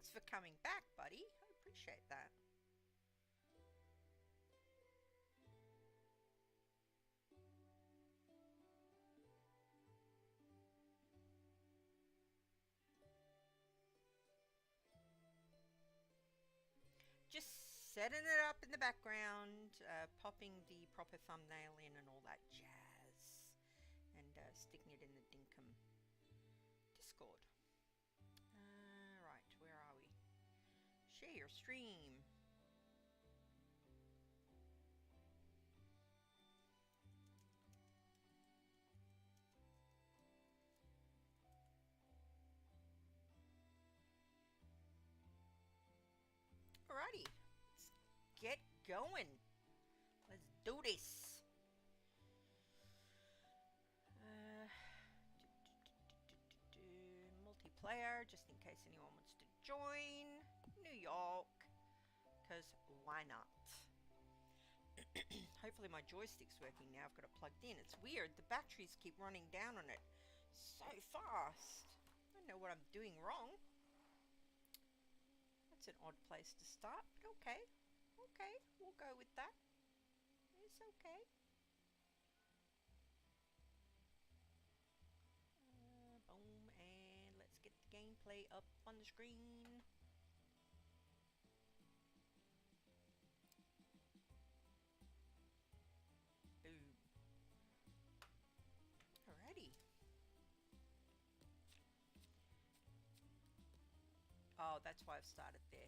Thanks for coming back, buddy. I appreciate that. Just setting it up in the background, popping the proper thumbnail in and all that jazz, and sticking it in the Dinkum Discord. Right, where are we? Share your stream. Alrighty, let's get going. Let's do this. Multiplayer, just in case anyone wants to join. New York, because why not? Hopefully my joystick's working now. I've got it plugged in. It's weird, the batteries keep running down on it so fast. I don't know what I'm doing wrong. That's an odd place to start, but okay. Okay, we'll go with that. It's okay. Boom, and let's get the gameplay up on the screen. Boom. Alrighty. Oh, that's why I've started there.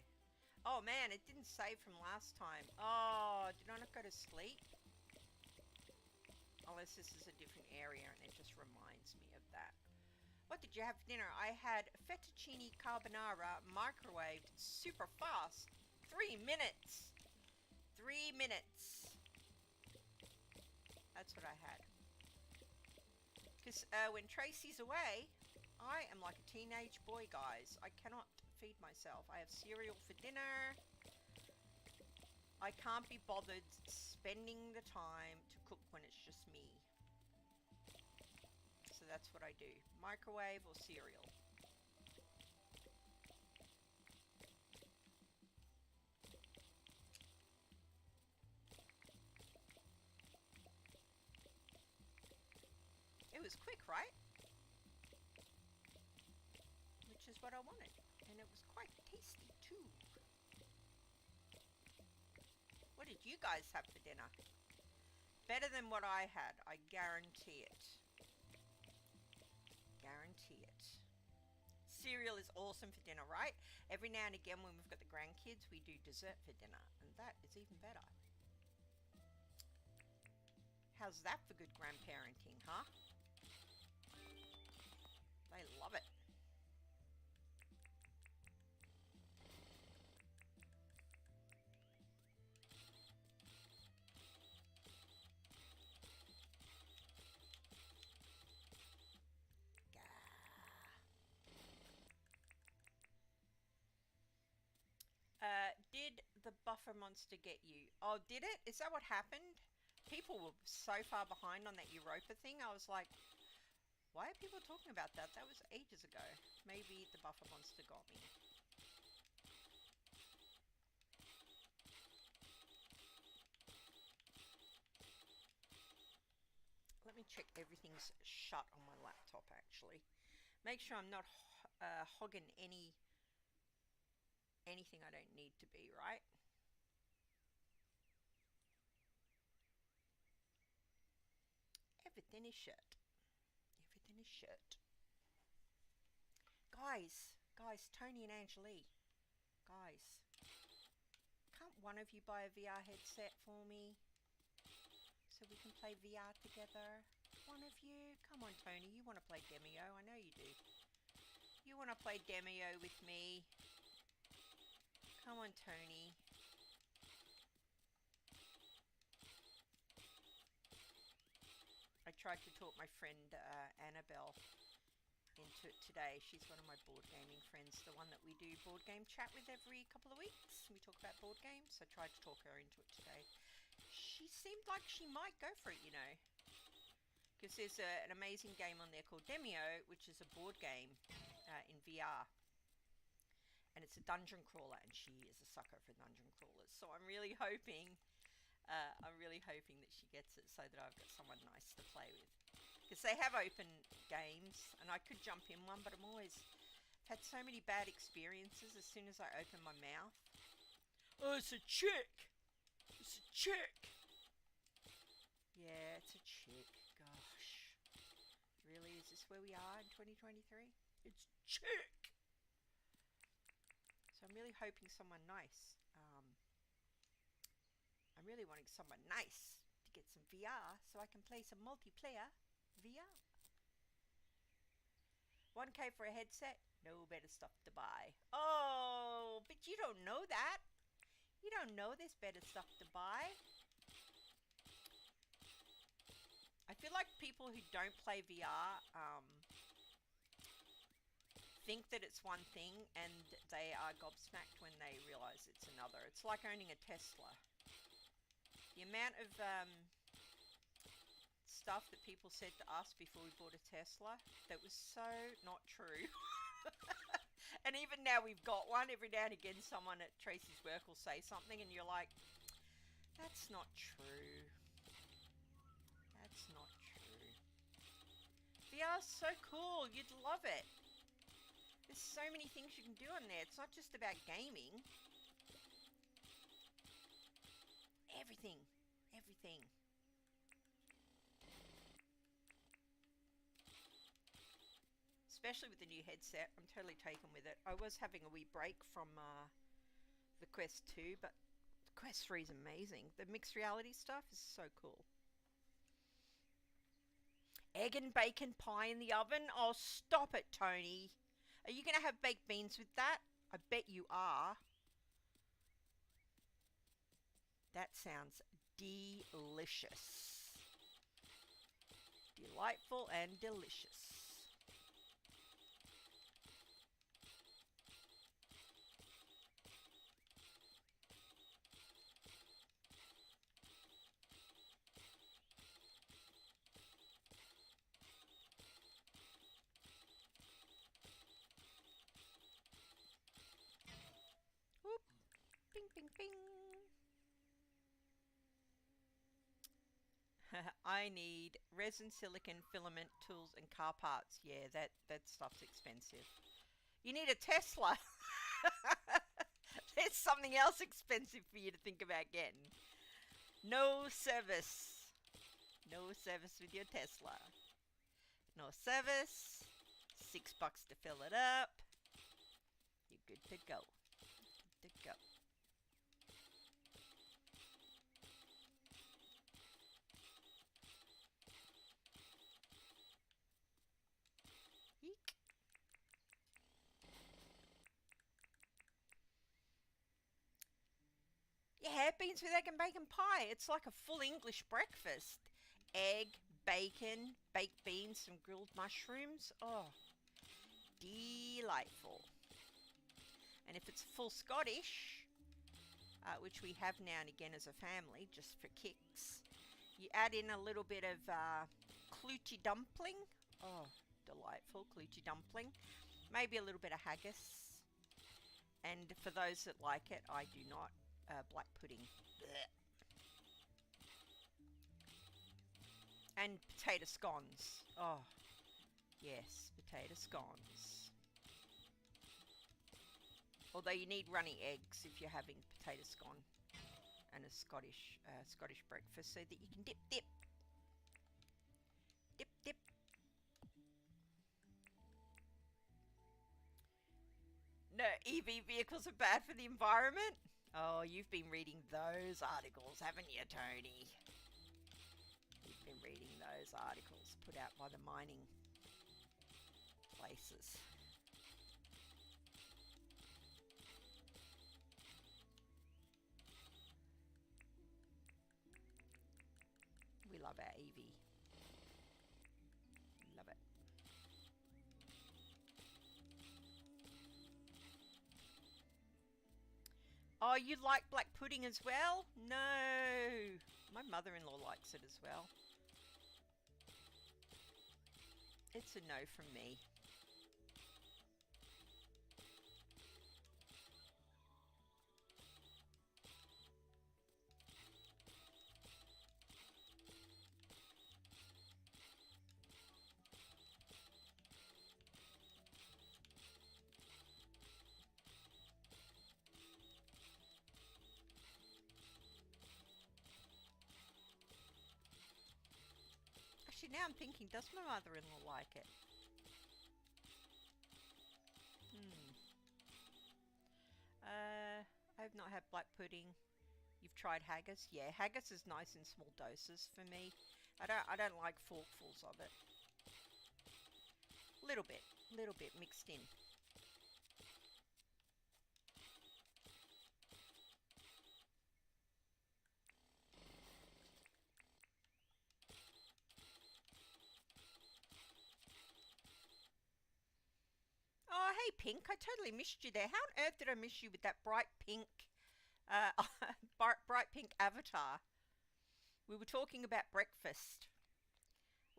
Oh man, it didn't save from last time. Oh, did I not go to sleep? Unless this is a different area and it just reminds me of that. What did you have for dinner? I had fettuccine carbonara, microwaved, super fast. 3 minutes. 3 minutes. That's what I had. Because when Tracy's away, I am like a teenage boy, guys. I cannot feed myself. I have cereal for dinner. I can't be bothered spending the time to cook when it's just me. So that's what I do. Microwave or cereal. It was quick, right? Which is what I wanted. And it was quite tasty too. What did you guys have for dinner? Better than what I had, I guarantee it. Guarantee it. Cereal is awesome for dinner, right? Every now and again when we've got the grandkids, we do dessert for dinner, and that is even better. How's that for good grandparenting, huh? They love it. Did the buffer monster get you? Oh, did it? Is that what happened? People were so far behind on that Europa thing. I was like, why are people talking about that? That was ages ago. Maybe the buffer monster got me. Let me check everything's shut on my laptop, actually. Make sure I'm not hogging anything I don't need to be, right? Everything is shut. Everything is shut. Guys, Tony and Angelie. Guys, can't one of you buy a VR headset for me? So we can play VR together? One of you? Come on, Tony, you want to play Demio. I know you do. You want to play Demio with me? Come on, Tony. I tried to talk my friend Annabelle into it today. She's one of my board gaming friends, the one that we do board game chat with every couple of weeks. We talk about board games. I tried to talk her into it today. She seemed like she might go for it, you know. Because there's an amazing game on there called Demio, which is a board game in VR. and it's a dungeon crawler, and she is a sucker for dungeon crawlers. So I'm really hoping that she gets it so that I've got someone nice to play with. Because they have open games, and I could jump in one, but I'm always had so many bad experiences as soon as I open my mouth. Oh, it's a chick! It's a chick! Yeah, it's a chick. Gosh. Really? Is this where we are in 2023? It's chick! So I'm really hoping someone nice. I'm really wanting someone nice to get some VR so I can play some multiplayer VR. 1K for a headset? No better stuff to buy. Oh, but you don't know that. You don't know there's better stuff to buy. I feel like people who don't play VR think that it's one thing and they are gobsmacked when they realize it's another. It's like owning a Tesla. The amount of stuff that people said to us before we bought a Tesla that was so not true. And even now we've got one. Every now and again someone at Tracy's work will say something and you're like, that's not true. That's not true. VR's so cool. You'd love it. There's so many things you can do on there. It's not just about gaming. Everything. Everything. Especially with the new headset. I'm totally taken with it. I was having a wee break from the Quest 2, but the Quest 3 is amazing. The mixed reality stuff is so cool. Egg and bacon pie in the oven? Oh, stop it, Tony. Are you going to have baked beans with that? I bet you are. That sounds delicious. Delightful and delicious. Whoop. Bing, bing, bing. I need resin, silicon, filament, tools, and car parts. Yeah, that stuff's expensive. You need a Tesla. There's something else expensive for you to think about getting. No service. No service with your Tesla. No service. $6 to fill it up. You're good to go. Good to go. Eek. Yeah, beans with egg and bacon pie. It's like a full English breakfast. Egg, bacon, baked beans, some grilled mushrooms. Oh, delightful. And if it's full Scottish, which we have now and again as a family, just for kicks, you add in a little bit of cloochie dumpling. Oh, delightful cloochie dumpling. Maybe a little bit of haggis. And for those that like it, I do not. Black pudding. Blech. And potato scones. Oh, yes, potato scones. Although you need runny eggs if you're having potato scone and a Scottish breakfast, so that you can dip. No, EV vehicles are bad for the environment. Oh, you've been reading those articles, haven't you, Tony? You've been reading those articles put out by the mining places. We love our EV. Love it. Oh, you like black pudding as well? No. My mother-in-law likes it as well. It's a no from me. Actually, now I'm thinking, does my mother-in-law like it? I've not had black pudding. You've tried haggis? Yeah, haggis is nice in small doses for me. I don't like forkfuls of it. Little bit mixed in. Oh, hey, Pink. I totally missed you there. How on earth did I miss you with that bright pink, uh, bright pink avatar? We were talking about breakfast.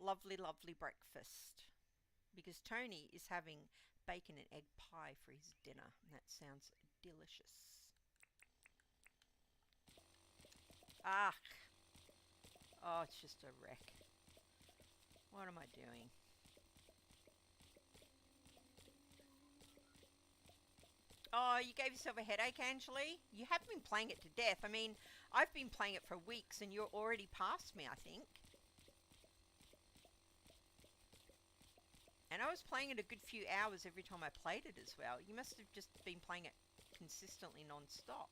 Lovely, lovely breakfast. Because Tony is having bacon and egg pie for his dinner. And that sounds delicious. Ah. Oh, it's just a wreck. What am I doing? Oh, you gave yourself a headache, Angeli? You have been playing it to death. I mean, I've been playing it for weeks and you're already past me, I think. And I was playing it a good few hours every time I played it as well. You must have just been playing it consistently non-stop.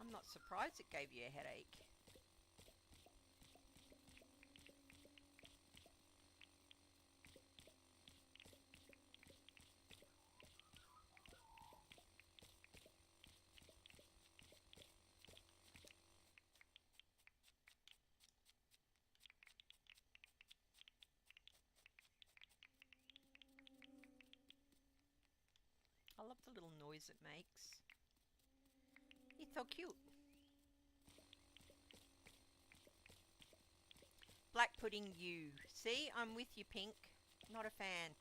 I'm not surprised it gave you a headache. I love the little noise it makes. It's so cute. Black pudding you. See, I'm with you, Pink. Not a fan.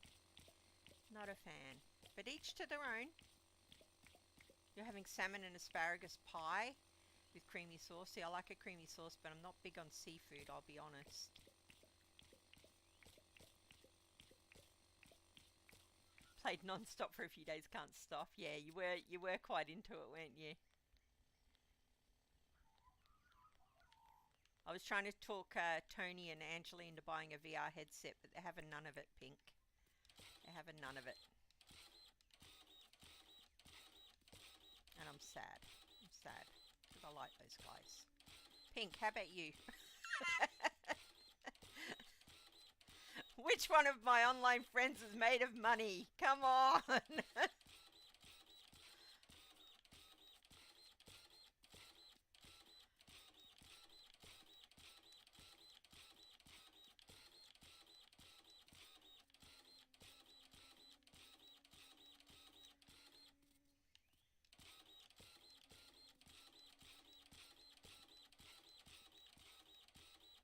Not a fan. But each to their own. You're having salmon and asparagus pie with creamy sauce. See, I like a creamy sauce, but I'm not big on seafood, I'll be honest. Played non-stop for a few days, can't stop. Yeah, you were quite into it, weren't you? I was trying to talk Tony and Angela into buying a VR headset, but they're having none of it, Pink. They're having none of it. And I'm sad. I'm sad. Because I like those guys. Pink, how about you? Which one of my online friends is made of money? Come on!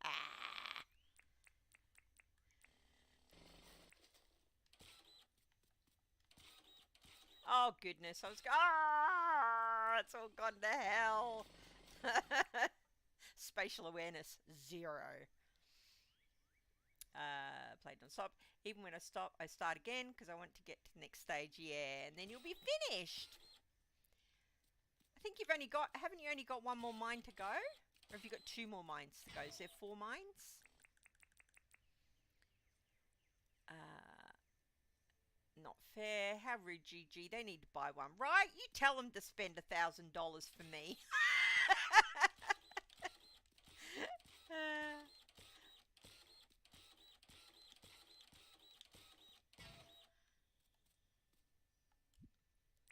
Ah. Oh goodness, it's all gone to hell. Spatial awareness, 0. Played non-stop. Even when I stop, I start again because I want to get to the next stage. Yeah, and then you'll be finished. I think haven't you only got one more mine to go? Or have you got 2 more mines to go? Is there 4 mines? Not fair. How rude, GG. They need to buy one, right? You tell them to spend $1,000 for me.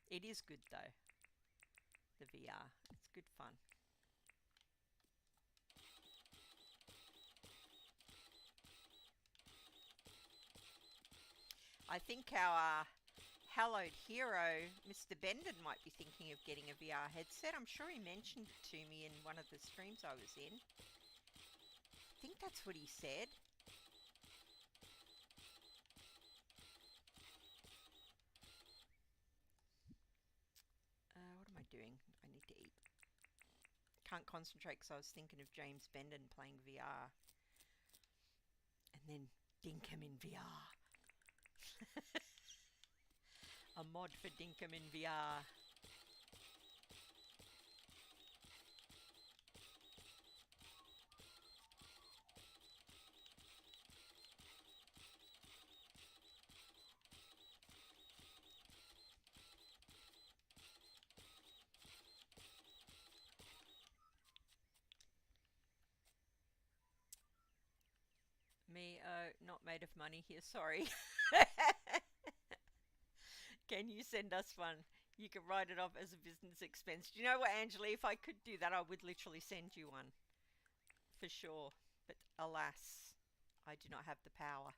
It is good though. The VR. It's good fun. I think our hallowed hero, Mr. Bendon, might be thinking of getting a VR headset. I'm sure he mentioned it to me in one of the streams I was in. I think that's what he said. What am I doing? I need to eat. Can't concentrate because I was thinking of James Bendon playing VR. And then Dinkum in VR. A mod for Dinkum in VR. me, not made of money here, sorry. Can you send us one? You can write it off as a business expense. Do you know what, Angela? If I could do that, I would literally send you one. For sure. But alas, I do not have the power.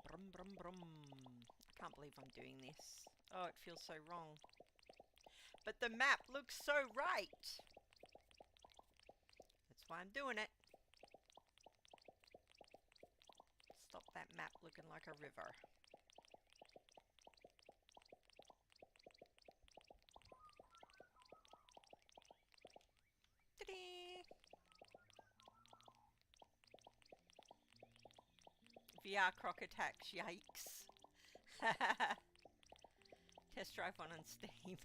Brum, brum, brum, brum. I can't believe I'm doing this. Oh, it feels so wrong. But the map looks so right. That's why I'm doing it. Stop that map looking like a river. Ta-da! VR croc attacks, yikes. Test drive one on Steam.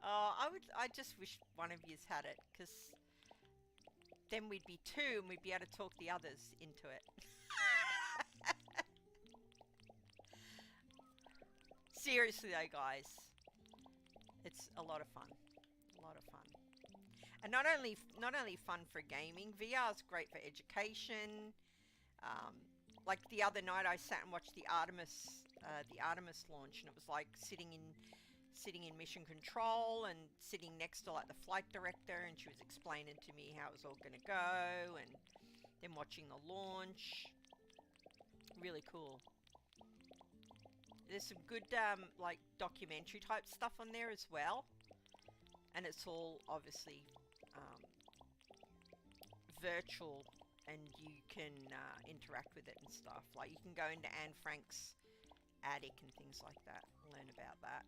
Oh, I just wish one of yous had it, because then we'd be two and we'd be able to talk the others into it. Seriously though, guys, it's a lot of fun. A lot of fun. And not only fun for gaming, VR is great for education. Like the other night, I sat and watched the Artemis launch, and it was like sitting in mission control and sitting next to like the flight director, and she was explaining to me how it was all going to go, and then watching the launch. Really cool. There's some good like documentary type stuff on there as well, and it's all obviously virtual, and you can interact with it and stuff. Like you can go into Anne Frank's attic and things like that, learn about that.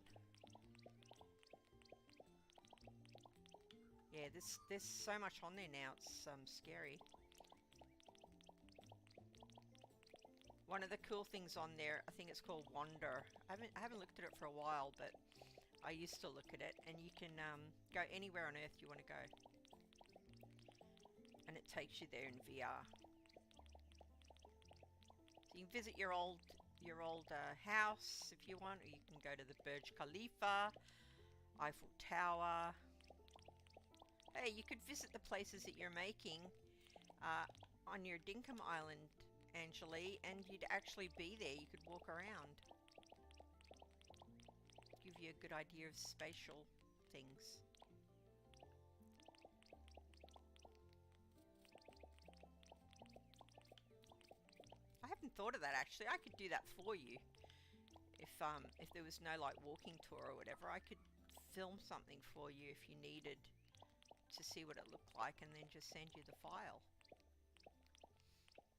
Yeah, there's so much on there now, it's scary. One of the cool things on there, I think it's called Wander. I haven't looked at it for a while, but I used to look at it, and you can go anywhere on Earth you want to go, and it takes you there in VR. So you can visit your old house if you want, or you can go to the Burj Khalifa, Eiffel Tower. Hey, you could visit the places that you're making on your Dinkum Island, Angelie, and you'd actually be there. You could walk around. Give you a good idea of spatial things. I haven't thought of that actually. I could do that for you. If there was no like walking tour or whatever, I could film something for you if you needed to see what it looked like, and then just send you the file.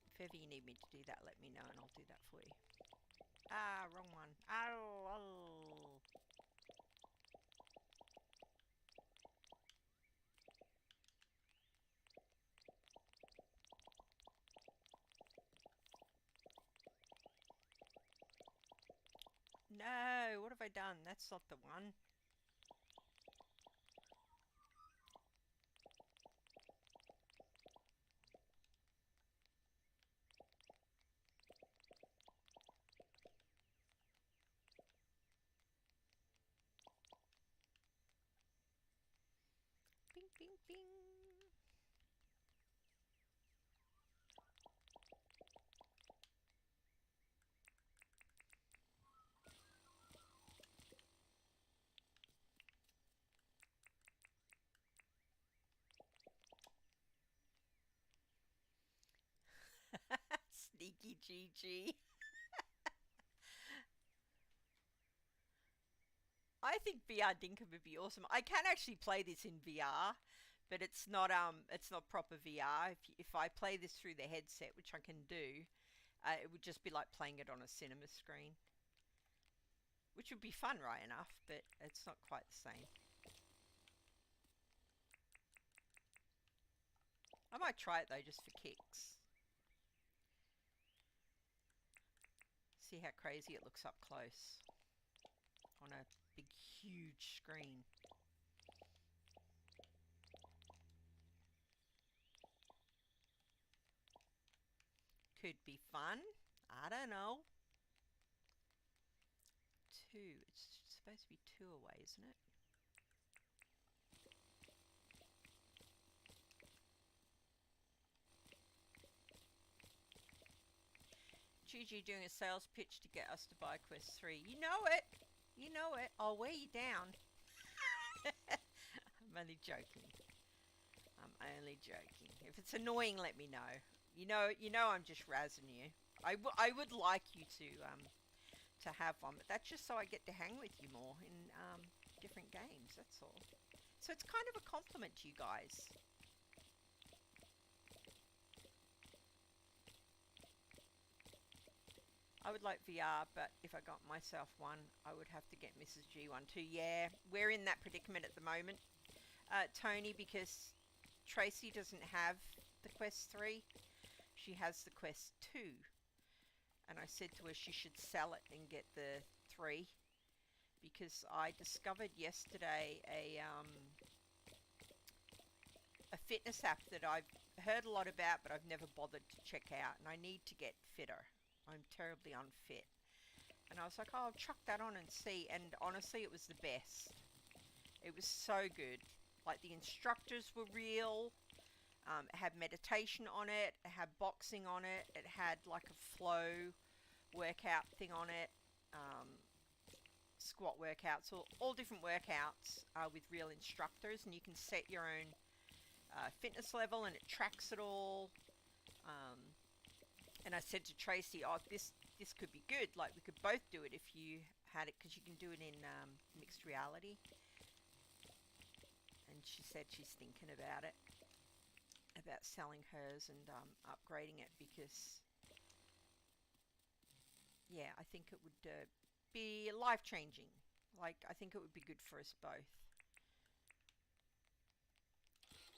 If ever you need me to do that, let me know and I'll do that for you. Ah, wrong one. Oh. No, what have I done? That's not the one. Bing, bing, bing. Sneaky GG. I think VR Dinkum would be awesome. I can actually play this in VR, but it's not proper VR. If I play this through the headset, which I can do, it would just be like playing it on a cinema screen, which would be fun, right enough, but it's not quite the same. I might try it though, just for kicks. See how crazy it looks up close on a big, huge screen. could be fun. I don't know. 2. It's supposed to be 2 away, isn't it? Gigi doing a sales pitch to get us to buy Quest 3. You know it. You know it. I'll wear you down. I'm only joking. I'm only joking. If it's annoying, let me know. You know I'm just razzing you. I would like you to have one, but that's just so I get to hang with you more in different games, that's all. So it's kind of a compliment to you guys. I would like VR, but if I got myself one, I would have to get Mrs. G one too. Yeah, we're in that predicament at the moment, Tony, because Tracy doesn't have the Quest 3. She has the Quest 2. And I said to her she should sell it and get the 3. Because I discovered yesterday a fitness app that I've heard a lot about, but I've never bothered to check out. And I need to get fitter. I'm terribly unfit. And I was like, oh, I'll chuck that on and see. And honestly, it was the best. It was so good. Like, the instructors were real. It had meditation on it. It had boxing on it. It had like a flow workout thing on it. Squat workouts, all different workouts with real instructors. And you can set your own fitness level and it tracks it all. And I said to Tracy, oh, this could be good. Like, we could both do it if you had it, because you can do it in mixed reality. And she said she's thinking about it, about selling hers and upgrading it, because, yeah, I think it would be life-changing. Like, I think it would be good for us both.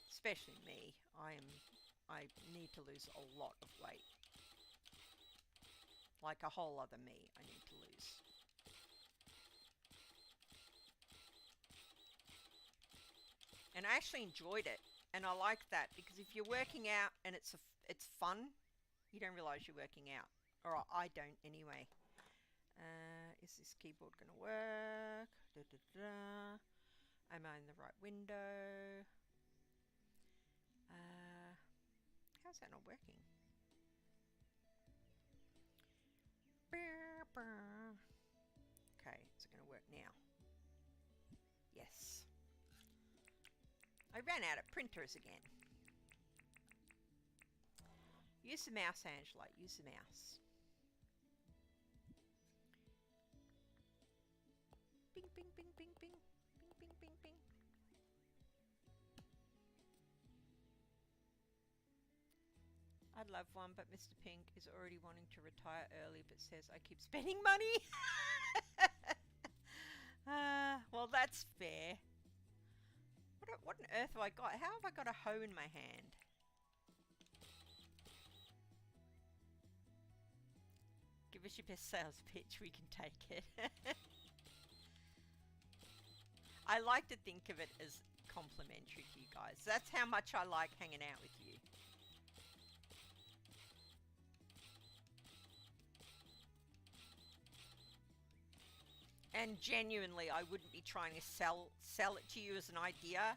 Especially me. I need to lose a lot of weight. Like a whole other me I need to lose. And I actually enjoyed it. And I like that, because if you're working out and it's fun, you don't realise you're working out. Or I don't anyway. Is this keyboard going to work? Da, da, da. Am I in the right window? How's that not working? Okay, is it going to work now? Yes. I ran out of printers again. Use the mouse, Angela. Use the mouse. Bing, bing, bing, bing, bing. Bing, bing, bing, bing. I'd love one, but Mr. Pink is already wanting to retire early, but says I keep spending money. Well, that's fair. What on earth have I got? How have I got a hoe in my hand? Give us your best sales pitch, we can take it. I like to think of it as complimentary to you guys. That's how much I like hanging out with you. And genuinely, I wouldn't be trying to sell it to you as an idea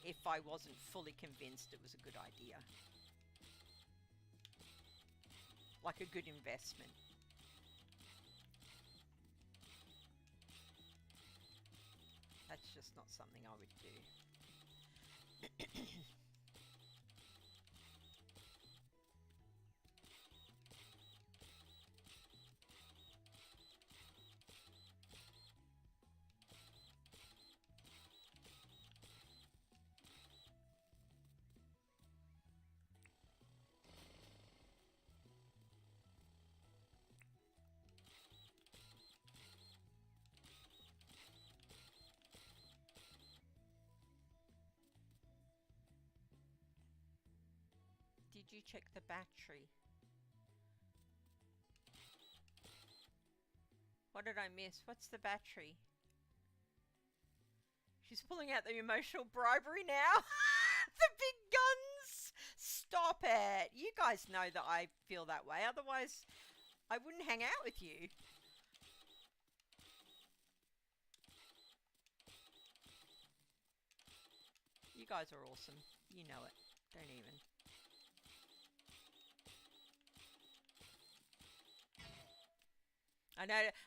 if I wasn't fully convinced it was a good idea. Like a good investment. That's just not something I would do. Did you check the battery? What did I miss? What's the battery? She's pulling out the emotional bribery now. The big guns! stop it. You guys know that I feel that way. Otherwise, I wouldn't hang out with you. You guys are awesome. You know it. Don't even.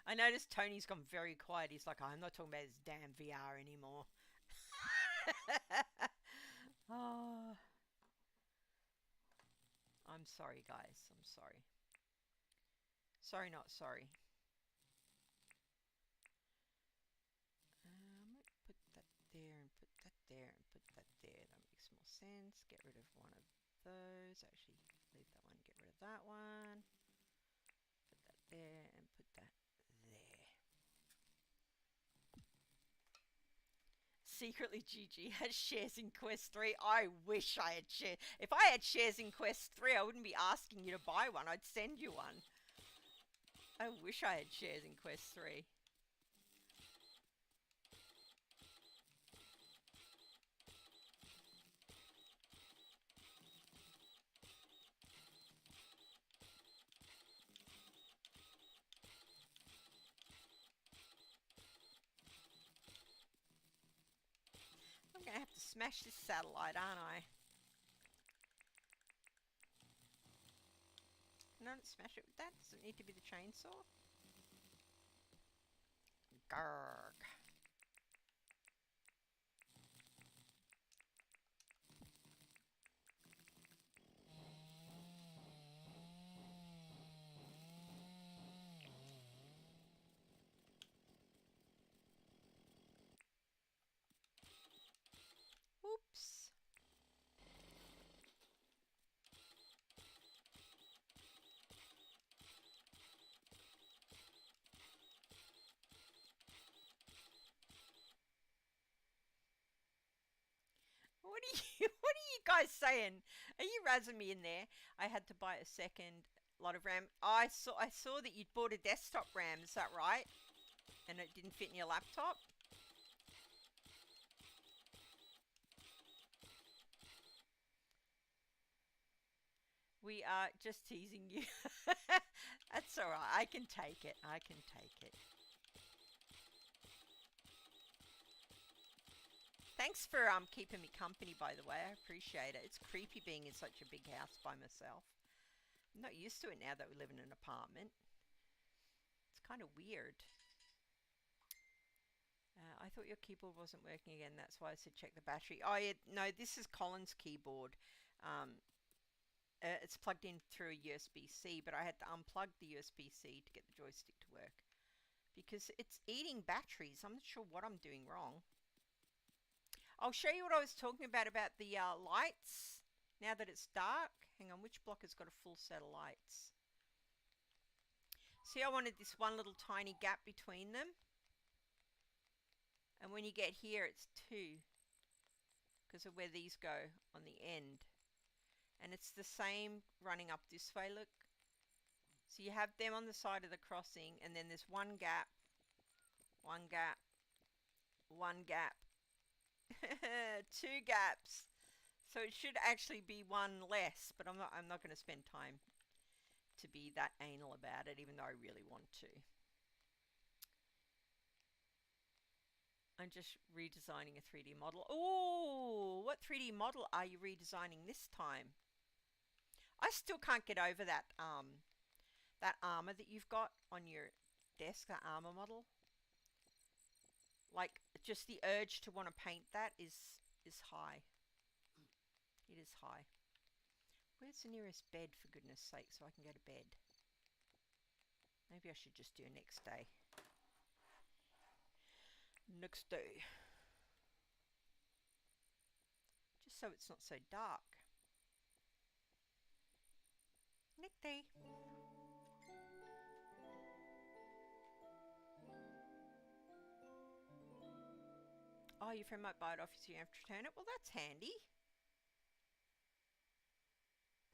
I noticed Tony's gone very quiet. He's like, oh, I'm not talking about his damn VR anymore. Oh, I'm sorry, guys. I'm sorry. Sorry, not sorry. Put that there and put that there and put that there. That makes more sense. Get rid of one of those. Actually, leave that one. Get rid of that one. Put that there and put that there. Secretly, Gigi has shares in Quest 3. I wish I had shares. If I had shares in Quest 3, I wouldn't be asking you to buy one. I'd send you one. I wish I had shares in Quest 3. I'm going to have to smash this satellite, aren't I? No, don't smash it with that. Does it need to be the chainsaw? Garg. Oops. What are you guys saying? Are you razzing me in there? I had to buy a second lot of RAM. I saw that you'd bought a desktop RAM, is that right? And it didn't fit in your laptop? We are just teasing you. That's alright. I can take it. I can take it. Thanks for keeping me company, by the way. I appreciate it. It's creepy being in such a big house by myself. I'm not used to it now that we live in an apartment. It's kind of weird. I thought your keyboard wasn't working again. That's why I said check the battery. Oh, yeah. No, this is Colin's keyboard. It's plugged in through a USB-C, but I had to unplug the USB-C to get the joystick to work. Because it's eating batteries. I'm not sure what I'm doing wrong. I'll show you what I was talking about the lights. Now that it's dark. Hang on, which block has got a full set of lights? See, I wanted this one little tiny gap between them. And when you get here, it's 2. Because of where these go on the end. And it's the same running up this way, look. So you have them on the side of the crossing, and then there's one gap, one gap, one gap, 2 gaps. So it should actually be one less, but I'm not going to spend time to be that anal about it, even though I really want to. I'm just redesigning a 3D model. Oh, what 3D model are you redesigning this time? I still can't get over that that armor that you've got on your desk, that armor model. Like, just the urge to want to paint that is high. It is high. Where's the nearest bed, for goodness sake, so I can go to bed? Maybe I should just do next day. Next day. Just so it's not so dark. Next day. Oh, your friend might buy it off you so you have to return it? Well, that's handy.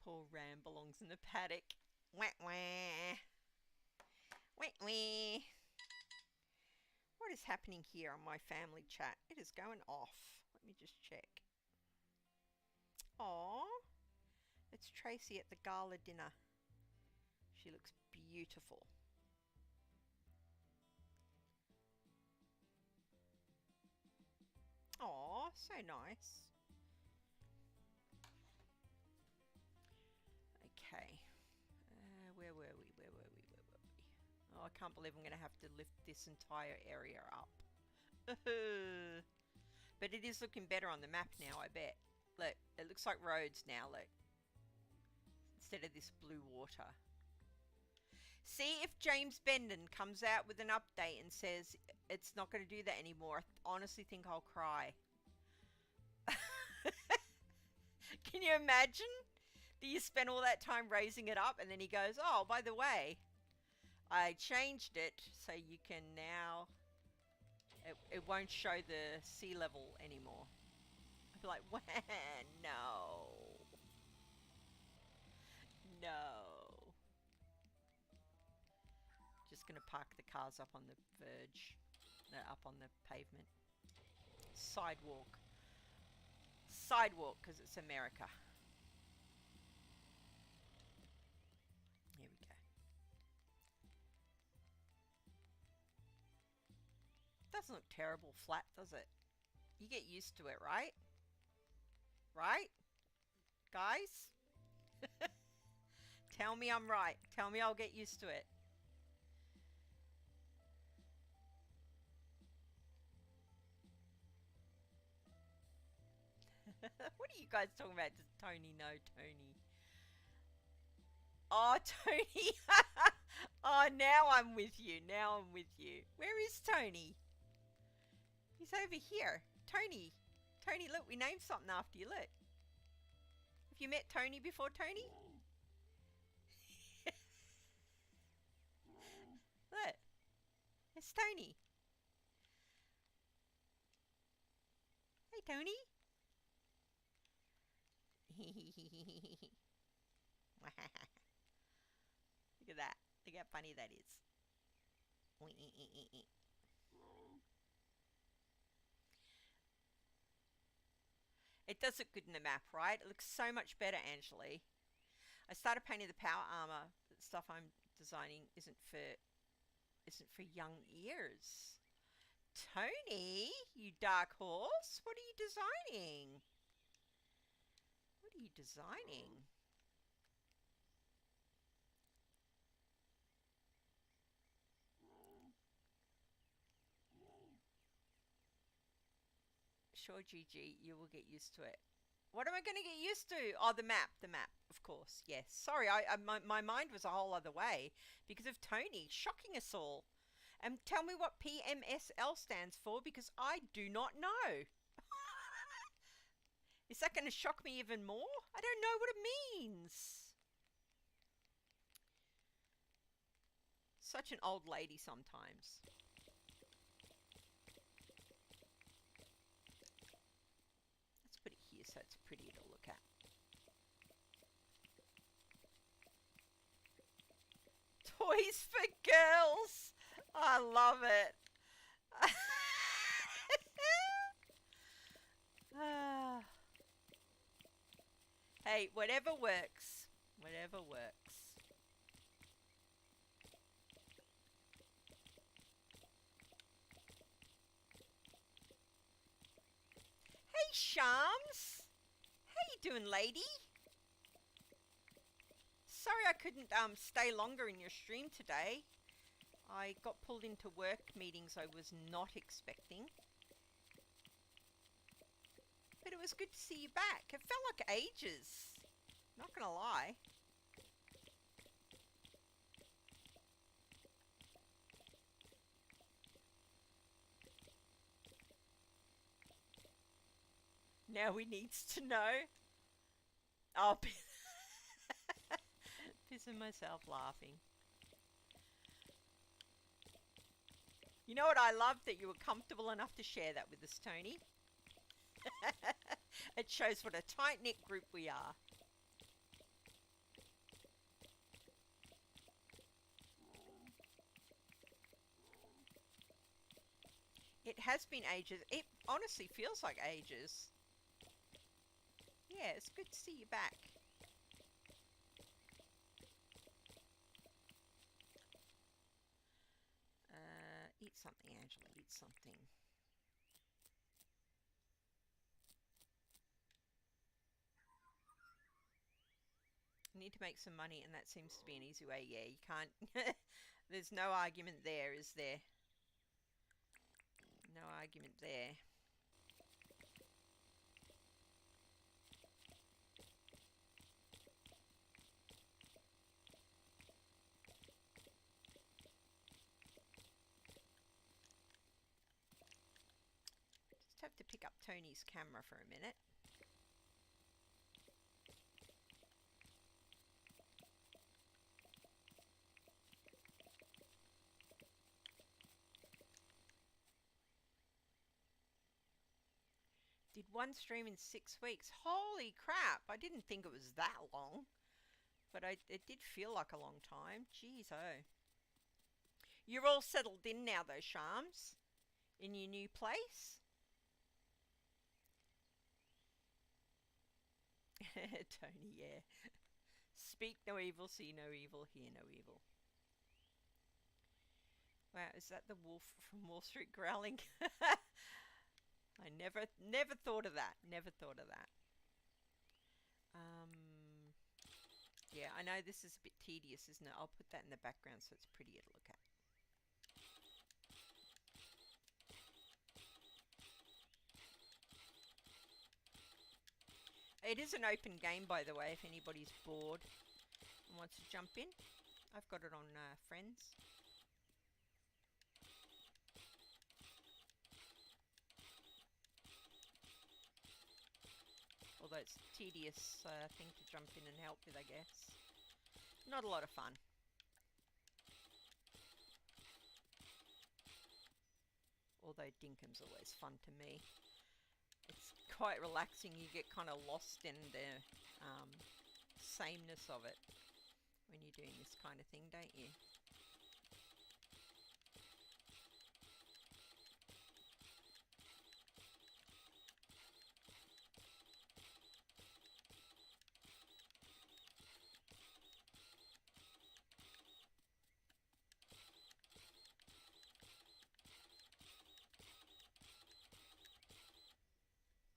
Poor Ram belongs in the paddock. Wah wah. Wah wah. What is happening here on my family chat? It is going off. Let me just check. Aww. It's Tracy at the gala dinner. She looks beautiful. Aw, so nice. Okay. Where were we? Oh, I can't believe I'm going to have to lift this entire area up. But it is looking better on the map now, I bet. Look, it looks like roads now, look. Instead of this blue water. See if James Bendon comes out with an update and says it's not going to do that anymore. I honestly think I'll cry. Can you imagine that you spent all that time raising it up and then he goes, oh, by the way, I changed it so you can now, it won't show the sea level anymore. I'd be like, no. No. Just going to park the cars up on the verge, up on the pavement. Sidewalk. Sidewalk, because it's America. Here we go. Doesn't look terrible flat, does it? You get used to it, right? Right? Guys? Tell me I'm right. Tell me I'll get used to it. What are you guys talking about? Does Tony know Tony? Oh, Tony. Oh, now I'm with you. Now I'm with you. Where is Tony? He's over here. Tony. Tony, look, we named something after you. Look. Have you met Tony before, Tony? Look. It's Tony. Hey, Tony. Look at that. Look how funny that is. It does look good in the map, right? It looks so much better, Angeli. I started painting the power armor. The stuff I'm designing isn't for young ears. Tony, you dark horse, what are you designing? What are you designing? Sure, GG, you will get used to it. What am I going to get used to? Oh, the map, of course, yes. Sorry, my mind was a whole other way because of Tony shocking us all. And tell me what PMSL stands for because I do not know. Is that going to shock me even more? I don't know what it means. Such an old lady sometimes. Let's put it here so it's prettier to look at. Toys for girls. I love it. Hey, whatever works. Whatever works. Hey, Shams. How you doing, lady? Sorry I couldn't stay longer in your stream today. I got pulled into work meetings I was not expecting. But it was good to see you back. It felt like ages. Not gonna lie. Now he needs to know. I'll be pissing myself laughing. You know what I love? That you were comfortable enough to share that with us, Tony. It shows what a tight-knit group we are. It has been ages. It honestly feels like ages. Yeah, it's good to see you back. something, Angela. Eat something. You need to make some money, and that seems to be an easy way. Yeah, you can't. There's no argument there, is there? No argument there. Just have to pick up Tony's camera for a minute. Did one stream in 6 weeks. Holy crap! I didn't think it was that long. But it did feel like a long time. Jeez, oh. You're all settled in now, though, Shams? In your new place? Tony, yeah. Speak no evil, see no evil, hear no evil. Wow, is that the wolf from Wall Street growling? I never thought of that. Never thought of that. Yeah, I know this is a bit tedious, isn't it? I'll put that in the background so it's prettier to look at. It is an open game, by the way, if anybody's bored and wants to jump in. I've got it on Friends. Although it's a tedious thing to jump in and help with, I guess. Not a lot of fun. Although Dinkum's always fun to me. It's quite relaxing. You get kind of lost in the sameness of it when you're doing this kind of thing, don't you?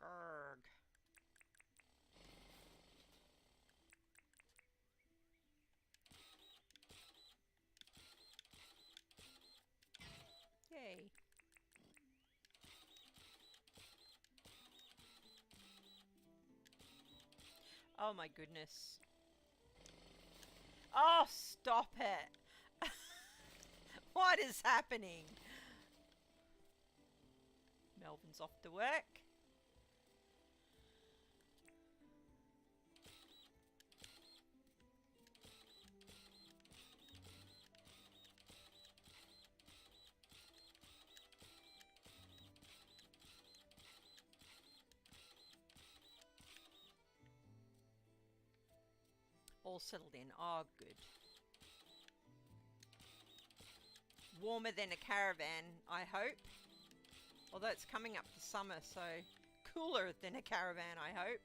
Grrg. Yay. Oh my goodness. Oh, stop it. What is happening? Melvin's off to work. All settled in. Oh, good. Warmer than a caravan, I hope. Although it's coming up to summer, so cooler than a caravan, I hope.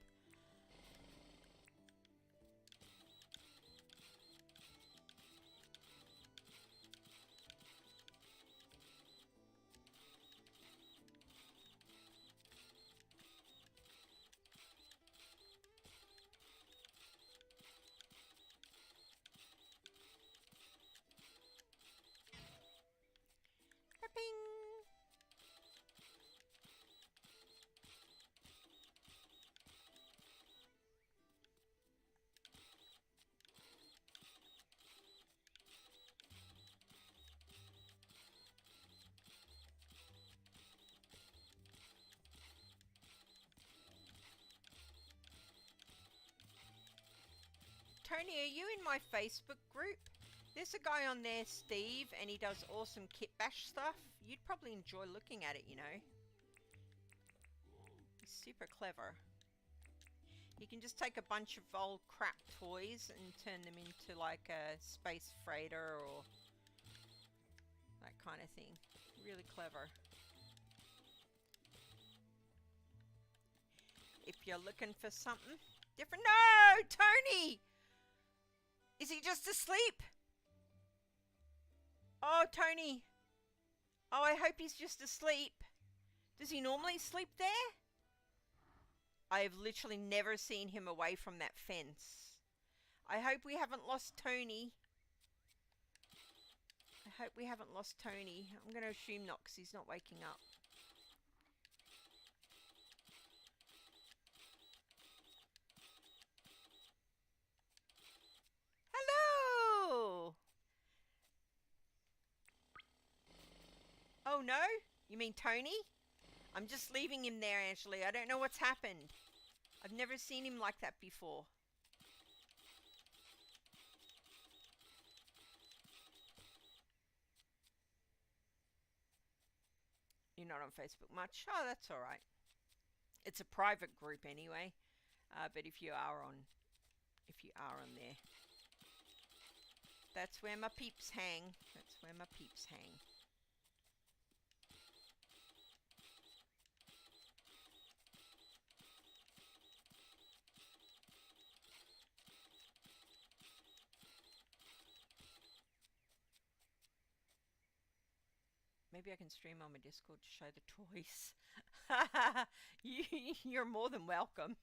Tony, are you in my Facebook group? There's a guy on there, Steve, and he does awesome kit bash stuff. You'd probably enjoy looking at it, you know. He's super clever. You can just take a bunch of old crap toys and turn them into like a space freighter or that kind of thing. Really clever. If you're looking for something different. No, Tony! Is he just asleep? Oh, Tony. Oh, I hope he's just asleep. Does he normally sleep there? I have literally never seen him away from that fence. I hope we haven't lost Tony. I hope we haven't lost Tony. I'm going to assume not because he's not waking up. Hello! Oh no? You mean Tony? I'm just leaving him there, Angeli. I don't know what's happened. I've never seen him like that before. You're not on Facebook much? Oh, that's alright. It's a private group anyway. But if you are on there. That's where my peeps hang. That's where my peeps hang. Maybe I can stream on my Discord to show the toys. You're more than welcome.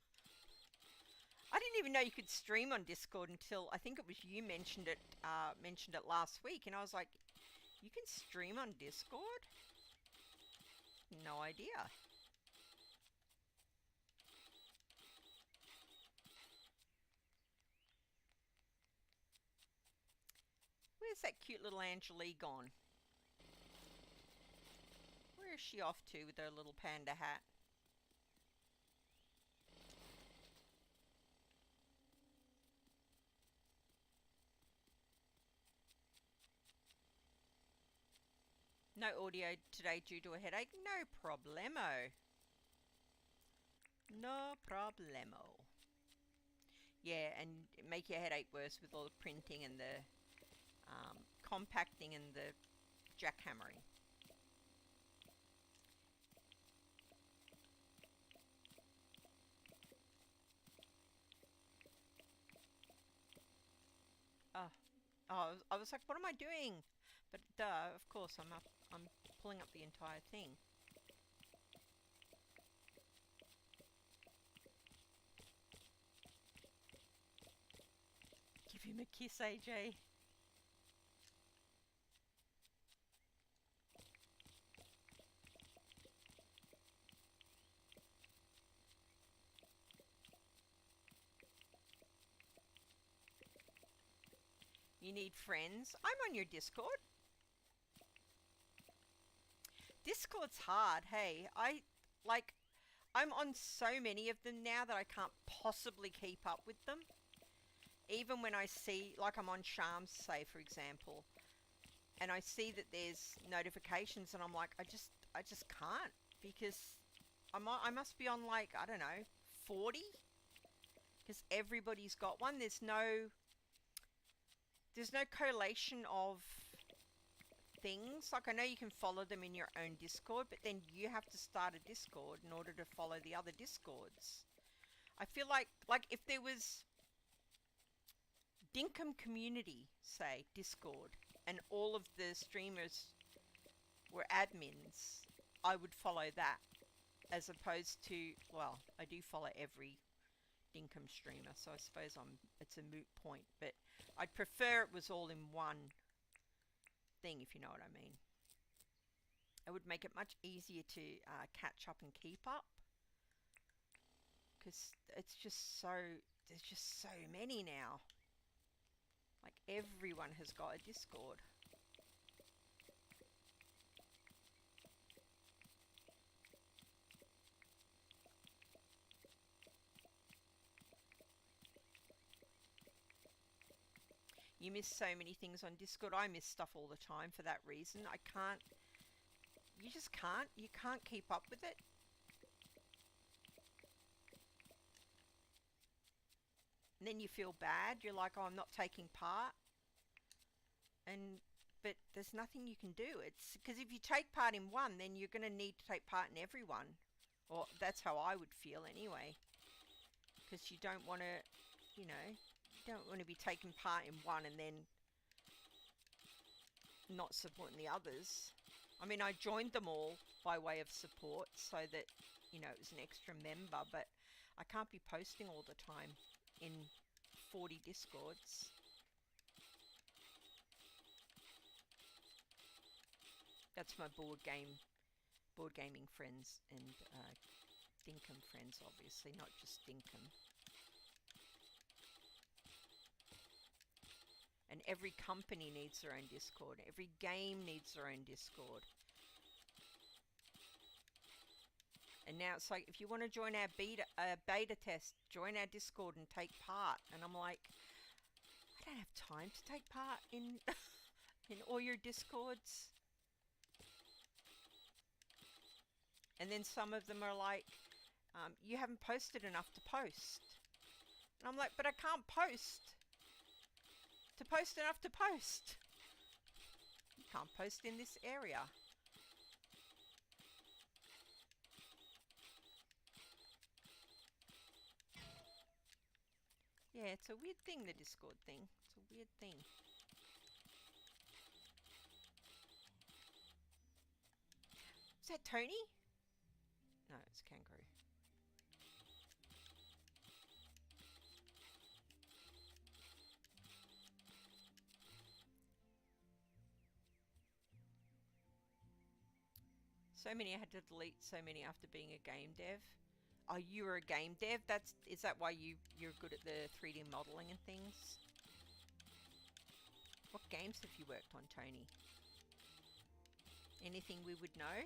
I didn't even know you could stream on Discord until I think it was you mentioned it last week, and I was like, you can stream on Discord? No idea. Where's that cute little Angeli gone? Where is she off to with her little panda hat? No audio today due to a headache? No problemo. No problemo. Yeah, and make your headache worse with all the printing and the compacting and the jackhammering. Oh, I was like, what am I doing? But duh, of course, I'm pulling up the entire thing. Give him a kiss, AJ. You need friends? I'm on your Discord. Discord's hard, hey. I'm on so many of them now that I can't possibly keep up with them. Even when I see, like I'm on Shams, say, for example, and I see that there's notifications and I'm like, I just can't, because I must be on, like, I don't know, 40? Because everybody's got one. There's no collation of things. Like, I know you can follow them in your own Discord, but then you have to start a Discord in order to follow the other Discords. I feel like if there was Dinkum Community, say, Discord, and all of the streamers were admins, I would follow that, as opposed to, well, I do follow every Dinkum streamer, so I suppose it's a moot point, but I'd prefer it was all in one thing, if you know what I mean. It would make it much easier to catch up and keep up, because it's just so, there's just so many now. Like, everyone has got a Discord. You miss so many things on Discord. I miss stuff all the time for that reason. I can't, you just can't, you can't keep up with it. And then you feel bad. You're like, oh, I'm not taking part. But there's nothing you can do. It's because if you take part in one, then you're going to need to take part in everyone. Or that's how I would feel anyway. Because you don't want to, you know, you don't want to be taking part in one and then not supporting the others. I mean, I joined them all by way of support so that, you know, it was an extra member, but I can't be posting all the time in 40 Discords. That's my board gaming friends and Dinkum friends, obviously, not just Dinkum. And every company needs their own Discord. Every game needs their own Discord. And now it's like, if you want to join our beta test, join our Discord and take part. And I'm like, I don't have time to take part in in all your Discords. And then some of them are like, you haven't posted enough to post. And I'm like, but I can't post to post enough to post. You can't post in this area. Yeah, it's a weird thing, the Discord thing. It's a weird thing. Is that Tony? No, it's Kangaroo. So many, I had to delete so many after being a game dev. Oh, you were a game dev? Is that why you're good at the 3D modeling and things? What games have you worked on, Tony? Anything we would know?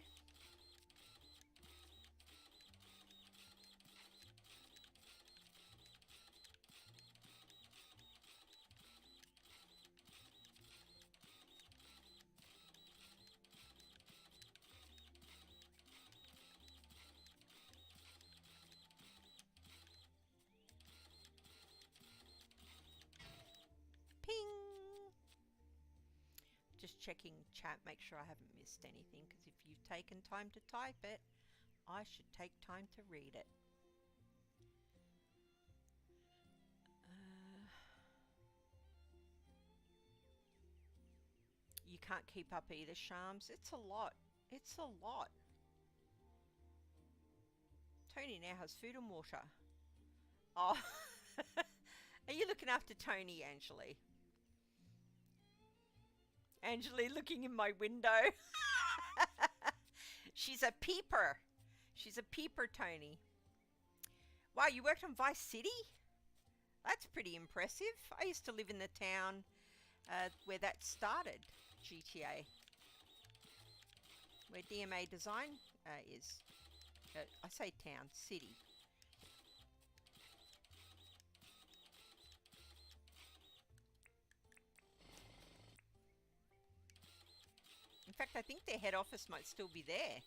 Just checking chat, make sure I haven't missed anything, because if you've taken time to type it, I should take time to read it. You can't keep up either, Shams. It's a lot. It's a lot. Tony now has food and water. Oh, are you looking after Tony, Angeli? Angeli looking in my window. She's a peeper. She's a peeper, Tony. Wow, you worked on Vice City? That's pretty impressive. I used to live in the town where that started, GTA. Where DMA Design is. I say town, city. In fact, I think their head office might still be there.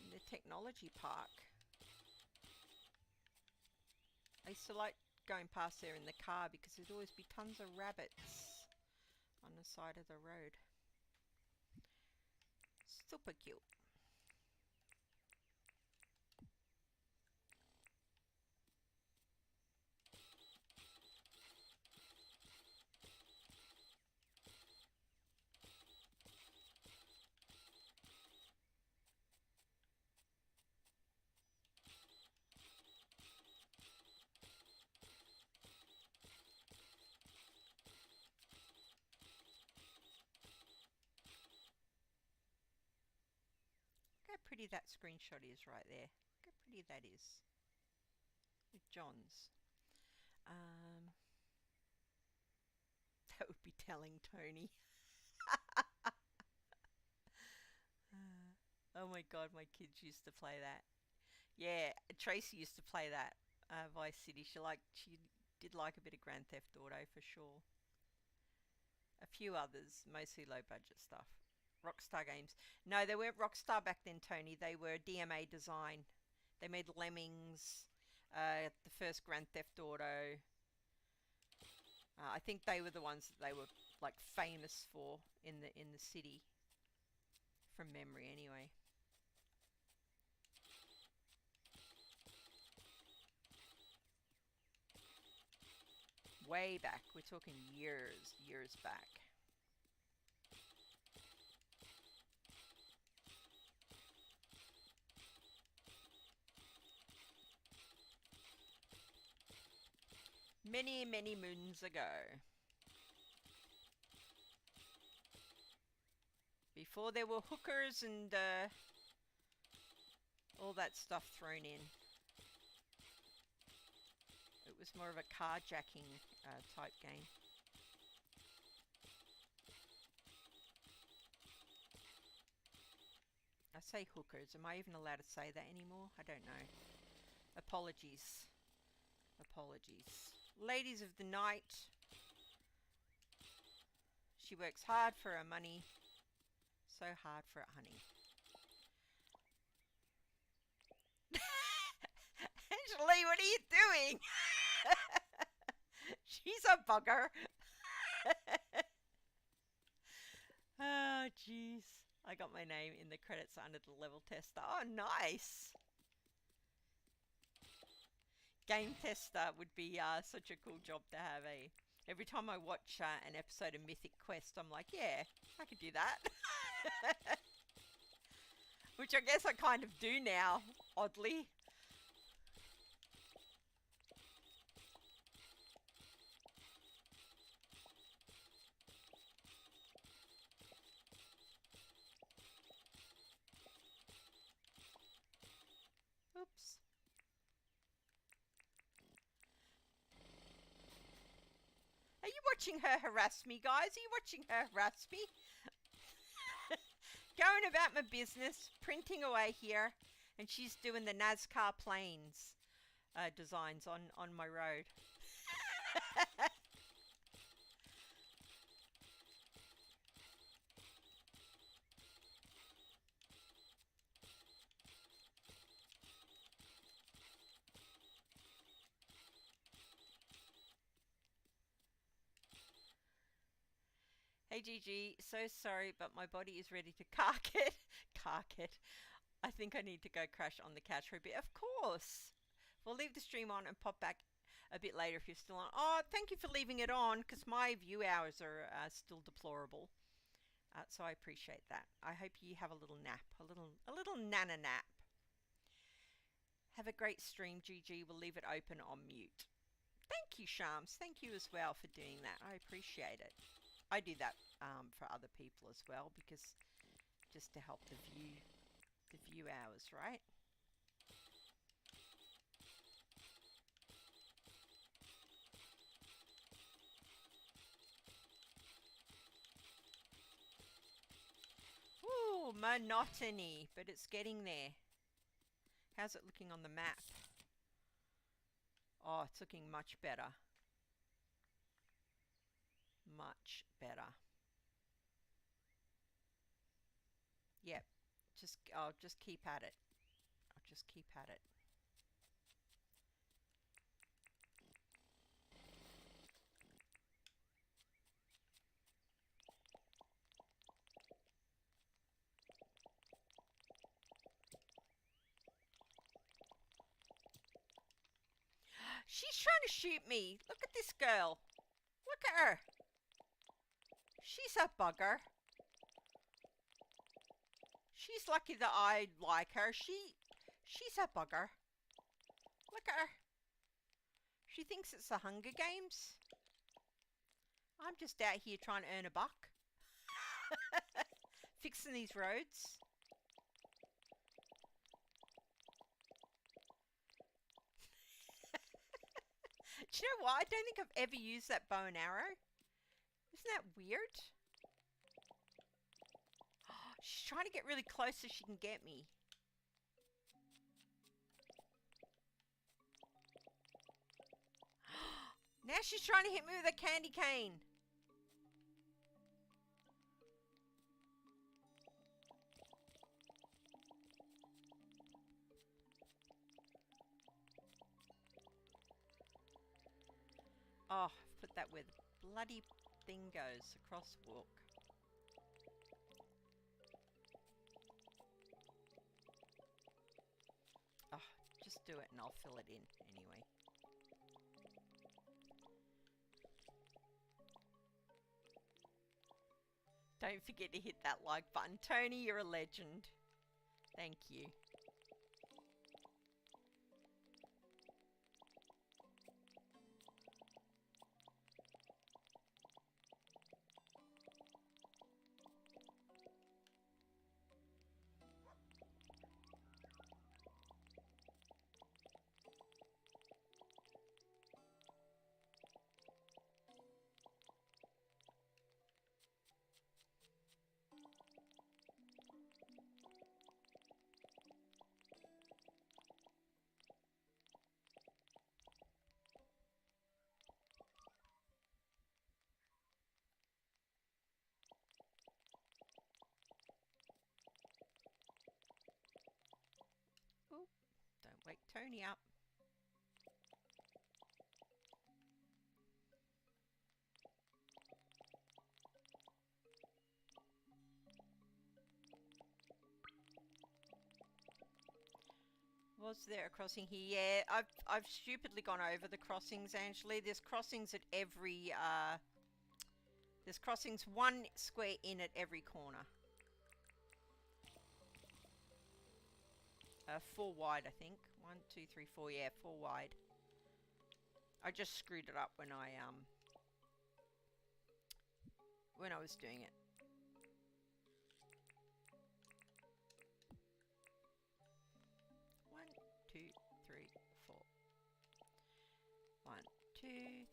In the technology park. I used to like going past there in the car because there'd always be tons of rabbits on the side of the road. Super cute. Look how pretty that screenshot is right there. Look how pretty that is. With John's. That would be telling, Tony. Oh my god, my kids used to play that. Yeah, Tracy used to play that. Vice City. She did like a bit of Grand Theft Auto for sure. A few others, mostly low budget stuff. Rockstar Games. No, they weren't Rockstar back then, Tony. They were DMA Design. They made Lemmings, the first Grand Theft Auto. I think they were the ones that they were like famous for in the city, from memory anyway. way back. We're talking years back. Many, many moons ago. Before there were hookers and all that stuff thrown in. It was more of a carjacking type game. I say hookers. Am I even allowed to say that anymore? I don't know. Apologies. Apologies. Ladies of the night. She works hard for her money. So hard for it, honey. Angela, what are you doing? She's a bugger. Oh, jeez. I got my name in the credits under the level tester. Oh, nice. Game tester would be such a cool job to have, eh? Every time I watch an episode of Mythic Quest, I'm like, yeah, I could do that. Which I guess I kind of do now, oddly. Oops. Are you watching her harass me, guys? Are you watching her harass me? Going about my business, printing away here, and she's doing the NASCAR planes designs on my road. Hey Gigi, so sorry, but my body is ready to cark it. Cark it. I think I need to go crash on the couch for a bit. Of course. We'll leave the stream on and pop back a bit later if you're still on. Oh, thank you for leaving it on, because my view hours are still deplorable. So I appreciate that. I hope you have a little nap, a little nana nap. Have a great stream, Gigi. We'll leave it open on mute. Thank you, Shams. Thank you as well for doing that. I appreciate it. I do that for other people as well, because just to help the view hours, right? Ooh, monotony, but it's getting there. How's it looking on the map? Oh, it's looking much better. Much better. Yep. I'll just keep at it. I'll just keep at it. She's trying to shoot me. Look at this girl. Look at her. She's a bugger. She's lucky that I like her. She's a bugger. Look at her. She thinks it's the Hunger Games. I'm just out here trying to earn a buck. Fixing these roads. Do you know what? I don't think I've ever used that bow and arrow. Isn't that weird? She's trying to get really close so she can get me. Now she's trying to hit me with a candy cane. Oh, put that where the bloody thing goes, the crosswalk. Oh, just do it and I'll fill it in anyway. Don't forget to hit that like button. Tony, you're a legend. Thank you. Oop, don't wake Tony up. Was there a crossing here? Yeah, I've stupidly gone over the crossings, Angela. There's crossings at every there's crossings 1 square in at every corner. 4 wide, I think. 1, 2, 3, 4. Yeah, 4 wide. I just screwed it up when I was doing it. One, two, three, four. 1, 2,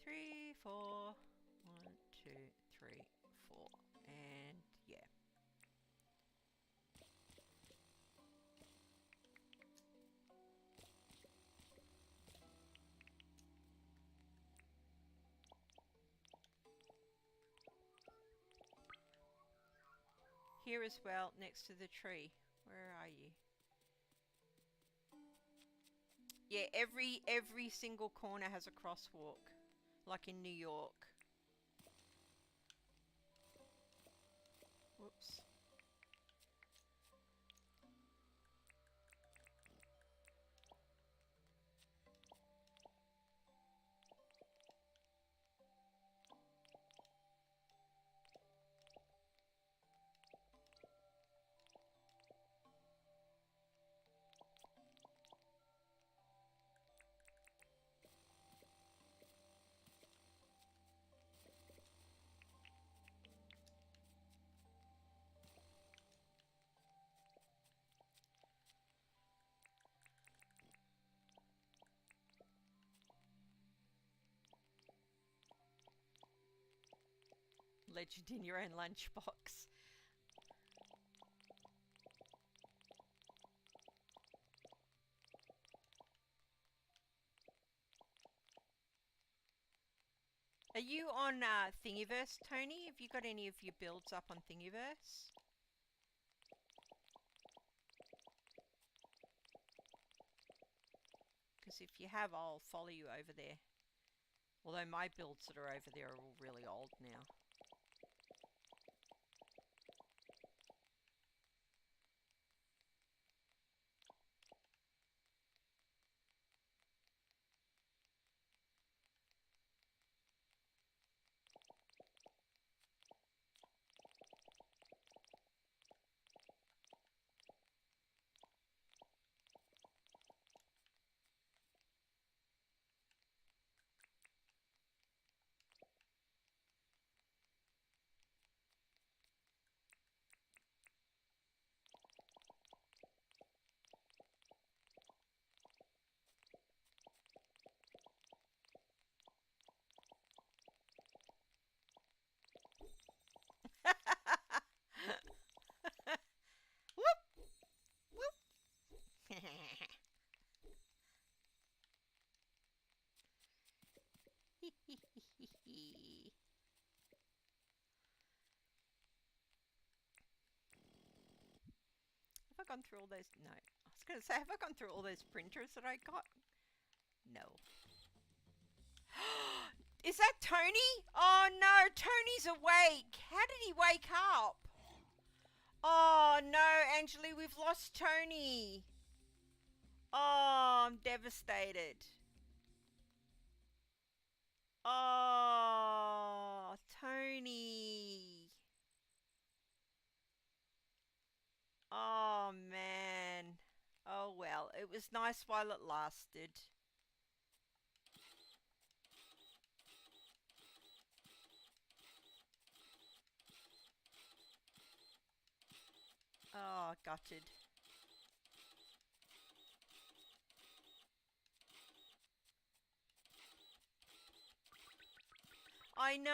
3, 4. 1, 2, 3, 4. And yeah. Here as well, next to the tree. Where are you? Yeah, every single corner has a crosswalk, like in New York. Whoops. Legend in your own lunchbox. Are you on Thingiverse, Tony? Have you got any of your builds up on Thingiverse? Because if you have, I'll follow you over there. Although my builds that are over there are all really old now. Whoop! Whoop! Have I gone through all those? No. I was going to say, have I gone through all those printers that I got? No. Is that Tony? Oh no, Tony's awake. How did he wake up? Oh no, Angeli, we've lost Tony. Oh, I'm devastated. Oh, Tony. was nice while it lasted. Oh, gutted. I know,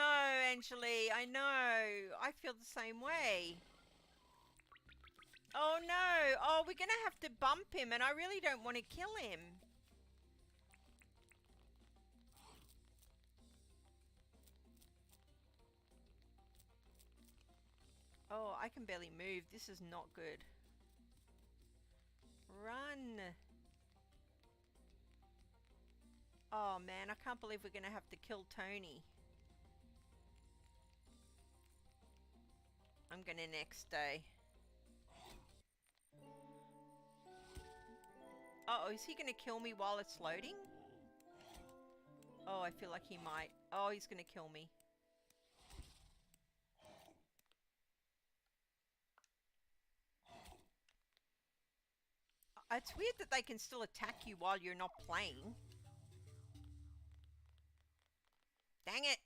Angeli, I know. I feel the same way. Oh no! Oh, we're gonna have to bump him, and I really don't want to kill him. Oh, I can barely move. This is not good. Run! Oh man, I can't believe we're gonna have to kill Tony. I'm gonna next day. Uh oh, is he gonna kill me while it's loading? Oh, I feel like he might. Oh, he's gonna kill me. It's weird that they can still attack you while you're not playing. Dang it!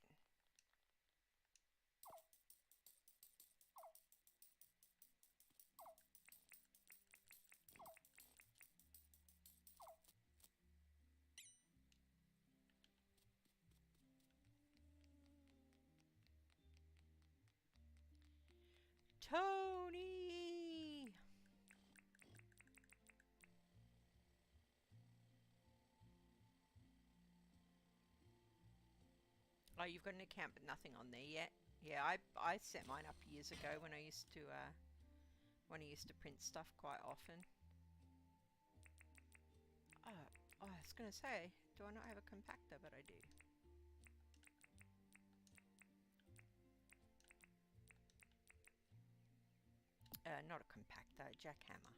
Tony! Oh, you've got an account but nothing on there yet? Yeah, I set mine up years ago when I used to print stuff quite often. Oh, I was gonna say, do I not have a compactor? But I do. Not a compactor, a jackhammer.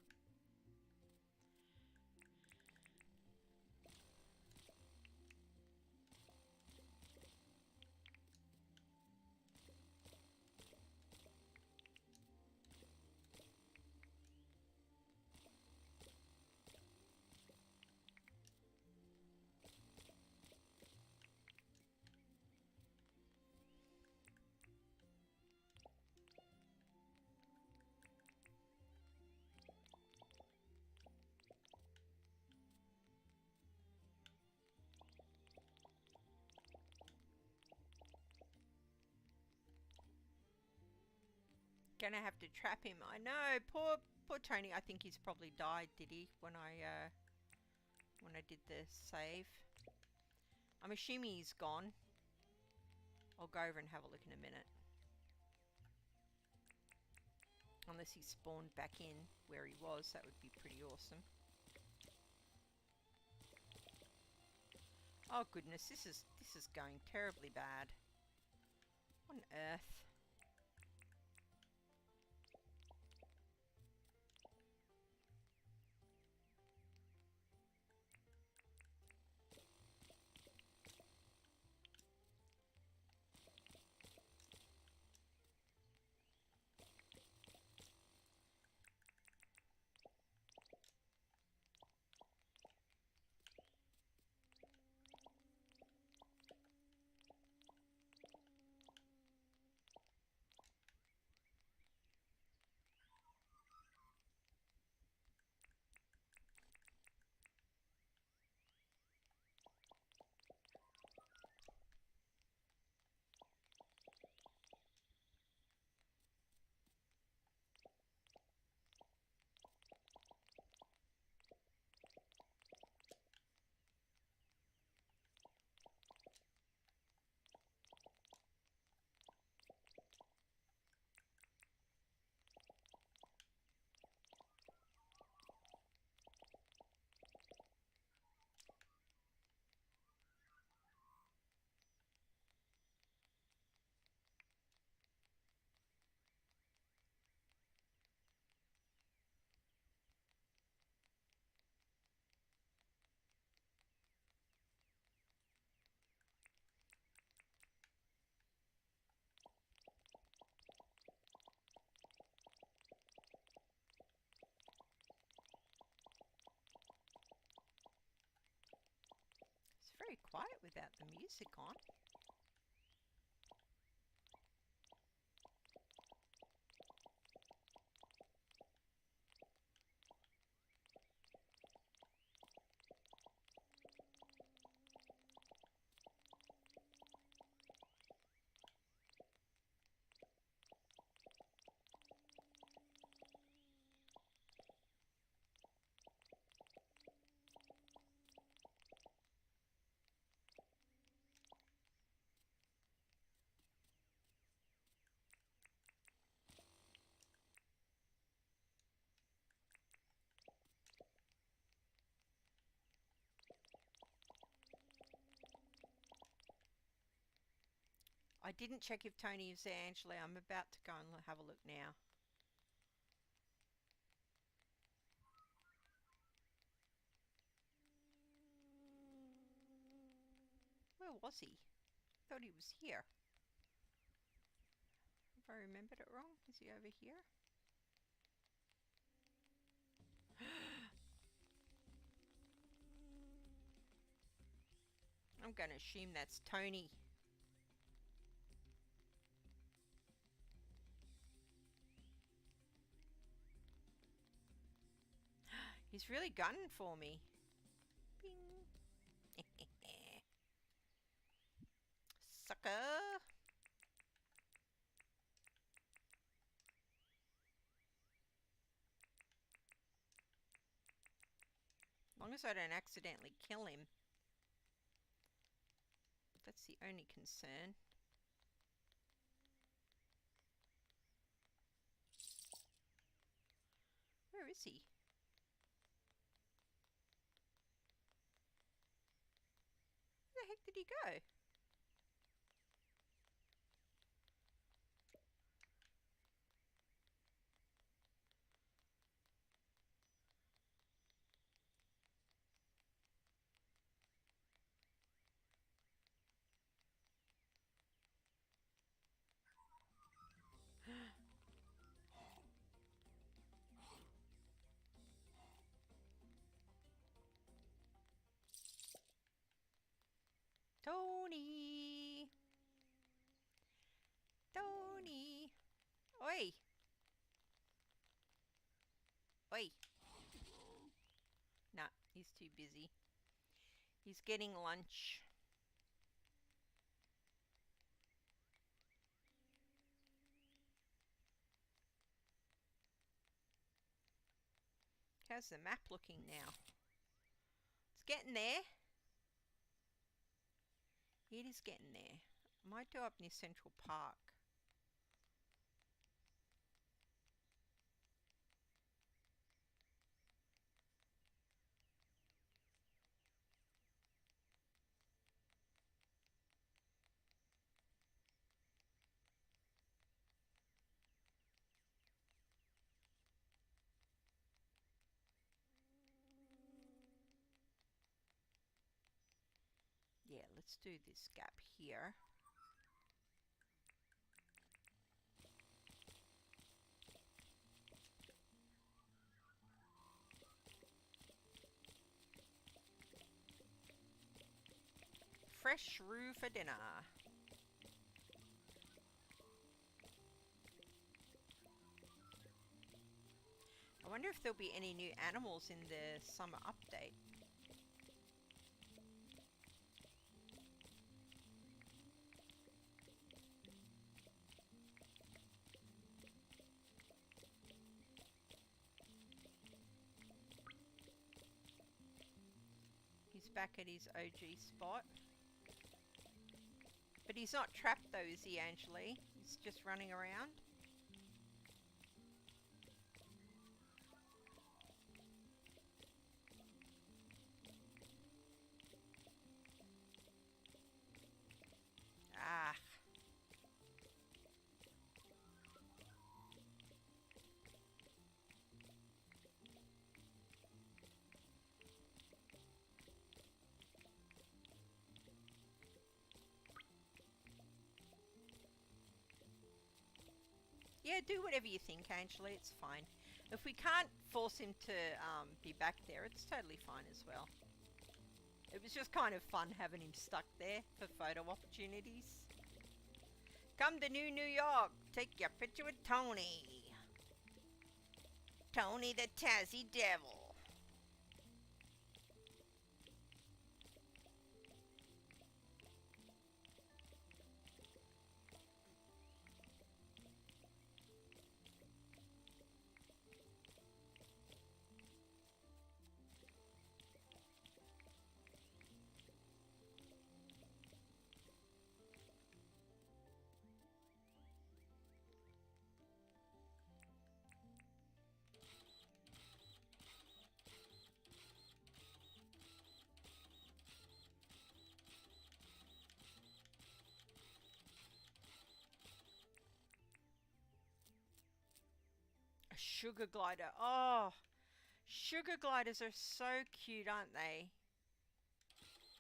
Gonna have to trap him. I know, poor Tony. I think he's probably died, did he? When I did the save. I'm assuming he's gone. I'll go over and have a look in a minute. Unless he spawned back in where he was, that would be pretty awesome. Oh goodness, this is going terribly bad. What on earth? quite quiet without the music on. I didn't check if Tony is there, Angela. I'm about to go and have a look now. Where was he? I thought he was here. Have I remembered it wrong? Is he over here? I'm going to assume that's Tony. He's really gunning for me. Bing. Sucker. As long as I don't accidentally kill him. That's the only concern. Where is he? Where the heck did he go? Tony! Tony! Oi! Oi! Nah, he's too busy. He's getting lunch. How's the map looking now? It's getting there. It is getting there. I might do up near Central Park. Yeah, let's do this gap here. Fresh roux for dinner. I wonder if there'll be any new animals in the summer update. He's back at his OG spot. But he's not trapped though, is he, Angeli? He's just running around. Ah. Yeah, do whatever you think, Angela. It's fine. If we can't force him to be back there, it's totally fine as well. It was just kind of fun having him stuck there for photo opportunities. Come to New York, take your picture with Tony. Tony the Tassie Devil. Sugar glider. Oh, sugar gliders are so cute, aren't they?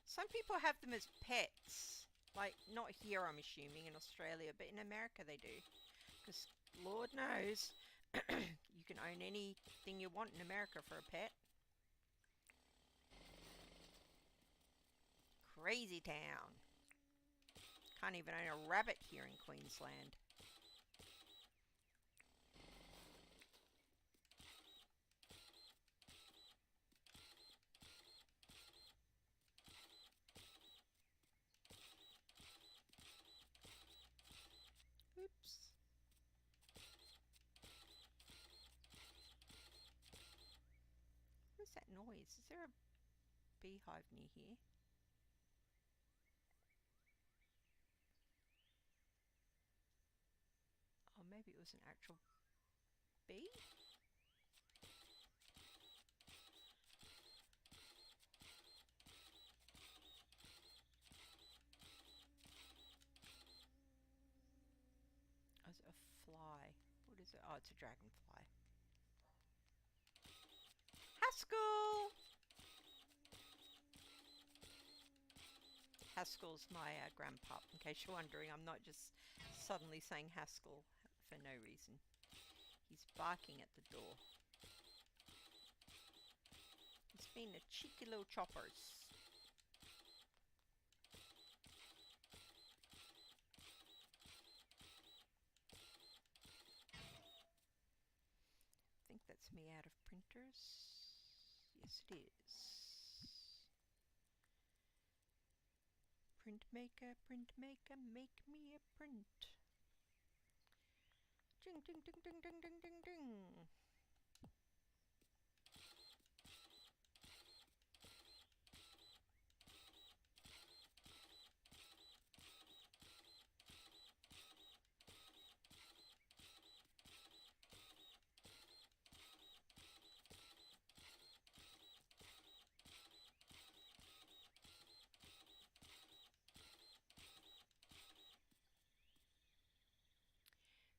Some people have them as pets. Like, not here, I'm assuming, in Australia, but in America they do. Because Lord knows, you can own anything you want in America for a pet. Crazy town. Can't even own a rabbit here in Queensland. Oops. What's that noise? Is there a beehive near here? Oh, maybe it was an actual bee? Oh, is it a fly? What is it? Oh, it's a dragonfly. Haskell! Haskell's my grandpup, in case you're wondering. I'm not just suddenly saying Haskell for no reason. He's barking at the door. He's been a cheeky little choppers. I think that's me out of printers. Yes, it is. Printmaker, make me a print. Ding, ding, ding, ding, ding, ding, ding, ding.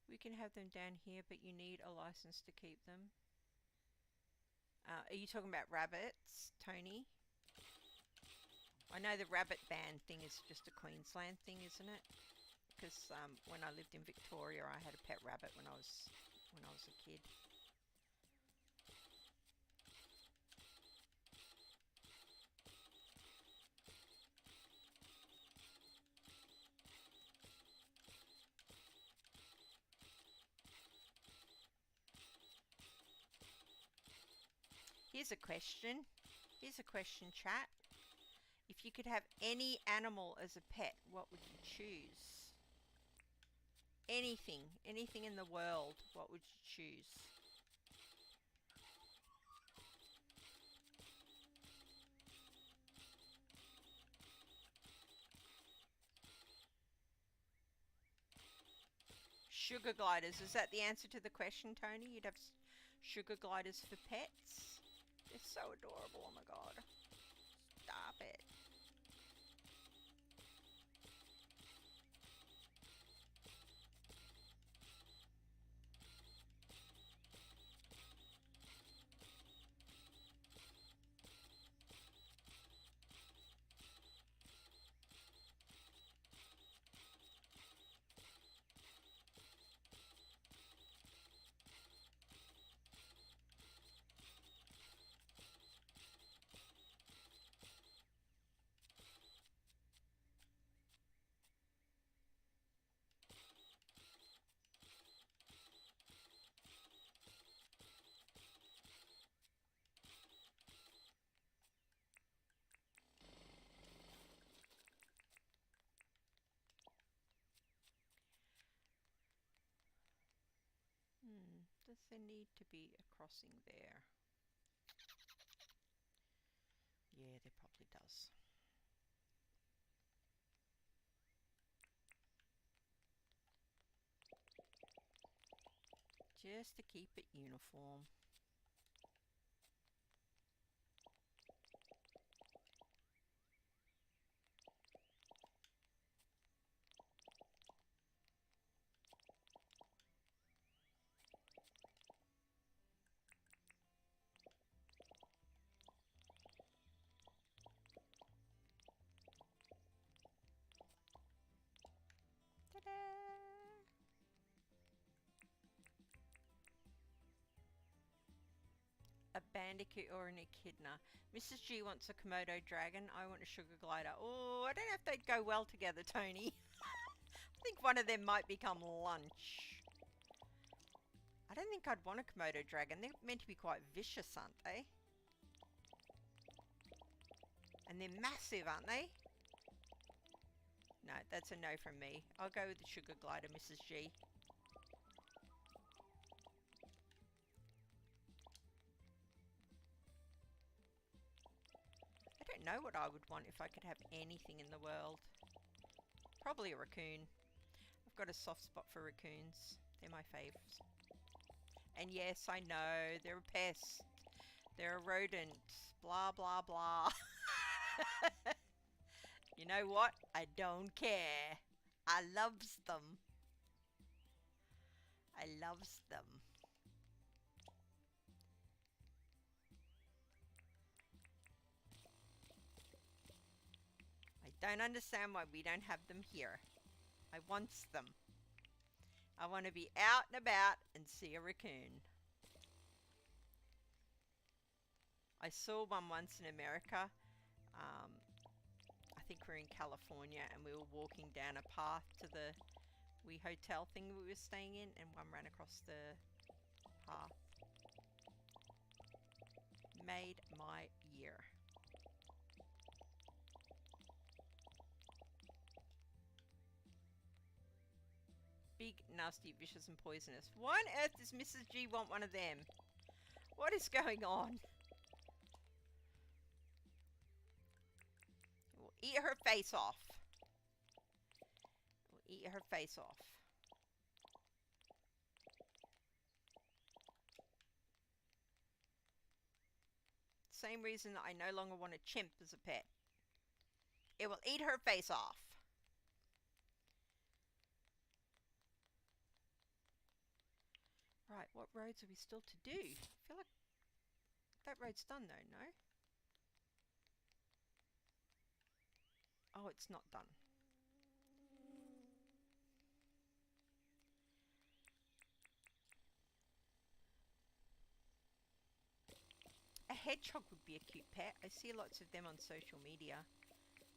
We can have them down here, but you need a license to keep them. Are you talking about rabbits, Tony? I know the rabbit ban thing is just a Queensland thing, isn't it? Because when I lived in Victoria, I had a pet rabbit when I was a kid. Here's a question. Chat. If you could have any animal as a pet, what would you choose? Anything in the world, what would you choose? Sugar gliders, is that the answer to the question, Tony? You'd have sugar gliders for pets? They're so adorable, oh my god. Stop it. Does there need to be a crossing there? Yeah, there probably does. Just to keep it uniform. Ta-da! A bandicoot or an echidna. Mrs. G wants a Komodo dragon. I want a sugar glider. Oh, I don't know if they'd go well together, Tony. I think one of them might become lunch. I don't think I'd want a Komodo dragon. They're meant to be quite vicious, aren't they? And they're massive, aren't they? No, that's a no from me. I'll go with the sugar glider, Mrs. G. I don't know what I would want if I could have anything in the world. Probably a raccoon. I've got a soft spot for raccoons. They're my faves. And yes, I know, they're a pest. They're a rodent. Blah, blah, blah. You know what? I don't care. I loves them. I loves them. I don't understand why we don't have them here. I wants them. I want to be out and about and see a raccoon. I saw one once in America. I think we were in California and we were walking down a path to the wee hotel thing we were staying in, and one ran across the path. Made my year. Big, nasty, vicious and poisonous. Why on earth does Mrs. G want one of them? What is going on? We'll eat her face off. We'll eat her face off. Same reason that I no longer want a chimp as a pet. It will eat her face off. Right, what roads are we still to do? I feel like that road's done though, no? Oh, it's not done. A hedgehog would be a cute pet. I see lots of them on social media.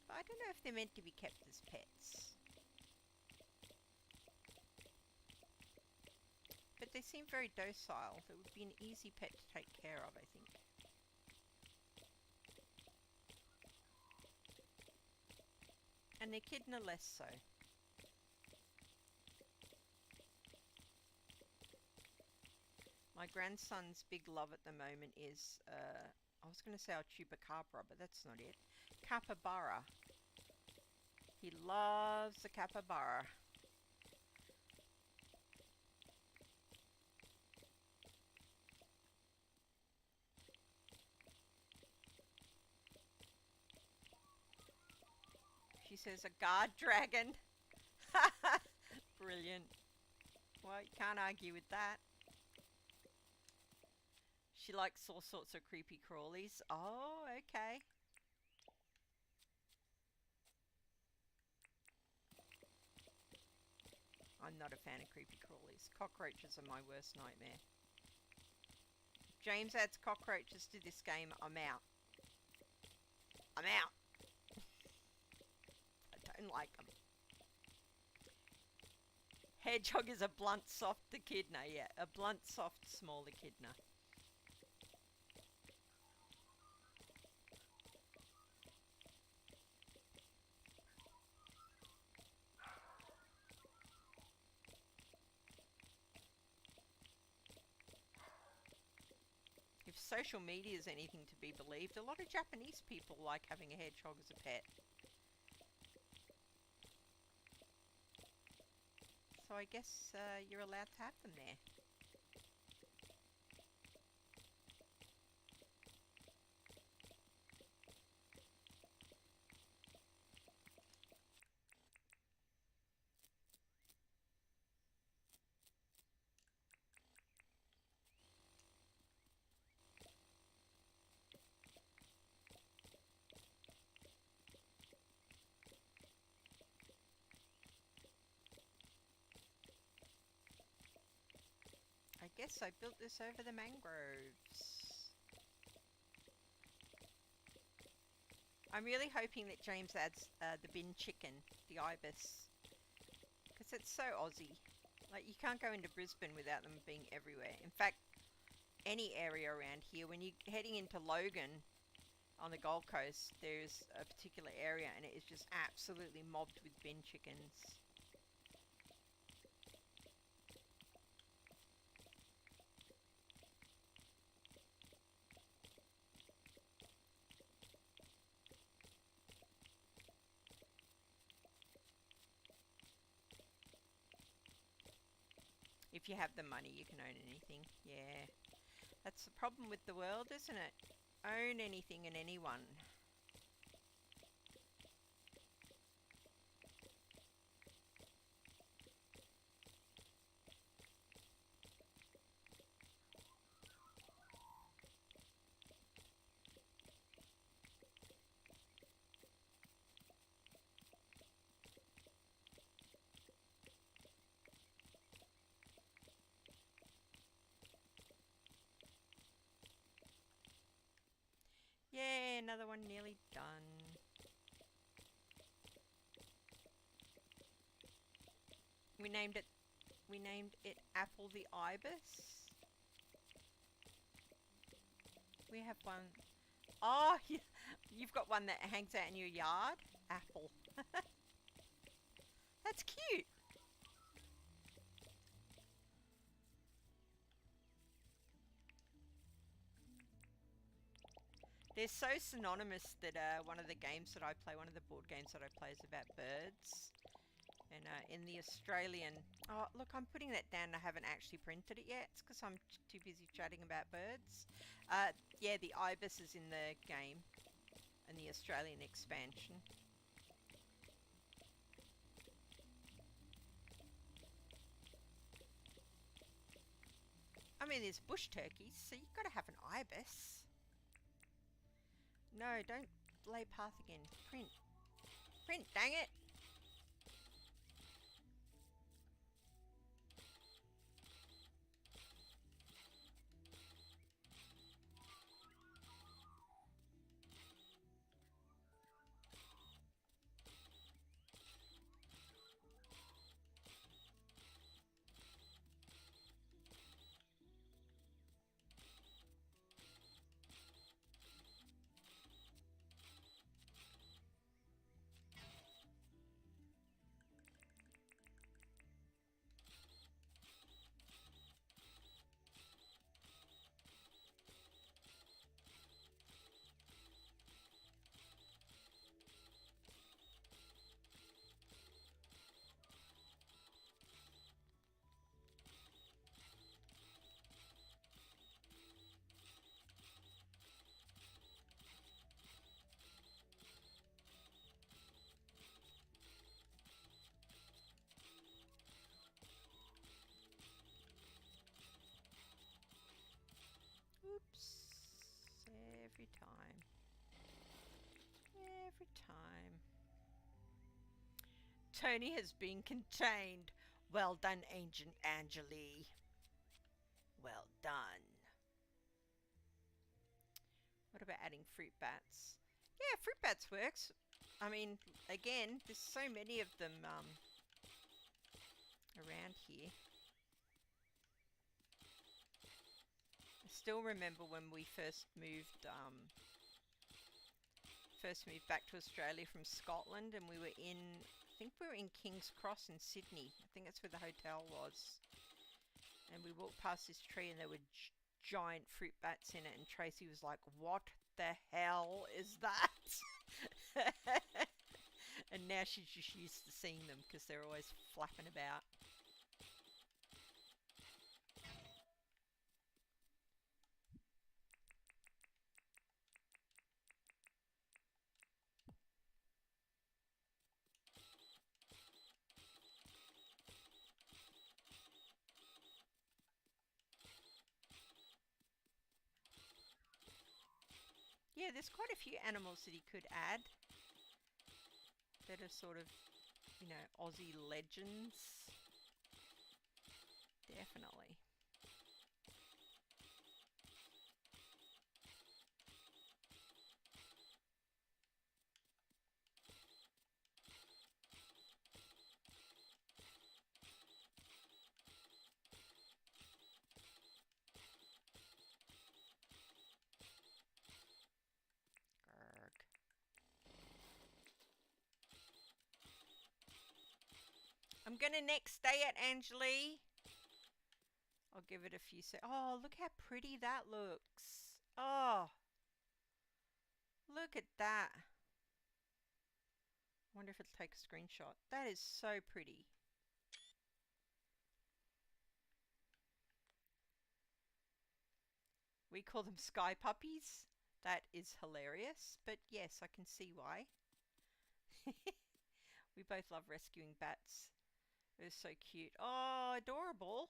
But I don't know if they're meant to be kept as pets. But they seem very docile. It would be an easy pet to take care of, I think. And the echidna less so. My grandson's big love at the moment is, I was going to say our chupacabra, but that's not it. Capybara. He loves the capybara. She says a guard dragon. Brilliant. Well, you can't argue with that. She likes all sorts of creepy crawlies. Oh, okay. I'm not a fan of creepy crawlies. Cockroaches are my worst nightmare. If James adds cockroaches to this game, I'm out. I'm out. I don't like them. Hedgehog is a blunt, soft echidna. Yeah, a blunt, soft, small echidna. social media is anything to be believed, a lot of Japanese people like having a hedgehog as a pet. So I guess you're allowed to have them there. I guess I built this over the mangroves. I'm really hoping that James adds the bin chicken, the ibis, because it's so Aussie. Like, you can't go into Brisbane without them being everywhere. In fact, any area around here, when you're heading into Logan on the Gold Coast, there's a particular area and it is just absolutely mobbed with bin chickens. If you have the money, you can own anything. Yeah. That's the problem with the world, isn't it? Own anything and anyone. Yeah, another one nearly done. We named it Apple the Ibis. We have one. Oh, you've got one that hangs out in your yard? Apple. That's cute. They're so synonymous that one of the games that I play, one of the board games that I play is about birds. And in the Australian... Oh, look, I'm putting that down. I haven't actually printed it yet. It's because I'm too busy chatting about birds. Yeah, the ibis is in the game. In the Australian expansion. I mean, there's bush turkeys, so you've got to have an ibis. No, don't lay path again. Print. Print, dang it! Oops. Every time. Every time. Tony has been contained. Well done, Ancient Angeli. Well done. What about adding fruit bats? Yeah, fruit bats works. I mean, again, there's so many of them around here. I still remember when we first moved back to Australia from Scotland, and we were in, I think we were in King's Cross in Sydney. I think that's where the hotel was. And we walked past this tree and there were giant fruit bats in it, and Tracy was like, what the hell is that? And now she's just used to seeing them because they're always flapping about. Yeah, there's quite a few animals that he could add that are sort of, you know, Aussie legends. Definitely. Grr. I'm going to next stay at Angeli. I'll give it a few seconds. Oh, look how pretty that looks. Oh, look at that. I wonder if it'll take a screenshot. That is so pretty. We call them sky puppies. That is hilarious. But yes, I can see why. We both love rescuing bats. It was so cute. Oh, adorable.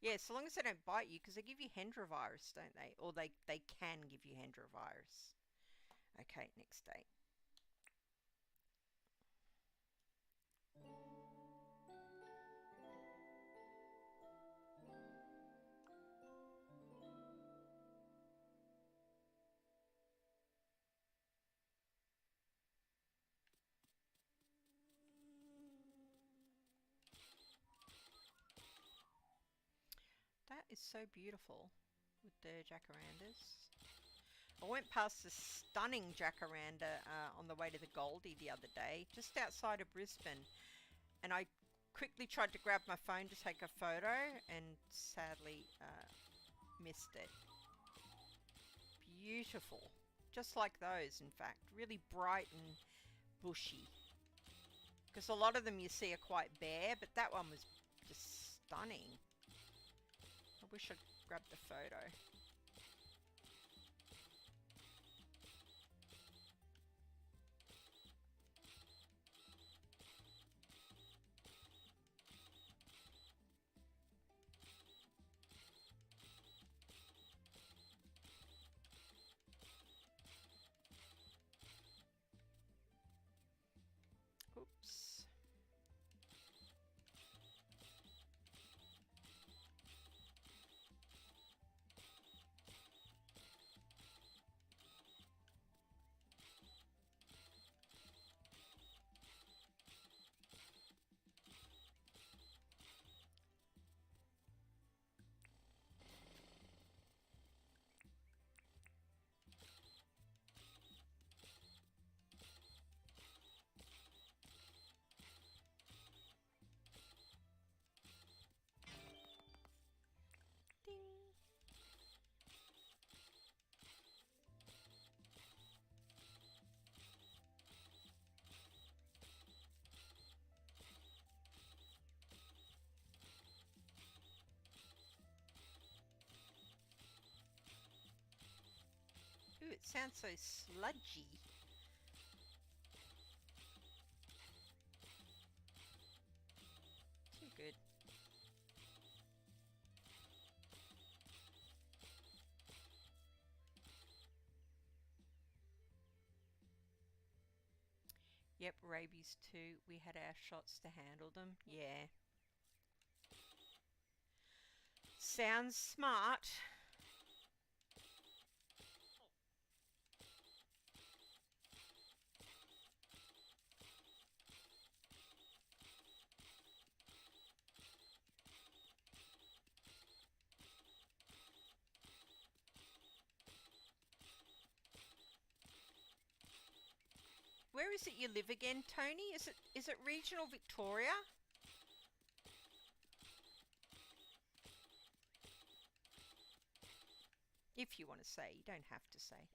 Yeah, so long as they don't bite you, because they give you hendrovirus, don't they? Or they can give you hendrovirus. Okay, next day. That is so beautiful with the jacarandas. I went past this stunning jacaranda on the way to the Goldie the other day, just outside of Brisbane, and I quickly tried to grab my phone to take a photo and sadly missed it. Beautiful. Just like those, in fact. Really bright and bushy. Because a lot of them you see are quite bare, but that one was just stunning. I wish I'd grabbed the photo. Oops. Ding. Ooh, it sounds so sludgy. Too good. Yep, rabies too. We had our shots to handle them. Yeah. Sounds smart. Where is it you live again, Tony? Is it regional Victoria? If you want to say, you don't have to say.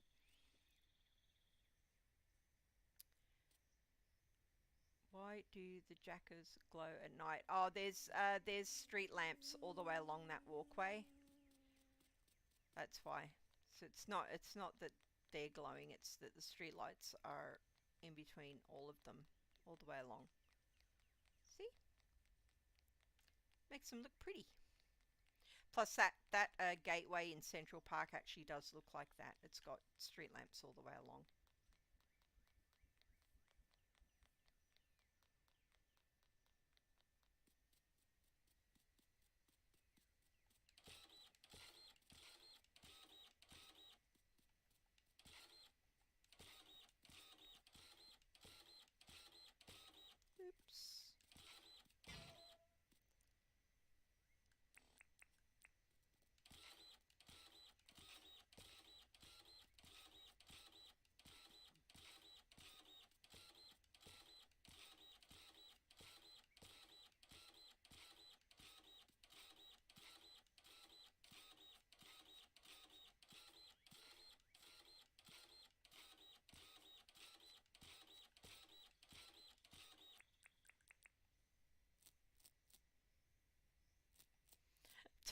Why do the jackers glow at night? Oh, there's street lamps all the way along that walkway. That's why. So it's not that they're glowing, it's that the street lights are in between all of them, all the way along. See? Makes them look pretty. Plus that gateway in Central Park actually does look like that. It's got street lamps all the way along. Oops.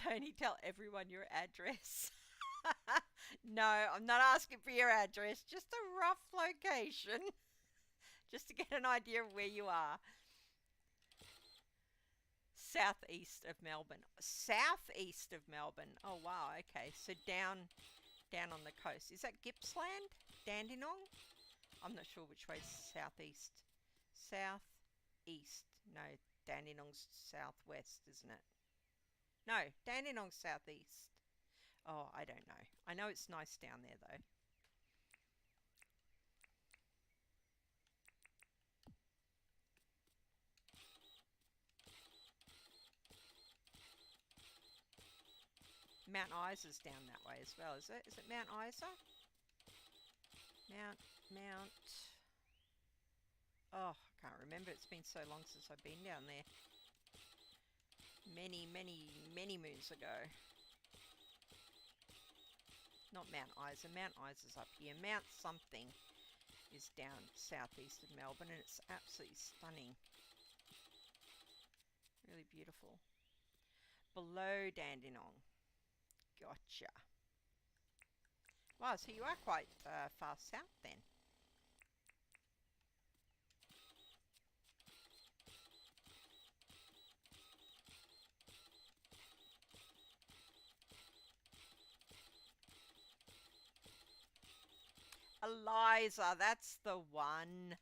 Tony, tell everyone your address. No, I'm not asking for your address, just a rough location, just to get an idea of where you are. Southeast of Melbourne. Southeast of Melbourne. Oh wow, okay. So down on the coast. Is that Gippsland? Dandenong? I'm not sure which way is southeast. Southeast. No, Dandenong's southwest, isn't it? No, Dandenong's southeast. Oh, I don't know. I know it's nice down there though. Mount Isa's down that way as well, is it? Is it Mount Isa? Mount... Oh, I can't remember. It's been so long since I've been down there. Many, many, many moons ago. Not Mount Isa. Mount Isa's up here. Mount something is down southeast of Melbourne, and it's absolutely stunning. Really beautiful. Below Dandenong. Gotcha. Wow, so you are quite far south then. Eliza, that's the one.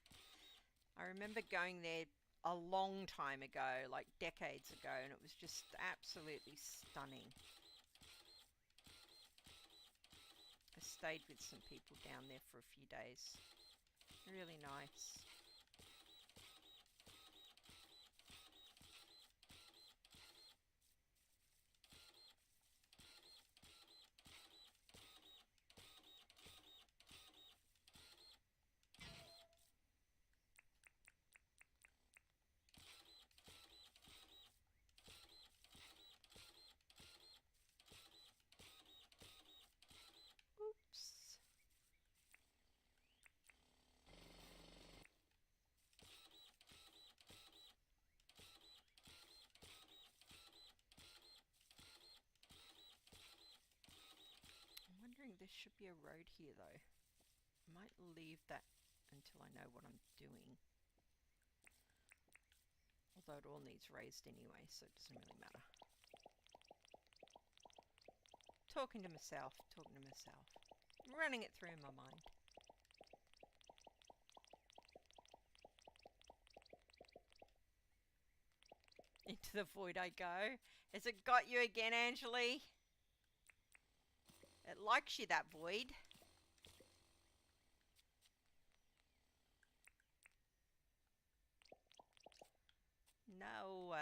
I remember going there a long time ago, like decades ago, and it was just absolutely stunning. I stayed with some people down there for a few days. Really nice. Oops. I'm wondering, there should be a road here though. I might leave that until I know what I'm doing. Although it all needs raised anyway, so it doesn't really matter. Talking to myself. I'm running it through in my mind. Into the void I go. Has it got you again, Angeli? It likes you, that void. No.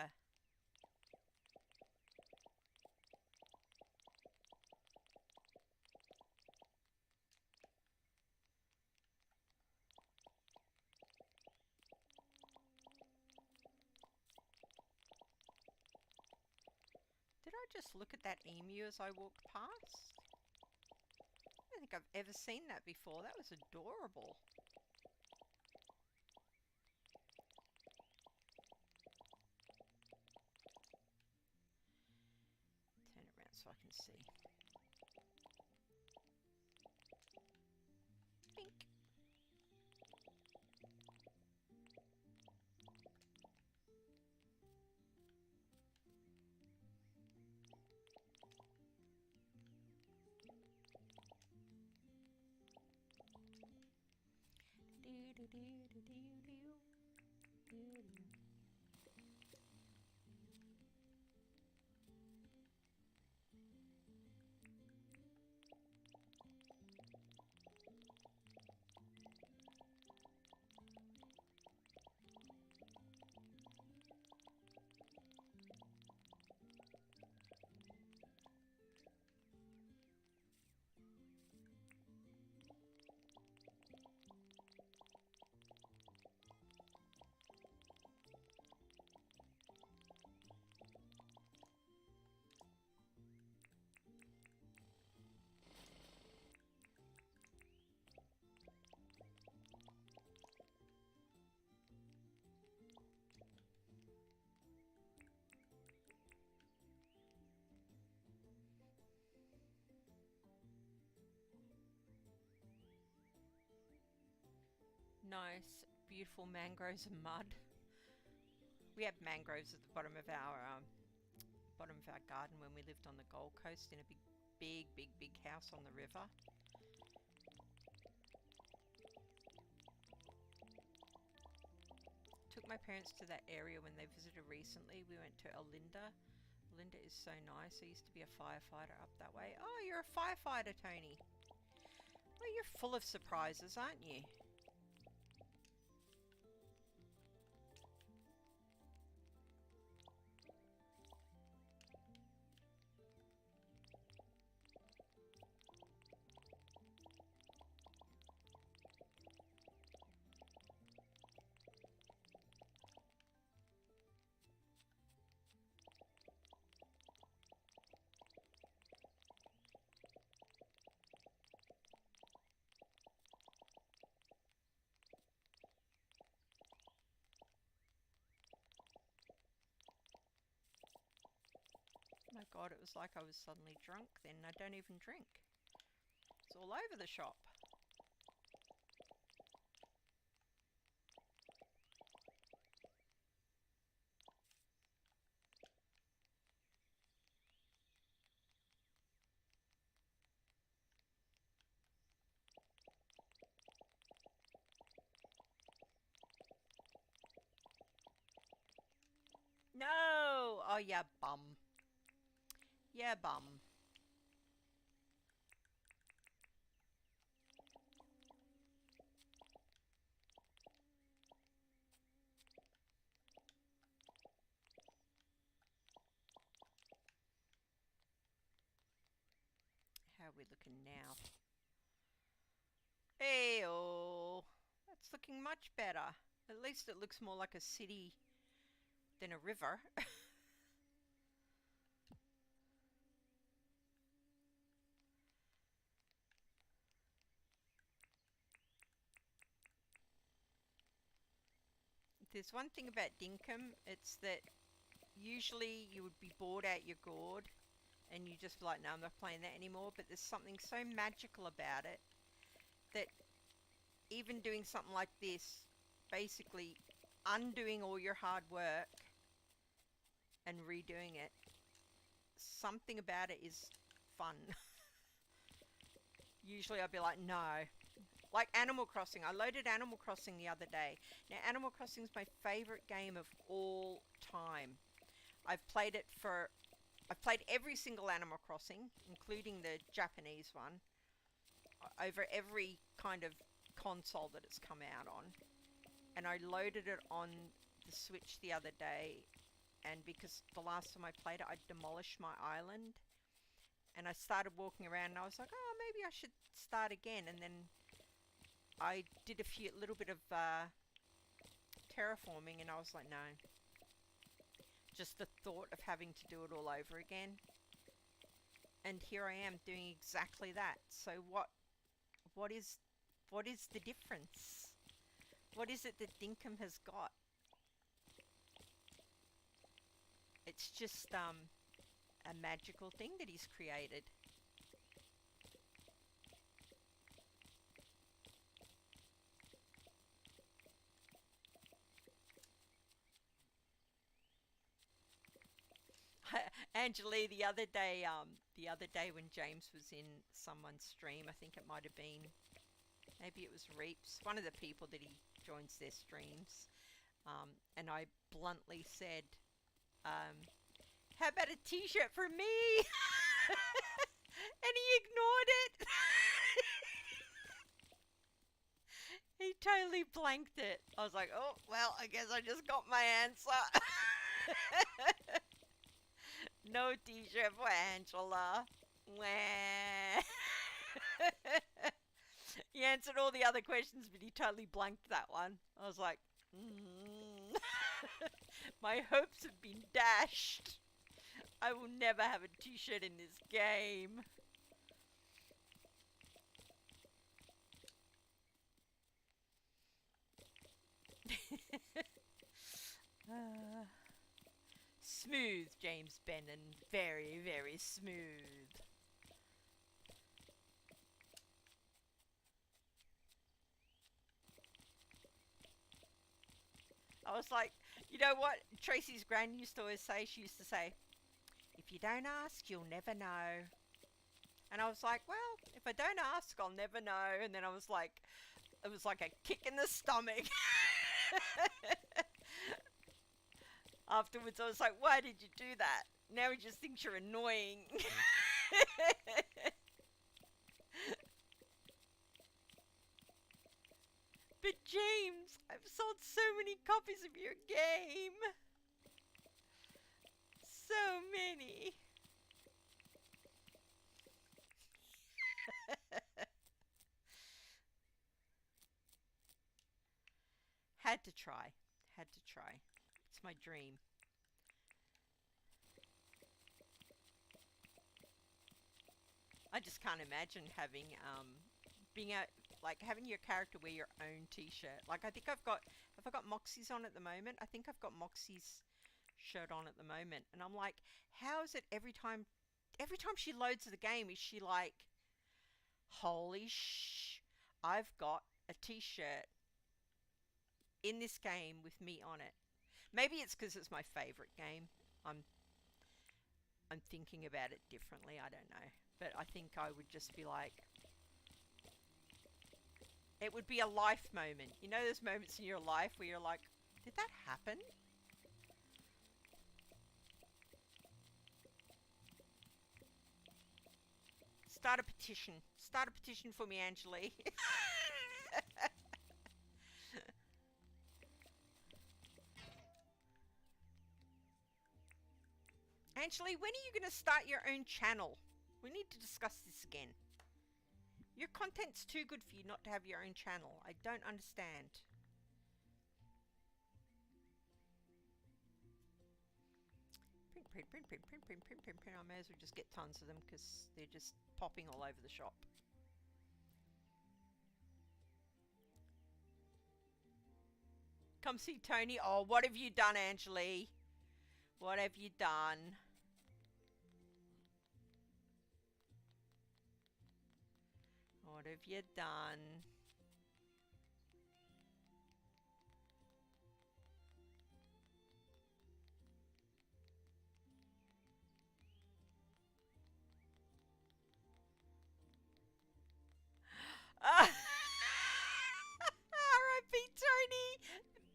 Did I just look at that emu as I walked past? think I've ever seen that before. That was adorable. Turn it around so I can see. Bink. Nice, beautiful mangroves and mud. We had mangroves at the bottom of our garden when we lived on the Gold Coast in a big house on the river. Took my parents to that area when they visited recently. We went to Olinda. Olinda is so nice. I used to be a firefighter up that way. Oh, you're a firefighter, Tony. Well, you're full of surprises, aren't you? My God, it was like I was suddenly drunk then. I don't even drink. It's all over the shop. No! Oh, yeah, bum. Yeah, bum. How are we looking now? Hey-oh. That's looking much better. At least it looks more like a city than a river. There's one thing about Dinkum, it's that usually you would be bored out your gourd and you just be like, no, I'm not playing that anymore. But there's something so magical about it that even doing something like this, basically undoing all your hard work and redoing it, something about it is fun. Usually I'd be like, no. Like Animal Crossing. I loaded Animal Crossing the other day. Now, Animal Crossing is my favorite game of all time. I've played every single Animal Crossing, including the Japanese one, over every kind of console that it's come out on. And I loaded it on the Switch the other day, and because the last time I played it, I demolished my island. And I started walking around and I was like, oh, maybe I should start again. And then I did a little bit of terraforming, and I was like, no. Just the thought of having to do it all over again. And here I am doing exactly that. So what What is the difference? What is it that Dinkum has got? It's just a magical thing that he's created. Angela, the other day when James was in someone's stream, I think it might have been, maybe it was Reaps, one of the people that he joins their streams, and I bluntly said, how about a t-shirt for me? And he ignored it. He totally blanked it. I was like, oh, well, I guess I just got my answer. No t-shirt for Angela. Wah. He answered all the other questions, but he totally blanked that one. I was like, my hopes have been dashed. I will never have a t-shirt in this game. Smooth, James Bennon. Very, very smooth. I was like, you know what Tracy's gran used to always say? She used to say, if you don't ask, you'll never know. And I was like, well, if I don't ask, I'll never know. And then I was like, it was like a kick in the stomach. Afterwards, I was like, why did you do that? Now he just thinks you're annoying. But James, I've sold so many copies of your game. So many. Had to try. Had to try. It's my dream. I just can't imagine having being a like having your character wear your own t-shirt. Like I think have I got Moxie's on at the moment? I think I've got Moxie's shirt on at the moment, and I'm like, how is it every time she loads the game is she like, holy I've got a t-shirt in this game with me on it. Maybe it's because it's my favorite game. I'm thinking about it differently. I don't know, but I think I would just be like, it would be a life moment. You know those moments in your life where you're like, did that happen? Start a petition. Start a petition for me, Angeli. Angeli, when are you going to start your own channel? We need to discuss this again. Your content's too good for you not to have your own channel. I don't understand. Print. I may as well just get tons of them because they're just popping all over the shop. Come see Tony. Oh, what have you done, Angeli? What have you done? What have you done? R.I.P. Tony,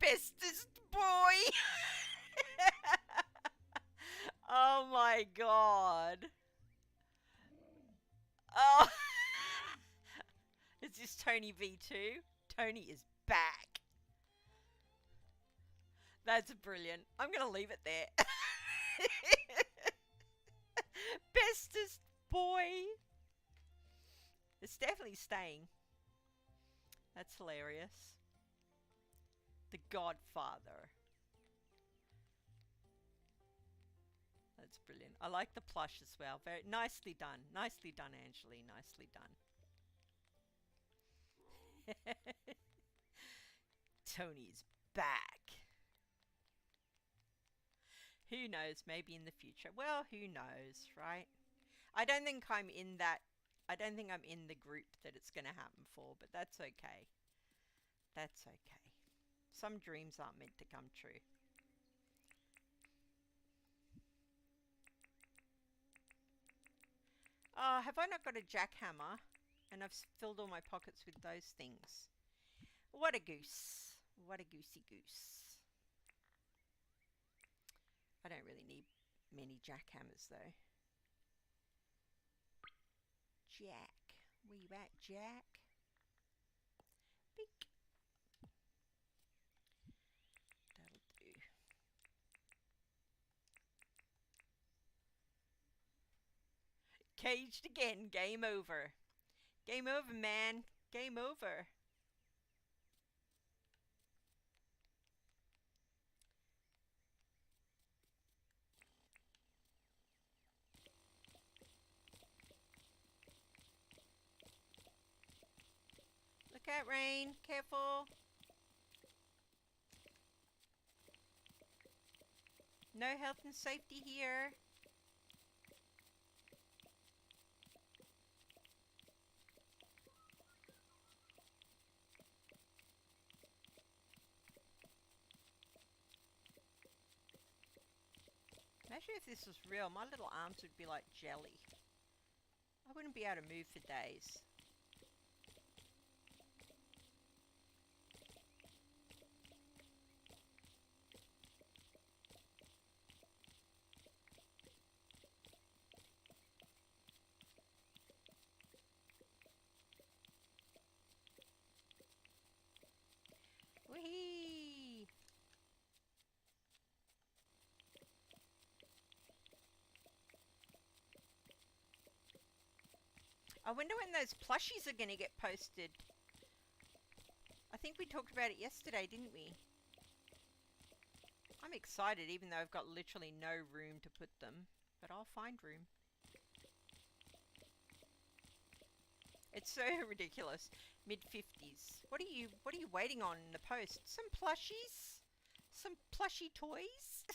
bestest boy. Oh my god. Oh. Is this Tony V2? Tony is back. That's brilliant. I'm going to leave it there. Bestest boy. It's definitely staying. That's hilarious. The Godfather. That's brilliant. I like the plush as well. Very nicely done. Nicely done, Angeli. Nicely done. Tony's back. Who knows, maybe in the future. Well, who knows, right? I don't think I'm in that. I don't think I'm in the group that it's going to happen for, but that's okay. That's okay. Some dreams aren't meant to come true. Oh, have I not got a jackhammer? And I've filled all my pockets with those things. What a goose. What a goosey goose. I don't really need many jackhammers though. Jack. Where you at, Jack? Beak. That'll do. Caged again. Game over. Game over, man. Game over. Look out, Rain. Careful. No health and safety here. Imagine if this was real. My little arms would be like jelly. I wouldn't be able to move for days. Whee! I wonder when those plushies are going to get posted. I think we talked about it yesterday, didn't we? I'm excited even though I've got literally no room to put them. But I'll find room. It's so ridiculous. Mid-50s. What are you waiting on in the post? Some plushies? Some plushy toys?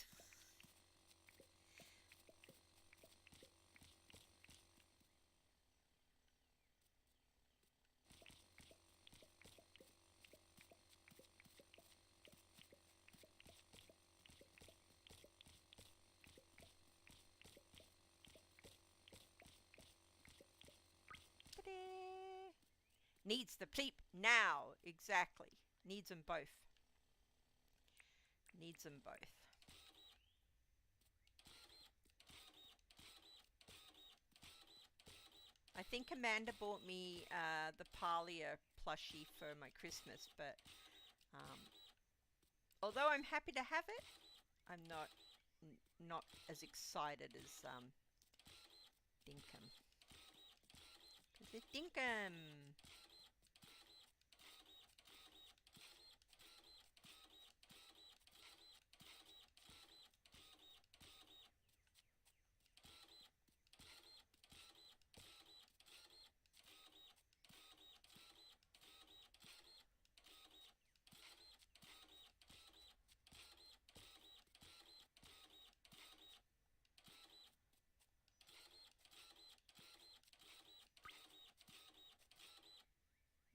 Needs the pleep now. Exactly. Needs them both. Needs them both. I think Amanda bought me the Parlia plushie for my Christmas, but although I'm happy to have it, I'm not as excited as Dinkum. Because it's Dinkum.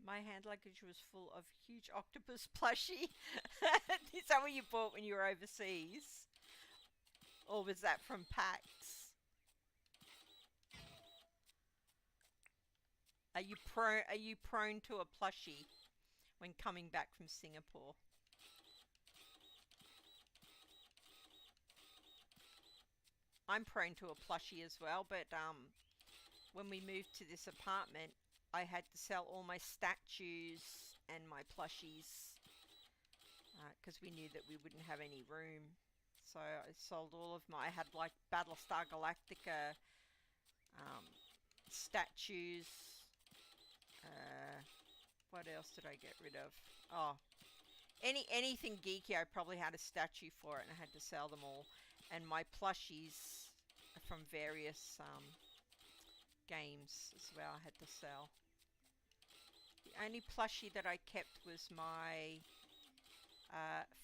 My hand luggage was full of huge octopus plushie. Is that what you bought when you were overseas? Or was that from PAX? Are you prone to a plushie when coming back from Singapore? I'm prone to a plushie as well, but when we moved to this apartment, I had to sell all my statues and my plushies because we knew that we wouldn't have any room. So I sold all of my, I had like Battlestar Galactica statues. What else did I get rid of? Oh, anything geeky I probably had a statue for it and I had to sell them all. And my plushies from various games as well I had to sell. The only plushie that I kept was my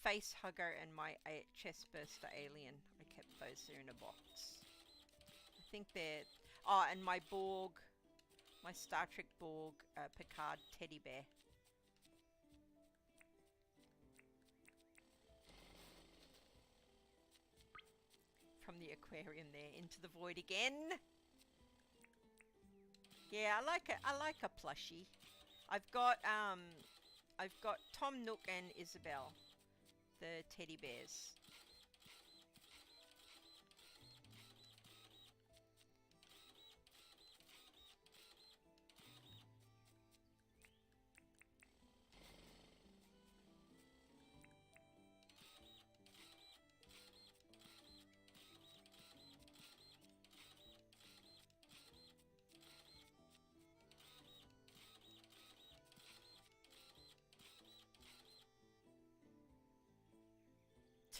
face hugger and my chest burster alien. I kept those there in a box. I think they're... Oh, and my Borg, my Star Trek Borg Picard teddy bear. From the aquarium there into the void again. Yeah, I like a plushie. I've got Tom Nook and Isabel, the teddy bears.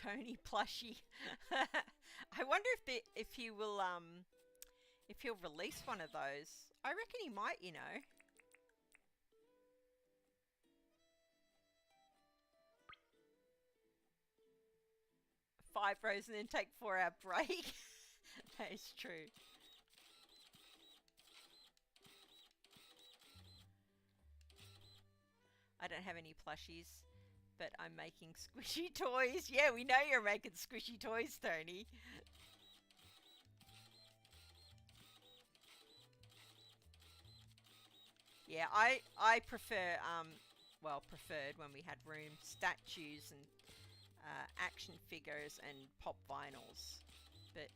Tony plushie. I wonder if he will if he'll release one of those. I reckon he might, you know. Five rows and then take 4-hour break. That is true. I don't have any plushies, but I'm making squishy toys. Yeah, we know you're making squishy toys, Tony. Yeah, I prefer, well, preferred when we had room, statues and action figures and pop vinyls. But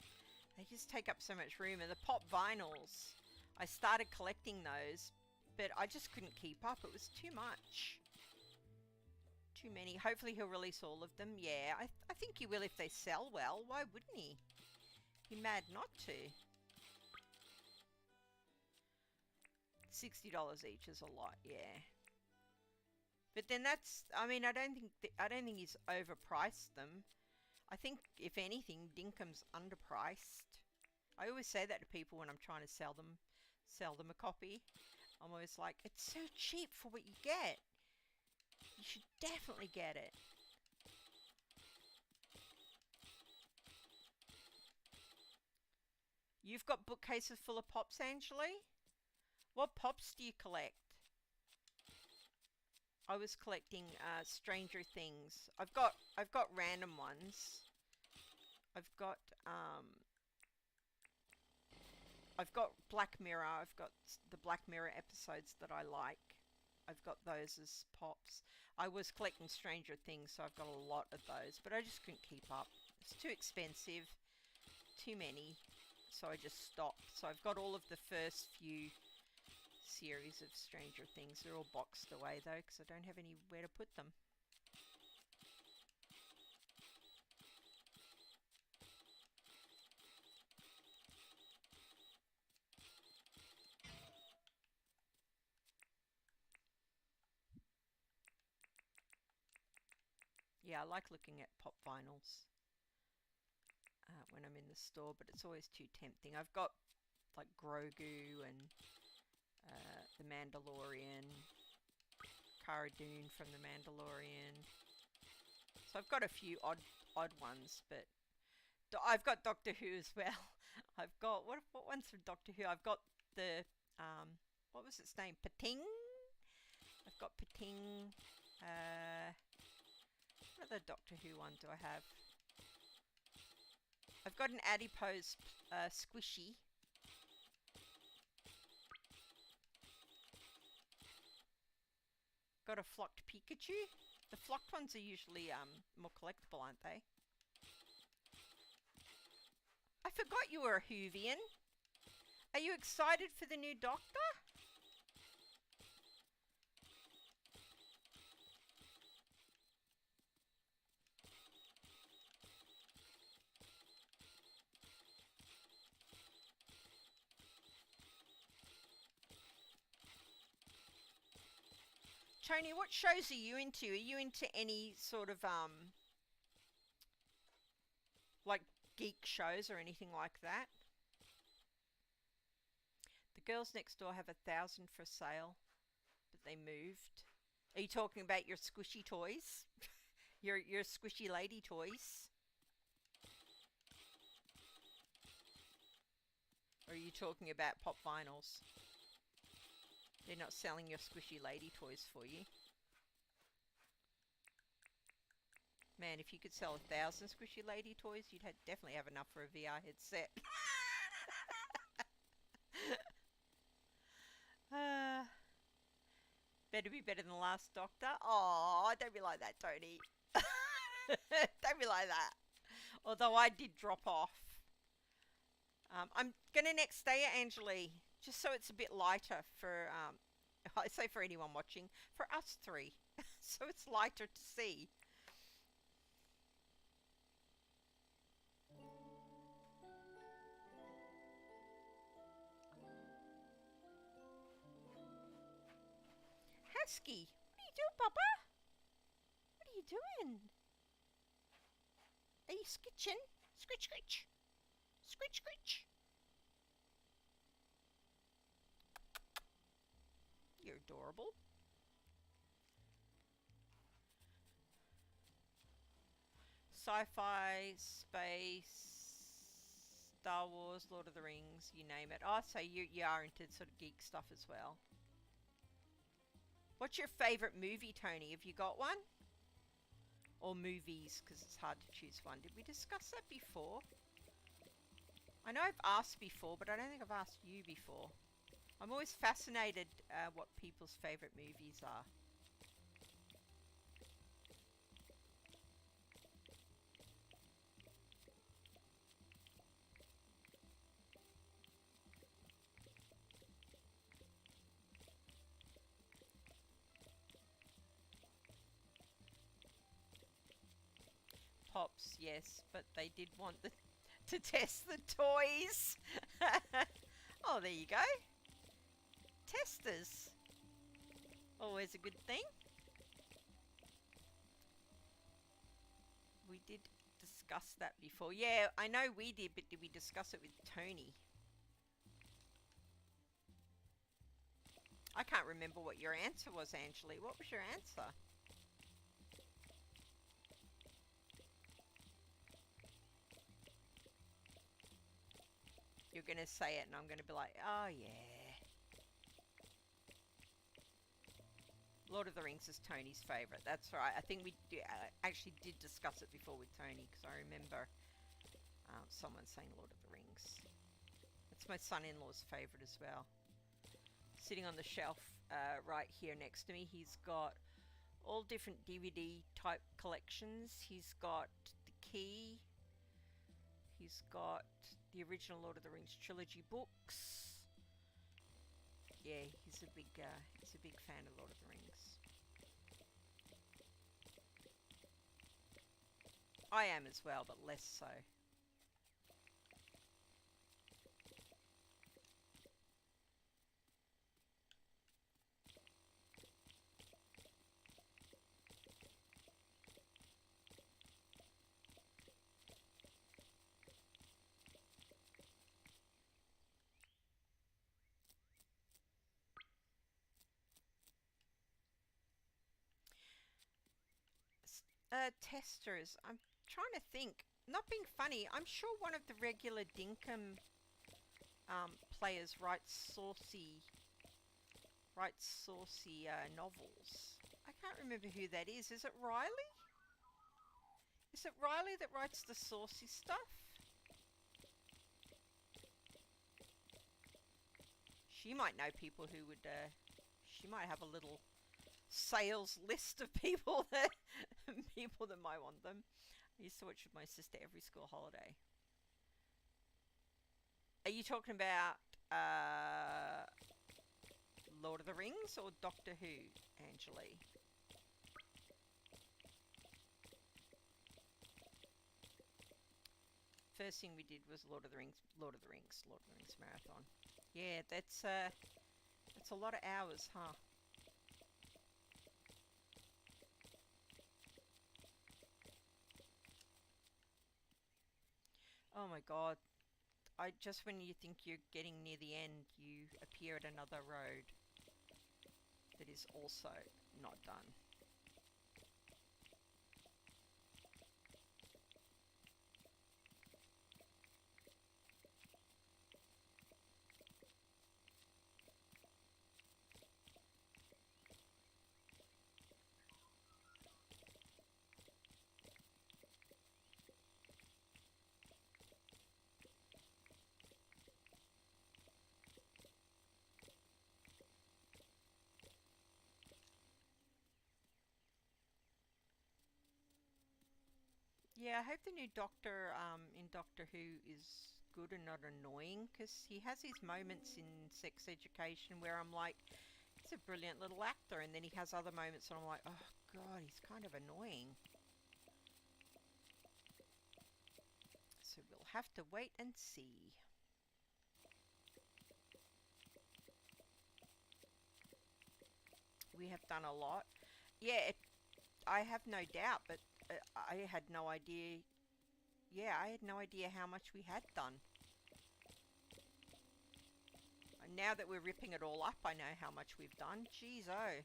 they just take up so much room. And the pop vinyls, I started collecting those, but I just couldn't keep up. It was too much. Too many. Hopefully he'll release all of them. Yeah, I think he will if they sell well. Why wouldn't he? Be mad not to. $60 each is a lot, yeah. But then that's, I mean, I don't think he's overpriced them. I think if anything, Dinkum's underpriced. I always say that to people when I'm trying to sell them a copy. I'm always like, it's so cheap for what you get. You should definitely get it. You've got bookcases full of pops, Angeli? What pops do you collect? I was collecting Stranger Things. I've got random ones. I've got Black Mirror. I've got the Black Mirror episodes that I like. I've got those as pops. I was collecting Stranger Things, so I've got a lot of those, but I just couldn't keep up. It's too expensive, too many, so I just stopped. So I've got all of the first few series of Stranger Things. They're all boxed away though, because I don't have anywhere to put them. Yeah, I like looking at pop vinyls when I'm in the store, but it's always too tempting. I've got like Grogu and the Mandalorian, Cara Dune from the Mandalorian. So I've got a few odd ones, but I've got Doctor Who as well. I've got what one's from Doctor Who? I've got the what was its name? Pating. I've got Pating. What other Doctor Who one do I have? I've got an adipose squishy. Got a flocked Pikachu. The flocked ones are usually more collectible, aren't they? I forgot you were a Whovian. Are you excited for the new Doctor? Tony, what shows are you into? Are you into any sort of like geek shows or anything like that? The girls next door have 1,000 for sale, but they moved. Are you talking about your squishy toys? your squishy lady toys? Or are you talking about pop vinyls? They're not selling your squishy lady toys for you. Man, if you could sell 1,000 squishy lady toys, you'd definitely have enough for a VR headset. Better be better than the last Doctor. Oh, don't be like that, Tony. Don't be like that. Although I did drop off. I'm going to next day it, Angelie, just so it's a bit lighter for, I say for anyone watching, for us three. So it's lighter to see. Husky, what are you doing, Papa? What are you doing? Are you skitching? Scritch, scritch. Scritch, scritch. You're adorable. Sci-fi, space, Star Wars, Lord of the Rings, you name it. Oh, so you are into sort of geek stuff as well. What's your favourite movie, Tony? Have you got one? Or movies, because it's hard to choose one. Did we discuss that before? I know I've asked before, but I don't think I've asked you before. I'm always fascinated what people's favourite movies are. Pops, yes, but they did want to test the toys. Oh, there you go. Testers. Always a good thing. We did discuss that before. Yeah, I know we did, but did we discuss it with Tony? I can't remember what your answer was, Angelie. What was your answer? You're going to say it and I'm going to be like, oh yeah. Lord of the Rings is Tony's favourite. That's right. I think we actually did discuss it before with Tony, because I remember someone saying Lord of the Rings. It's my son-in-law's favourite as well. Sitting on the shelf right here next to me, he's got all different DVD type collections. He's got the Key. He's got the original Lord of the Rings trilogy books. Yeah, he's a big fan of Lord of the Rings. I am as well, but less so. Testers. I'm trying to think. Not being funny, I'm sure one of the regular Dinkum players writes saucy novels. I can't remember who that is. Is it Riley? Is it Riley that writes the saucy stuff? She might know people who would, she might have a little sales list of people that might want them. I used to watch with my sister every school holiday. Are you talking about Lord of the Rings or Doctor Who, Angelie? First thing we did was Lord of the Rings marathon. Yeah, that's a lot of hours, huh? Oh my god. Just when you think you're getting near the end, you appear at another road. that is also not done. Yeah, I hope the new Doctor in Doctor Who is good and not annoying, because he has his moments in Sex Education where I'm like, he's a brilliant little actor, and then he has other moments and I'm like, oh god, he's kind of annoying. So we'll have to wait and see. We have done a lot. Yeah, I have no doubt, but I had no idea. Yeah, I had no idea how much we had done. And now that we're ripping it all up, I know how much we've done. Jeez, oh.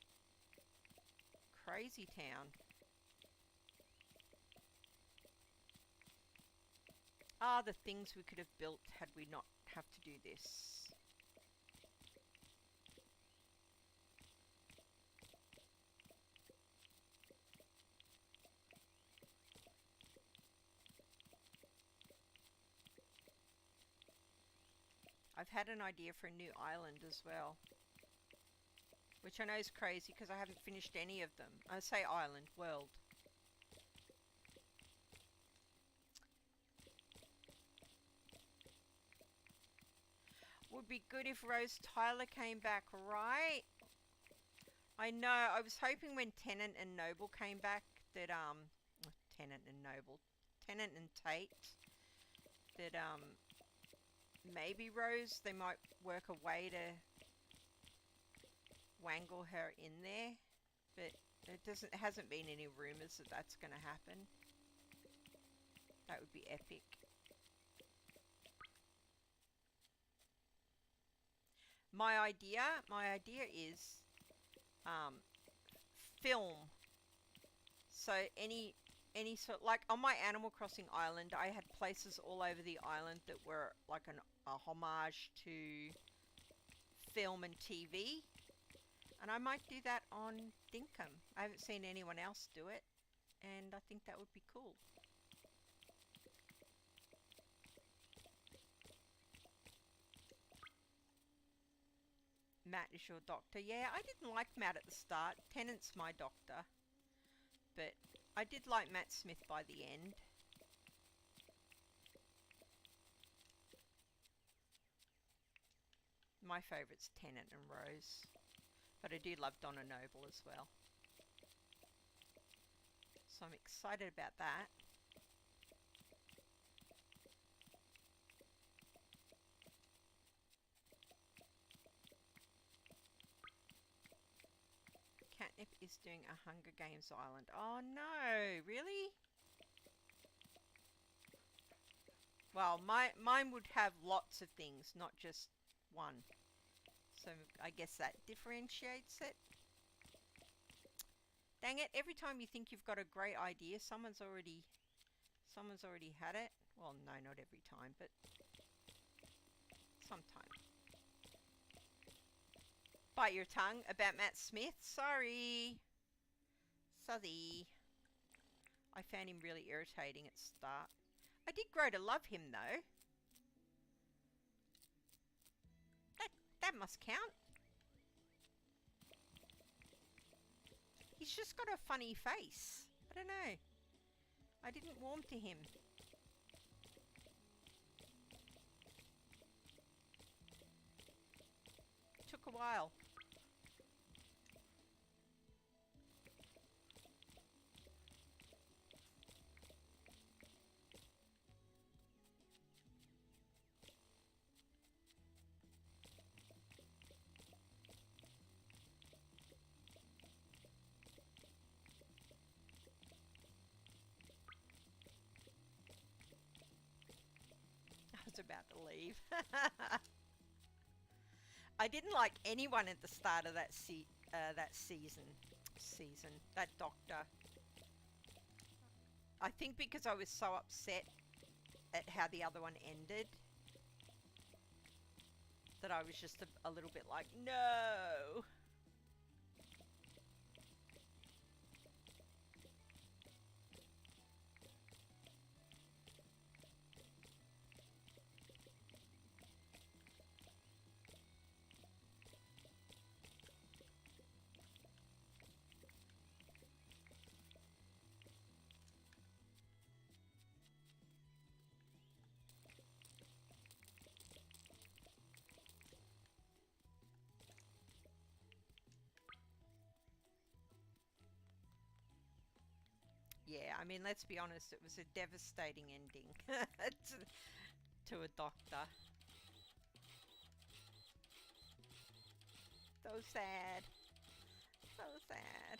Crazy town. Ah, the things we could have built had we not have to do this. I've had an idea for a new island as well, which I know is crazy because I haven't finished any of them. I say island, world. Would be good if Rose Tyler came back, right? I know, I was hoping when Tennant and Noble came back that, Tennant and Noble, Tennant and Tate, that, maybe Rose, they might work a way to wangle her in there, but it hasn't been any rumours that that's going to happen. That would be epic. My idea is film. So any sort, like on my Animal Crossing island, I had places all over the island that were like a homage to film and TV. And I might do that on Dinkum. I haven't seen anyone else do it, and I think that would be cool. Matt is your doctor. Yeah, I didn't like Matt at the start. Tennant's my doctor. But I did like Matt Smith by the end. My favourite's Tennant and Rose. But I do love Donna Noble as well. So I'm excited about that. Catnip is doing a Hunger Games island. Oh no, really? Well, mine would have lots of things, not just one. So I guess that differentiates it. Dang it, every time you think you've got a great idea, someone's already had it. Well, no, not every time, but sometimes. Bite your tongue about Matt Smith? Sorry. Sorry. I found him really irritating at the start. I did grow to love him though. That must count. He's just got a funny face. I don't know. I didn't warm to him. Took a while. I was about to leave. I didn't like anyone at the start of that that that doctor. I think because I was so upset at how the other one ended that I was just a little bit like, no. Yeah, I mean, let's be honest, it was a devastating ending to a doctor. So sad. So sad.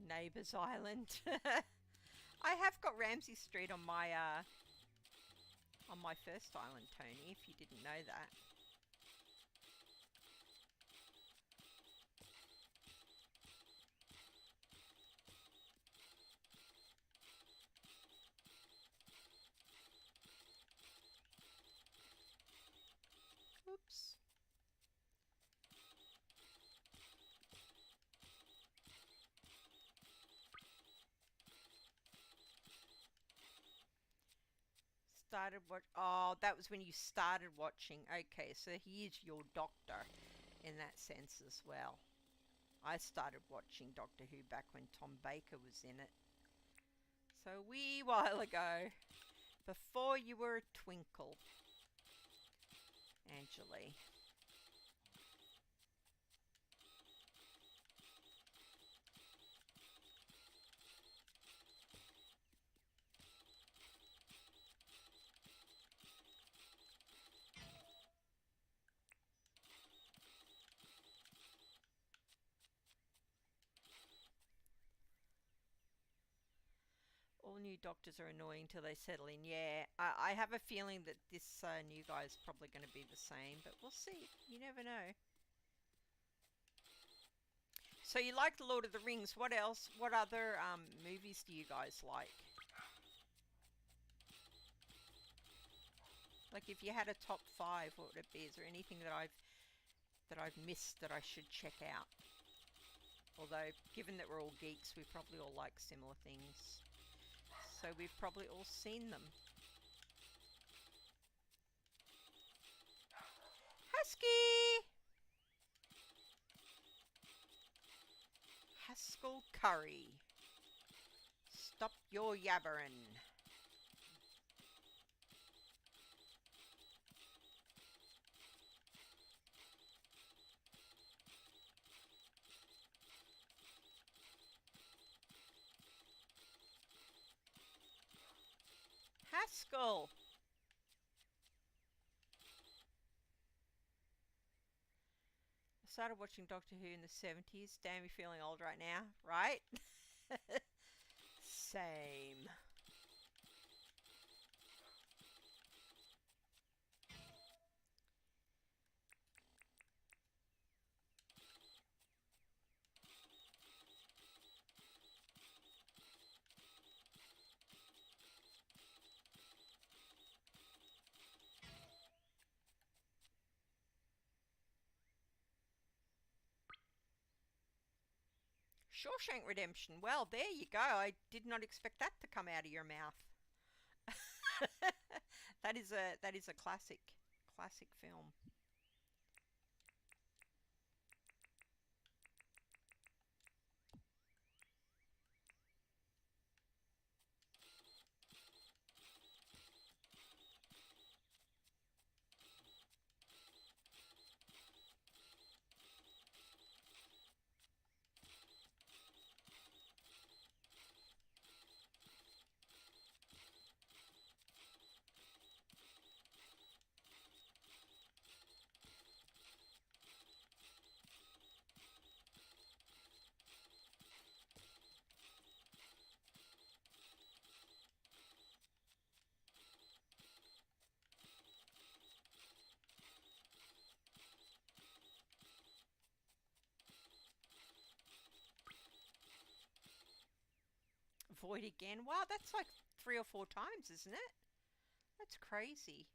Neighbours Island. I have got Ramsay Street on my first island, Tony, if you didn't know that. Oops. Started watch. Oh, that was when you started watching. Okay, so he is your doctor in that sense as well. I started watching Doctor Who back when Tom Baker was in it. So a wee while ago. Before you were a twinkle, Angeli. All new doctors are annoying till they settle in. Yeah, I have a feeling that this new guy is probably going to be the same, but we'll see. You never know. So you like The Lord of the Rings. What else? What other movies do you guys like? Like if you had a top 5, what would it be? Is there anything that I've missed that I should check out? Although, given that we're all geeks, we probably all like similar things. So we've probably all seen them. Husky! Haskell Curry. Stop your yabbering. Haskell! I started watching Doctor Who in the 70s. Damn, you're feeling old right now, right? Same. Shawshank Redemption. Well, there you go. I did not expect that to come out of your mouth. That is a classic film. void again. Wow, that's like 3 or 4 times, isn't it? That's crazy.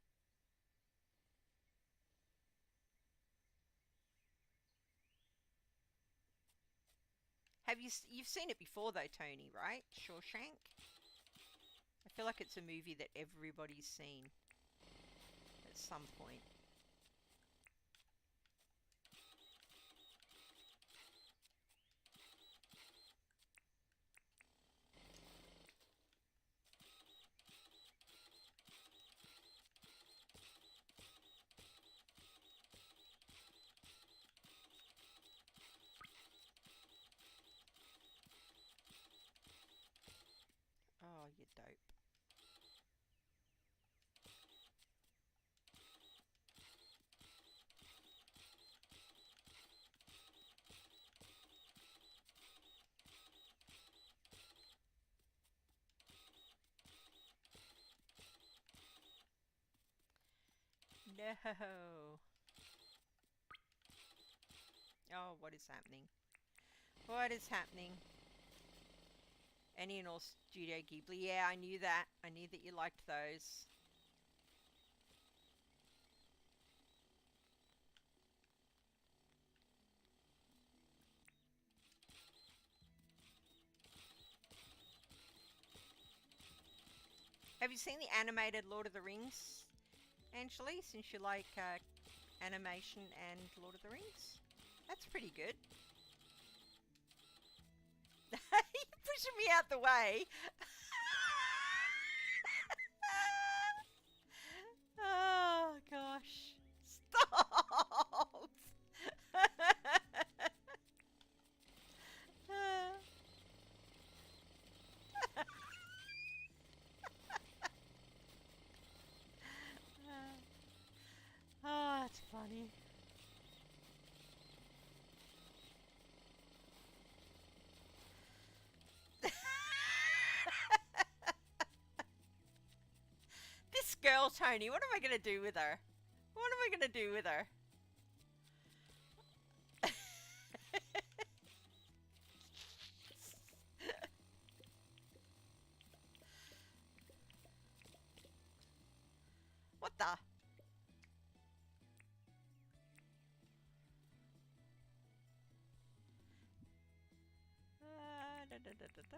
You've seen it before though, Tony, right? Shawshank? I feel like it's a movie that everybody's seen at some point. Oh, you're dope. No. Oh, what is happening? What is happening? Any and all Studio Ghibli. Yeah, I knew that. I knew that you liked those. Have you seen the animated Lord of the Rings, Angeli, since you like animation and Lord of the Rings? That's pretty good. You're pushing me out the way. Oh, gosh. Stop! Oh, that's funny. This girl, Tony, what am I going to do with her? What am I going to do with her? What the? Da, da, da, da, da.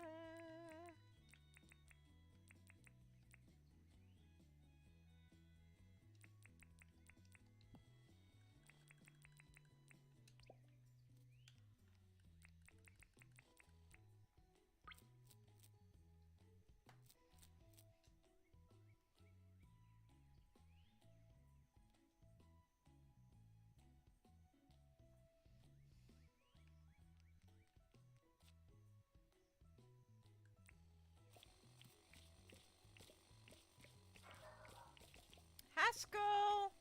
Haskell!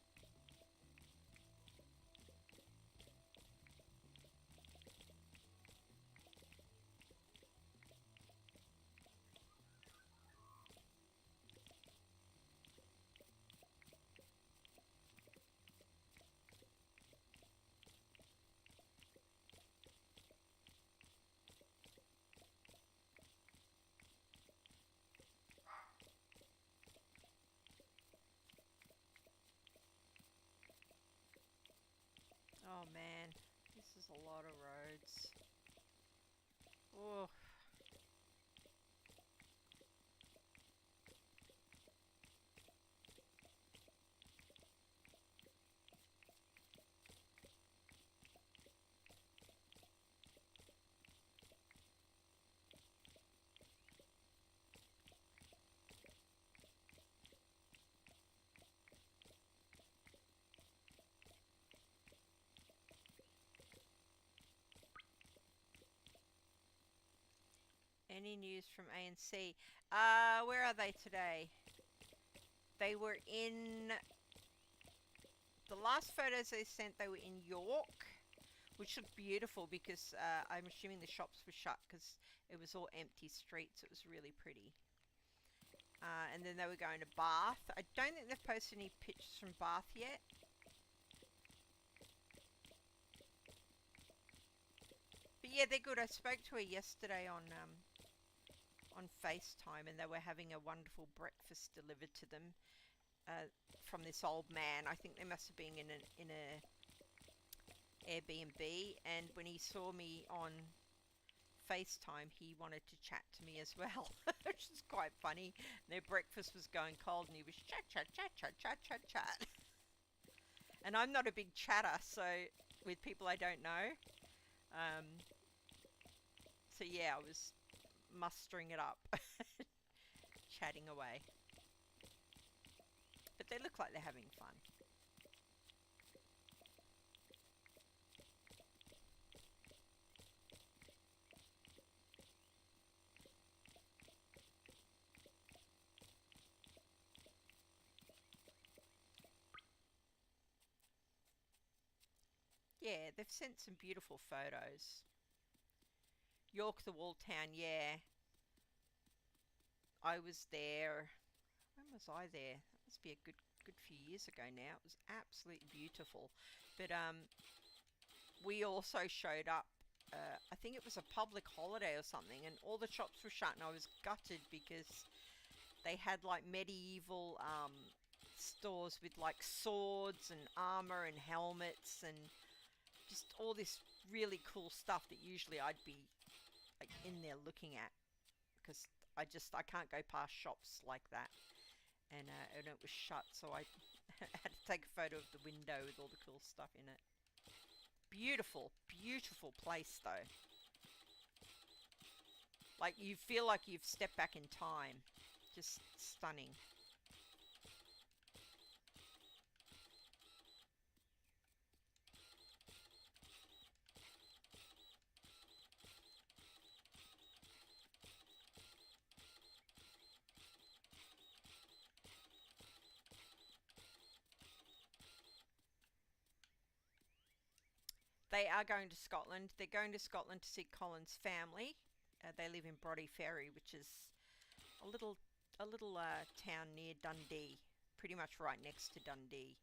Oh man, this is a lot of roads. Oh. Any news from ANC? Where are they today? They were in... The last photos they sent, they were in York, which looked beautiful because I'm assuming the shops were shut because it was all empty streets. It was really pretty. And then they were going to Bath. I don't think they've posted any pictures from Bath yet. But yeah, they're good. I spoke to her yesterday on on FaceTime, and they were having a wonderful breakfast delivered to them from this old man. I think they must have been in a Airbnb, and when he saw me on FaceTime, he wanted to chat to me as well, which is quite funny. Their breakfast was going cold, and he was chat, chat, chat, chat, chat, chat, chat. And I'm not a big chatter, so with people I don't know. So yeah, I was mustering it up, chatting away. But they look like they're having fun. Yeah, they've sent some beautiful photos. York the Wall Town, yeah. I was there. When was I there? That must be a good few years ago now. It was absolutely beautiful. But we also showed up. I think it was a public holiday or something, and all the shops were shut, and I was gutted because they had like medieval stores with like swords and armor and helmets and just all this really cool stuff that usually I'd be like in there looking at, because I can't go past shops like that, and it was shut, so I had to take a photo of the window with all the cool stuff in it. Beautiful, beautiful place though. Like you feel like you've stepped back in time. Just stunning. They are going to Scotland. They're going to Scotland to see Colin's family. They live in Brodie Ferry, which is a little town near Dundee, pretty much right next to Dundee.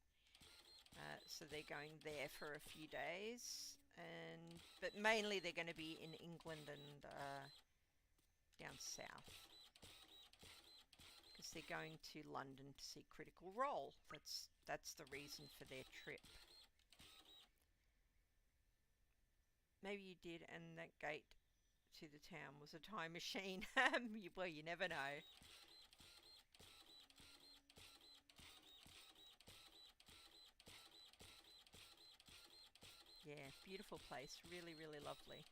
So they're going there for a few days, but mainly they're going to be in England and down south, because they're going to London to see Critical Role. That's the reason for their trip. Maybe you did, and that gate to the town was a time machine. Well, you never know. Yeah, beautiful place. Really, really lovely.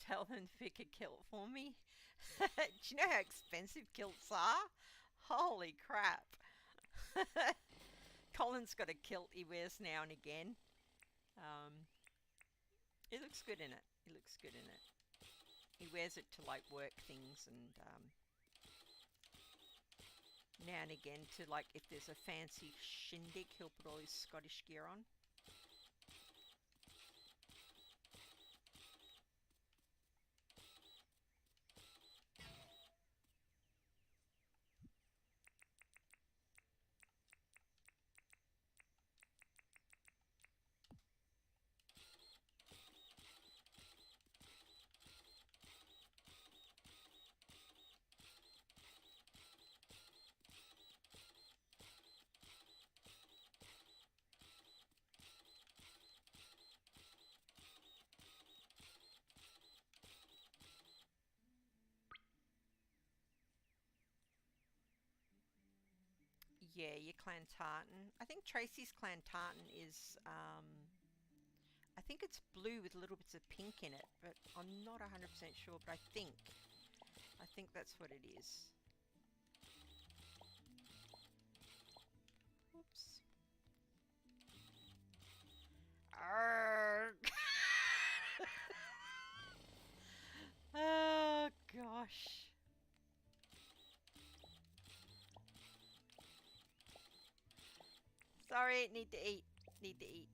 Tell them to pick a kilt for me. Do you know how expensive kilts are? Holy crap. Colin's got a kilt he wears now and again. Um, it looks good in it. It looks good in it. He wears it to like work things, and now and again to like if there's a fancy shindig, he'll put all his Scottish gear on. Yeah, your clan tartan. I think Tracy's clan tartan is, I think it's blue with little bits of pink in it, but I'm not 100% sure, but I think that's what it is. Oops. Arrgh. Oh, gosh. Sorry, need to eat. Need to eat.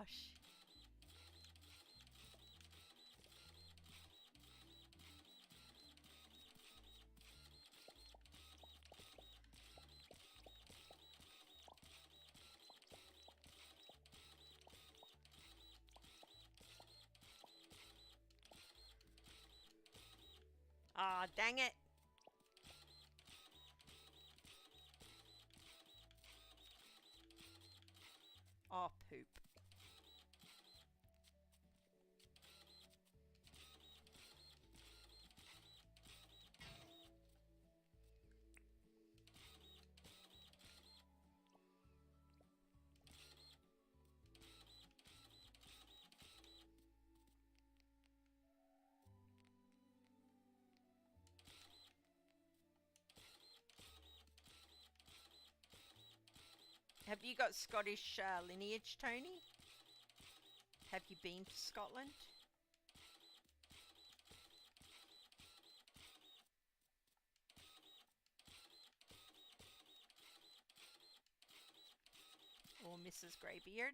gosh. Ah, dang it. Oh, poop. Have you got Scottish lineage, Tony? Have you been to Scotland? Or Mrs. Greybeard?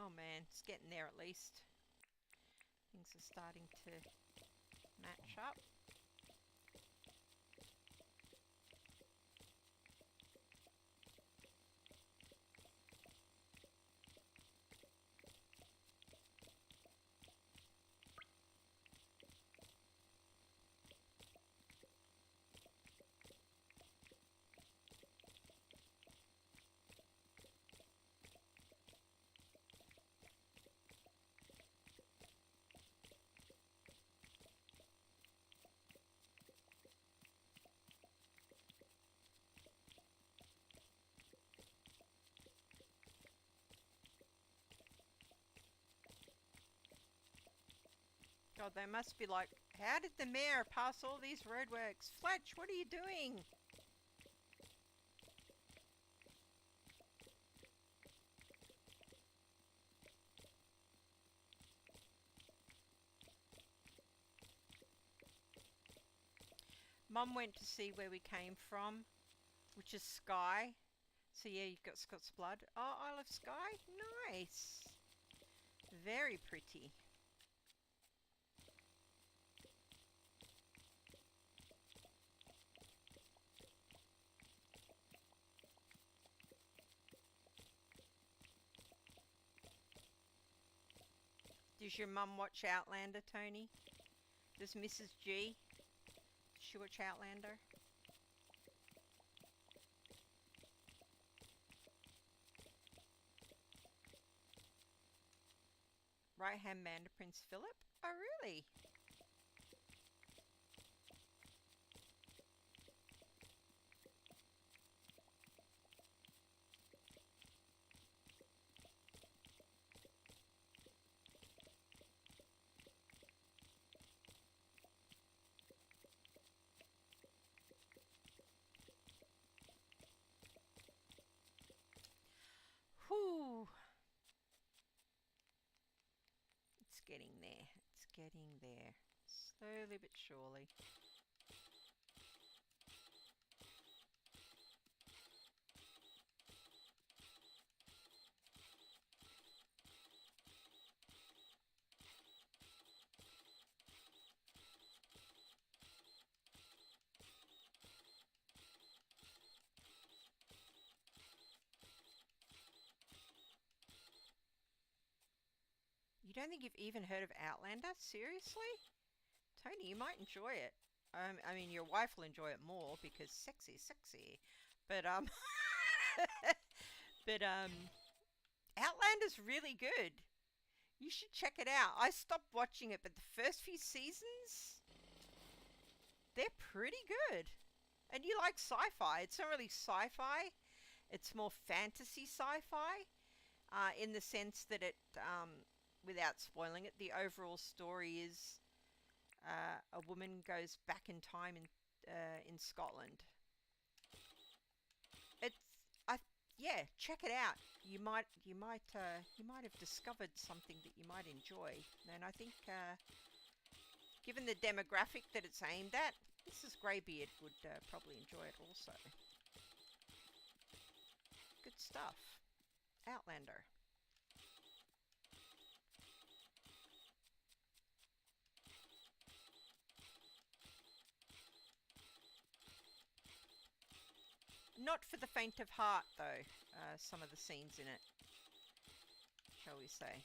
Oh man, it's getting there at least. Things are starting to match up. God, they must be like, how did the mayor pass all these roadworks? Fletch, what are you doing? Mum went to see where we came from, which is Skye. So yeah, you've got Scots blood. Oh, Isle of Skye? Nice. Very pretty. Does your mum watch Outlander, Tony? Does Mrs. G? Does she watch Outlander? Right-hand man to Prince Philip? Oh, really? Whew. It's getting there. It's getting there. Slowly but surely. You don't think you've even heard of Outlander? Seriously? Tony, you might enjoy it. I mean, your wife will enjoy it more because sexy, sexy. But, but, Outlander's really good. You should check it out. I stopped watching it, but the first few seasons, they're pretty good. And you like sci-fi. It's not really sci-fi. It's more fantasy sci-fi. in the sense that it, without spoiling it, the overall story is a woman goes back in time in Scotland. It's I Yeah, check it out. You might have discovered something that you might enjoy, and I think given the demographic that it's aimed at, Mrs. Greybeard would probably enjoy it also. Good stuff. Outlander. Not for the faint of heart, though, some of the scenes in it, shall we say.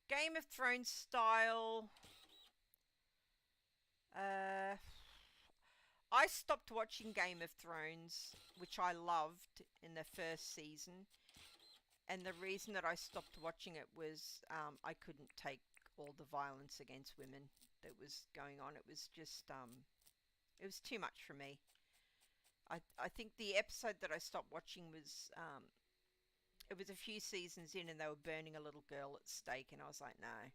Game of Thrones style. Uh, I stopped watching Game of Thrones, which I loved in the first season, and the reason that I stopped watching it was I couldn't take all the violence against women that was going on. It was just it was too much for me. I think the episode that I stopped watching was it was a few seasons in, and they were burning a little girl at stake, and I was like, no,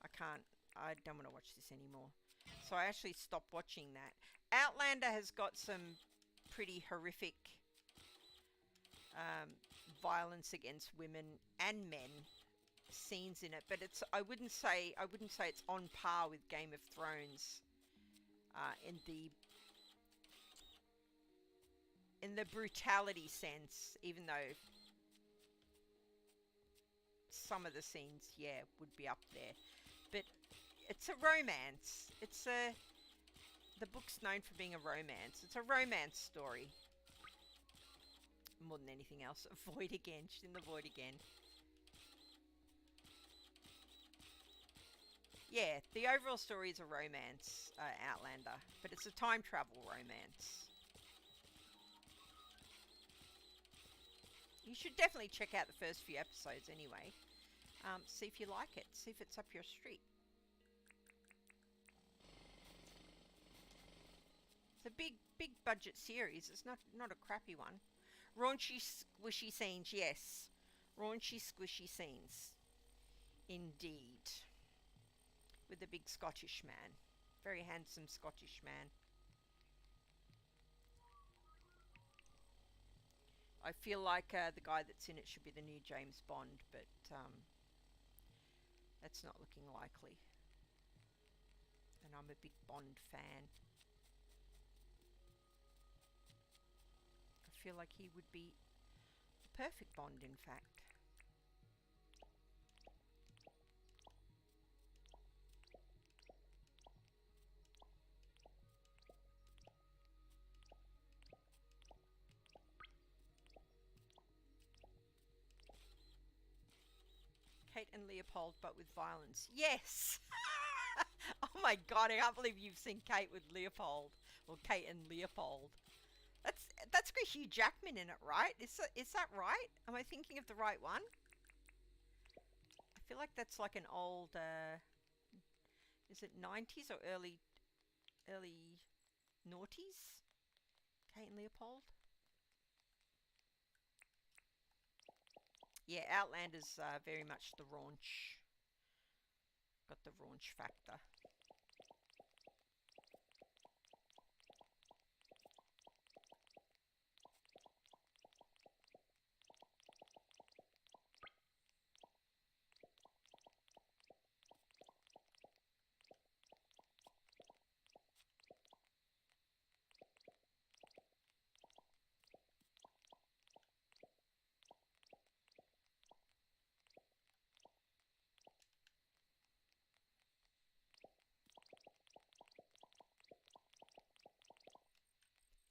I can't. I don't want to watch this anymore. So I actually stopped watching that. Outlander has got some pretty horrific um, violence against women and men scenes in it, but I wouldn't say it's on par with Game of Thrones in the brutality sense. Even though some of the scenes, yeah, would be up there, but it's a romance. The book's known for being a romance. It's a romance story more than anything else. Void again. She's in the void again. Yeah, the overall story is a romance, Outlander, but it's a time travel romance. You should definitely check out the first few episodes anyway. See if you like it. See if it's up your street. It's a big budget series. It's not a crappy one. Raunchy, squishy scenes, yes. Raunchy, squishy scenes. Indeed. With a big Scottish man. Very handsome Scottish man. I feel like the guy that's in it should be the new James Bond, but that's not looking likely. And I'm a big Bond fan. I feel like he would be the perfect Bond, in fact. Kate and Leopold, but with violence. Yes! Oh my god, I can't believe you've seen Kate with Leopold. Or Kate and Leopold. That's got Hugh Jackman in it, right? Is that right? Am I thinking of the right one? I feel like that's like an old is it 90s or early noughties? Kate and Leopold? Yeah, Outlander's very much the raunch. Got the raunch factor.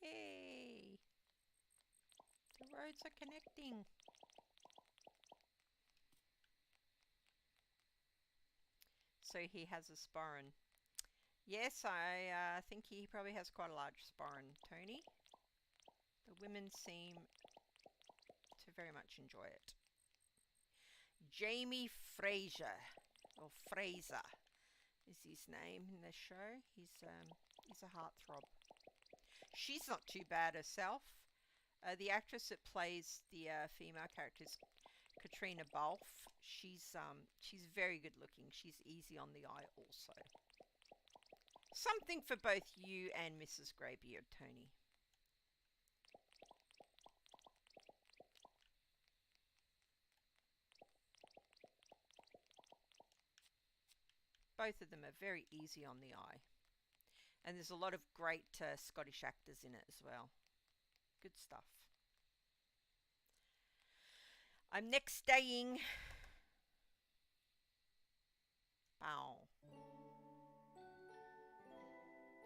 Hey! The roads are connecting. So he has a sporran. Yes, I think he probably has quite a large sporran, Tony. The women seem to very much enjoy it. Jamie Fraser. or Fraser is his name in the show. He's a heartthrob. She's not too bad herself. The actress that plays the female character is Katrina Balfe. She's very good looking. She's easy on the eye also. Something for both you and Mrs. Greybeard, Tony. Both of them are very easy on the eye. And there's a lot of great Scottish actors in it as well. Good stuff. I'm next staying. Bow.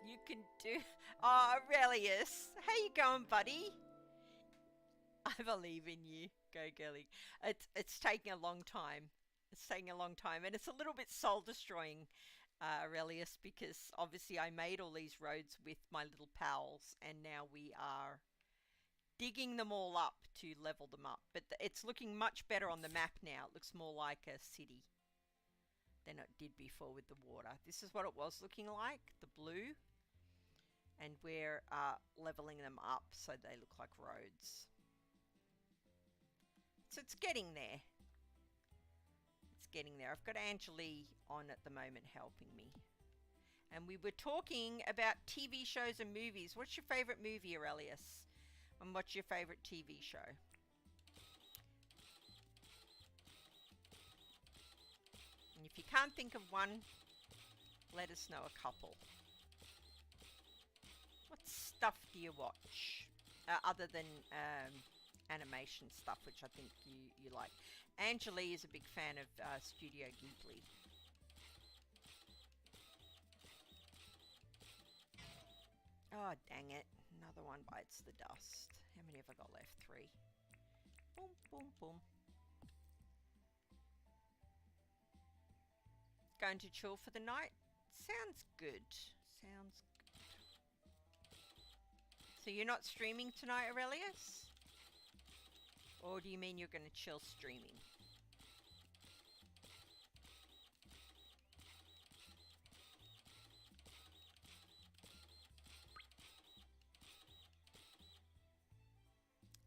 You can do. Oh, Aurelius. How you going, buddy? I believe in you. Go, girly. It's taking a long time. It's taking a long time, and it's a little bit soul destroying, Aurelius, because obviously I made all these roads with my little pals, and now we are digging them all up to level them up. But it's looking much better on the map now. It looks more like a city than it did before with the water. This is what it was looking like, the blue. And we're leveling them up so they look like roads. So it's getting there. It's getting there. I've got Angeli on at the moment helping me. And we were talking about TV shows and movies. What's your favorite movie, Aurelius? And what's your favorite TV show? And if you can't think of one, let us know a couple. What stuff do you watch? Other than animation stuff, which I think you like. Angeli is a big fan of Studio Ghibli. Oh, dang it. Another one bites the dust. How many have I got left? 3. Boom, boom, boom. Going to chill for the night? Sounds good. Sounds good. So you're not streaming tonight, Aurelius? Or do you mean you're going to chill streaming?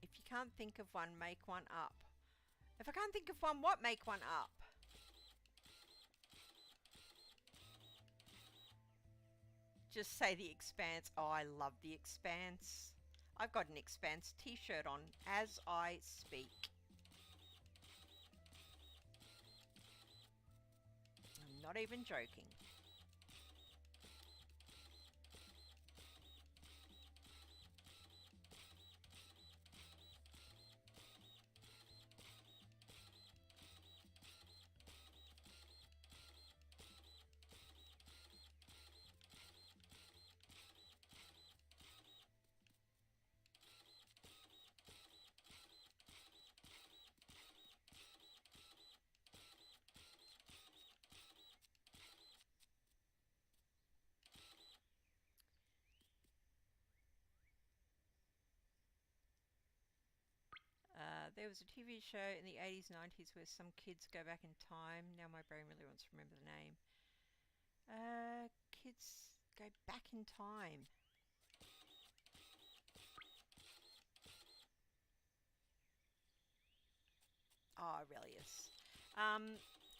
If you can't think of one, make one up. If I can't think of one, what? Make one up. Just say The Expanse. Oh, I love The Expanse. I've got an Expanse t-shirt on as I speak. I'm not even joking. There was a TV show in the 80s, 90s where some kids go back in time. Now my brain really wants to remember the name. Kids go back in time. Oh, Aurelius.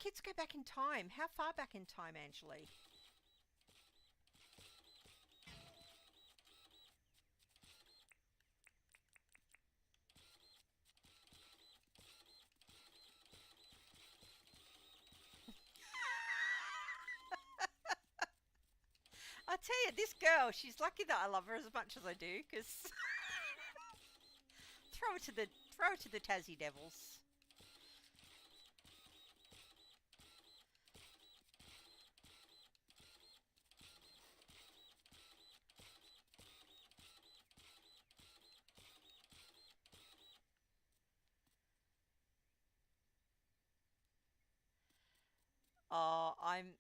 Kids go back in time. How far back in time, Angeli? I tell you, this girl, she's lucky that I love her as much as I do, because throw her to the Tassie Devils. Oh, I'm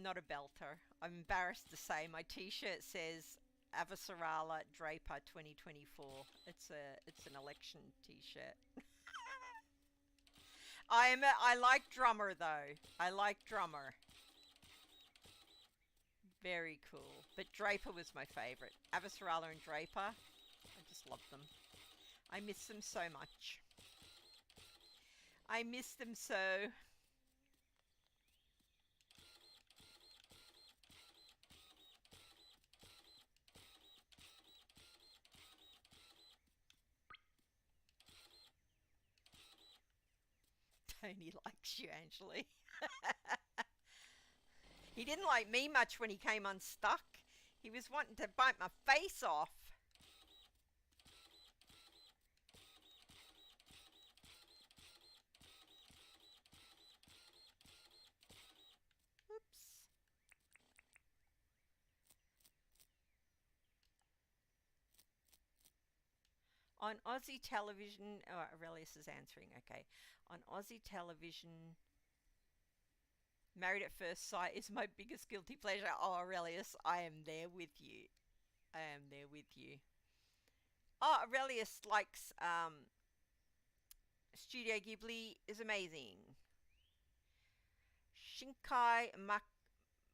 not a belter. I'm embarrassed to say my t-shirt says Avasarala Draper 2024. It's an election t-shirt. I like Drummer though. I like Drummer. Very cool. But Draper was my favourite. Avasarala and Draper. I just love them. I miss them so much. I miss them so. Tony likes you, Angeli. He didn't like me much when he came unstuck. He was wanting to bite my face off. Oops. On Aussie television, oh, Aurelius is answering, okay. On Aussie television, Married at First Sight is my biggest guilty pleasure. Oh, Aurelius, I am there with you. I am there with you. Oh, Aurelius likes Studio Ghibli is amazing. Shinkai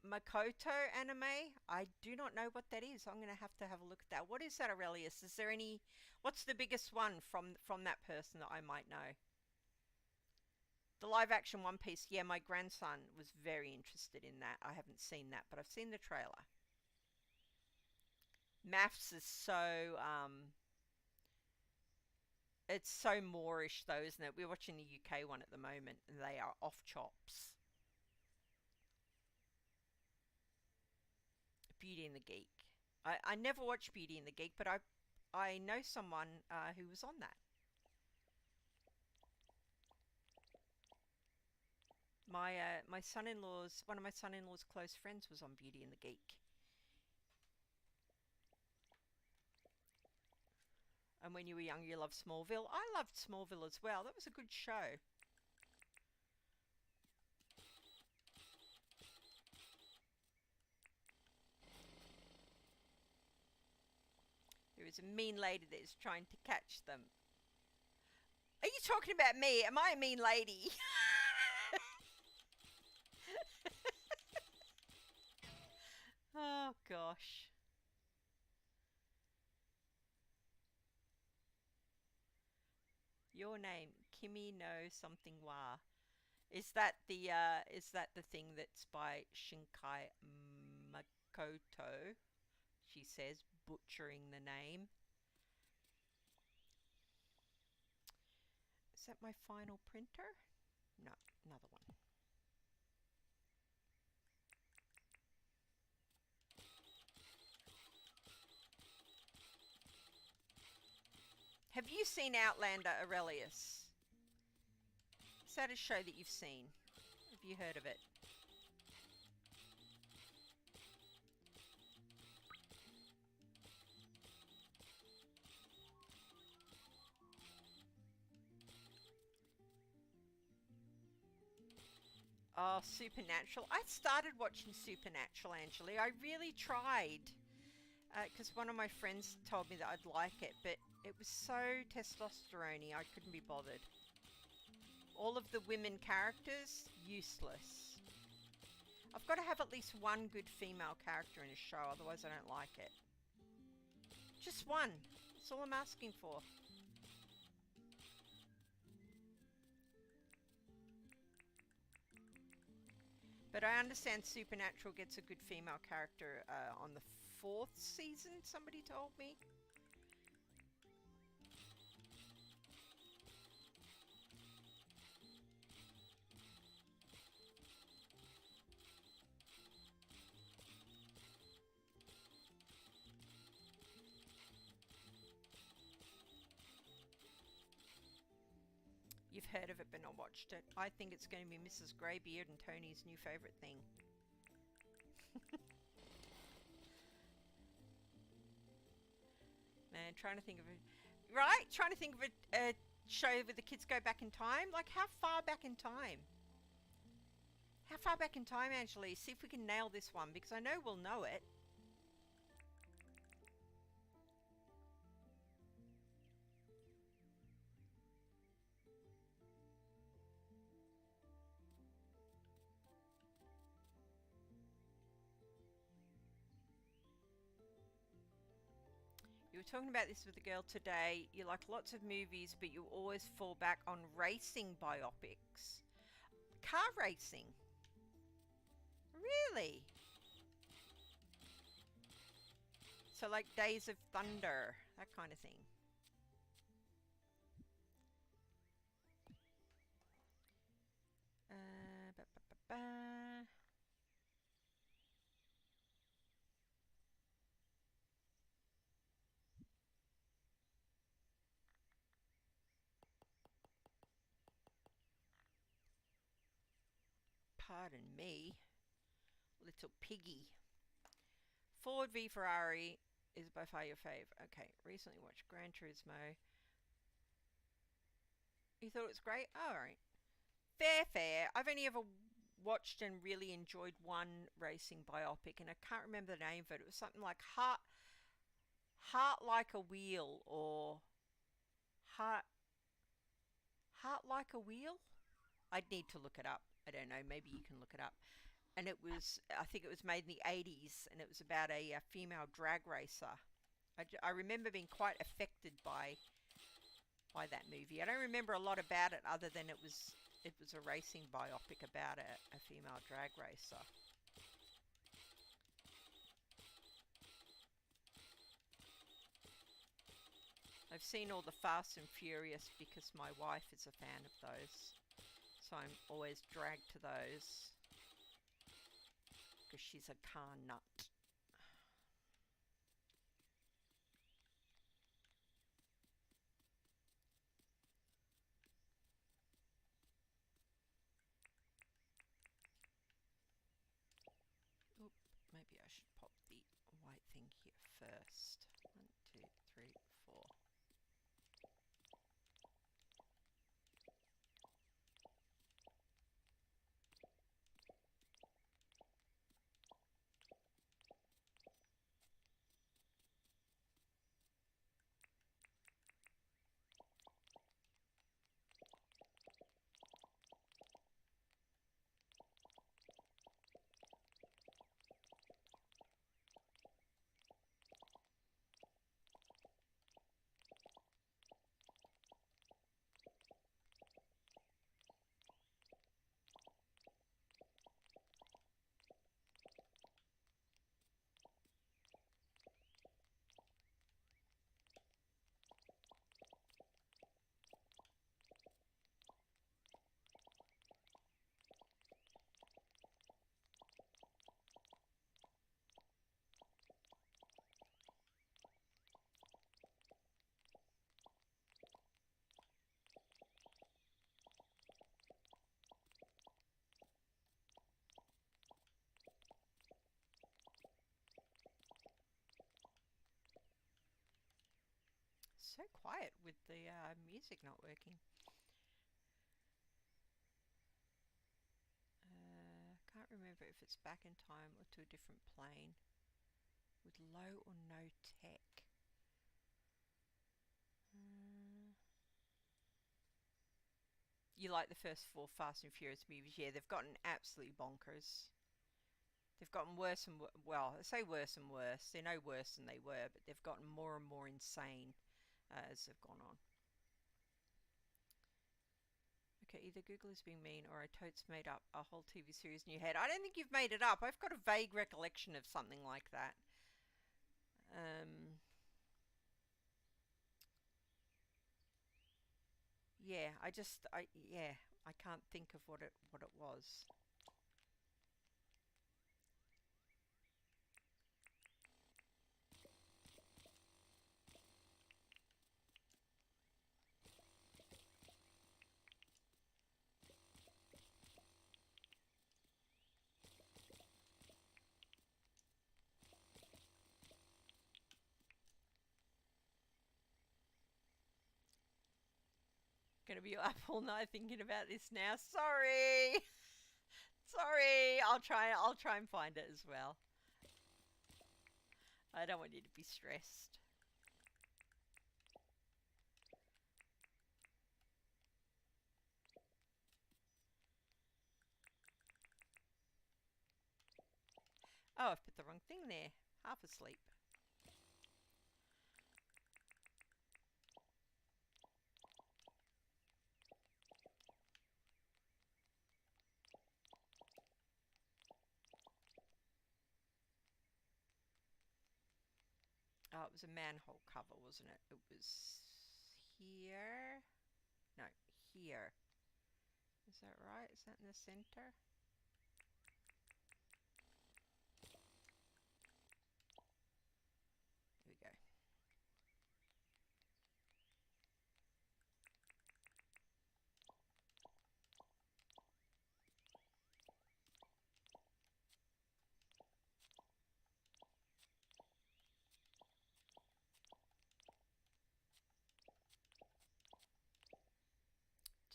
Makoto anime. I do not know what that is. I'm going to have a look at that. What is that, Aurelius? Is there any... What's the biggest one from that person that I might know? The live action One Piece. Yeah, my grandson was very interested in that. I haven't seen that, but I've seen the trailer. Maths is so... it's so Moorish though, isn't it? We're watching the UK one at the moment, and they are off chops. Beauty and the Geek. I never watched Beauty and the Geek, but I know someone who was on that. My son-in-law's one of my son-in-law's close friends was on Beauty and the Geek. And when you were young, you loved Smallville. I loved Smallville as well. That was a good show. There is a mean lady that is trying to catch them. Are you talking about me? Am I a mean lady? Oh, gosh. Your name, Kimi no something wa. Is that the thing that's by Shinkai Makoto? She says, butchering the name. Is that my final printer? No, another one. Have you seen Outlander, Aurelius? Is that a show that you've seen? Have you heard of it? Oh, Supernatural. I started watching Supernatural, Angeli. I really tried. Because one of my friends told me that I'd like it, but it was so testosterone-y, I couldn't be bothered. All of the women characters, useless. I've got to have at least one good female character in a show, otherwise I don't like it. Just one. That's all I'm asking for. But I understand Supernatural gets a good female character on the 4th season, somebody told me. You've heard of it but not watched it. I think it's going to be Mrs. Greybeard and Tony's new favourite thing. Man, trying to think of it. Right? Trying to think of a show where the kids go back in time. Like, how far back in time? How far back in time, Angeli? See if we can nail this one, because I know we'll know it. You were talking about this with a girl today. You like lots of movies, but you always fall back on racing biopics. Car racing? Really? So like Days of Thunder, that kind of thing. Ba, ba, ba, ba. Pardon me, little piggy. Ford v Ferrari is by far your fave. Okay, recently watched Gran Turismo. You thought it was great? Oh, alright. Fair. I've only ever watched and really enjoyed one racing biopic, and I can't remember the name of it. It was something like Heart Like a Wheel, or Heart Heart Like a Wheel? I'd need to look it up. I don't know, maybe you can look it up. And it was, I think it was made in the 80s, and it was about a female drag racer. I remember being quite affected by that movie. I don't remember a lot about it other than it was a racing biopic about a female drag racer. I've seen all the Fast and Furious because my wife is a fan of those. So I'm always dragged to those because she's a car nut. Oop, maybe I should pop the white thing here first. 1, 2, 3, 4. So quiet with the music not working. Can't remember if it's back in time or to a different plane. With low or no tech. You like the first 4 Fast and Furious movies? Yeah, they've gotten absolutely bonkers. They've gotten worse and well, I say worse and worse. They're no worse than they were, but they've gotten more and more insane as they've gone on. Okay, either Google is being mean or I totes made up a whole TV series in your head. I don't think you've made it up. I've got a vague recollection of something like that. Yeah, I can't think of what it was. Gonna be up all night thinking about this now. Sorry. Sorry. I'll try and find it as well. I don't want you to be stressed. Oh, I've put the wrong thing there. Half asleep. Oh, it was a manhole cover, wasn't it? It was here. No, here. Is that right? Is that in the center? Here we go.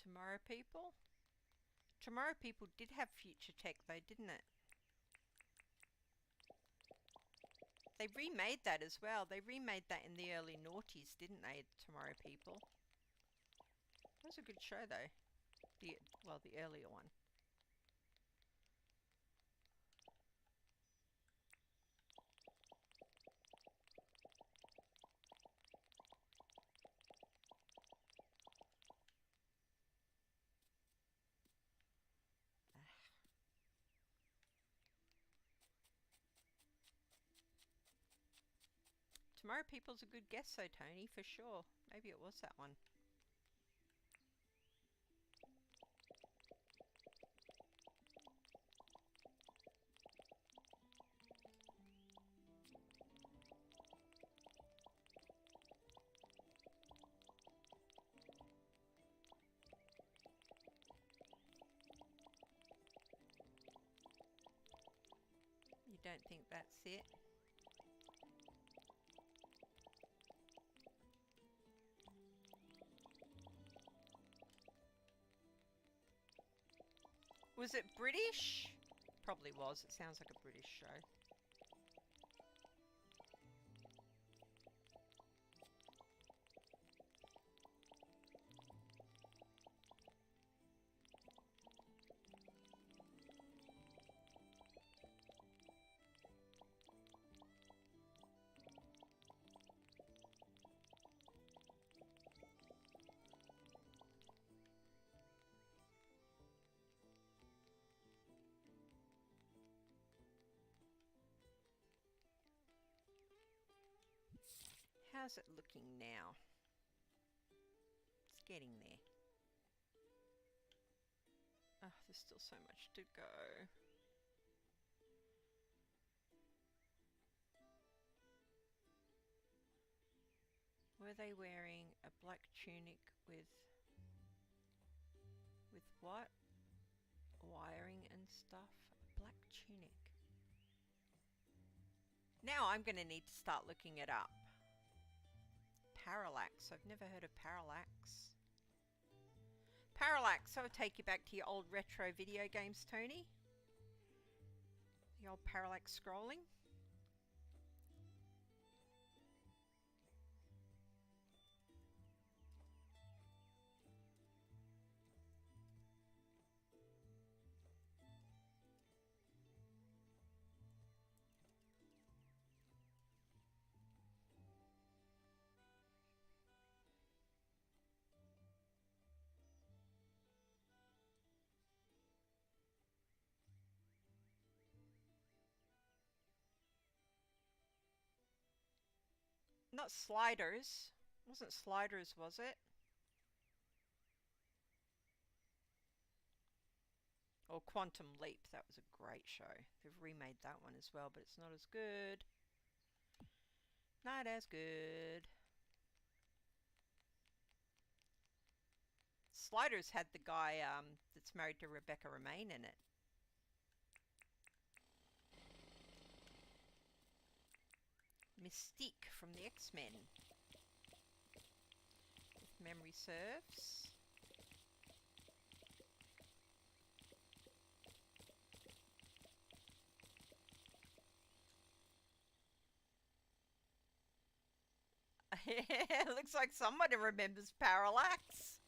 Tomorrow People? Tomorrow People did have future tech though, didn't it? They remade that as well. They remade that in the early noughties, didn't they, Tomorrow People? That was a good show though. Well, the earlier one. Tomorrow People's a good guess though, Tony, for sure. Maybe it was that one. You don't think that's it? Was it British? Probably was. It sounds like a British show. How's it looking now? It's getting there. Oh, there's still so much to go. Were they wearing a black tunic with what? Wiring and stuff? A black tunic. Now I'm going to need to start looking it up. Parallax. I've never heard of parallax. Parallax. I'll take you back to your old retro video games, Tony. The old parallax scrolling. Not Sliders. Wasn't Sliders, was it? Or Quantum Leap. That was a great show. They've remade that one as well, but it's not as good. Not as good. Sliders had the guy that's married to Rebecca Romaine in it. Mystique from the X-Men, if memory serves. It looks like somebody remembers Parallax.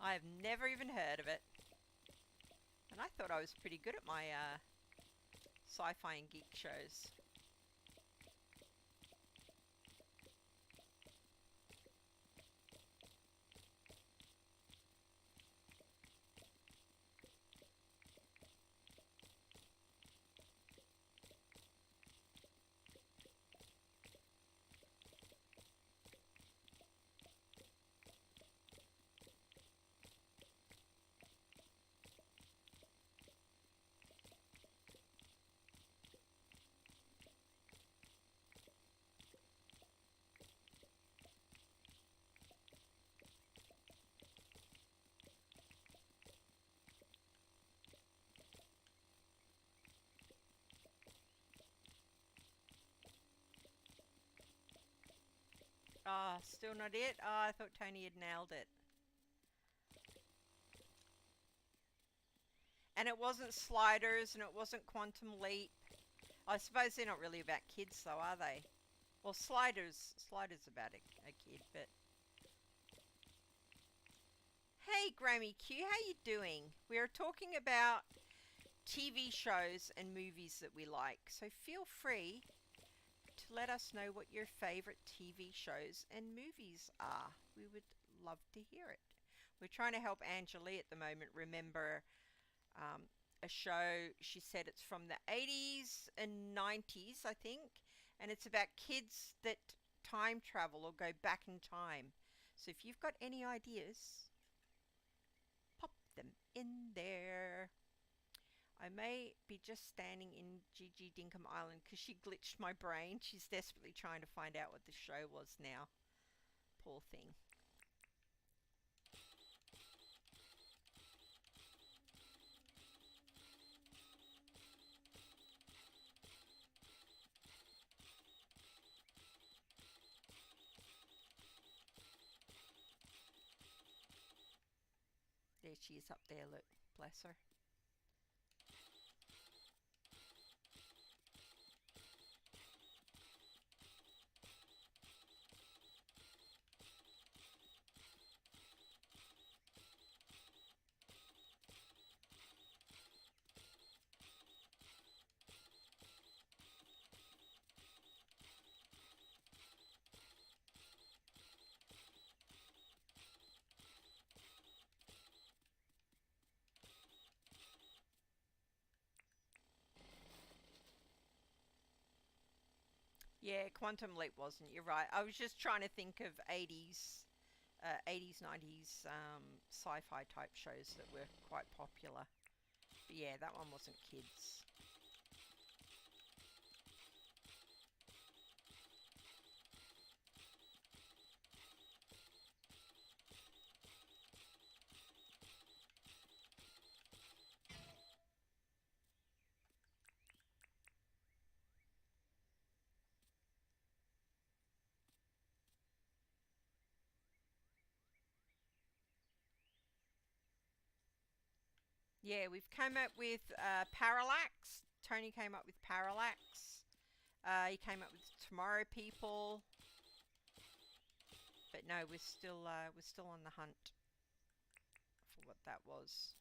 I have never even heard of it. And I thought I was pretty good at my sci-fi and geek shows. Ah, still not it? Ah, I thought Tony had nailed it. And it wasn't Sliders and it wasn't Quantum Leap. I suppose they're not really about kids though, are they? Well, Sliders about a kid, but... Hey, Grammy Q, how you doing? We are talking about TV shows and movies that we like, so feel free to let us know what your favorite TV shows and movies are. We would love to hear it. We're trying to help Angelie at the moment remember a show. She said it's from the 80s and 90s, I think, and it's about kids that time travel or go back in time. So if you've got any ideas, pop them in there. I may be just standing in Gigi Dinkum Island because she glitched my brain. She's desperately trying to find out what the show was now. Poor thing. There she is up there, look. Bless her. Yeah, Quantum Leap wasn't. You're right. I was just trying to think of 80s, 90s sci-fi type shows that were quite popular. But yeah, that one wasn't kids. Yeah, we've come up with Parallax. Tony came up with Parallax. He came up with Tomorrow People. But no, we're still on the hunt for what that was.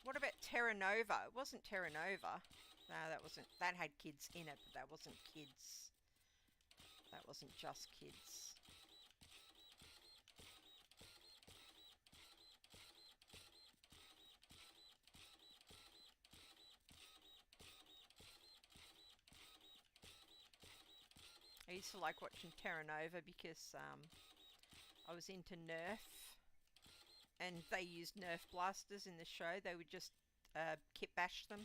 What about Terra Nova? It wasn't Terra Nova. No, that wasn't. That had kids in it, but that wasn't kids. That wasn't just kids. I used to like watching Terra Nova because I was into Nerf, and they used Nerf blasters in the show. They would just kit bash them,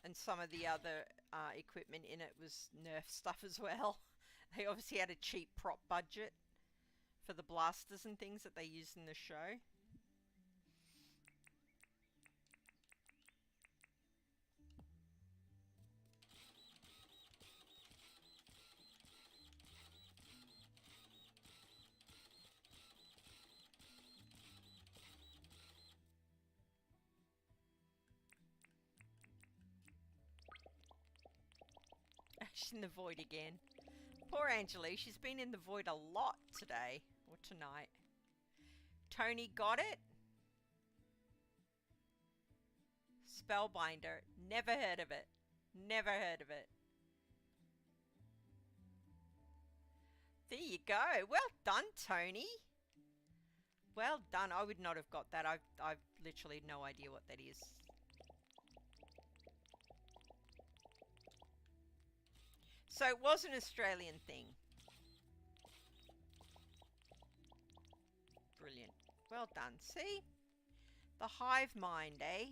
and some of the other equipment in it was Nerf stuff as well. They obviously had a cheap prop budget for the blasters and things that they used in the show. She's in the void again. Poor Angeli, she's been in the void a lot today, or tonight. Tony got it? Spellbinder. Never heard of it. Never heard of it. There you go. Well done, Tony. Well done. I would not have got that. I've literally no idea what that is. So it was an Australian thing. Brilliant. Well done. See? The hive mind, eh?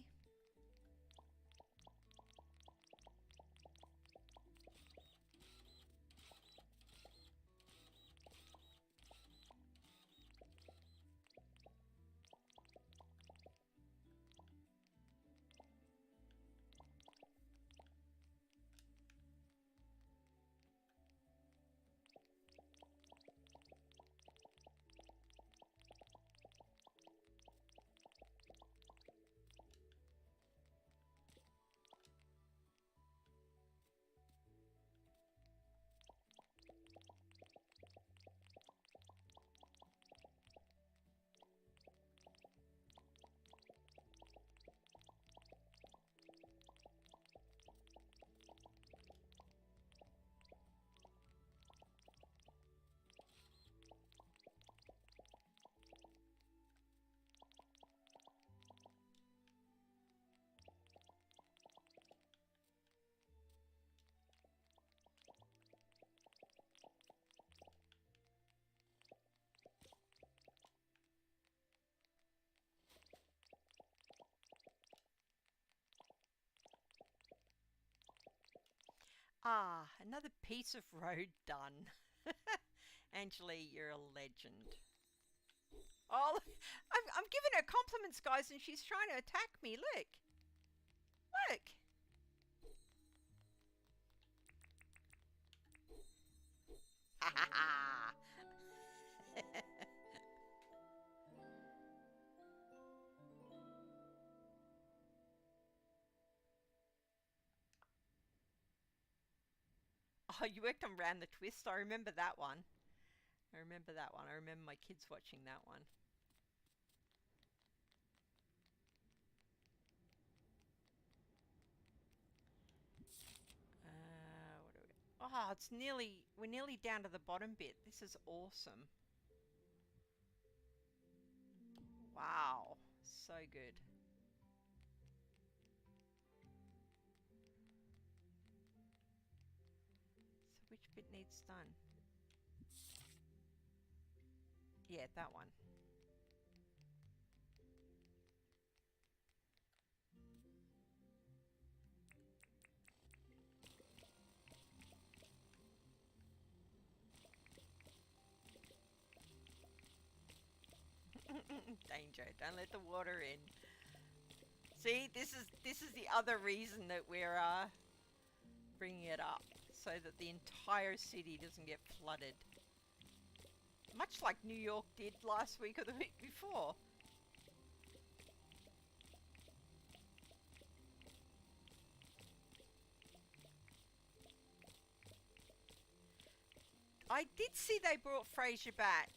Ah, another piece of road done. Angeli, you're a legend. Oh, I'm giving her compliments, guys, and she's trying to attack me. Look. Look. Ha ha ha. Oh, you worked on Round the Twist. I remember that one. I remember that one. I remember my kids watching that one. What are we? Oh, we're nearly down to the bottom bit. This is awesome. Wow, so good. So which bit needs done? Yeah, that one. Danger, don't let the water in. See, this is the other reason that we're bringing it up, so that the entire city doesn't get flooded. Much like New York did last week or the week before. I did see they brought Frasier back.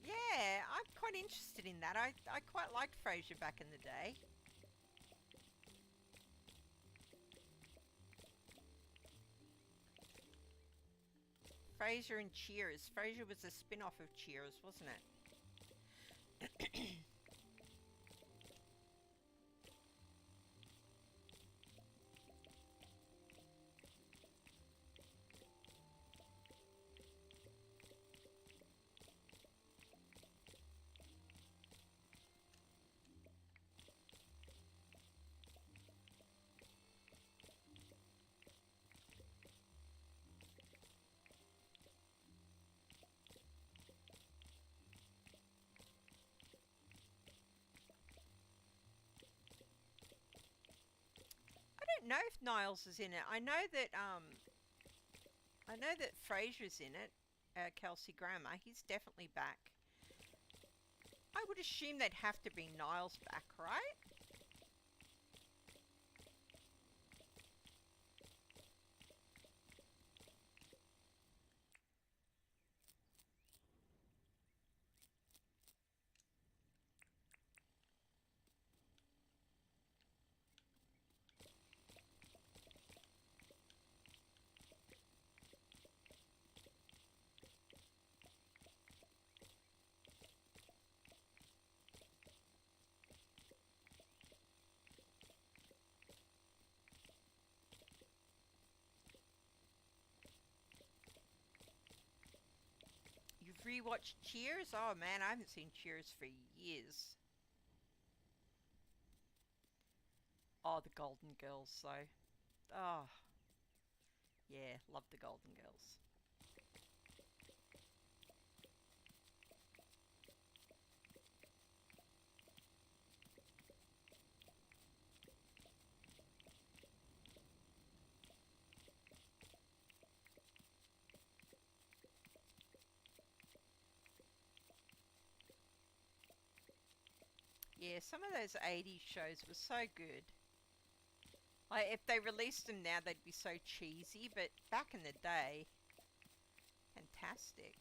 Yeah, I'm quite interested in that. I quite liked Frasier back in the day. Frasier and Cheers. Frasier was a spin-off of Cheers, wasn't it? I don't know if Niles is in it. I know that Frasier's in it. Kelsey Grammer. He's definitely back. I would assume they'd have to bring Niles back, right? You've rewatched Cheers? Oh man, I haven't seen Cheers for years. Oh, the Golden Girls, though. Oh, yeah, love the Golden Girls. Yeah, some of those 80s shows were so good. Like, if they released them now, they'd be so cheesy, but back in the day, fantastic.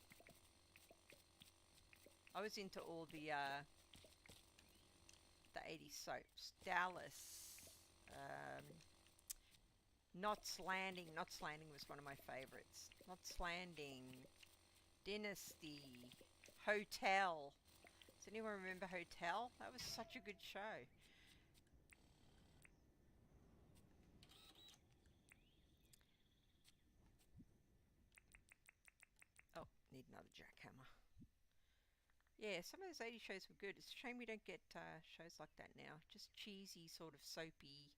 I was into all the 80s soaps. Dallas, um, Knots Landing. Knots Landing was one of my favorites. Knots Landing, Dynasty, Hotel. Does anyone remember Hotel? That was such a good show. Oh, need another jackhammer. Yeah, some of those 80s shows were good. It's a shame we don't get shows like that now. Just cheesy, sort of soapy.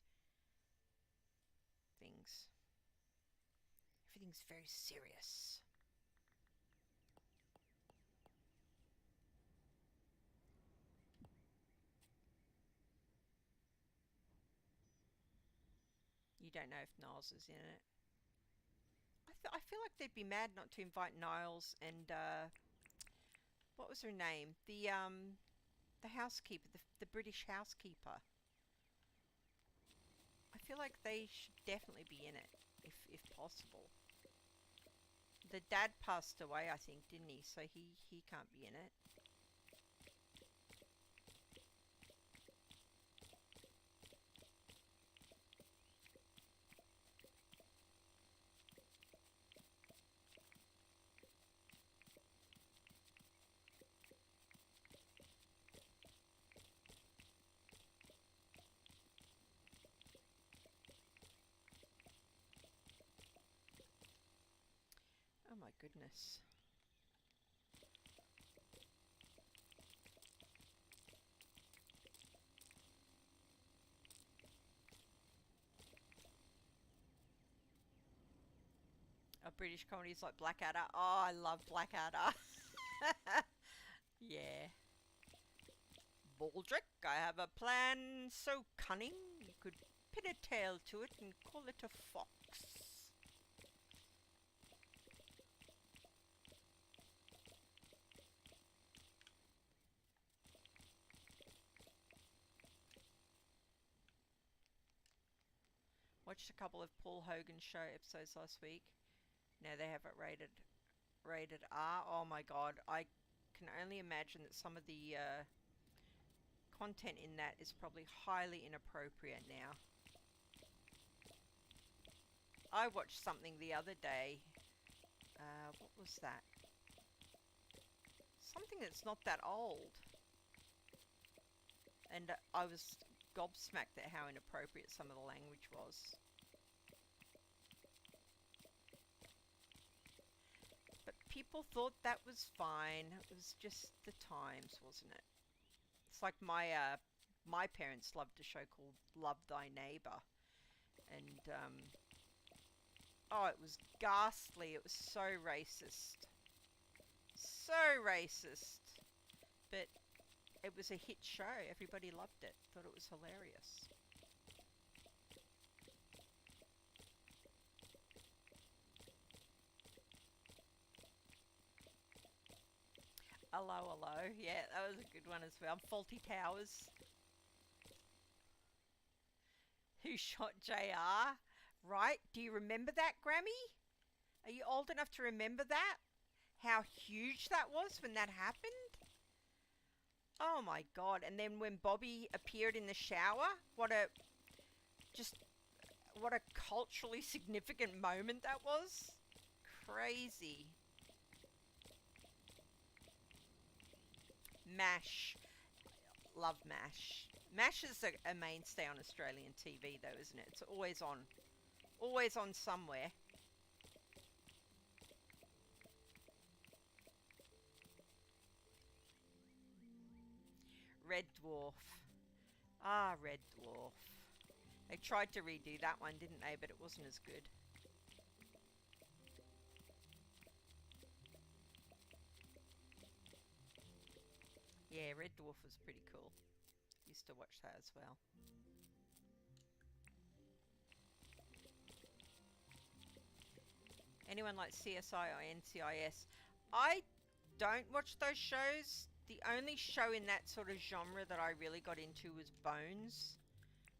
Everything's very serious. You don't know if Niles is in it. I feel like they'd be mad not to invite Niles and what was her name? The housekeeper, the British housekeeper. I feel like they should definitely be in it, if possible. The dad passed away, I think, didn't he? So he can't be in it. Oh my goodness. A British comedies like Blackadder. Oh, I love Blackadder. Yeah. Baldrick, I have a plan so cunning you could pin a tail to it and call it a fox. Watched a couple of Paul Hogan show episodes last week. Now they have it rated R. Oh my god, I can only imagine that some of the content in that is probably highly inappropriate now. I watched something the other day. What was that? Something that's not that old. And I was gobsmacked at how inappropriate some of the language was. But people thought that was fine. It was just the times, wasn't it? It's like my parents loved a show called Love Thy Neighbour. And, oh, it was ghastly. It was so racist. So racist. But it was a hit show. Everybody loved it. Thought it was hilarious. Hello, hello. Yeah, that was a good one as well. Faulty Towers. Who shot JR? Right? Do you remember that, Grammy? Are you old enough to remember that? How huge that was when that happened? Oh my god. And then when Bobby appeared in the shower, what a culturally significant moment that was. Crazy. MASH. Love MASH. MASH is a mainstay on Australian TV though, isn't it? It's always on. Always on somewhere. Red Dwarf. Ah, Red Dwarf. They tried to redo that one, didn't they? But it wasn't as good. Yeah, Red Dwarf was pretty cool. Used to watch that as well. Anyone like CSI or NCIS? I don't watch those shows. The only show in that sort of genre that I really got into was Bones,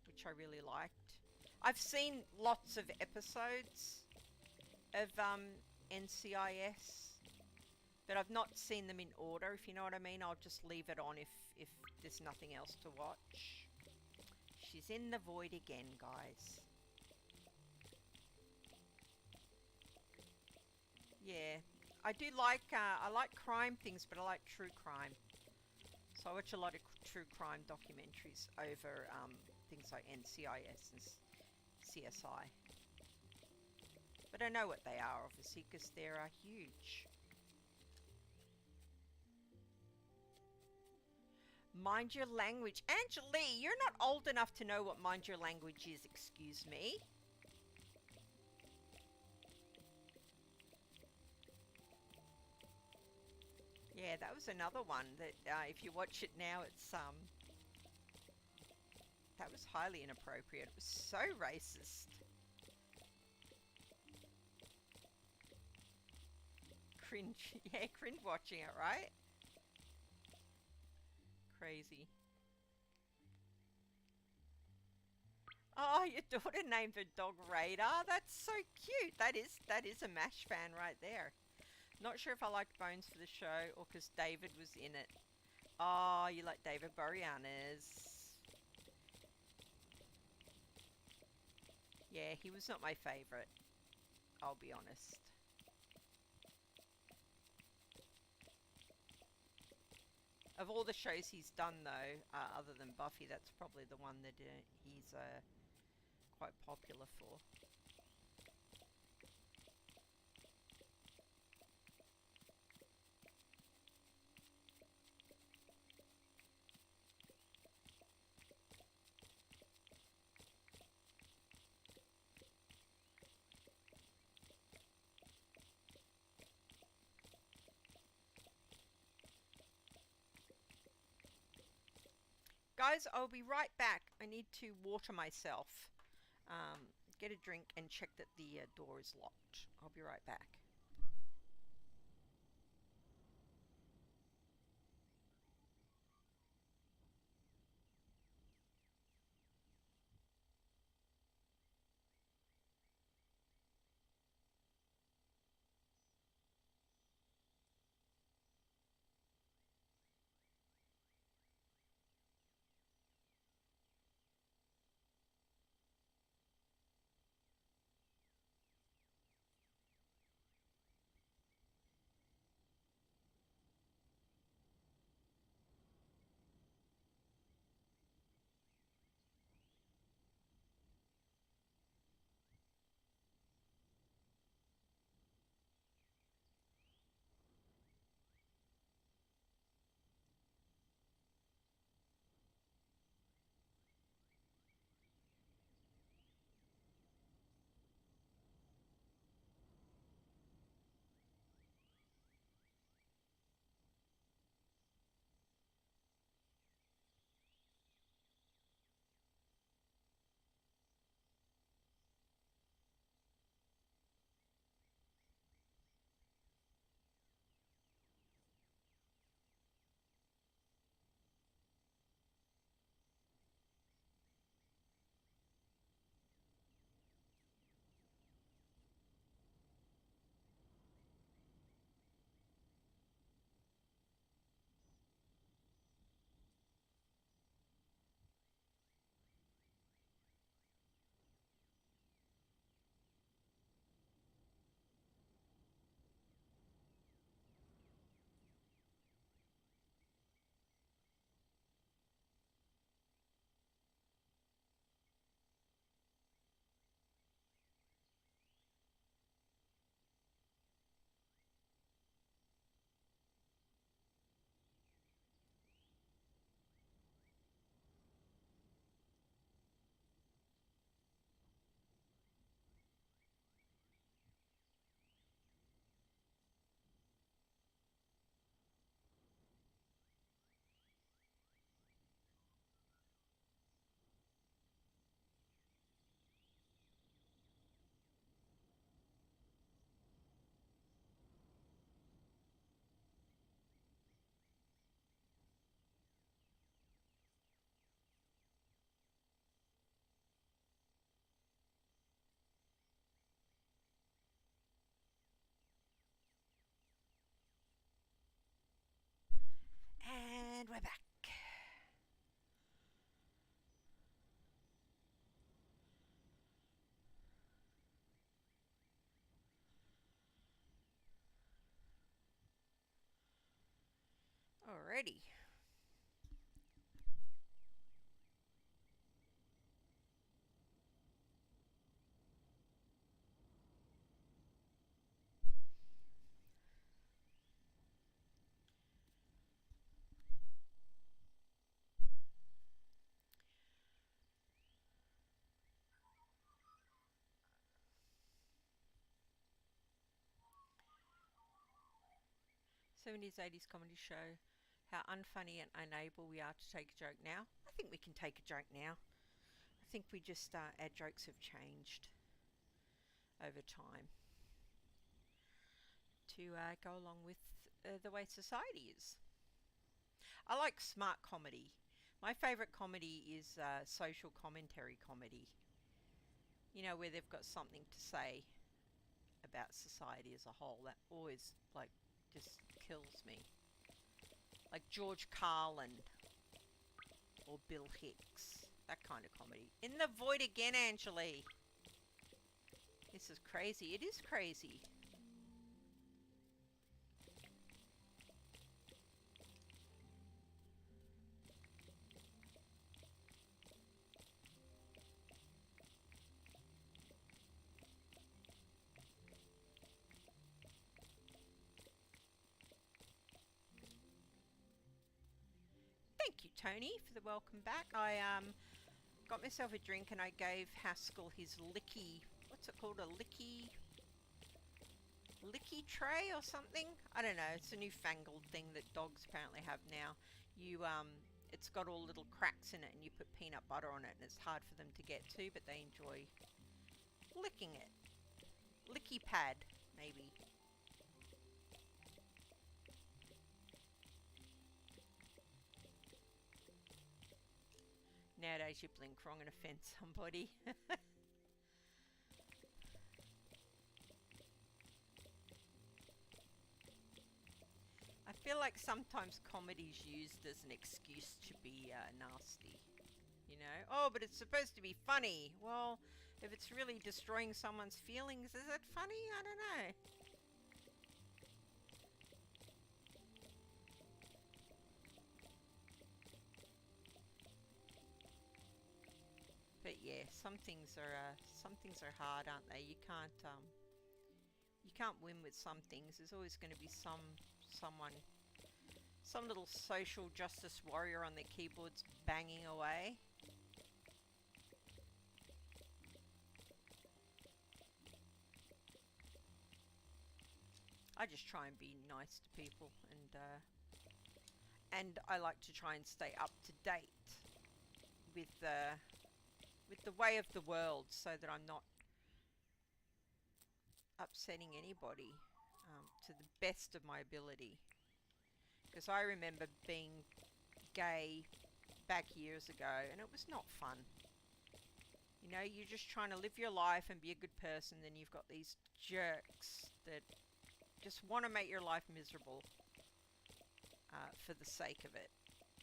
which I really liked. I've seen lots of episodes of NCIS, but I've not seen them in order, if you know what I mean. I'll just leave it on if there's nothing else to watch. She's in the void again, guys. Yeah, I do like, I like crime things, but I like true crime. So I watch a lot of true crime documentaries over things like NCIS and CSI. But I know what they are, obviously, because they're huge. Mind your language. Angelie, you're not old enough to know what mind your language is, excuse me. Yeah, that was another one that if you watch it now, it's that was highly inappropriate. It was so racist. Cringe. Yeah, cringe watching it, right? Crazy. Oh, your daughter named her dog Radar. That's so cute. That is a MASH fan right there. Not sure if I liked Bones for the show or because David was in it. Oh, you like David Boreanaz. Yeah, he was not my favourite, I'll be honest. Of all the shows he's done, though, other than Buffy, that's probably the one that he's quite popular for. Guys, I'll be right back. I need to water myself, um, get a drink, and check that the door is locked. I'll be right back. And we're back. Alrighty. 70s, 80s comedy show how unfunny and unable we are to take a joke now. I think we can take a joke now. I think we just, our jokes have changed over time to go along with the way society is. I like smart comedy. My favourite comedy is social commentary comedy. You know, where they've got something to say about society as a whole. That always, like, just kills me. Like George Carlin or Bill Hicks. That kind of comedy. In the void again, Angeli. This is crazy. It is crazy. Thank you, Tony, for the welcome back. I got myself a drink and I gave Haskell his licky, what's it called, a licky tray or something? I don't know, it's a newfangled thing that dogs apparently have now. You it's got all little cracks in it and you put peanut butter on it and it's hard for them to get to, but they enjoy licking it. Licky pad, maybe. Nowadays you blink wrong and offend somebody. I feel like sometimes comedy's used as an excuse to be nasty. You know? Oh, but it's supposed to be funny. Well, if it's really destroying someone's feelings, is it funny? I don't know. But yeah, some things are hard, aren't they? You can't win with some things. There's always going to be someone, some little social justice warrior on their keyboards banging away. I just try and be nice to people, and I like to try and stay up to date with the way of the world, so that I'm not upsetting anybody, to the best of my ability. Because I remember being gay back years ago, and it was not fun. You know, you're just trying to live your life and be a good person, then you've got these jerks that just want to make your life miserable for the sake of it,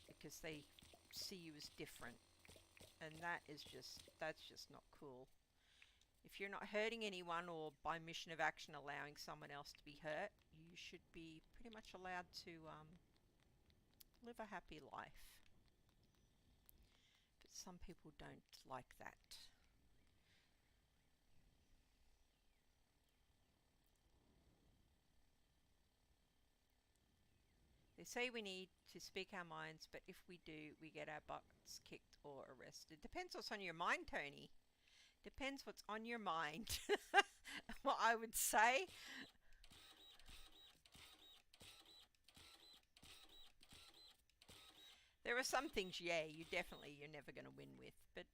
because they see you as different. And that's just not cool. If you're not hurting anyone, or by mission of action allowing someone else to be hurt, you should be pretty much allowed to live a happy life. But some people don't like that. They say we need to speak our minds, but if we do, we get our butts kicked or arrested. Depends what's on your mind, Tony. Depends what's on your mind. What I would say. There are some things, yeah, you're never going to win with, but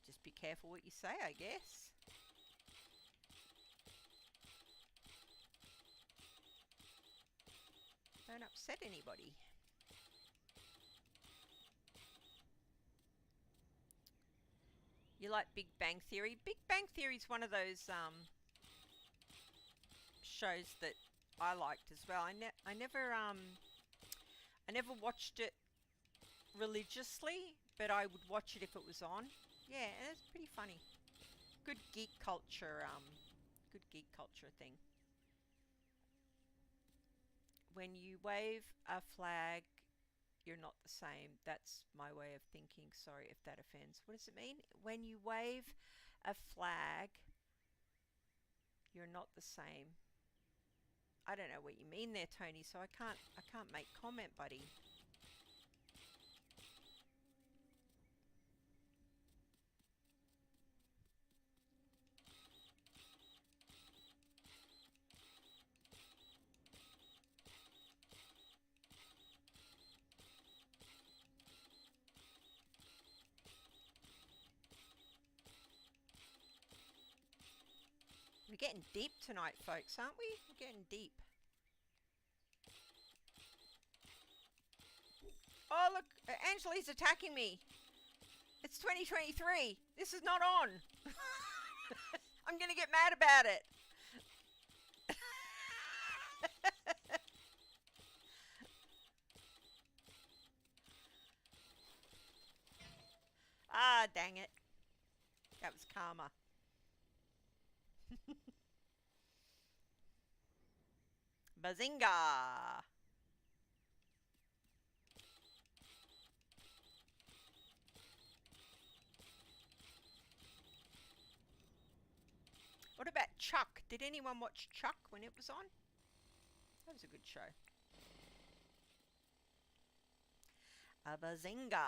just be careful what you say, I guess. Don't upset anybody. You like Big Bang Theory? Big Bang Theory is one of those shows that I liked as well. I never watched it religiously, but I would watch it if it was on. Yeah, and it's pretty funny. Good geek culture thing. When you wave a flag, you're not the same. That's my way of thinking. Sorry if that offends. What does it mean? When you wave a flag, you're not the same. I don't know what you mean there, Tony, so I can't make comment, buddy. We're getting deep tonight, folks, aren't we? We're getting deep. Oh, look, Angelique's attacking me. It's 2023. This is not on. I'm going to get mad about it. Ah, dang it. That was karma. Bazinga! What about Chuck? Did anyone watch Chuck when it was on? That was a good show. A bazinga!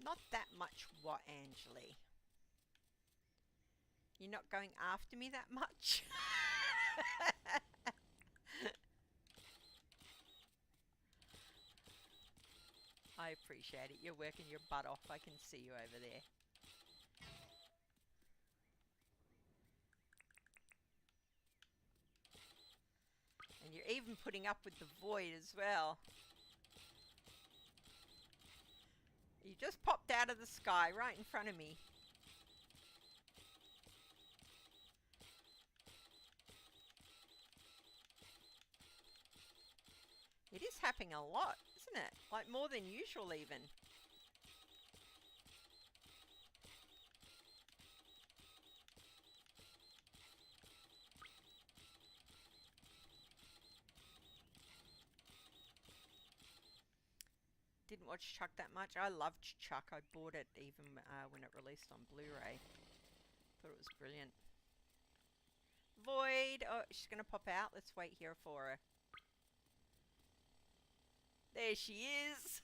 Not that much what, Angeli? You're not going after me that much? I appreciate it. You're working your butt off. I can see you over there. And you're even putting up with the void as well. You just popped out of the sky right in front of me. It is happening a lot, isn't it? Like more than usual even. Didn't watch Chuck that much. I loved Chuck. I bought it even when it released on Blu-ray. Thought it was brilliant. Void. Oh, she's going to pop out. Let's wait here for her. There she is.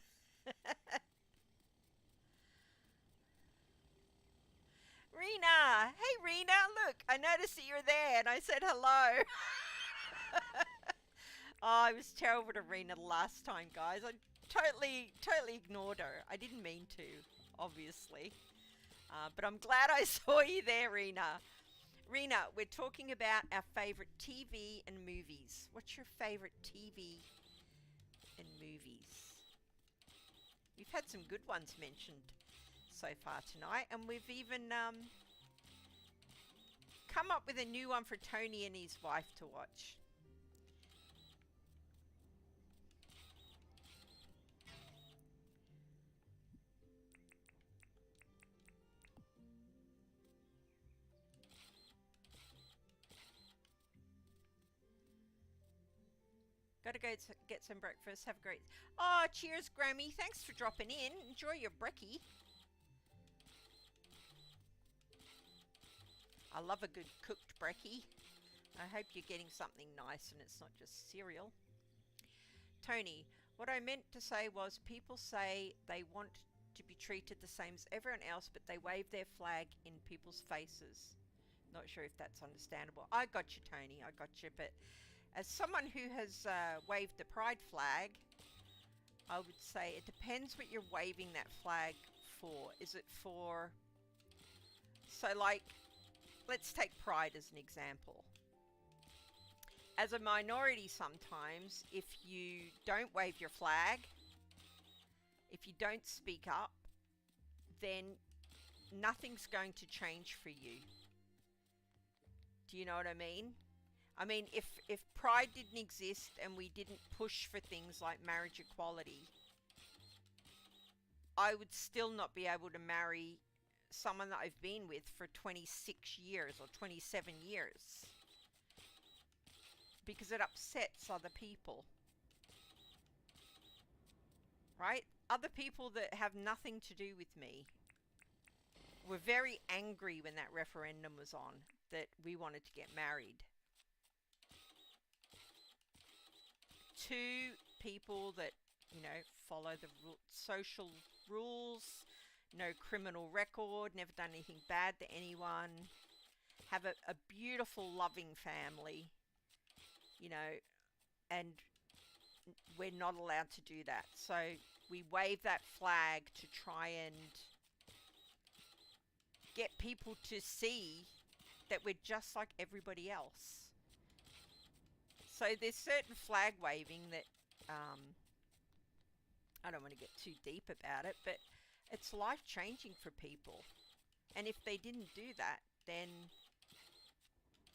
Rena. Hey, Rena. Look, I noticed that you're there and I said hello. Oh, I was terrible to Rena last time, guys. I totally ignored her. I didn't mean to, obviously. But I'm glad I saw you there, Rena. Rena, we're talking about our favourite TV and movies. What's your favourite TV and movies? We've had some good ones mentioned so far tonight, and we've even come up with a new one for Tony and his wife to watch. Gotta go get some breakfast. Have a great... Oh, cheers, Grammy. Thanks for dropping in. Enjoy your brekkie. I love a good cooked brekkie. I hope you're getting something nice and it's not just cereal. Tony, what I meant to say was people say they want to be treated the same as everyone else, but they wave their flag in people's faces. Not sure if that's understandable. I got you, Tony. I got you, but... As someone who has waved the pride flag, I would say it depends what you're waving that flag for. Is it for... So like, let's take pride as an example. As a minority sometimes, if you don't wave your flag, if you don't speak up, then nothing's going to change for you. Do you know what I mean? I mean, if pride didn't exist and we didn't push for things like marriage equality, I would still not be able to marry someone that I've been with for 26 years or 27 years because it upsets other people, right? Other people that have nothing to do with me were very angry when that referendum was on, that we wanted to get married. Two people that, you know, follow the social rules, no criminal record, never done anything bad to anyone, have a beautiful, loving family, you know, and we're not allowed to do that. So we wave that flag to try and get people to see that we're just like everybody else. So there's certain flag waving that I don't want to get too deep about it, but it's life-changing for people. And if they didn't do that, then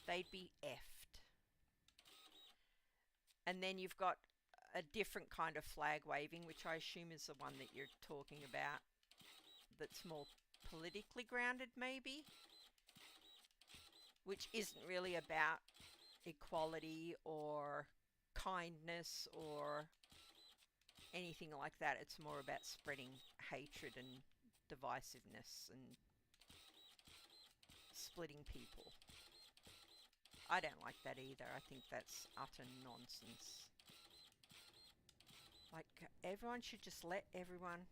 they'd be effed. And then you've got a different kind of flag waving, which I assume is the one that you're talking about, that's more politically grounded maybe, which isn't really about equality or kindness or anything like that. It's more about spreading hatred and divisiveness and splitting people. I don't like that either. I think that's utter nonsense. Like, everyone should just let everyone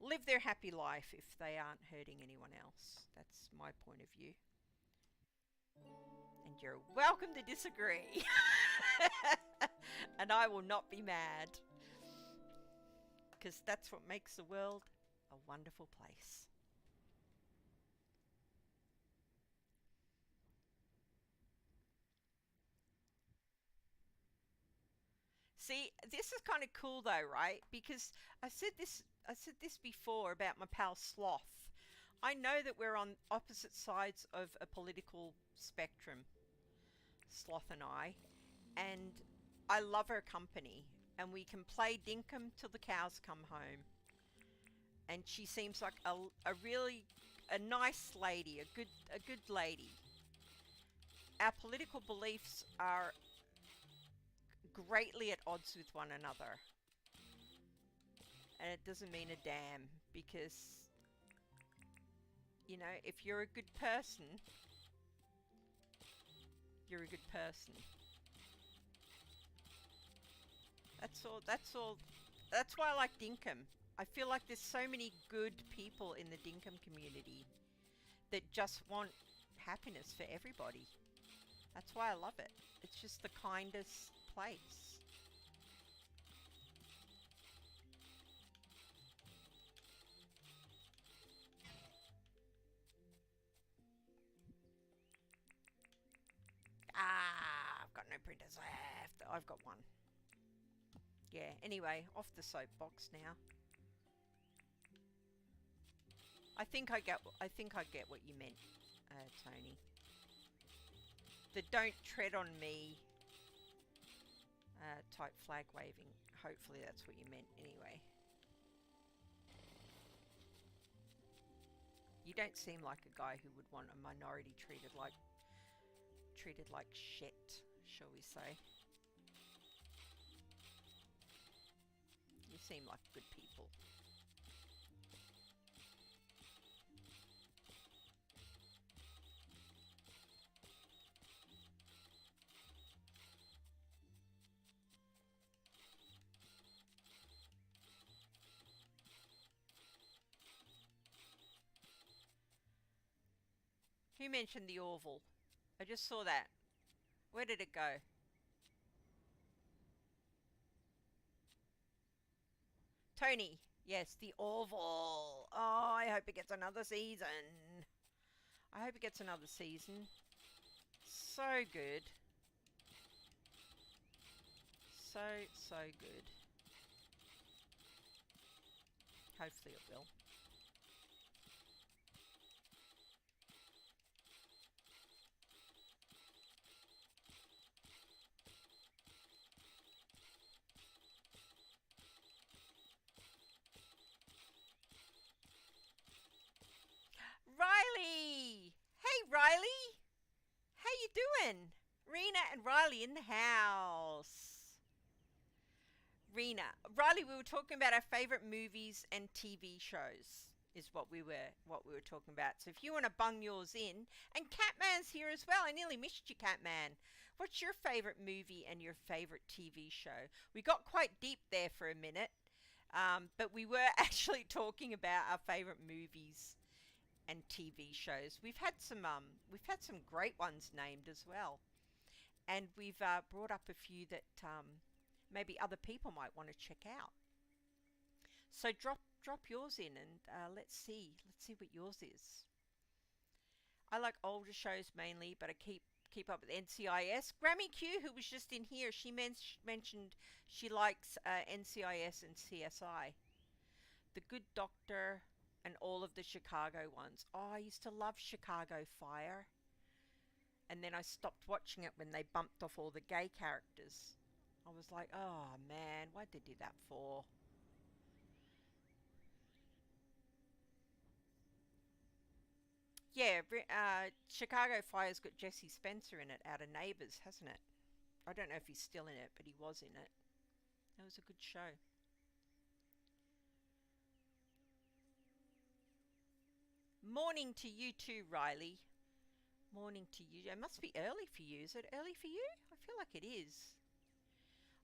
live their happy life if they aren't hurting anyone else. That's my point of view. And you're welcome to disagree. And I will not be mad. Because that's what makes the world a wonderful place. See, this is kind of cool though, right? Because I said this before about my pal Sloth. I know that we're on opposite sides of a political spectrum, Sloth and and I love her company, and we can play Dinkum till the cows come home. And she seems like a really nice lady, a good lady. Our political beliefs are greatly at odds with one another. And it doesn't mean a damn, because, you know, if you're a good person, you're a good person. That's all. That's why I like Dinkum. I feel like there's so many good people in the Dinkum community that just want happiness for everybody. That's why I love it. It's just the kindest place. I've got no printers left. I've got one. Yeah, anyway, off the soapbox now. I think I get what you meant, Tony. The don't tread on me type flag waving. Hopefully that's what you meant anyway. You don't seem like a guy who would want a minority treated like shit, shall we say. You seem like good people. Who mentioned the Orville? I just saw that. Where did it go? Tony. Yes, the Orville. Oh, I hope it gets another season. I hope it gets another season. So good. So good. Hopefully it will. and Riley in the house. Rena, Riley, we were talking about our favorite movies and TV shows. Is what we were talking about. So if you want to bung yours in, and Catman's here as well. I nearly missed you, Catman. What's your favorite movie and your favorite TV show? We got quite deep there for a minute, but we were actually talking about our favorite movies and TV shows. We've had some great ones named as well, and we've brought up a few that maybe other people might want to check out. So drop yours in, and let's see what yours is. I like older shows mainly, but I keep up with NCIS. Grammy Q, who was just in here, she mentioned she likes NCIS and CSI. The Good Doctor and all of the Chicago ones. Oh, I used to love Chicago Fire. And then I stopped watching it when they bumped off all the gay characters. I was like, oh man, why'd they do that for? Yeah, Chicago Fire's got Jesse Spencer in it out of Neighbours, hasn't it? I don't know if he's still in it, but he was in it. That was a good show. Morning to you too, Riley. Morning to you. It must be early for you. Is it early for you? I feel like it is.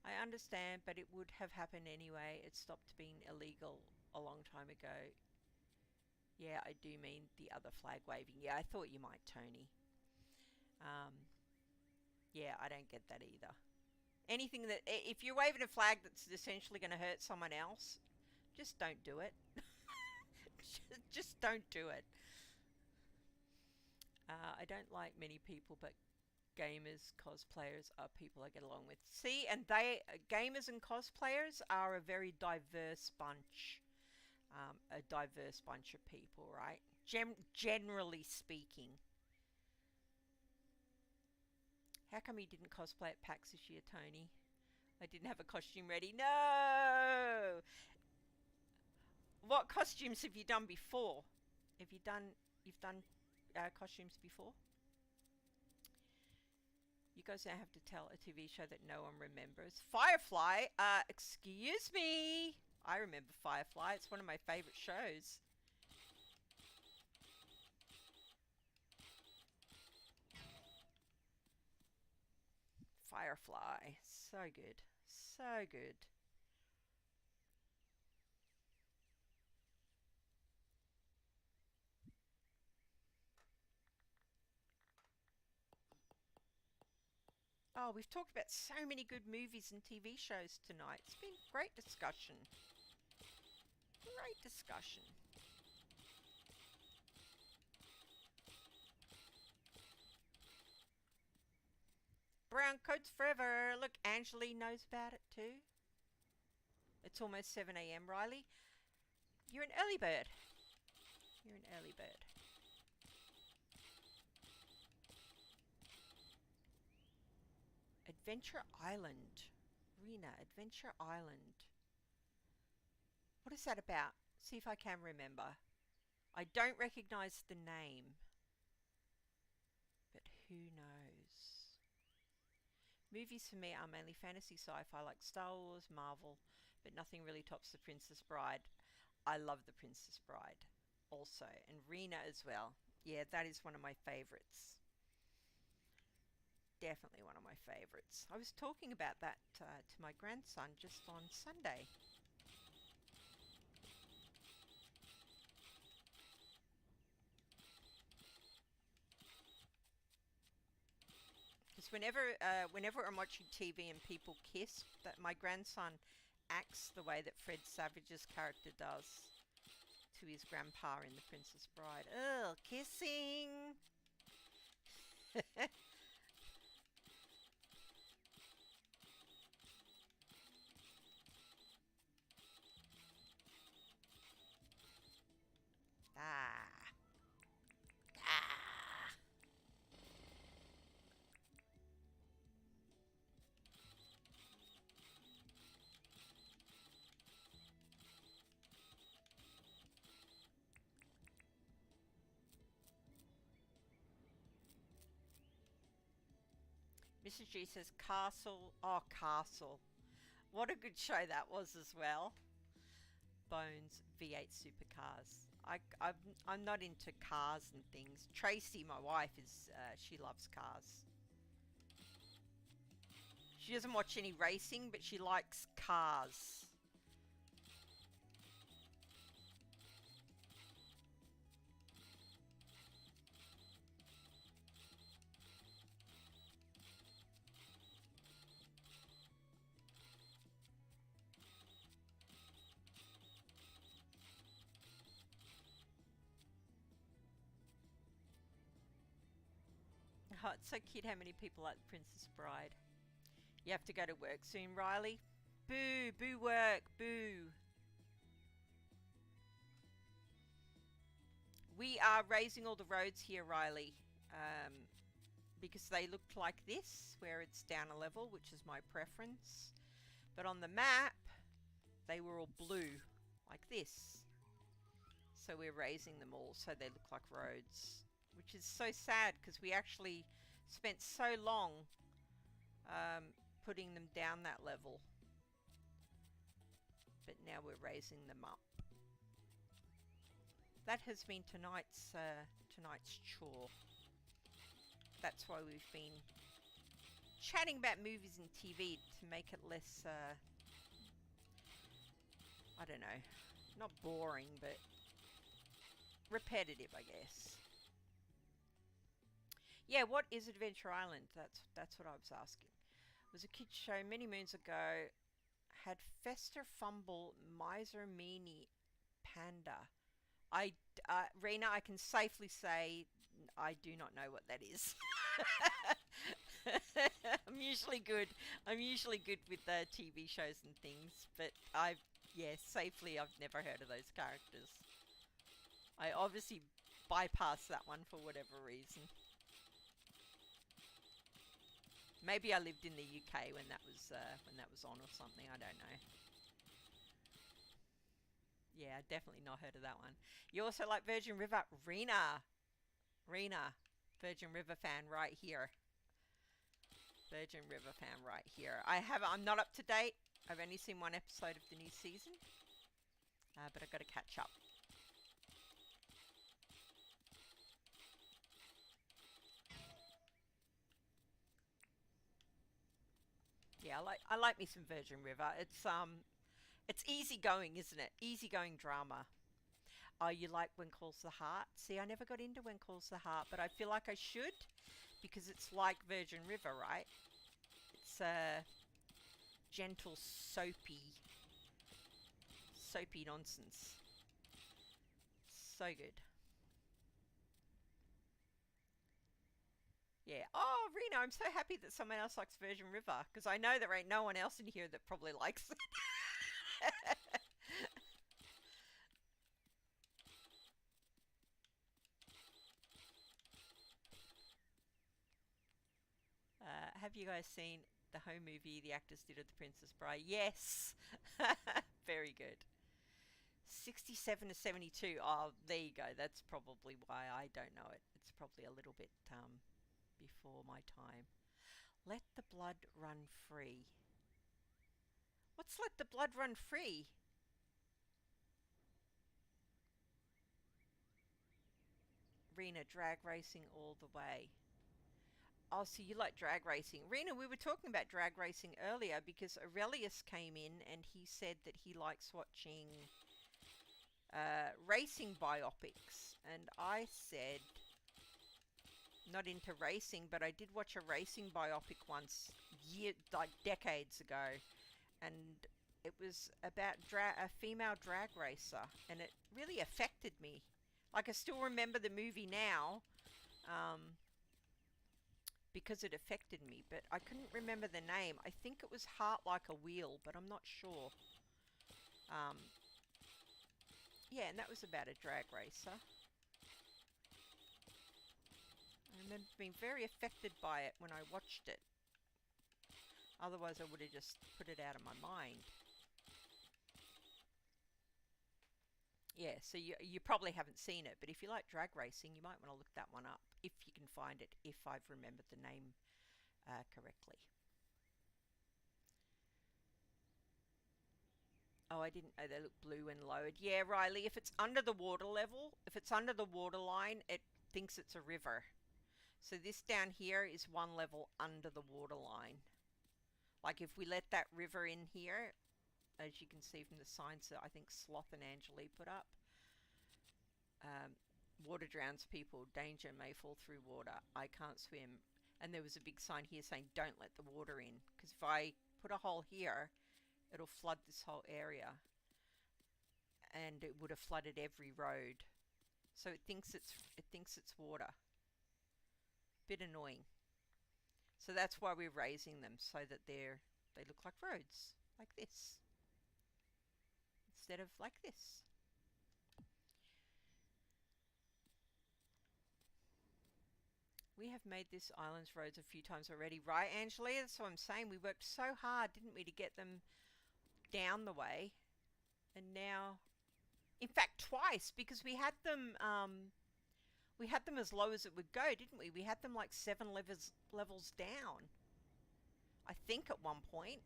I understand, but it would have happened anyway. It stopped being illegal a long time ago. Yeah, I do mean the other flag waving. Yeah, I thought you might, Tony. Um, yeah, I don't get that either. Anything that, if you're waving a flag that's essentially going to hurt someone else, just don't do it. Just don't do it. I don't like many people, but gamers, cosplayers are people I get along with. See, and gamers and cosplayers are a very diverse bunch. A diverse bunch of people, right? Generally speaking. How come you didn't cosplay at PAX this year, Tony? I didn't have a costume ready. No! What costumes have you done before? You've done costumes before? You guys don't have to tell a TV show that no one remembers. Firefly? Excuse me. I remember Firefly. It's one of my favorite shows. Firefly. So good. So good. Oh, we've talked about so many good movies and TV shows tonight. It's been great discussion. Great discussion. Brown coats forever. Look, Angeli knows about it too. It's almost 7 a.m., Riley. You're an early bird. You're an early bird. Adventure Island. Rena, Adventure Island. What is that about? See if I can remember. I don't recognize the name. But who knows? Movies for me are mainly fantasy sci-fi like Star Wars, Marvel, but nothing really tops The Princess Bride. I love The Princess Bride also, and Rena as well. Yeah, that is one of my favorites. Definitely one of my favorites. I was talking about that to my grandson just on Sunday. Because whenever I'm watching TV and people kiss, that my grandson acts the way that Fred Savage's character does to his grandpa in The Princess Bride. Ugh, kissing. Ah. Ah. Mrs. G says Castle. Oh, Castle. What a good show that was as well. Bones V8 supercars. I'm not into cars and things. Tracy, my wife, is she loves cars. She doesn't watch any racing, but she likes cars. Oh, it's so cute how many people like The Princess Bride. You have to go to work soon, Riley. Boo, boo work, boo. We are raising all the roads here, Riley, because they looked like this, where it's down a level, which is my preference. But on the map, they were all blue, like this. So we're raising them all so they look like roads, which is so sad because we actually spent so long putting them down that level. But now we're raising them up. That has been tonight's chore. That's why we've been chatting about movies and TV to make it less, I don't know, not boring, but repetitive, I guess. Yeah, what is Adventure Island? That's what I was asking. It was a kids show many moons ago. Had Fester Fumble Miser Meanie Panda. Rena, I can safely say I do not know what that is. I'm usually good with TV shows and things, but safely I've never heard of those characters. I obviously bypassed that one for whatever reason. Maybe I lived in the UK when that was on or something. I don't know. Yeah, definitely not heard of that one. You also like Virgin River, Rena, Virgin River fan right here. Virgin River fan right here. I'm not up to date. I've only seen one episode of the new season, but I've got to catch up. Yeah, I like me some Virgin River. It's easygoing, isn't it? Easygoing drama. Oh, you like When Calls the Heart? See, I never got into When Calls the Heart, but I feel like I should because it's like Virgin River, right? It's gentle, soapy nonsense. So good. Yeah. Oh, Rena, I'm so happy that someone else likes Virgin River because I know there ain't no one else in here that probably likes it. Have you guys seen the home movie the actors did of The Princess Bride? Yes. Very good. 67 to 72. Oh, there you go. That's probably why I don't know it. It's probably a little bit before my time. Let the blood run free. What's Let the Blood Run Free? Rena, drag racing all the way. Oh, so you like drag racing. Rena, we were talking about drag racing earlier because Aurelius came in and he said that he likes watching racing biopics. And I said, not into racing, but I did watch a racing biopic once, like decades ago. And it was about a female drag racer. And it really affected me. Like, I still remember the movie now. Because it affected me, but I couldn't remember the name. I think it was Heart Like a Wheel, but I'm not sure. Yeah, and that was about a drag racer. I remember being very affected by it when I watched it. Otherwise, I would have just put it out of my mind. Yeah, so you probably haven't seen it, but if you like drag racing, you might want to look that one up if you can find it, if I've remembered the name correctly. Oh, I didn't know they look blue and lowered. Yeah, Riley, if it's under the water level, if it's under the water line, it thinks it's a river. So this down here is one level under the water line. Like if we let that river in here, as you can see from the signs that I think Sloth and Angelique put up, water drowns people, danger may fall through water, I can't swim. And there was a big sign here saying don't let the water in, because if I put a hole here, it'll flood this whole area, and it would have flooded every road. So it thinks it's water. Bit annoying. So that's why we're raising them, so that they look like roads, like this, instead of like this. We have made this island's roads a few times already, right, Angelia? That's what I'm saying. We worked so hard, didn't we, to get them down the way, and now, in fact, twice, because we had them as low as it would go, didn't we? We had them like 7 levels down, I think, at one point.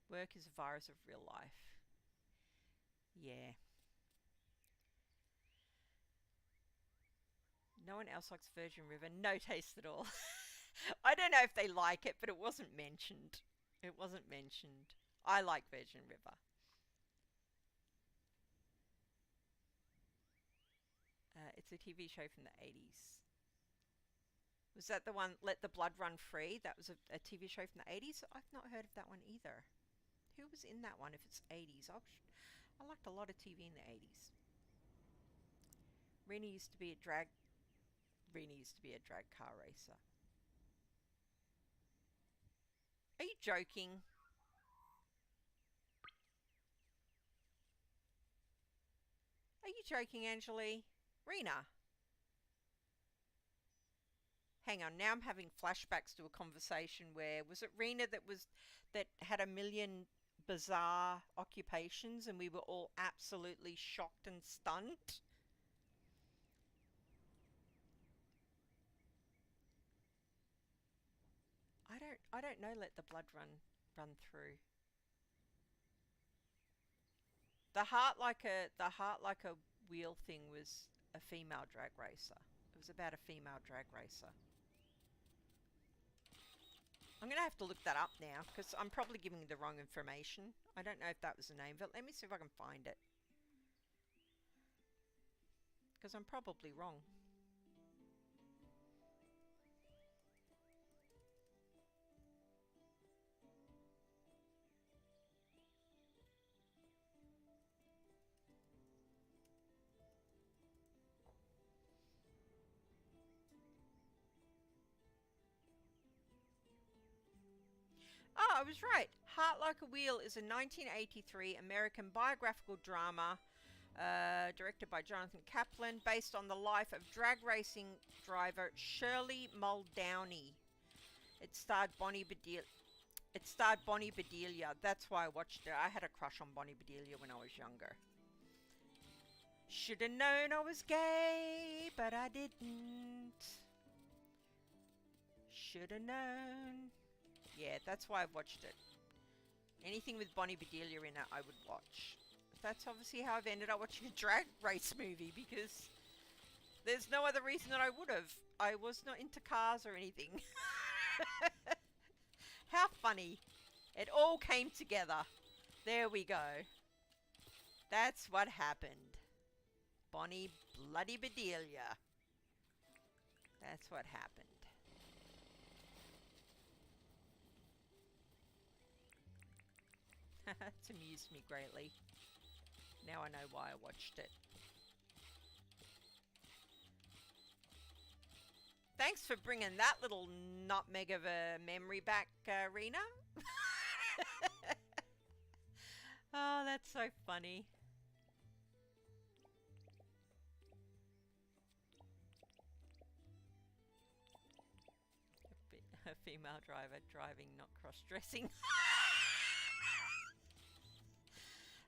Work is a virus of real life. Yeah. No one else likes Virgin River. No taste at all. I don't know if they like it, but it wasn't mentioned. It wasn't mentioned. I like Virgin River. It's a TV show from the 80s. Was that the one, Let the Blood Run Free? That was a TV show from the 80s? I've not heard of that one either. Who was in that one if it's 80s? I liked a lot of TV in the 80s. Rena used to be a drag car racer. Are you joking? Are you joking, Angelie? Rena? Hang on, now I'm having flashbacks to a conversation where, was it Rena that had a million bizarre occupations and we were all absolutely shocked and stunned? I don't know. Let the blood run through. The heart like a wheel thing was a female drag racer. It was about a female drag racer. I'm going to have to look that up now, because I'm probably giving you the wrong information. I don't know if that was the name, but let me see if I can find it, because I'm probably wrong. Oh, I was right. Heart Like a Wheel is a 1983 American biographical drama directed by Jonathan Kaplan, based on the life of drag racing driver Shirley Muldowney. It starred Bonnie Bedelia. That's why I watched it. I had a crush on Bonnie Bedelia when I was younger. Should have known I was gay, but I didn't. Should have known. Yeah, that's why I've watched it. Anything with Bonnie Bedelia in it, I would watch. That's obviously how I've ended up watching a drag race movie, because there's no other reason that I would have. I was not into cars or anything. How funny. It all came together. There we go. That's what happened. Bonnie bloody Bedelia. That's what happened. It's amused me greatly. Now I know why I watched it. Thanks for bringing that little nutmeg of a memory back, Rena. Oh, that's so funny. A female driver driving, not cross-dressing.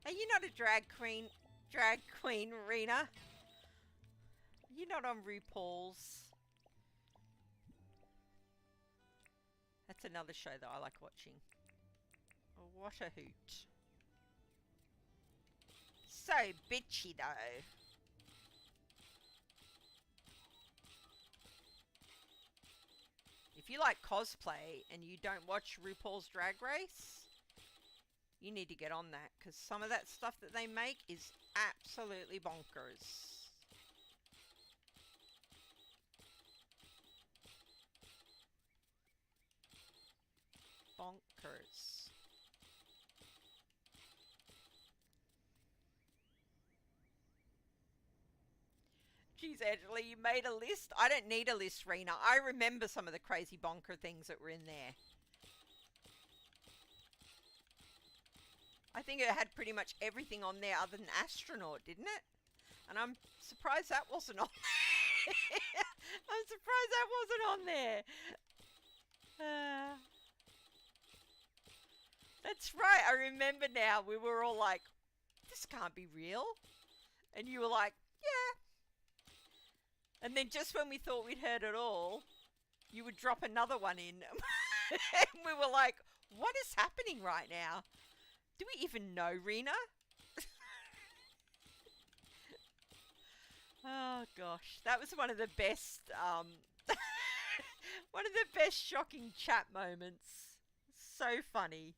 Are you not a drag queen, Rena? You're not on RuPaul's. That's another show that I like watching. Oh, what a hoot. So bitchy though. If you like cosplay and you don't watch RuPaul's Drag Race, you need to get on that, because some of that stuff that they make is absolutely bonkers. Bonkers. Geez, Angela, you made a list? I don't need a list, Rena. I remember some of the crazy bonker things that were in there. I think it had pretty much everything on there other than astronaut, didn't it? And I'm surprised that wasn't on there. I'm surprised that wasn't on there. That's right. I remember now. We were all like, this can't be real. And you were like, yeah. And then just when we thought we'd heard it all, you would drop another one in. And we were like, what is happening right now? Do we even know Rena? Oh gosh, that was one of the best, one of the best shocking chat moments. So funny.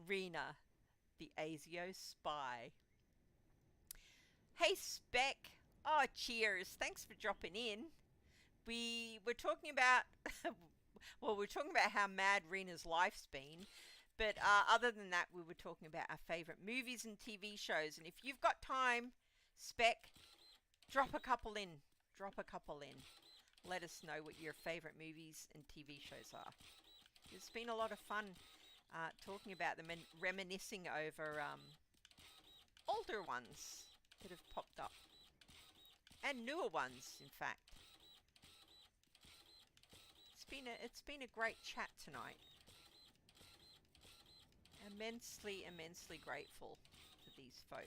Rena, the ASIO spy. Hey Spec. Oh, cheers. Thanks for dropping in. We were talking about, well, we're talking about how mad Rena's life's been. But other than that, we were talking about our favourite movies and TV shows. And if you've got time, Spec, drop a couple in. Drop a couple in. Let us know what your favourite movies and TV shows are. It's been a lot of fun talking about them and reminiscing over older ones that have popped up. And newer ones, in fact. It's been a great chat tonight. Immensely, immensely grateful to these folk.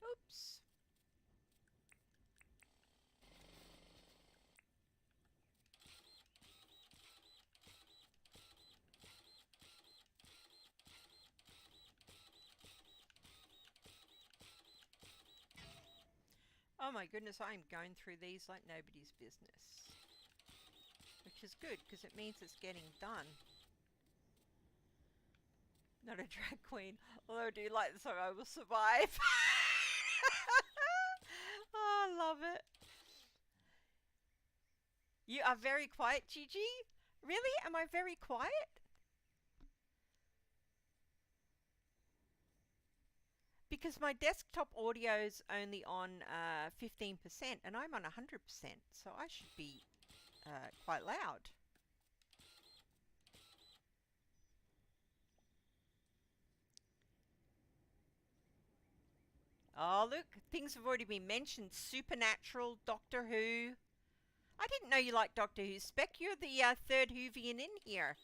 Oops. Oh my goodness, I am going through these like nobody's business. Which is good, because it means it's getting done. Not a drag queen, although I do like the song I Will Survive. Oh, I love it. You are very quiet, Gigi? Really? Am I very quiet? Because my desktop audio's only on 15% and I'm on 100%, so I should be quite loud. Oh, look, things have already been mentioned. Supernatural, Doctor Who. I didn't know you liked Doctor Who. Spec, you're the third Whovian in here.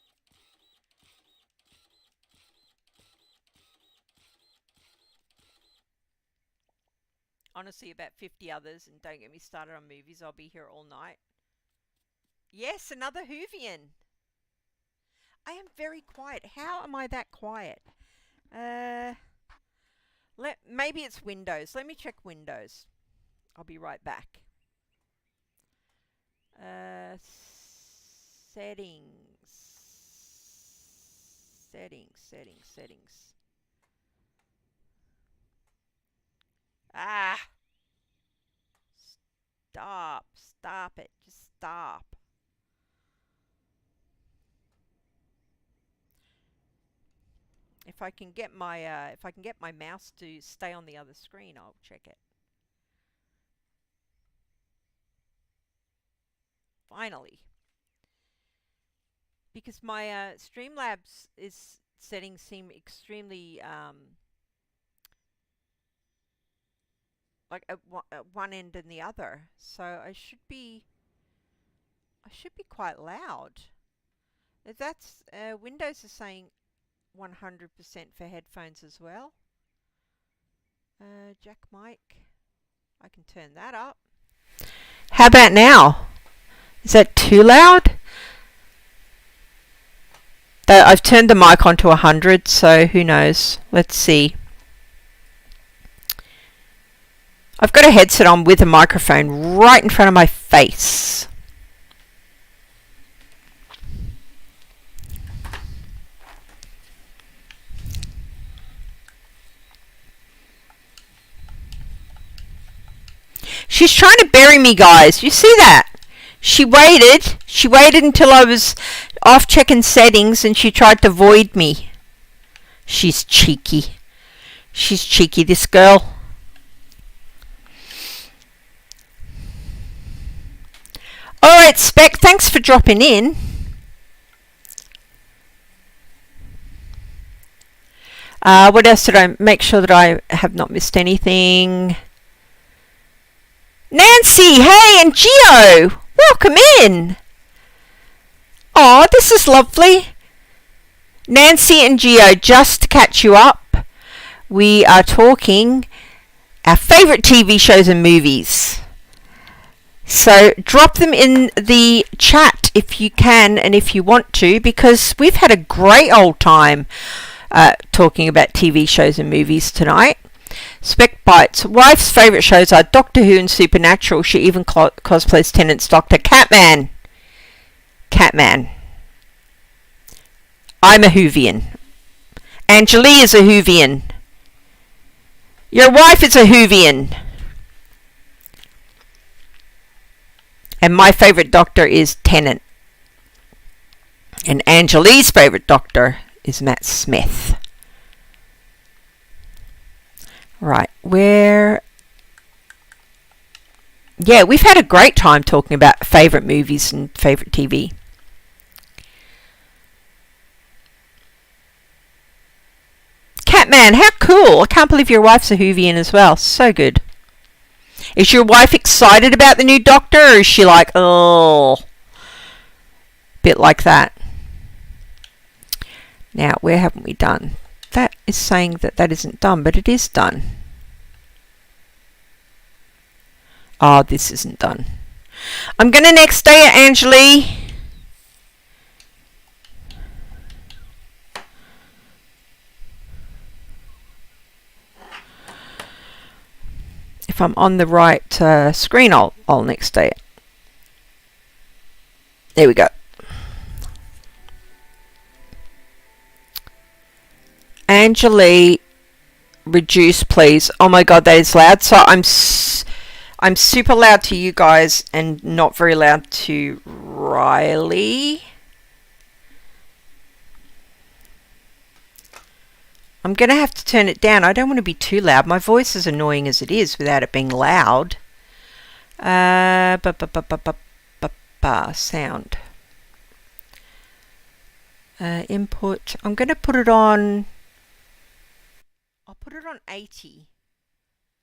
Honestly, about 50 others, and don't get me started on movies. I'll be here all night. Yes, another Whovian. I am very quiet. How am I that quiet? Maybe it's Windows. Let me check Windows. I'll be right back. Settings. Ah! Stop it. Just stop. If I can get my mouse to stay on the other screen, I'll check it. Finally. because my Streamlabs settings seem extremely like at one end and the other. So I should be quite loud. If that's Windows is saying 100% for headphones as well. Jack mic. I can turn that up. How about now? Is that too loud? I've turned the mic on to 100, so who knows? Let's see. I've got a headset on with a microphone right in front of my face. She's trying to bury me, guys. You see that? She waited. She waited until I was off checking settings and she tried to void me. She's cheeky. She's cheeky, this girl. Alright, Spec, thanks for dropping in. What else did I make sure that I have not missed anything? Nancy, hey, and Geo, welcome in. Oh, this is lovely. Nancy and Geo, just to catch you up, we are talking our favourite TV shows and movies. So drop them in the chat if you can and if you want to, because we've had a great old time talking about TV shows and movies tonight. Spec Bites. Wife's favourite shows are Doctor Who and Supernatural. She even cosplays Tennant's Doctor. Catman. I'm a Whovian. Angelie is a Whovian. Your wife is a Whovian. And my favourite Doctor is Tennant. And Angelie's favourite Doctor is Matt Smith. Right, yeah, we've had a great time talking about favourite movies and favourite TV. Catman, how cool. I can't believe your wife's a Whovian as well. So good. Is your wife excited about the new Doctor, or is she like, oh, bit like that? Now, where haven't we done? That is saying that isn't done, but it is done. Oh, this isn't done. I'm going to next day it, Angelie. If I'm on the right screen, I'll next day it. There we go. Angelie, reduce please. Oh my god, that is loud. So I'm super loud to you guys and not very loud to Riley. I'm going to have to turn it down. I don't want to be too loud. My voice is annoying as it is without it being loud. Sound. Input. I'm going to put it on... I'll put it on 80,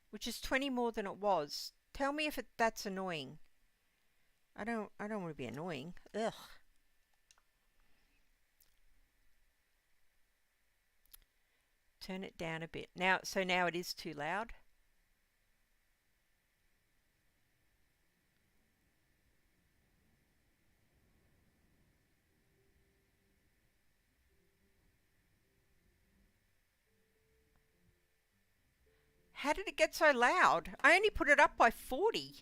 which is 20 more than it was. Tell me if that's annoying. I don't want to be annoying. Ugh. Turn it down a bit. Now it is too loud. How did it get so loud? I only put it up by 40.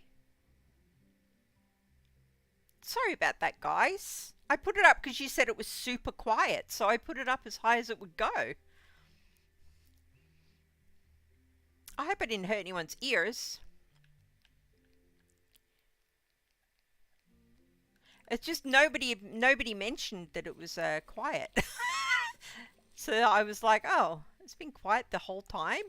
Sorry about that, guys. I put it up because you said it was super quiet, so I put it up as high as it would go. I hope I didn't hurt anyone's ears. It's just nobody mentioned that it was quiet. So I was like, oh, it's been quiet the whole time.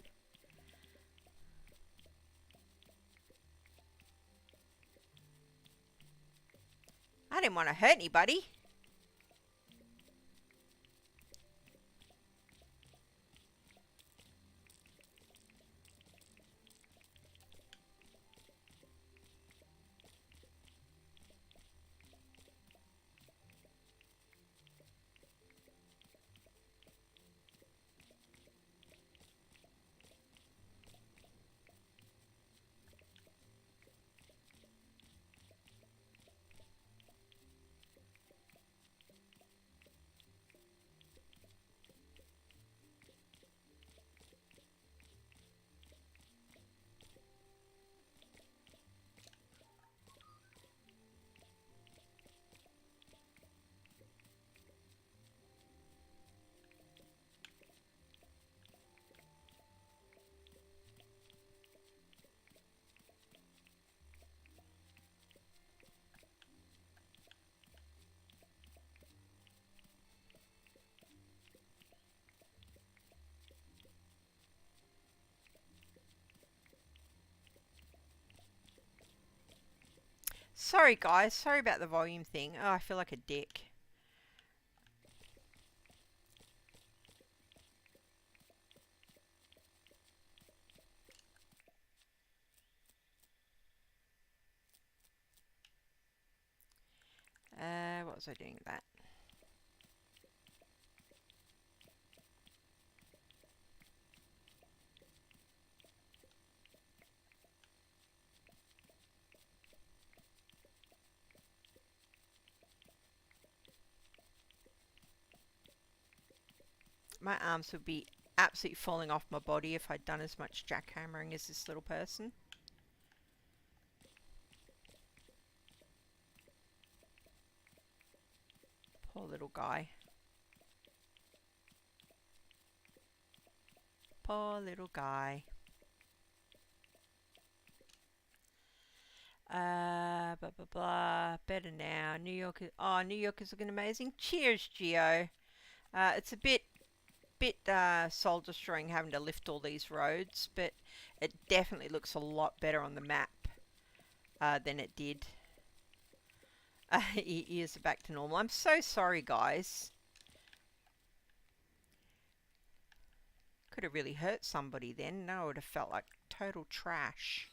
I didn't want to hurt anybody. Sorry guys, sorry about the volume thing. Oh, I feel like a dick. What was I doing with that? My arms would be absolutely falling off my body if I'd done as much jackhammering as this little person. Poor little guy. Poor little guy. Blah, blah, blah. Better now. New York is looking amazing. Cheers, Geo. It's a bit soul destroying having to lift all these roads, but it definitely looks a lot better on the map than it did. Ears are back to normal. I'm so sorry, guys. Could have really hurt somebody then. No, it would have felt like total trash.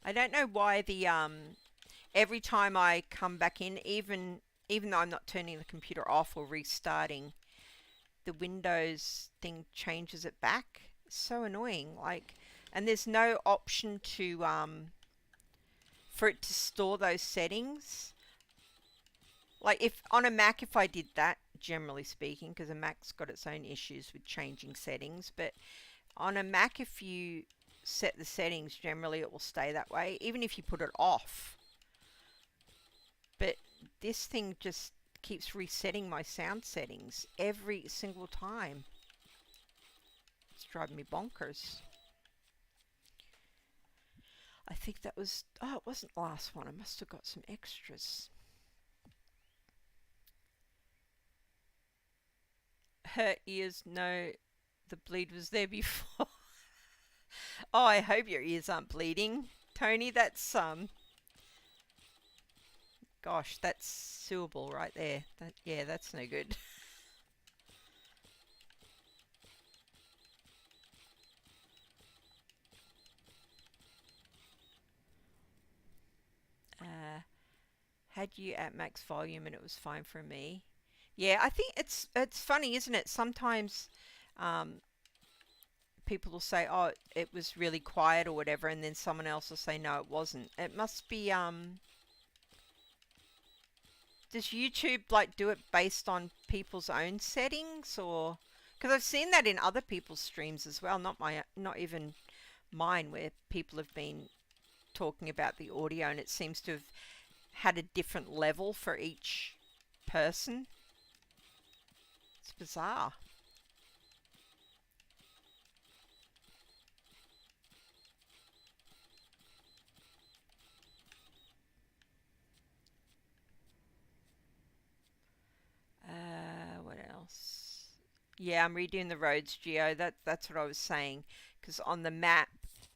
I don't know why the every time I come back in, even though I'm not turning the computer off or restarting, the Windows thing changes it back. It's so annoying. Like, and there's no option to for it to store those settings. Like if on a Mac, if I did that, generally speaking, because a Mac's got its own issues with changing settings, but on a Mac, if you set the settings, generally it will stay that way, even if you put it off. But this thing just keeps resetting my sound settings every single time. It's driving me bonkers. I think that was, oh, it wasn't the last one. I must have got some extras. Her ears, no, the bleed was there before. Oh, I hope your ears aren't bleeding. Tony, that's, gosh, that's suable right there. Yeah, that's no good. Had you at max volume and it was fine for me. Yeah, I think it's funny, isn't it? Sometimes people will say, "Oh, it was really quiet" or whatever, and then someone else will say, "No, it wasn't." It must be does YouTube like do it based on people's own settings, or because I've seen that in other people's streams as well, not even mine, where people have been talking about the audio and it seems to have had a different level for each person. It's bizarre. What else? Yeah, I'm redoing the roads, Geo. That's what I was saying. Because on the map,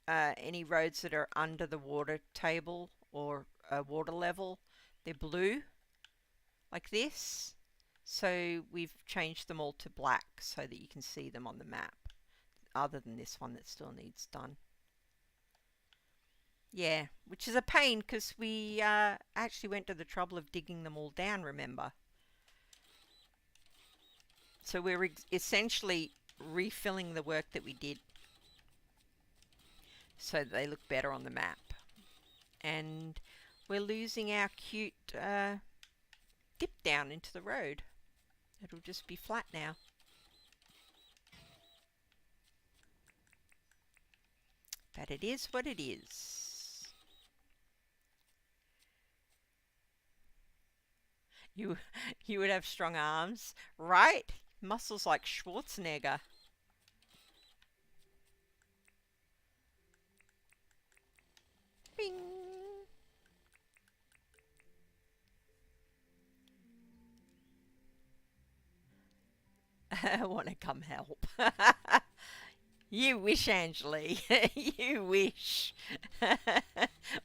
any roads that are under the water table or water level, they're blue, like this. So we've changed them all to black so that you can see them on the map, other than this one that still needs done. Yeah, which is a pain because we actually went to the trouble of digging them all down, remember? So we're essentially refilling the work that we did so that they look better on the map. And we're losing our cute dip down into the road. It'll just be flat now. But it is what it is. You would have strong arms, right? Muscles like Schwarzenegger. Bing. I want to come help. You wish, Angeli. You wish.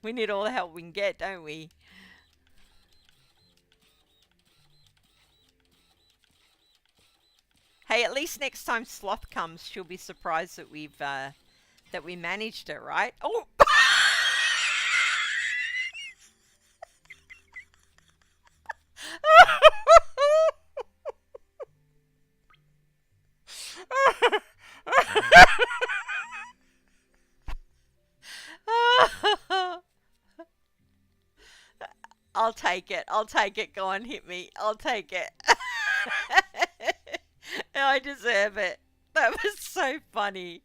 We need all the help we can get, don't we? Hey, at least next time Sloth comes, she'll be surprised that we managed it, right? Oh. I'll take it. I'll take it. Go on, hit me. I'll take it. I deserve it. That was so funny.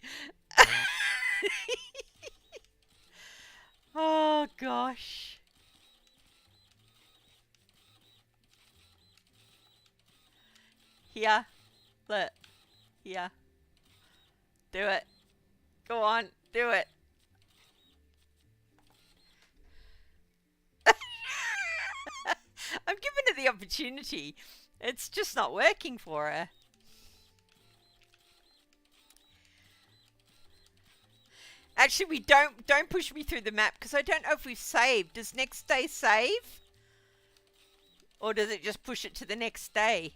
Oh, gosh. Here. Look. Here. Do it. Go on. Do it. I'm giving her the opportunity. It's just not working for her. Actually, we don't push me through the map because I don't know if we've saved. Does next day save? Or does it just push it to the next day?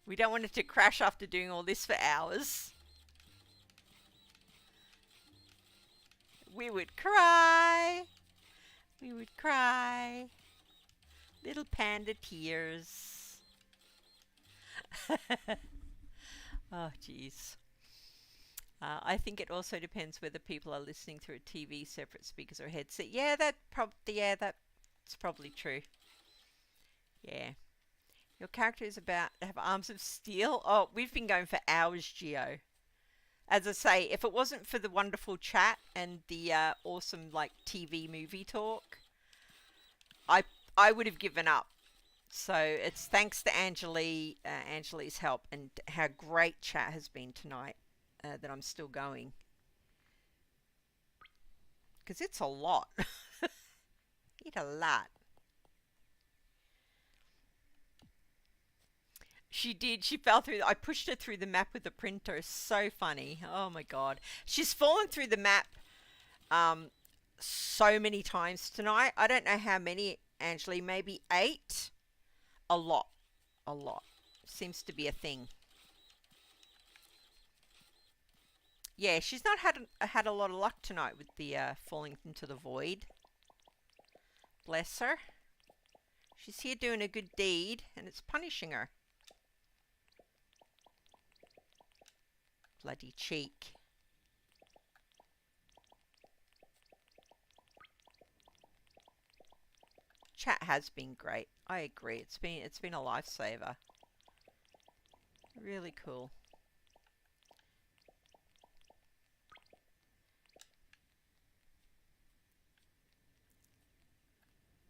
We don't want it to crash after doing all this for hours. We would cry. We would cry. Little panda tears. Oh, jeez. I think it also depends whether people are listening through a TV, separate speakers, or headset. Yeah, that's probably true. Yeah. Your character is about to have arms of steel. Oh, we've been going for hours, Geo. As I say, if it wasn't for the wonderful chat and the awesome TV movie talk, I would have given up. So it's thanks to Angeli's help and how great chat has been tonight that I'm still going. Because it's a lot. It's a lot. She did. She fell through. I pushed her through the map with the printer. So funny. Oh my god. She's fallen through the map so many times tonight. I don't know how many, Angeli. Maybe 8? A lot. A lot. Seems to be a thing. Yeah, she's not had a lot of luck tonight with the falling into the void. Bless her. She's here doing a good deed, and it's punishing her. Bloody cheek. Chat has been great. I agree. It's been a lifesaver. Really cool.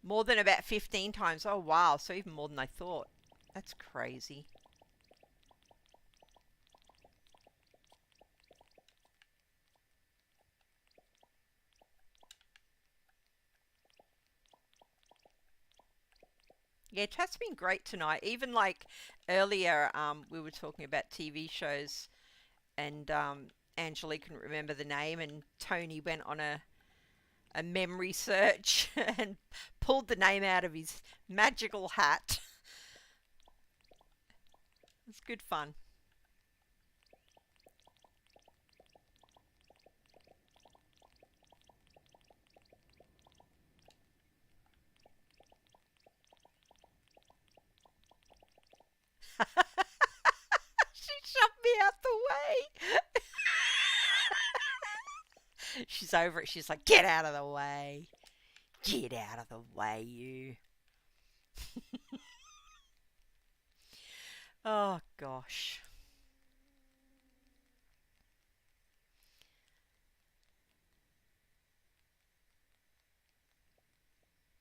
More than about 15 times. Oh, wow. So even more than I thought. That's crazy. Yeah, chat's been great tonight. Even earlier, we were talking about TV shows and Angelique couldn't remember the name and Tony went on a memory search and pulled the name out of his magical hat. It's good fun. She shoved me out the way. She's over it. She's like, get out of the way. Get out of the way, you. Oh, gosh.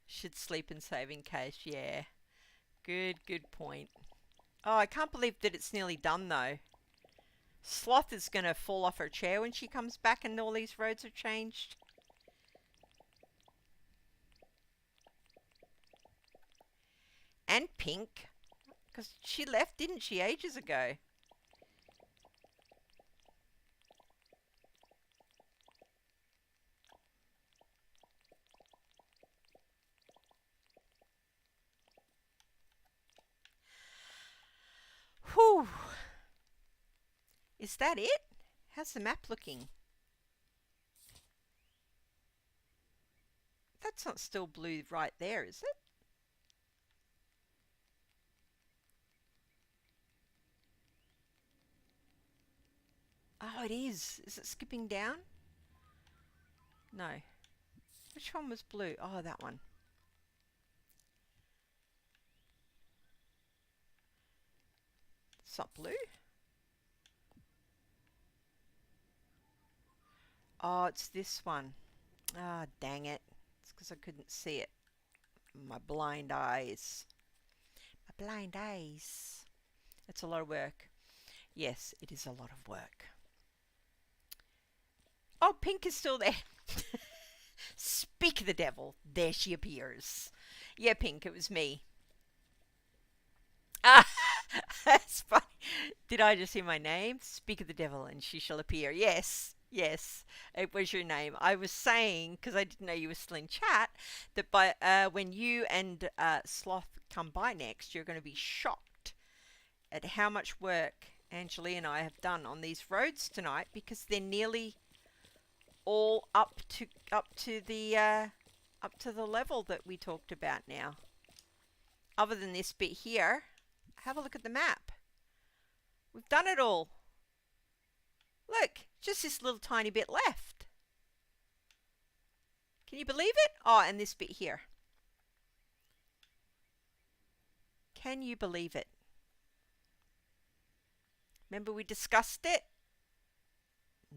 Should sleep and save in case. Yeah. Good point. Oh, I can't believe that it's nearly done, though. Sloth is going to fall off her chair when she comes back and all these roads have changed. And pink. Because she left, didn't she, ages ago? Whew. Is that it? How's the map looking? That's not still blue right there, is it? Oh, it is. Is it skipping down? No. Which one was blue? Oh, that one. It's not blue? Oh, it's this one. Ah, dang it. It's because I couldn't see it. My blind eyes. My blind eyes. It's a lot of work. Yes, it is a lot of work. Oh, Pink is still there. Speak of the devil. There she appears. Yeah, Pink, it was me. Ah, that's funny. Did I just hear my name? Speak of the devil and she shall appear. Yes, yes, it was your name. I was saying, because I didn't know you were still in chat, that when you and Sloth come by next, you're going to be shocked at how much work Angeli and I have done on these roads tonight, because they're nearly all up to the level that we talked about now. Other than this bit here, have a look at the map. We've done it all. Look, just this little tiny bit left. Can you believe it? Oh, and this bit here. Can you believe it? Remember we discussed it?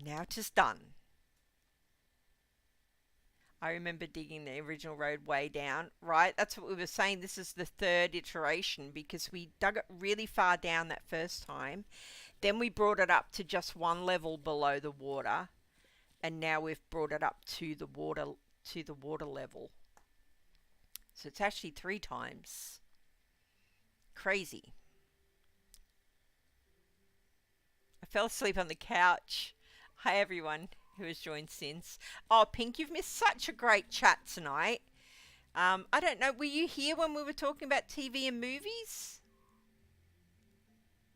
Now it is done. I remember digging the original road way down, right? That's what we were saying. This is the third iteration, because we dug it really far down that first time. Then we brought it up to just one level below the water, and now we've brought it up to the water level. So it's actually 3 times. Crazy. I fell asleep on the couch. Hi everyone who has joined since. Oh, Pink, you've missed such a great chat tonight. I don't know, were you here when we were talking about TV and movies?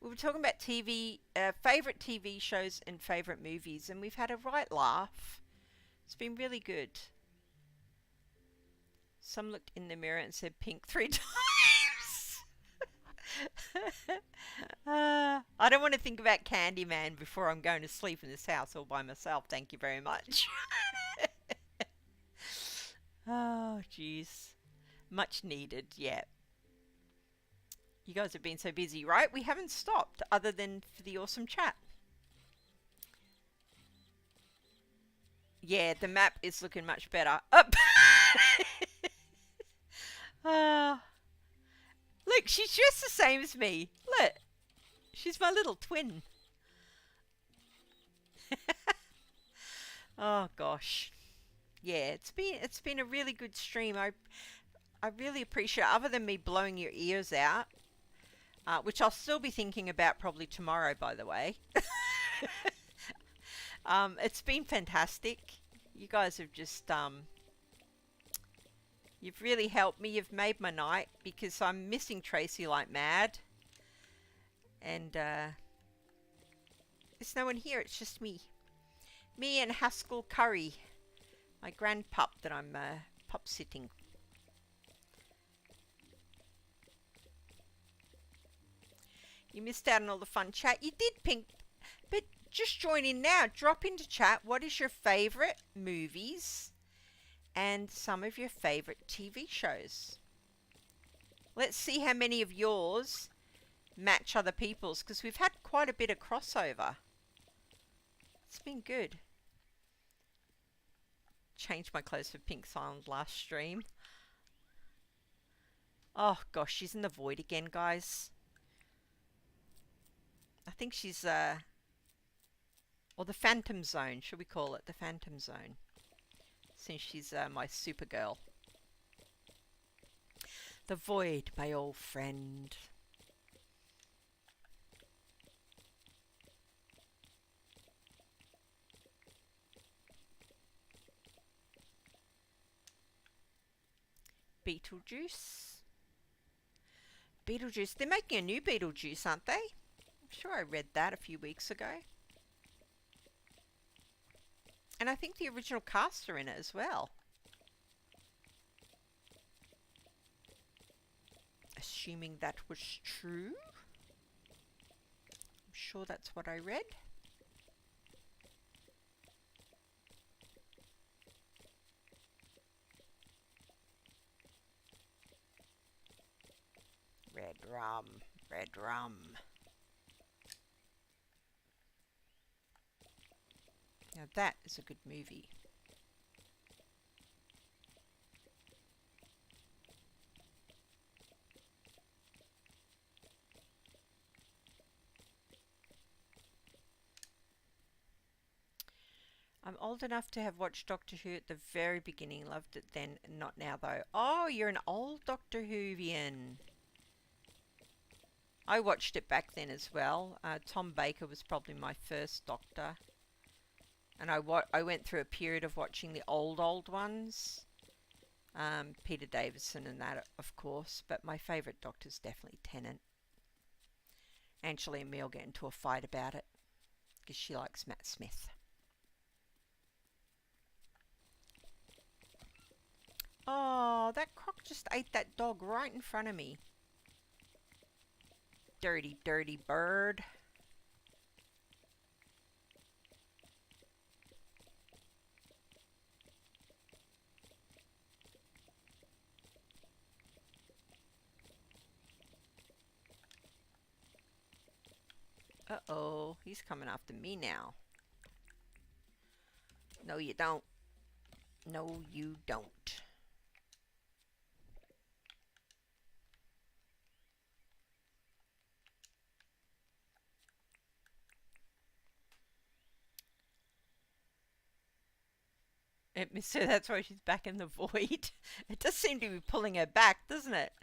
We were talking about TV, favourite TV shows and favourite movies, and we've had a right laugh. It's been really good. Some looked in the mirror and said Pink 3 times. I don't want to think about Candyman before I'm going to sleep in this house all by myself. Thank you very much. Oh, jeez. Much needed, yeah. You guys have been so busy, right? We haven't stopped other than for the awesome chat. Yeah, the map is looking much better. Up. Look, she's just the same as me. Look. She's my little twin. Oh gosh. Yeah, it's been a really good stream. I really appreciate it, other than me blowing your ears out, which I'll still be thinking about probably tomorrow, by the way. It's been fantastic. You guys have just you've really helped me. You've made my night, because I'm missing Tracy like mad. And there's no one here. It's just me. Me and Haskell Curry, my grand pup that I'm pup sitting. You missed out on all the fun chat. You did, Pink. But just join in now. Drop into chat. What is your favourite movies and some of your favourite TV shows? Let's see how many of yours match other people's, because we've had quite a bit of crossover. It's been good. Changed my clothes for Pink Silent last stream. Oh gosh, she's in the void again, guys. I think she's or the Phantom Zone, should we call it the Phantom Zone, since she's my Supergirl. The void, my old friend. Beetlejuice. Beetlejuice. They're making a new Beetlejuice, aren't they? I'm sure I read that a few weeks ago. And I think the original cast are in it as well. Assuming that was true. I'm sure that's what I read. Red rum, red rum. Now that is a good movie. I'm old enough to have watched Doctor Who at the very beginning. Loved it then, not now though. Oh, you're an old Doctor Whovian. I watched it back then as well. Tom Baker was probably my first Doctor. And I went through a period of watching the old ones. Peter Davison and that, of course. But my favourite Doctor's definitely Tennant. Angela and me will get into a fight about it. Because she likes Matt Smith. Oh, that croc just ate that dog right in front of me. Dirty, dirty bird. Uh-oh, he's coming after me now. No, you don't. No, you don't. So that's why she's back in the void. It does seem to be pulling her back, doesn't it?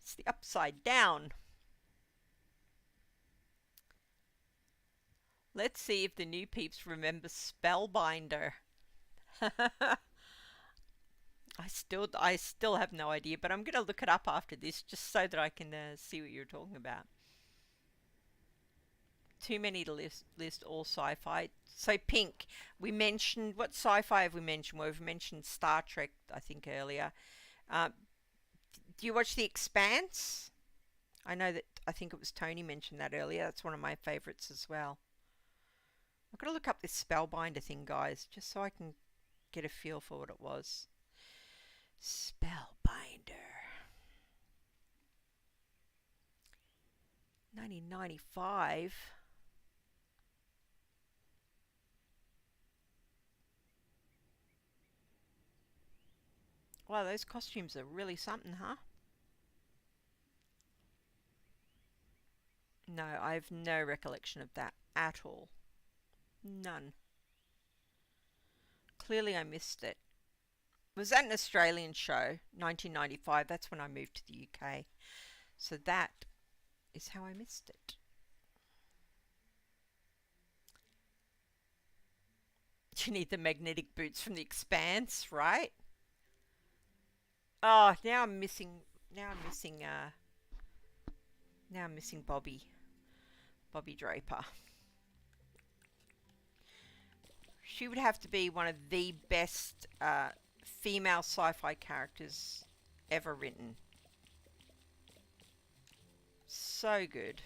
It's the upside down. Let's see if the new peeps remember Spellbinder. I still have no idea, but I'm going to look it up after this just so that I can see what you're talking about. Too many to list all sci-fi. So Pink, we mentioned, what sci-fi have we mentioned? Well, we've mentioned Star Trek, I think, earlier. Do you watch The Expanse? I think it was Tony mentioned that earlier. That's one of my favourites as well. I've got to look up this Spellbinder thing, guys, just so I can get a feel for what it was. Spellbinder. 1995. Wow, those costumes are really something, huh? No, I have no recollection of that at all. None. Clearly I missed it. Was that an Australian show? 1995. That's when I moved to the UK. So that is how I missed it. You need the magnetic boots from The Expanse, right? Oh, now I'm missing Bobby Draper. She would have to be one of the best female sci-fi characters ever written. So good.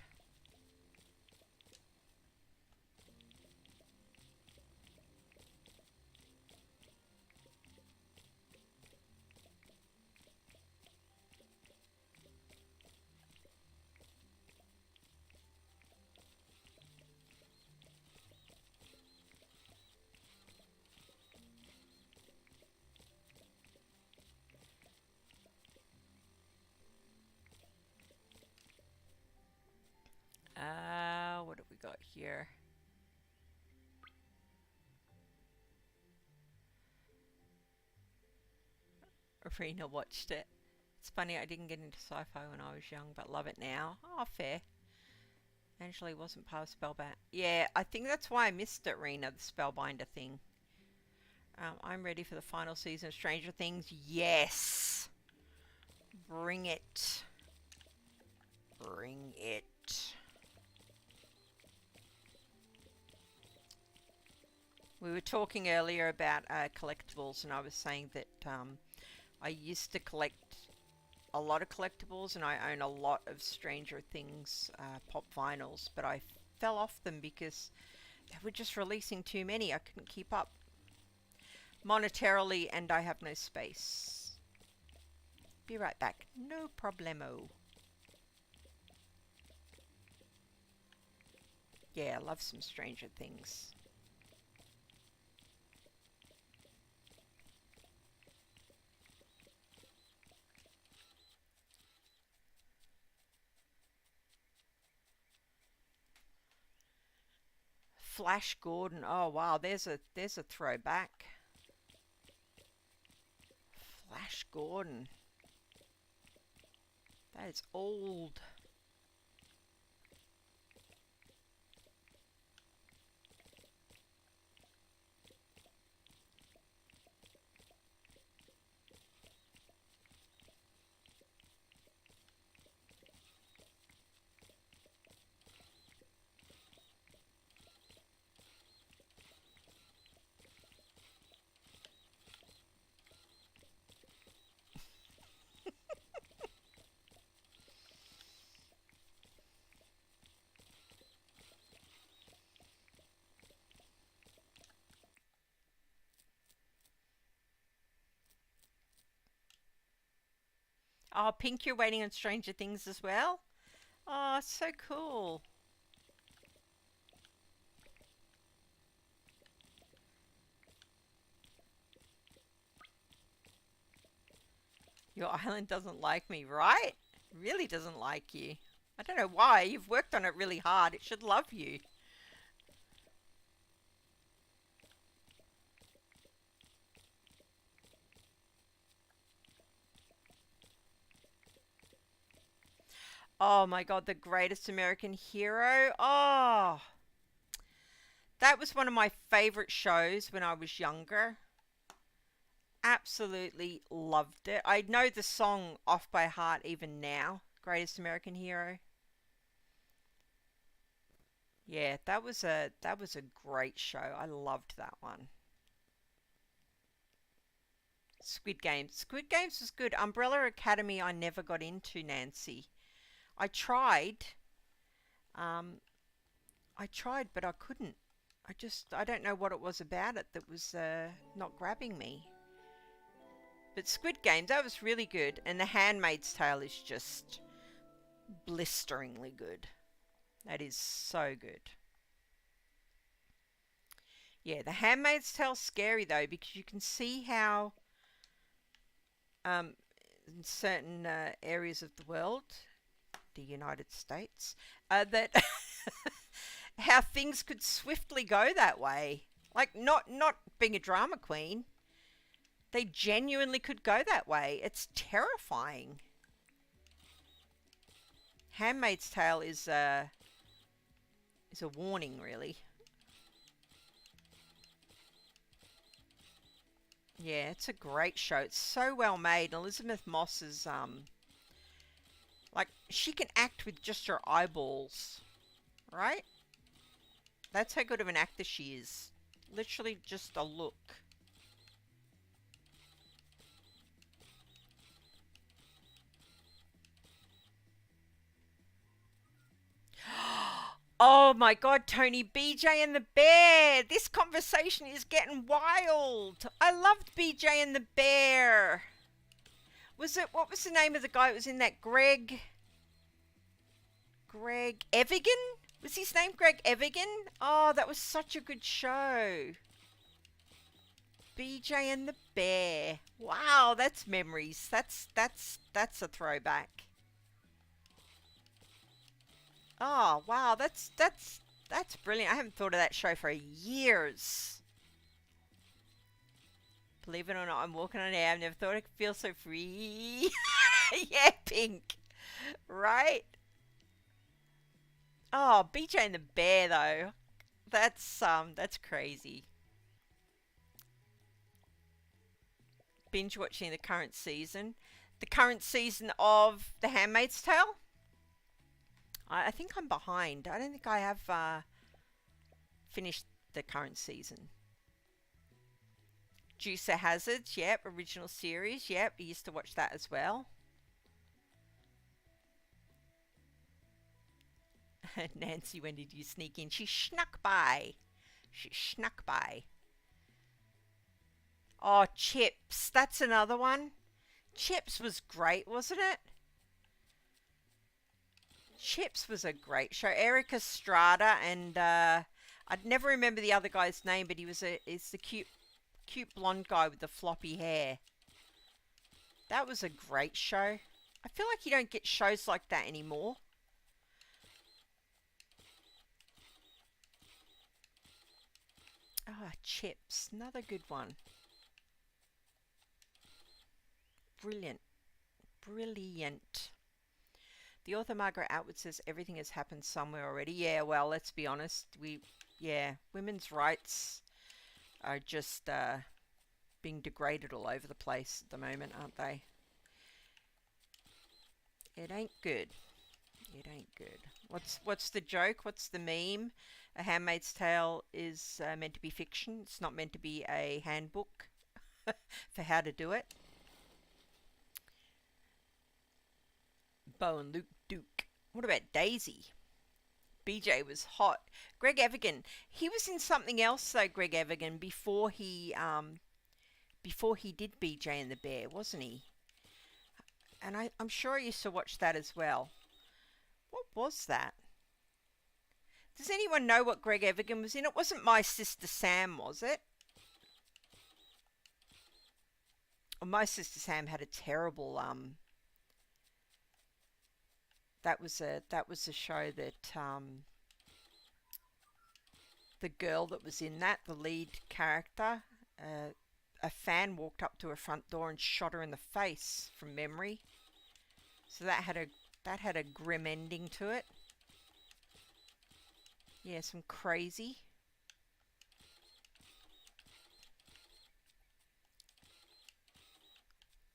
What have we got here? Arena watched it. It's funny, I didn't get into sci-fi when I was young, but love it now. Oh, fair. Angela wasn't part of Spellbinder. Yeah, I think that's why I missed it, Rena, the Spellbinder thing. I'm ready for the final season of Stranger Things. Yes! Bring it. Bring it. We were talking earlier about collectibles, and I was saying that I used to collect a lot of collectibles, and I own a lot of Stranger Things pop vinyls, but I fell off them because they were just releasing too many. I couldn't keep up monetarily, and I have no space. Be right back. No problemo. Yeah, I love some Stranger Things. Flash Gordon. Oh wow, there's a throwback. Flash Gordon. That is old. Oh, Pink, you're waiting on Stranger Things as well? Oh, so cool. Your island doesn't like me, right? Really doesn't like you. I don't know why. You've worked on it really hard. It should love you. Oh my god, the greatest American hero. Oh, that was one of my favorite shows when I was younger. Absolutely loved it. I know the song off by heart even now. Greatest American Hero. Yeah, that was a great show. I loved that one. Squid Games. Squid Games was good. Umbrella Academy I never got into, Nancy. I tried. Um, I tried, but I couldn't. I don't know what it was about it that was not grabbing me. But Squid Games, that was really good. And The Handmaid's Tale is just blisteringly good. That is so good. Yeah, The Handmaid's Tale's scary though because you can see how in certain areas of the world, the United States, that how things could swiftly go that way. Like not being a drama queen, they genuinely could go that way. It's terrifying. Handmaid's Tale is a warning, really. Yeah, it's a great show. It's so well made. Elizabeth Moss is like she can act with just her eyeballs, right? That's how good of an actor she is. Literally just a look. Oh my god, Tony, BJ and the Bear! This conversation is getting wild! I loved BJ and the Bear! What was the name of the guy that was in that? Greg Evigan? Was his name Greg Evigan? Oh, that was such a good show. BJ and the Bear. Wow, that's memories. That's a throwback. Oh, wow, that's brilliant. I haven't thought of that show for years. Believe it or not, I'm walking on air. I've never thought I could feel so free. Yeah, Pink. Right? Oh, BJ and the Bear though. That's crazy. binge watching the current season. The current season of The Handmaid's Tale. I think I'm behind. I don't think I have finished the current season. Dukes of Hazzard, yep, original series, yep, I used to watch that as well. Nancy, when did you sneak in? She snuck by. She snuck by. Oh, Chips, that's another one. Chips was great, wasn't it? Chips was a great show. Eric Estrada and I'd never remember the other guy's name, but he's the cute blonde guy with the floppy hair. That was a great show. I feel like you don't get shows like that anymore. Ah, Chips, another good one. Brilliant. Brilliant. The author Margaret Atwood says everything has happened somewhere already. Yeah, well, let's be honest. Women's rights are just being degraded all over the place at the moment, aren't they? It ain't good. It ain't good. What's the joke? What's the meme? A Handmaid's Tale is meant to be fiction. It's not meant to be a handbook for how to do it. Bo and Luke Duke. What about Daisy? BJ was hot. Greg Evigan. He was in something else though, Greg Evigan, before he did BJ and the Bear, wasn't he? And I'm sure I used to watch that as well. What was that? Does anyone know what Greg Evigan was in? It wasn't My Sister Sam, was it? Oh, My Sister Sam had a terrible that was a show that the girl that was in that, the lead character, a fan walked up to her front door and shot her in the face from memory. So that had a grim ending to it. Yeah, some crazy.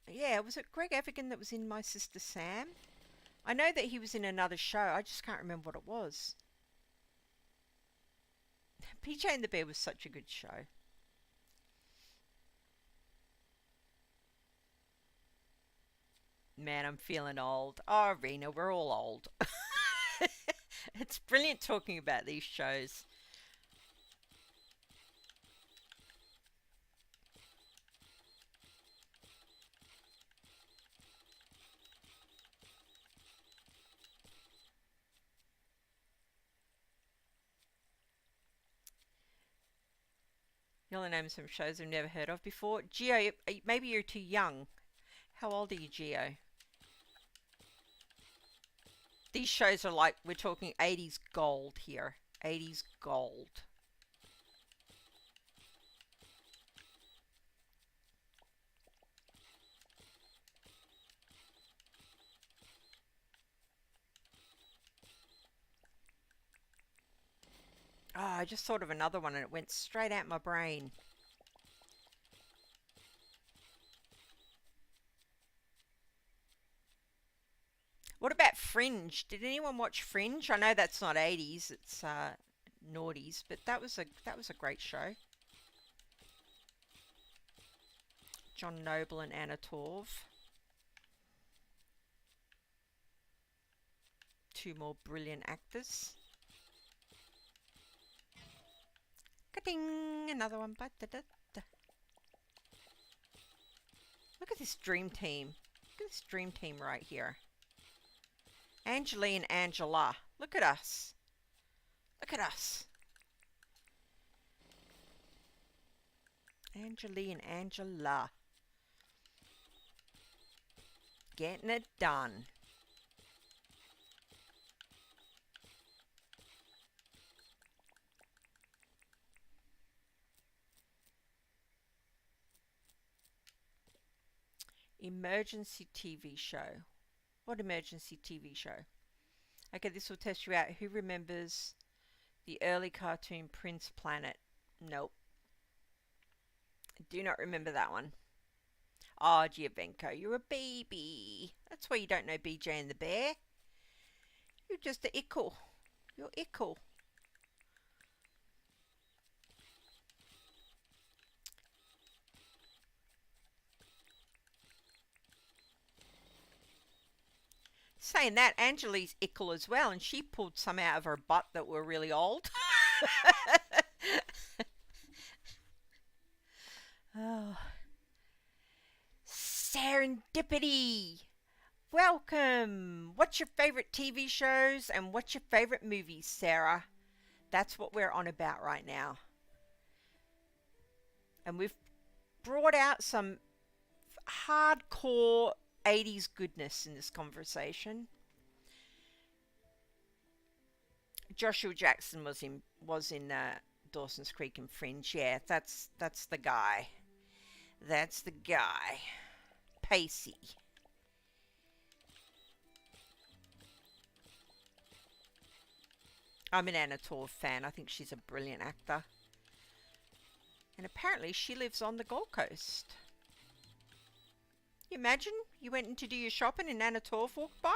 Yeah, was it Greg Evigan that was in My Sister Sam? I know that he was in another show. I just can't remember what it was. PJ and the Bear was such a good show. Man, I'm feeling old. Oh, Rena, we're all old. It's brilliant talking about these shows. You'll name some shows I've never heard of before. Geo, maybe you're too young. How old are you, Geo? These shows are like, we're talking 80s gold here. 80s gold. Oh, I just thought of another one and it went straight out my brain. What about Fringe? Did anyone watch Fringe? I know that's not 80s, it's noughties, but that was a great show. John Noble and Anna Torv. Two more brilliant actors. Ka-ding! Another one. Look at this dream team. Look at this dream team right here. Angeline and Angela. Look at us. Look at us. Angeline and Angela. Getting it done. Emergency TV show. What emergency TV show? Okay, this will test you out. Who remembers the early cartoon Prince Planet? Nope. I do not remember that one. Oh, Giovanko, you're a baby. That's why you don't know BJ and the Bear. You're just a ickle. You're ickle. Saying that, Angeli's ickle as well, and she pulled some out of her butt that were really old. Oh. Serendipity. Welcome. What's your favorite TV shows and what's your favorite movies, Sarah? That's what we're on about right now. And we've brought out some hardcore 80s goodness in this conversation. Joshua Jackson was in Dawson's Creek and Fringe. Yeah, that's the guy. That's the guy. Pacey. I'm an Anna Torv fan. I think she's a brilliant actor. And apparently she lives on the Gold Coast. You imagine you went in to do your shopping and Anna Torv walked by?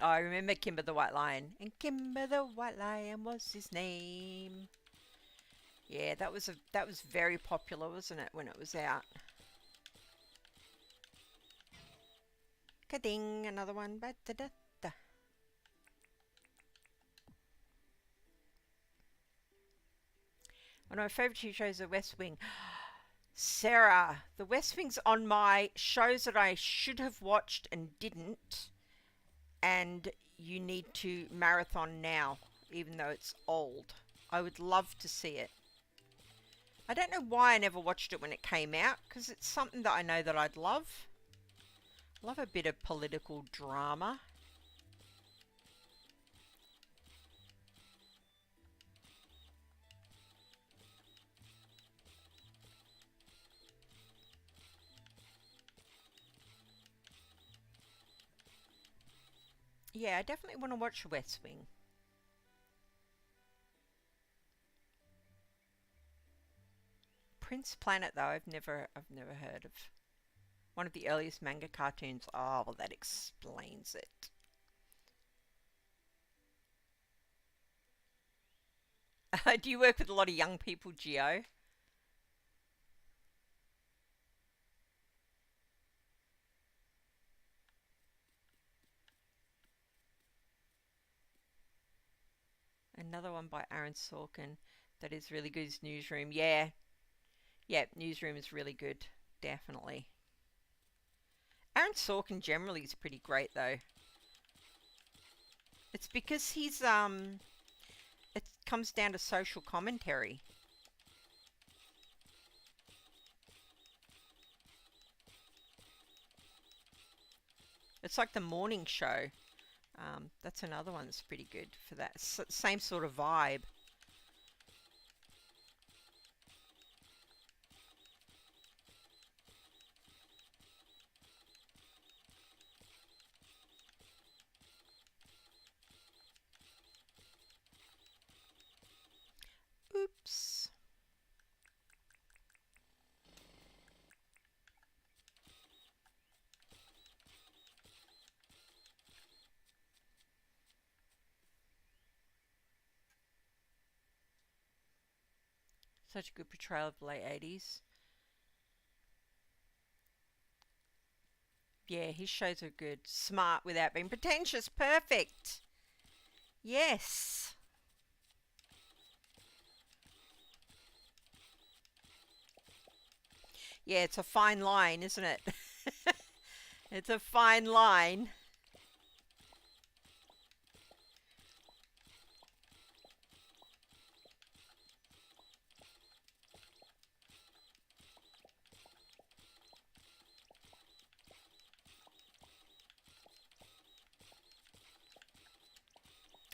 Oh, I remember Kimber the White Lion. And Kimber the White Lion was his name. Yeah, that was very popular, wasn't it, when it was out? Ka-ding, another one. Ba-da-da-da. One of my favourite TV shows is The West Wing. Sarah, The West Wing's on my shows that I should have watched and didn't. And you need to marathon now, even though it's old. I would love to see it. I don't know why I never watched it when it came out, because it's something that I know that I'd love. Love a bit of political drama. Yeah, I definitely want to watch West Wing. Prince Planet, though, I've never heard of. One of the earliest manga cartoons. Oh, well, that explains it. Do you work with a lot of young people, Geo? Another one by Aaron Sorkin that is really good is Newsroom. Yeah. Yeah, Newsroom is really good. Definitely. Aaron Sorkin generally is pretty great, though. It's because it comes down to social commentary. It's like the morning show. That's another one that's pretty good for that. Same sort of vibe. Oops. Such a good portrayal of the late 80s. Yeah, his shows are good. Smart without being pretentious. Perfect. Yes. Yeah, it's a fine line, isn't it? It's a fine line.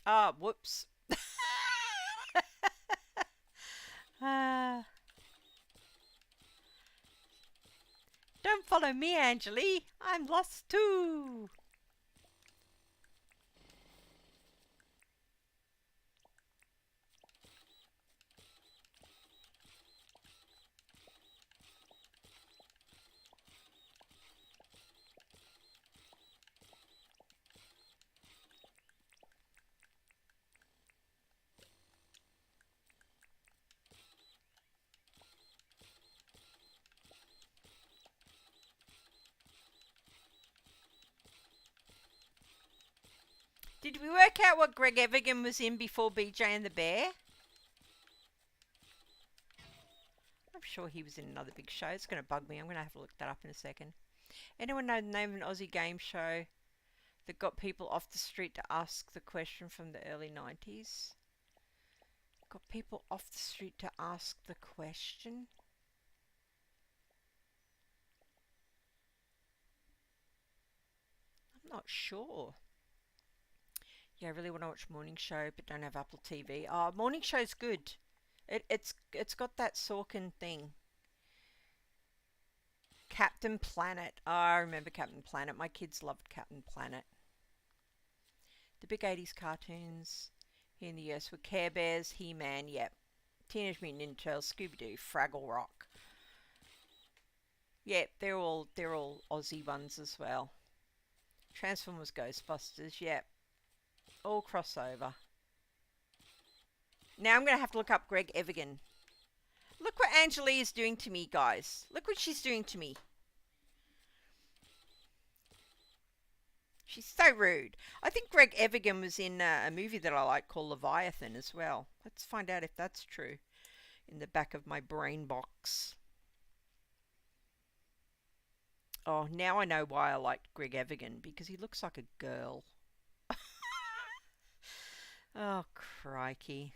Ah, whoops. Follow me, Angeli. I'm lost too. Did we work out what Greg Evigan was in before BJ and the Bear? I'm sure he was in another big show. It's going to bug me. I'm going to have to look that up in a second. Anyone know the name of an Aussie game show that got people off the street to ask the question from the early 90s? Got people off the street to ask the question? I'm not sure. Yeah, I really want to watch Morning Show, but don't have Apple TV. Oh, Morning Show's good. It's got that Sorkin thing. Captain Planet. Oh, I remember Captain Planet. My kids loved Captain Planet. The big 80s cartoons here in the US were Care Bears, He-Man, yep. Teenage Mutant Ninja Turtles, Scooby-Doo, Fraggle Rock. Yep, they're all Aussie ones as well. Transformers, Ghostbusters, yep. All crossover. Now I'm going to have to look up Greg Evigan. Look what Angeli is doing to me, guys. Look what she's doing to me. She's so rude. I think Greg Evigan was in a movie that I like called Leviathan as well. Let's find out if that's true in the back of my brain box. Oh, now I know why I liked Greg Evigan, because he looks like a girl. Oh, crikey.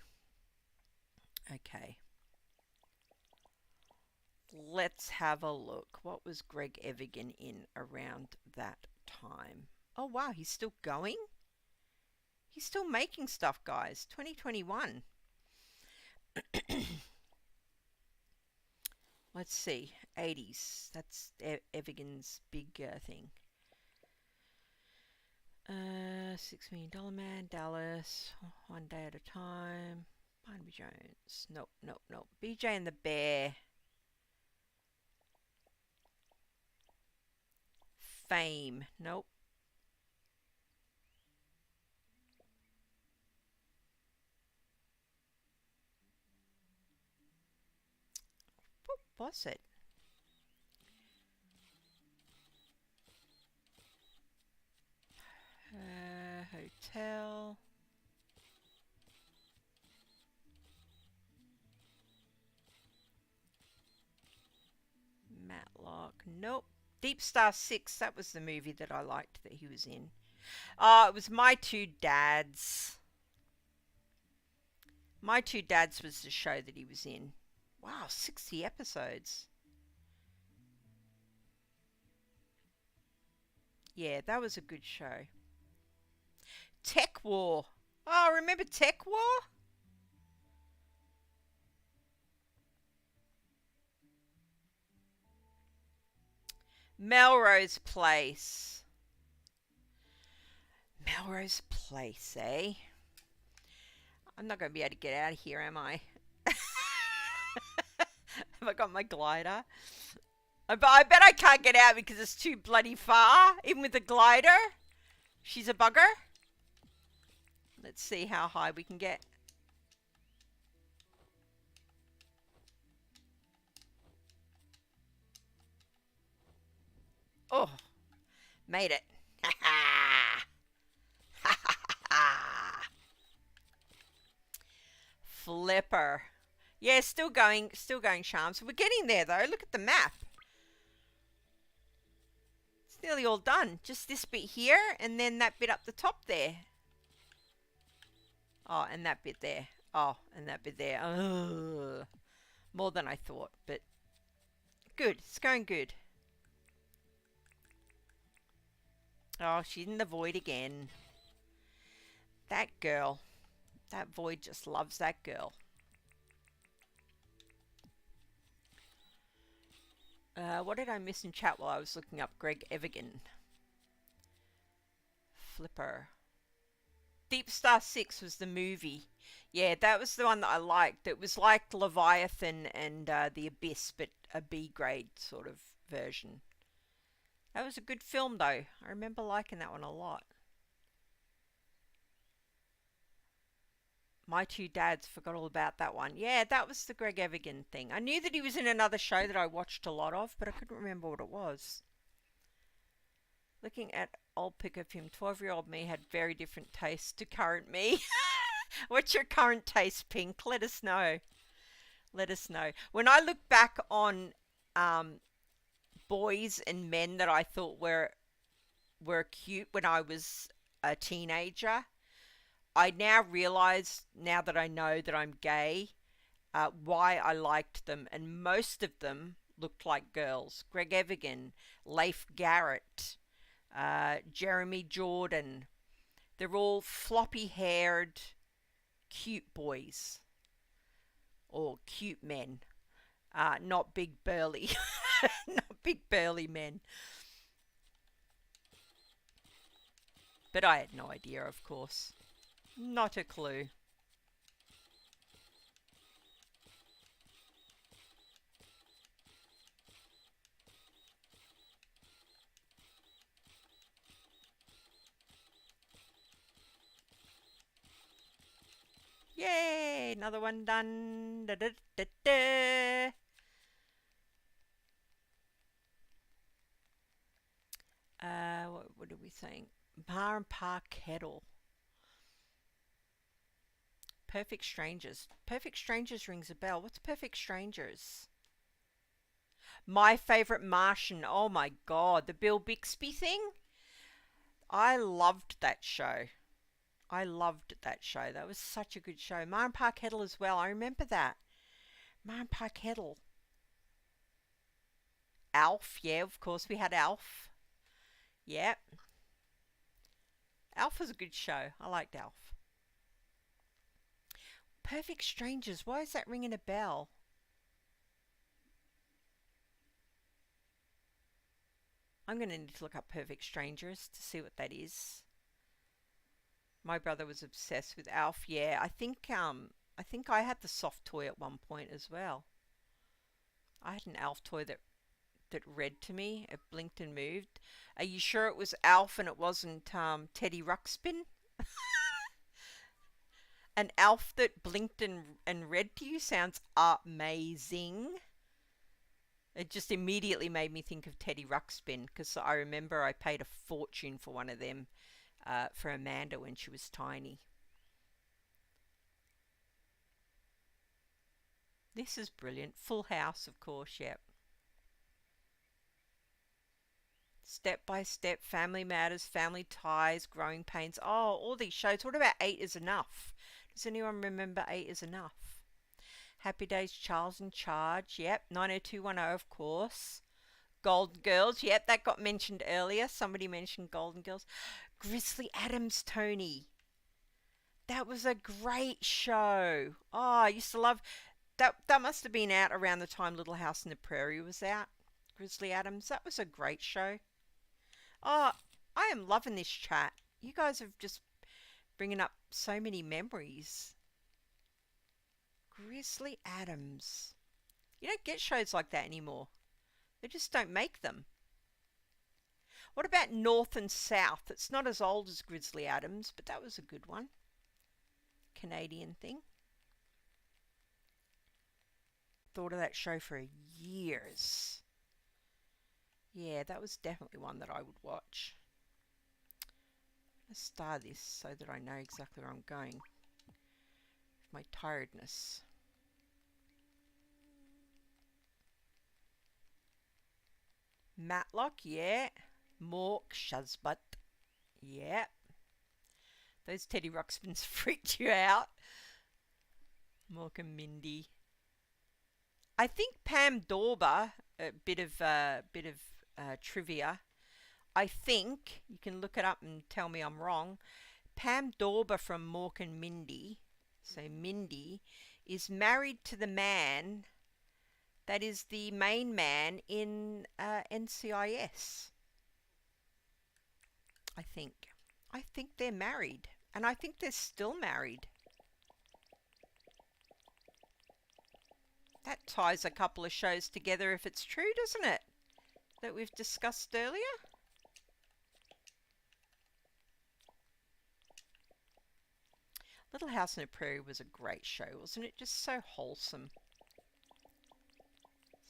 Okay. Let's have a look. What was Greg Evigan in around that time? Oh, wow, he's still going? He's still making stuff, guys. 2021. Let's see. 80s. That's Evigan's big thing. $6 Million Man, Dallas, One Day at a Time, Barnaby Jones. Nope, nope, nope. BJ and the Bear. Fame. Nope. What was it? Hotel. Matlock. Nope. Deep Star 6. That was the movie that I liked that he was in. Oh, it was My Two Dads. My Two Dads was the show that he was in. Wow, 60 episodes. Yeah, that was a good show. Tech War. Oh, remember Tech War? Melrose Place. Melrose Place, eh? I'm not going to be able to get out of here, am I? Have I got my glider? But I bet I can't get out because it's too bloody far, even with the glider. She's a bugger. Let's see how high we can get. Oh, made it. Ha ha. Ha ha ha. Flipper. Yeah, still going, Charms. We're getting there, though. Look at the map. It's nearly all done. Just this bit here, and then that bit up the top there. Oh, and that bit there. Oh, and that bit there. Ugh. More than I thought, but good. It's going good. Oh, she's in the void again. That girl. That void just loves that girl. What did I miss in chat while I was looking up Greg Evigan? Flipper. Deep Star 6 was the movie. Yeah, that was the one that I liked. It was like Leviathan and The Abyss, but a B grade sort of version. That was a good film, though. I remember liking that one a lot. My Two Dads, forgot all about that one. Yeah, that was the Greg Evigan thing. I knew that he was in another show that I watched a lot of, but I couldn't remember what it was. Looking at old pic of him, 12-year-old me had very different tastes to current me. What's your current taste, Pink? Let us know. Let us know. When I look back on boys and men that I thought were cute when I was a teenager, I now realize, now that I know that I'm gay, why I liked them, and most of them looked like girls. Greg Evigan, Leif Garrett, Jeremy Jordan. They're all floppy-haired, cute boys. Or cute men. Not big burly. Not big burly men. But I had no idea, of course. Not a clue. Yay! Another one done. Da, da, da, da. What are we saying? Bar and Park Kettle. Perfect Strangers. Perfect Strangers rings a bell. What's Perfect Strangers? My Favorite Martian. Oh my god, the Bill Bixby thing? I loved that show. I loved that show. That was such a good show. Mar and Park Kettle as well. I remember that. Mar and Park Kettle. Alf. Yeah, of course we had Alf. Yep. Alf was a good show. I liked Alf. Perfect Strangers. Why is that ringing a bell? I'm going to need to look up Perfect Strangers to see what that is. My brother was obsessed with Alf. Yeah, I think I had the soft toy at one point as well. I had an Alf toy that read to me. It blinked and moved. Are you sure it was Alf and it wasn't Teddy Ruxpin? An Alf that blinked and read to you sounds amazing. It just immediately made me think of Teddy Ruxpin, because I remember I paid a fortune for one of them for Amanda when she was tiny. This is brilliant. Full House, of course, yep. Step by Step, Family Matters, Family Ties, Growing Pains. Oh, all these shows. What about 8 is Enough? Does anyone remember 8 is Enough? Happy Days, Charles in Charge. Yep. 90210, of course. Golden Girls. Yep, that got mentioned earlier. Somebody mentioned Golden Girls. Grizzly Adams, Tony. That was a great show. Oh, I used to love that. That must have been out around the time Little House on the Prairie was out. Grizzly Adams. That was a great show. Oh, I am loving this chat. You guys have just bringing up so many memories. Grizzly Adams. You don't get shows like that anymore. They just don't make them. What about North and South? It's not as old as Grizzly Adams, but that was a good one. Canadian thing. Thought of that show for years. Yeah, that was definitely one that I would watch. Let's start this so that I know exactly where I'm going. My tiredness. Matlock, yeah. Mork, Shazbut, yeah. Those Teddy Ruxpins freaked you out. Mork and Mindy. I think Pam Dorber, a bit of trivia. I think, you can look it up and tell me I'm wrong, Pam Dorber from Mork and Mindy, so Mindy, is married to the man That is the main man in NCIS. I think. I think they're married. And I think they're still married. That ties a couple of shows together if it's true, doesn't it? That we've discussed earlier. Little House on the Prairie was a great show, wasn't it? Just so wholesome.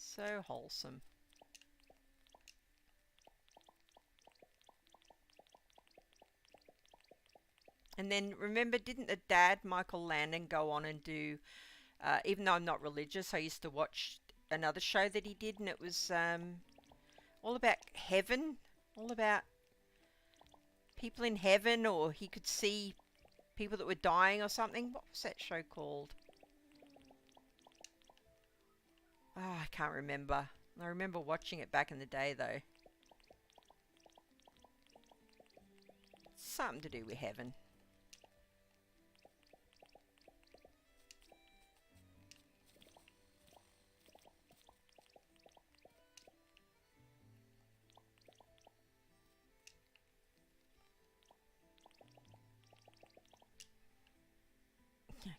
So wholesome. And then remember, didn't the dad, Michael Landon, go on and do, even though I'm not religious, I used to watch another show that he did, and it was all about heaven, all about people in heaven, or he could see people that were dying or something. What was that show called? Oh, I can't remember. I remember watching it back in the day, though. Something to do with heaven.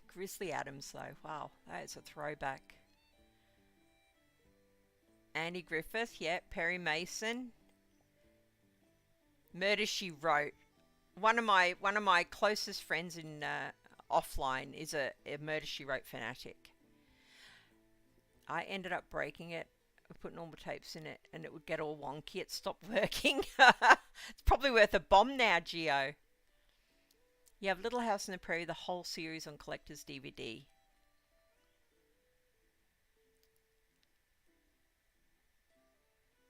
Grizzly Adams, though. Wow, that is a throwback. Andy Griffith, yeah. Perry Mason. Murder, She Wrote. One of my closest friends in offline is a Murder, She Wrote fanatic. I ended up breaking it. I put normal tapes in it, and it would get all wonky. It stopped working. It's probably worth a bomb now, Geo. You have Little House on the Prairie, the whole series on collector's DVD.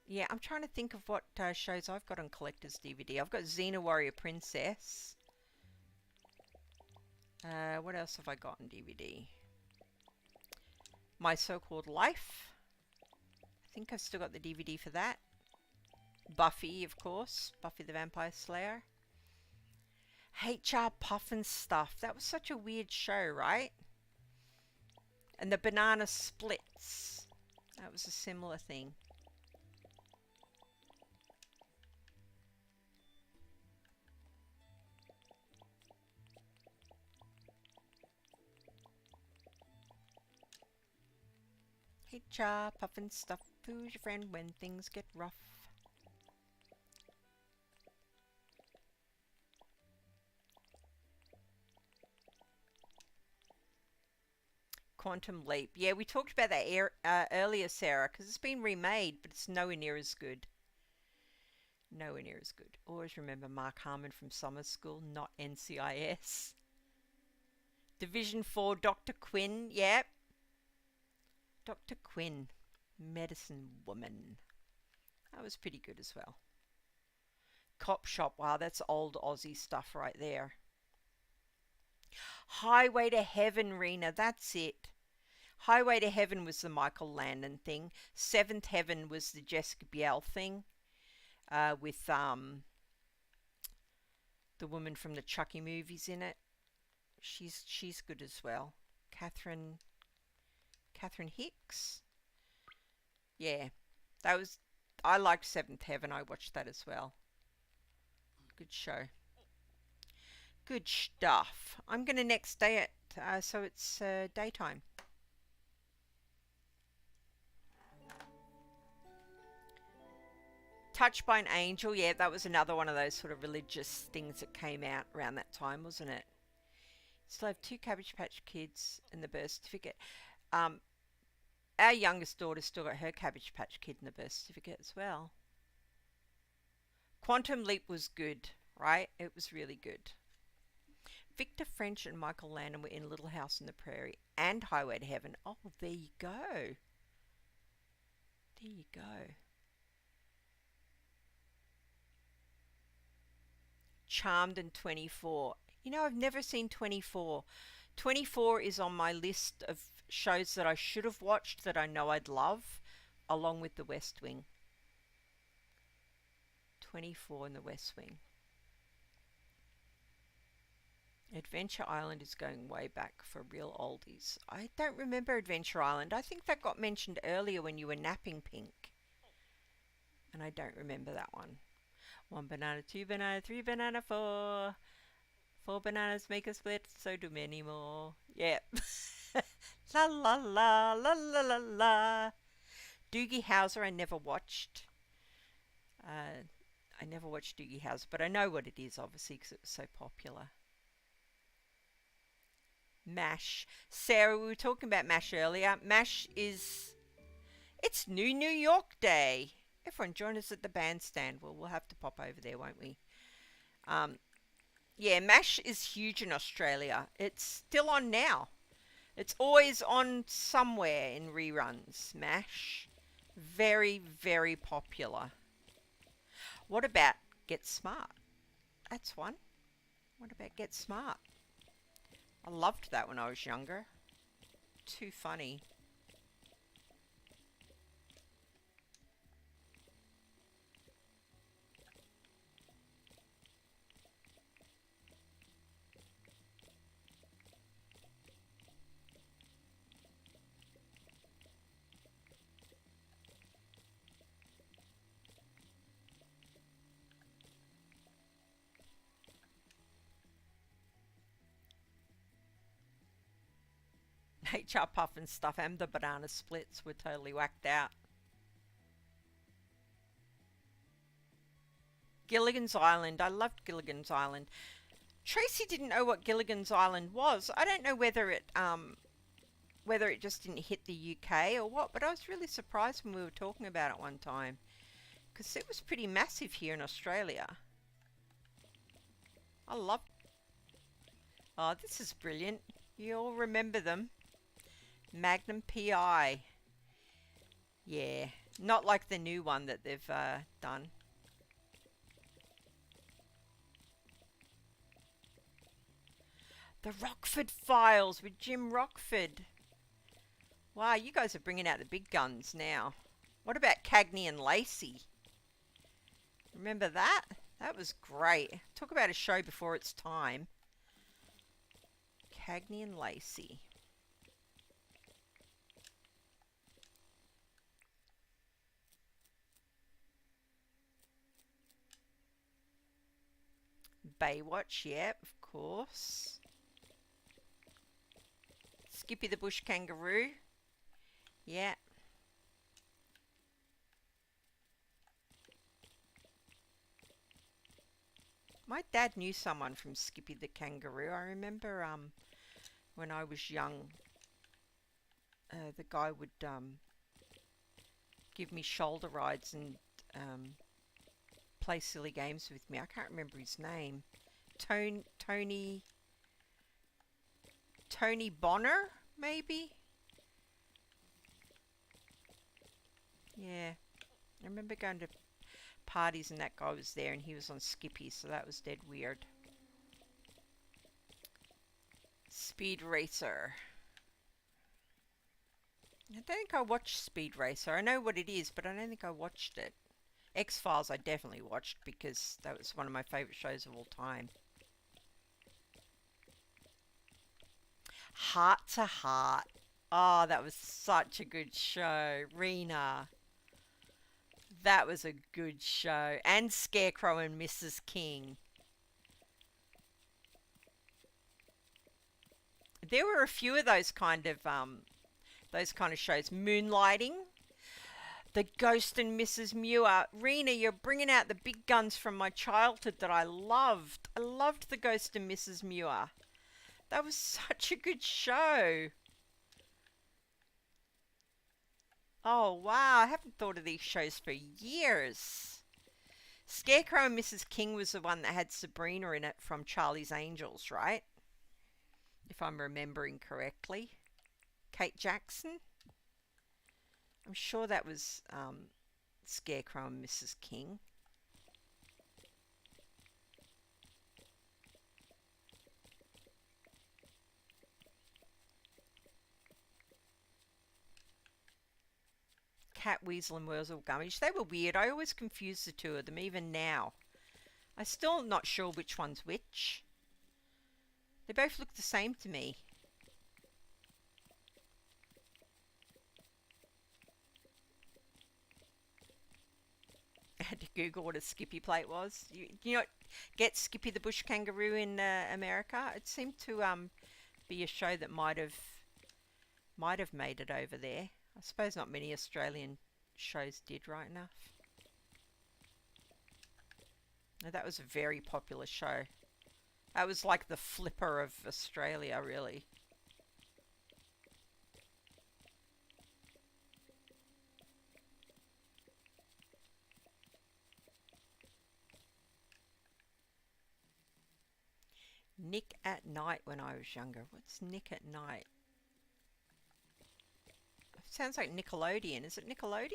Yeah, I'm trying to think of what shows I've got on collector's DVD. I've got Xena Warrior Princess. What else have I got on DVD? My So-Called Life. I think I've still got the DVD for that. Buffy, of course. Buffy the Vampire Slayer. HR Puffin Stuff. That was such a weird show, right? And the Banana Splits. That was a similar thing. HR Puffin Stuff. Who's your friend when things get rough? Quantum Leap. Yeah, we talked about that earlier, Sarah, because it's been remade, but it's nowhere near as good. Nowhere near as good. Always remember Mark Harmon from summer school, not NCIS. Division 4, Dr. Quinn. Yep. Dr. Quinn. Medicine Woman. That was pretty good as well. Cop Shop. Wow, that's old Aussie stuff right there. Highway to Heaven, Rena. That's it. Highway to Heaven was the Michael Landon thing. Seventh Heaven was the Jessica Biel thing. With the woman from the Chucky movies in it. She's good as well. Catherine Hicks. Yeah, I liked Seventh Heaven. I watched that as well. Good show. Good stuff. I'm gonna next day it. So it's daytime. Touched by an Angel, yeah, that was another one of those sort of religious things that came out around that time, wasn't it? Still have 2 Cabbage Patch Kids and the birth certificate. Our youngest daughter still got her Cabbage Patch Kid and the birth certificate as well. Quantum Leap was good, right? It was really good. Victor French and Michael Landon were in Little House on the Prairie and Highway to Heaven. Oh, there you go. There you go. Charmed and 24. You know, I've never seen 24. 24 is on my list of shows that I should have watched that I know I'd love, along with The West Wing. 24 and The West Wing. Adventure Island is going way back for real oldies. I don't remember Adventure Island. I think that got mentioned earlier when you were napping, Pink. And I don't remember that one. 1 banana, 2 banana, 3 banana, 4. 4 bananas make a split, so do many more. Yeah. La la la, la la la la. Doogie Howser I never watched. I never watched Doogie Howser, but I know what it is, obviously, because it was so popular. MASH. Sarah, we were talking about MASH earlier. MASH is... It's New York Day. Everyone join us at the bandstand. Well, we'll have to pop over there, won't we? Yeah, MASH is huge in Australia. It's still on now. It's always on somewhere in reruns, MASH. Very, very popular. What about Get Smart? That's one. What about Get Smart? I loved that when I was younger. Too funny. HR Puff and stuff and the banana splits were totally whacked out. Gilligan's Island. I loved Gilligan's Island. Tracy didn't know what Gilligan's Island was. I don't know whether it just didn't hit the UK or what, but I was really surprised when we were talking about it one time, because it was pretty massive here in Australia. I love... Oh, this is brilliant. You all remember them. Magnum PI. Yeah, not like the new one that they've done. The Rockford Files with Jim Rockford. Wow, you guys are bringing out the big guns now. What about Cagney and Lacey? Remember that? That was great. Talk about a show before its time. Cagney and Lacey. Baywatch, yep, of course. Skippy the Bush Kangaroo. Yeah. My dad knew someone from Skippy the Kangaroo. I remember when I was young, the guy would give me shoulder rides and play silly games with me. I can't remember his name. Tony Bonner, maybe? Yeah. I remember going to parties and that guy was there and he was on Skippy, so that was dead weird. Speed Racer. I don't think I watched Speed Racer. I know what it is, but I don't think I watched it. X-Files I definitely watched because that was one of my favourite shows of all time. Heart to Heart. Oh, that was such a good show. Rena. That was a good show. And Scarecrow and Mrs. King. There were a few of those kind of shows. Moonlighting. The Ghost and Mrs. Muir. Rena, you're bringing out the big guns from my childhood that I loved. I loved The Ghost and Mrs. Muir. That was such a good show. Oh, wow. I haven't thought of these shows for years. Scarecrow and Mrs. King was the one that had Sabrina in it from Charlie's Angels, right? If I'm remembering correctly. Kate Jackson. I'm sure that was Scarecrow and Mrs. King. Cat Weasel and Wurzel Gummidge. They were weird. I always confuse the two of them, even now. I'm still not sure which one's which. They both look the same to me. I had to Google what a Skippy plate was. You know, get Skippy the bush kangaroo in America. It seemed to be a show that might have made it over there. I suppose not many Australian shows did, right enough. Now, that was a very popular show. That was like the Flipper of Australia, really. Nick at Night when I was younger. What's Nick at Night? Sounds like Nickelodeon. Is it Nickelodeon?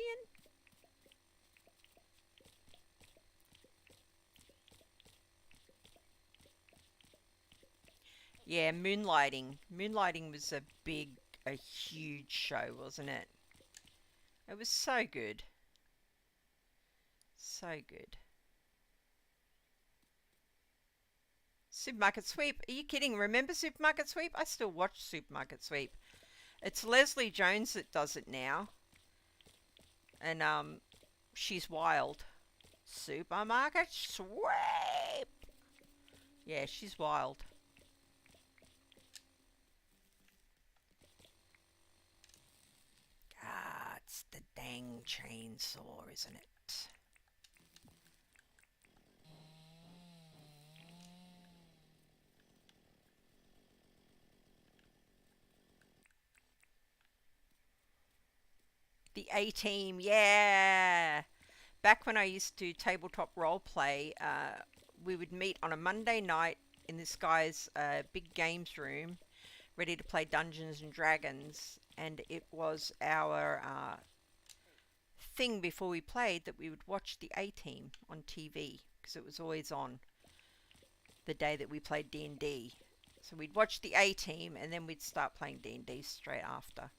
Yeah, Moonlighting. Moonlighting was a huge show, wasn't it? It was so good. So good. Supermarket Sweep. Are you kidding? Remember Supermarket Sweep? I still watch Supermarket Sweep. It's Leslie Jones that does it now. And she's wild. Supermarket Sweep. Yeah, she's wild. Ah, it's the dang chainsaw, isn't it? The A-Team, yeah. Back when I used to tabletop roleplay, we would meet on a Monday night in this guy's big games room, ready to play Dungeons and Dragons. And it was our thing before we played that we would watch the A-Team on TV, because it was always on the day that we played D&D. So we'd watch the A-Team and then we'd start playing D&D straight after.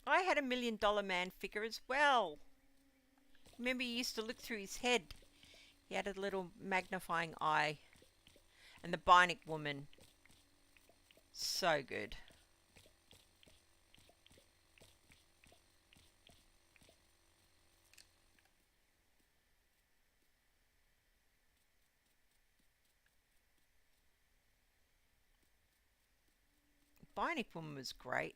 I had a $1 Million Man figure as well. Remember, you used to look through his head. He had a little magnifying eye. And the Bionic Woman. So good. Bionic Woman was great.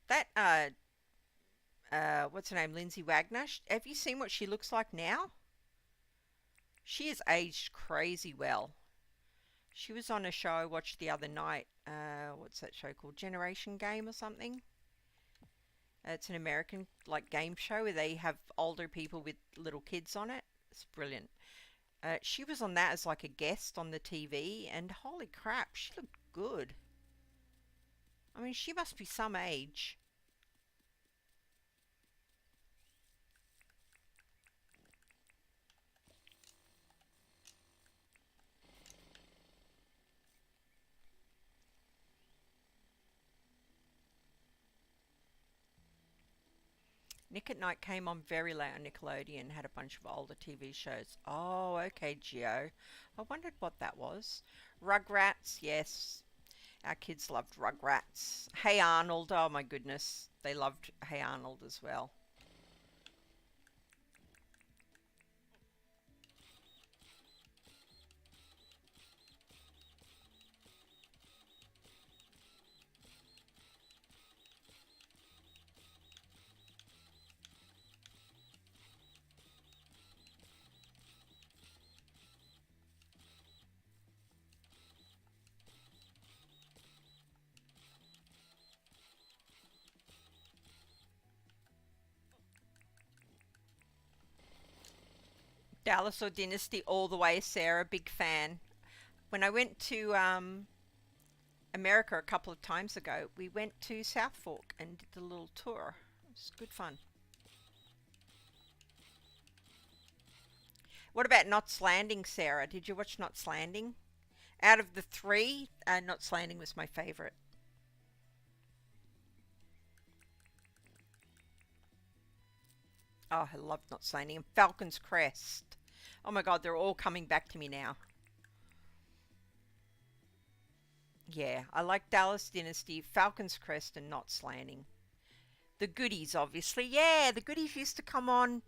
That, what's her name? Lindsay Wagner. Have you seen what she looks like now? She has aged crazy well. She was on a show I watched the other night. What's that show called? Generation Game or something? It's an American like game show where they have older people with little kids on it. It's brilliant. She was on that as like a guest on the TV, and holy crap, she looked good. I mean, she must be some age. Nick at Night came on very late on Nickelodeon, had a bunch of older TV shows. Oh, okay, Geo. I wondered what that was. Rugrats, yes. Our kids loved Rugrats. Hey Arnold, oh my goodness. They loved Hey Arnold as well. Dallas or Dynasty all the way, Sarah, big fan. When I went to America a couple of times ago, we went to South Fork and did a little tour. It was good fun. What about Knots Landing, Sarah? Did you watch Knots Landing? Out of the three, Knots Landing was my favourite. Oh, I love Not Slaney. And Falcon's Crest. Oh my god, they're all coming back to me now. Yeah, I like Dallas Dynasty, Falcon's Crest, and Not Slanting. The Goodies, obviously. Yeah, the Goodies used to come on.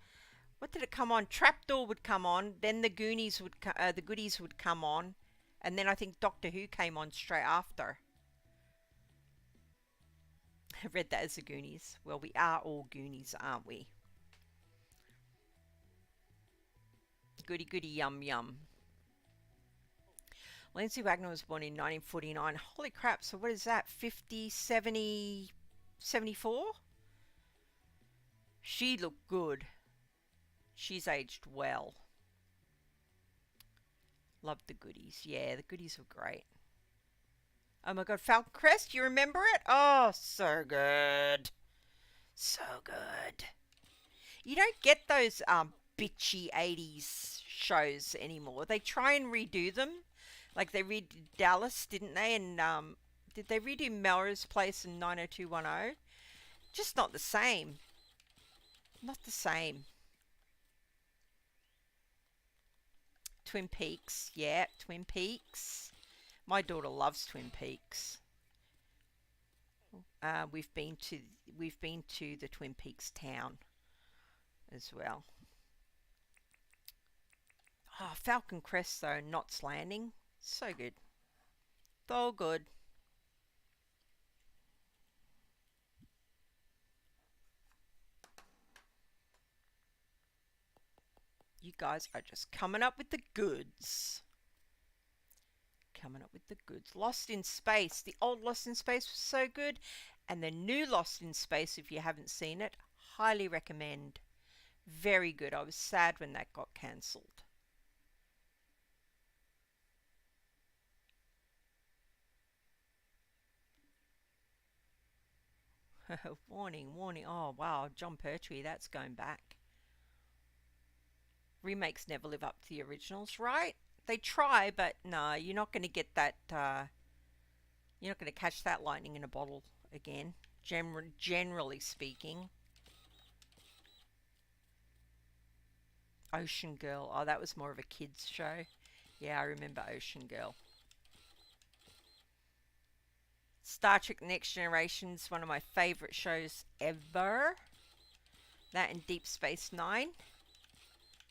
What did it come on? Trapdoor would come on. Then the Goodies would come on, and then I think Doctor Who came on straight after. I read that as the Goonies. Well, we are all Goonies, aren't we? Goody goody yum yum. Lindsay Wagner was born in 1949. Holy crap, so what is that? 50, 70, 74? She looked good. She's aged well. Love the Goodies. Yeah, the Goodies were great. Oh my god, Falcon Crest, you remember it? Oh, so good. So good. You don't get those bitchy 80s shows anymore. They try and redo them. Like they redid Dallas, didn't they? And did they redo Melrose Place in 90210? Just not the same. Not the same. Twin Peaks. Yeah, Twin Peaks. My daughter loves Twin Peaks. We've been to the Twin Peaks town as well. Oh, Falcon Crest though, Knots Landing, so good, so good. You guys are just coming up with the goods. Coming up with the goods. Lost in Space. The old Lost in Space was so good. And the new Lost in Space, if you haven't seen it, highly recommend. Very good. I was sad when that got cancelled. Warning, warning. Oh, wow. John Pertwee, that's going back. Remakes never live up to the originals, right? They try, but no, you're not going to get that. You're not going to catch that lightning in a bottle again. Generally speaking. Ocean Girl. Oh, that was more of a kids show. Yeah, I remember Ocean Girl. Star Trek Next Generation is one of my favourite shows ever. That and Deep Space Nine.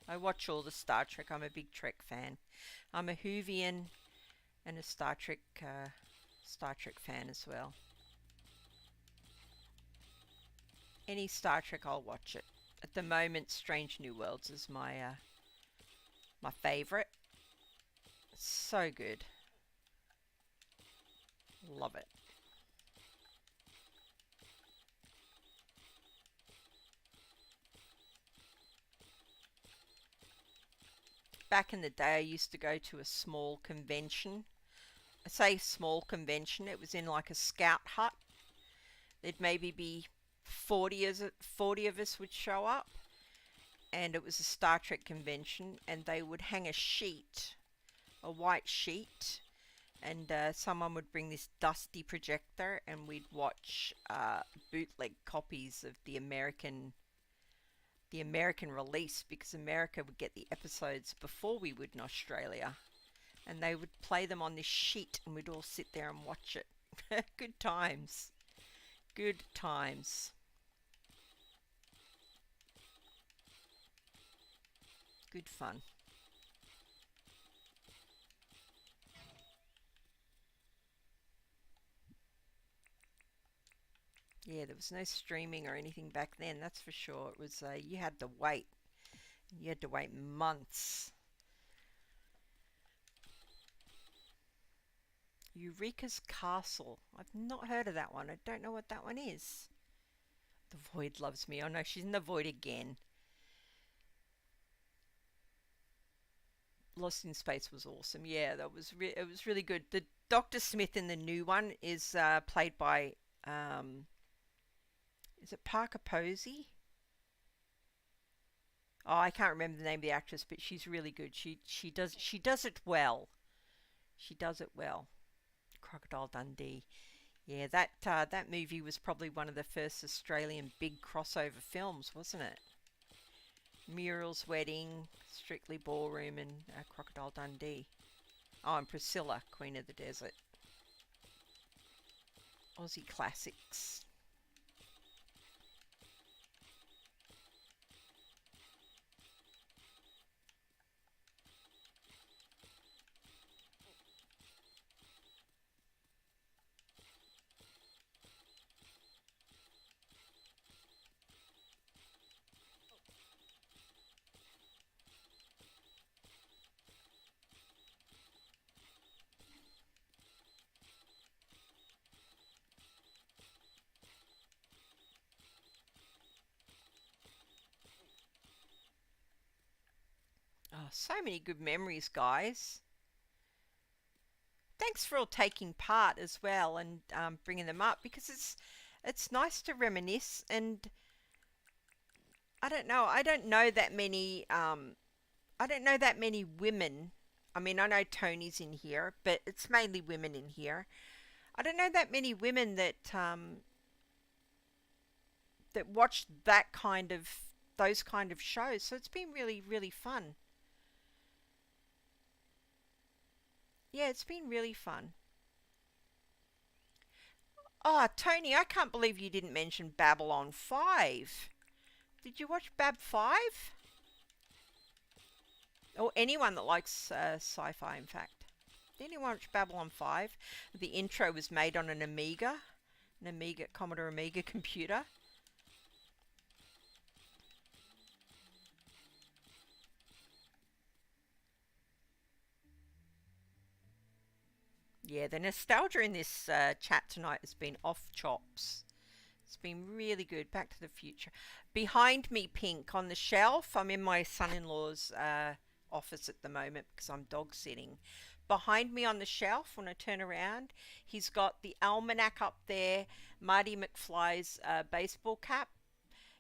I watch all the Star Trek. I'm a big Trek fan. I'm a Whovian and a Star Trek fan as well. Any Star Trek, I'll watch it. At the moment, Strange New Worlds is my favourite. So good. Love it. Back in the day, I used to go to a small convention. I say small convention. It was in like a scout hut. There'd maybe be 40 of us would show up, and it was a Star Trek convention, and they would hang a sheet, a white sheet, and someone would bring this dusty projector, and we'd watch bootleg copies of the American release, because America would get the episodes before we would in Australia, and they would play them on this sheet, and we'd all sit there and watch it. Good times. Good times. Good fun. Yeah, there was no streaming or anything back then, that's for sure. It was, you had to wait. You had to wait months. Eureka's Castle. I've not heard of that one. I don't know what that one is. The Void loves me. Oh no, she's in the Void again. Lost in Space was awesome. Yeah, it was really good. The Dr. Smith in the new one is played by is it Parker Posey? Oh, I can't remember the name of the actress, but she's really good. She does it well. She does it well. Crocodile Dundee. Yeah, that movie was probably one of the first Australian big crossover films, wasn't it? Muriel's Wedding, Strictly Ballroom, and Crocodile Dundee. Oh, and Priscilla, Queen of the Desert. Aussie classics. Oh, so many good memories, guys. Thanks for all taking part as well and bringing them up, because it's nice to reminisce. And I don't know. I don't know that many. I don't know that many women. I mean, I know Tony's in here, but it's mainly women in here. I don't know that many women that watch those kind of shows. So it's been really, really fun. Yeah, it's been really fun. Oh, Tony, I can't believe you didn't mention Babylon 5. Did you watch Bab 5? Or anyone that likes sci-fi, in fact. Did anyone watch Babylon 5? The intro was made on an Commodore Amiga computer. Yeah, the nostalgia in this chat tonight has been off chops. It's been really good. Back to the Future. Behind me, Pink, on the shelf. I'm in my son-in-law's office at the moment because I'm dog sitting. Behind me on the shelf, when I turn around, he's got the almanac up there, Marty McFly's baseball cap.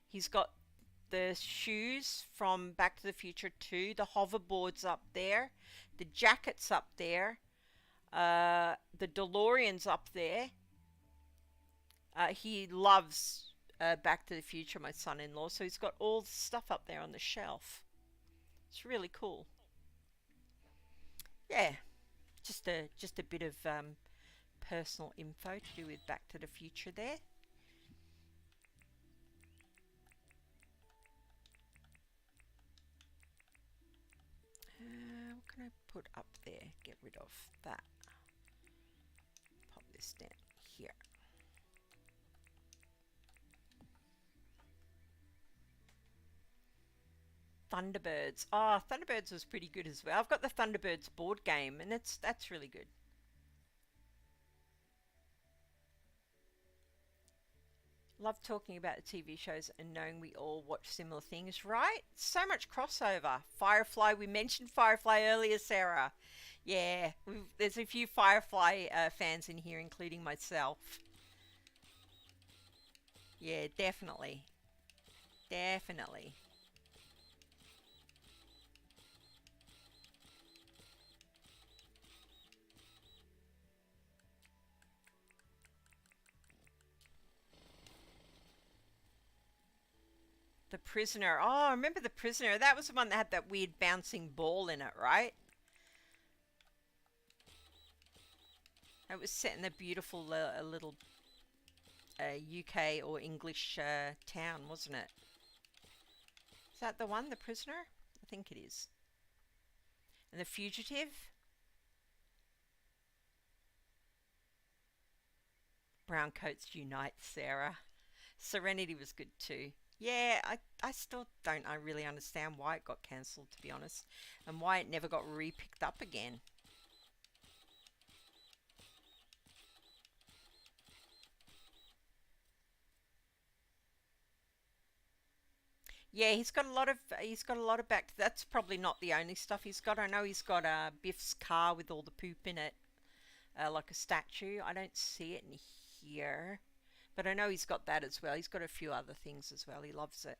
He's got the shoes from Back to the Future 2, the hoverboards up there, the jackets up there, the DeLorean's up there. He loves Back to the Future, my son-in-law, so he's got all the stuff up there on the shelf. It's really cool. Yeah, just a bit of personal info to do with Back to the Future there. What can I put up there? Get rid of that. Pop this down here. Thunderbirds. Oh, Thunderbirds was pretty good as well. I've got the Thunderbirds board game, and that's really good. Love talking about the TV shows and knowing we all watch similar things, right? So much crossover. Firefly, we mentioned Firefly earlier, Sarah. Yeah, there's a few Firefly fans in here, including myself. Yeah, definitely. Definitely. The Prisoner. Oh, I remember The Prisoner. That was the one that had that weird bouncing ball in it, right? It was set in a beautiful little UK or English town, wasn't it? Is that the one, The Prisoner? I think it is. And The Fugitive? Brown Coats Unite, Sarah. Serenity was good too. Yeah, I still don't I really understand why it got cancelled, to be honest, and why it never got re-picked up again. Yeah, he's got a lot of back. That's probably not the only stuff he's got. I know he's got Biff's car with all the poop in it, like a statue. I don't see it in here, but I know he's got that as well. He's got a few other things as well. He loves it.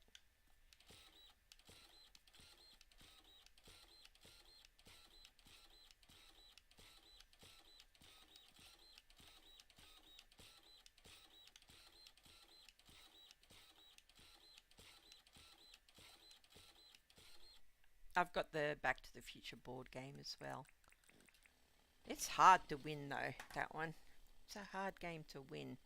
I've got the Back to the Future board game as well. It's hard to win though, that one. It's a hard game to win.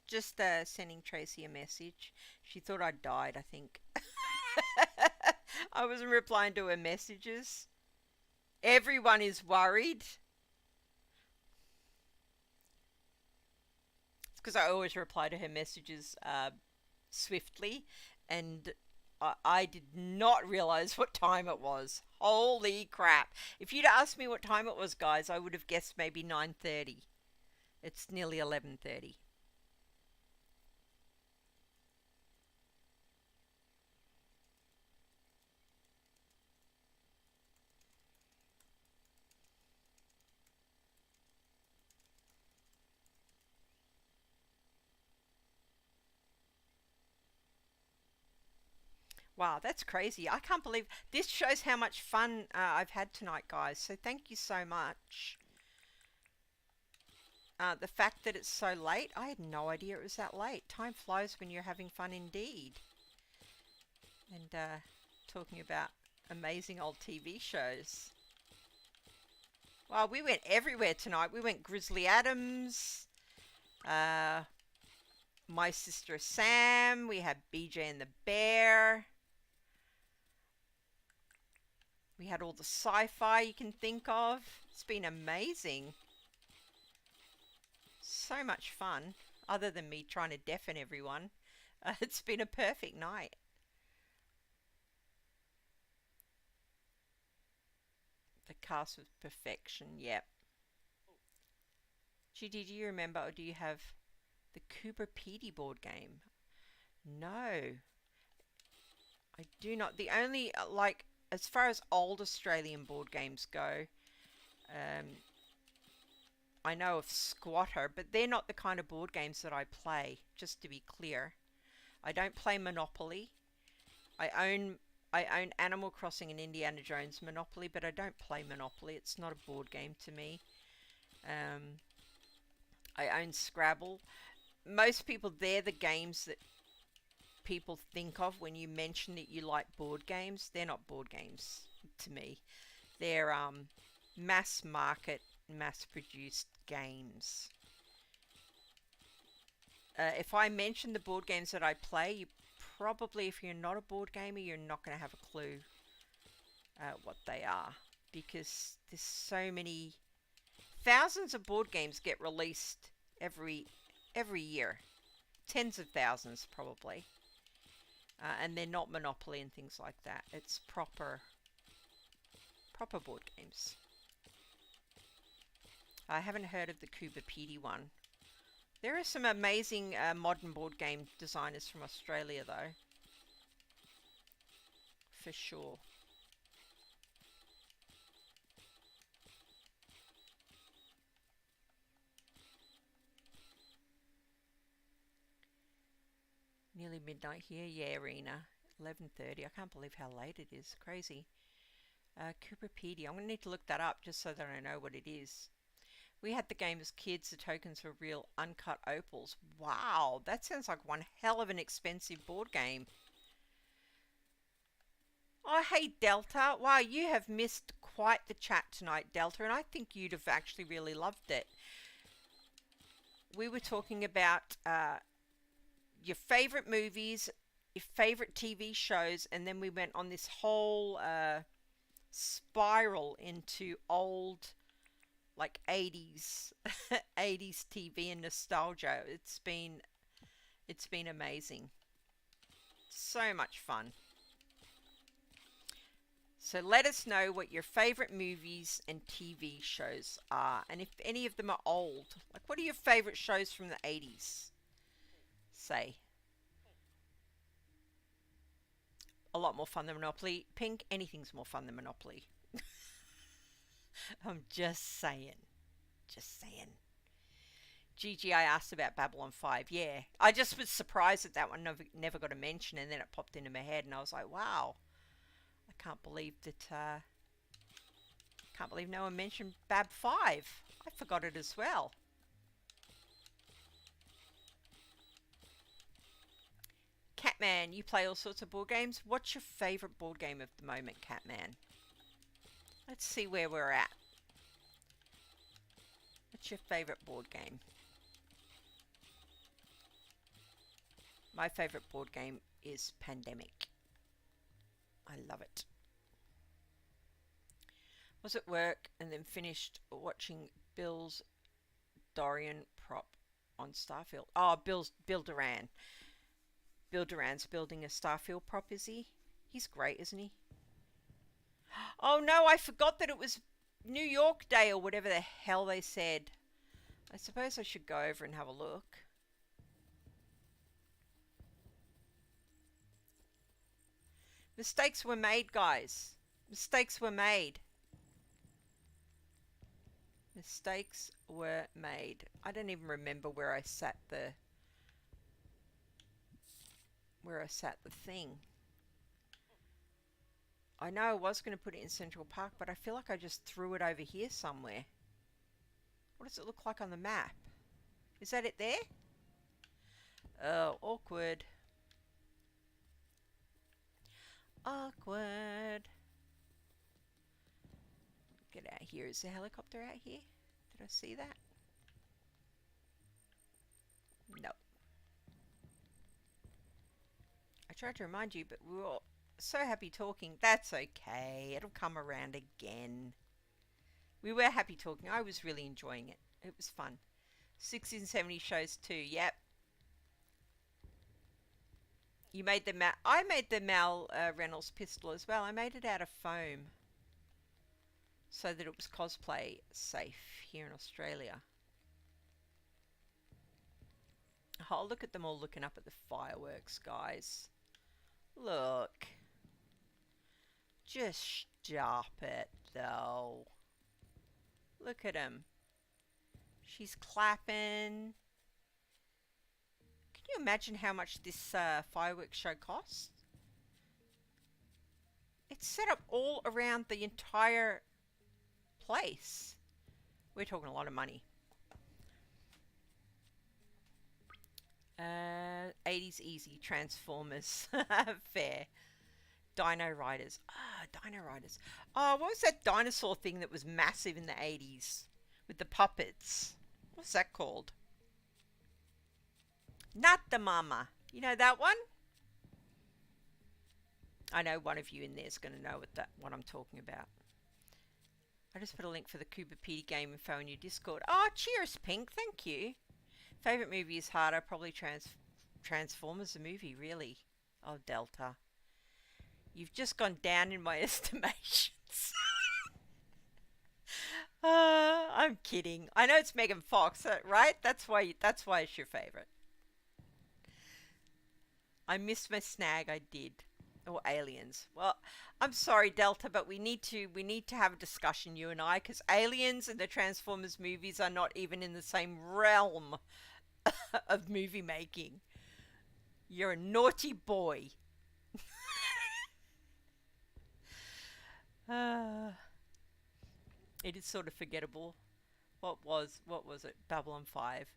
Just sending Tracy a message. She thought I died, I think. I wasn't replying to her messages. Everyone is worried. It's because I always reply to her messages swiftly, and I did not realize what time it was. Holy crap. If you'd asked me what time it was, guys, I would have guessed maybe 9:30. It's nearly 11:30. Wow, that's crazy. I can't believe this shows how much fun I've had tonight, guys. So thank you so much. The fact that it's so late, I had no idea it was that late. Time flies when you're having fun indeed. And talking about amazing old TV shows. Well, we went everywhere tonight. We went Grizzly Adams, My Sister Sam, we had BJ and the Bear. We had all the sci-fi you can think of. It's been amazing. So much fun, other than me trying to deafen everyone. It's been a perfect night. The cast was perfection, yep. GD, do you remember, or do you have the Cooper Petey board game? No, I do not. The only, like, as far as old Australian board games go, I know of Squatter, but they're not the kind of board games that I play, just to be clear. I don't play Monopoly. I own Animal Crossing and Indiana Jones Monopoly, but I don't play Monopoly. It's not a board game to me. I own Scrabble. Most people, they're the games that people think of when you mention that you like board games. They're not board games to me. They're mass market, mass produced games. If I mention the board games that I play, you probably, if you're not a board gamer, you're not going to have a clue what they are, because there's so many, thousands of board games get released every year, tens of thousands probably, and they're not Monopoly and things like that. It's proper board games. I haven't heard of the Cooper Petey one. There are some amazing modern board game designers from Australia, though. For sure. Nearly midnight here. Yeah, Arena. 11:30. I can't believe how late it is. Crazy. Cooper Petey. I'm going to need to look that up just so that I know what it is. We had the game as kids. The tokens were real uncut opals. Wow, that sounds like one hell of an expensive board game. Oh, hey, Delta. Wow, you have missed quite the chat tonight, Delta, and I think you'd have actually really loved it. We were talking about your favorite movies, your favorite TV shows, and then we went on this whole spiral into old, like 80s 80s TV and nostalgia. It's been amazing. So much fun. So let us know what your favorite movies and TV shows are, and if any of them are old. Like, what are your favorite shows from the 80s? Say. A lot more fun than Monopoly. Pink, anything's more fun than Monopoly. I'm just saying. Just saying. Gigi, I asked about Babylon 5. Yeah. I just was surprised that that one never got a mention, and then it popped into my head, and I was like, wow. I can't believe that, can't believe no one mentioned Bab 5. I forgot it as well. Catman, you play all sorts of board games. What's your favourite board game of the moment, Catman? Let's see where we're at. What's your favourite board game? My favourite board game is Pandemic. I love it. Was at work and then finished watching Bill's Dorian prop on Starfield. Oh, Bill Duran. Bill Duran's building a Starfield prop, is he? He's great, isn't he? Oh no, I forgot that it was New York Day or whatever the hell they said. I suppose I should go over and have a look. Mistakes were made, guys. Mistakes were made. Mistakes were made. I don't even remember where I sat the thing. I know I was going to put it in Central Park, but I feel like I just threw it over here somewhere. What does it look like on the map? Is that it there? Oh, awkward. Awkward. Get out here. Is the helicopter out here? Did I see that? No. I tried to remind you, but we were all so happy talking. That's okay. It'll come around again. We were happy talking. I was really enjoying it. It was fun. 60s and 70s shows too. Yep. You made the I made the Mal Reynolds pistol as well. I made it out of foam so that it was cosplay safe here in Australia. Oh, look at them all looking up at the fireworks, guys. Look. Just stop it, though. Look at him. She's clapping. Can you imagine how much this fireworks show costs? It's set up all around the entire place. We're talking a lot of money. 80s easy. Transformers. Fair. Dino Riders. Dino Riders. Oh, what was that dinosaur thing that was massive in the 80s? With the puppets. What's that called? Not the Mama. You know that one? I know one of you in there is going to know what I'm talking about. I just put a link for the Cooper PD game info in your Discord. Oh, cheers, Pink. Thank you. Favorite movie is harder. Probably Transformers the movie, really. Oh, Delta. You've just gone down in my estimations. I'm kidding. I know it's Megan Fox, right? That's why it's your favorite. I missed my snag. I did. Or Aliens. Well, I'm sorry, Delta, but we need to have a discussion, you and I, because Aliens and the Transformers movies are not even in the same realm of movie making. You're a naughty boy. It is sort of forgettable. What was it? Babylon 5.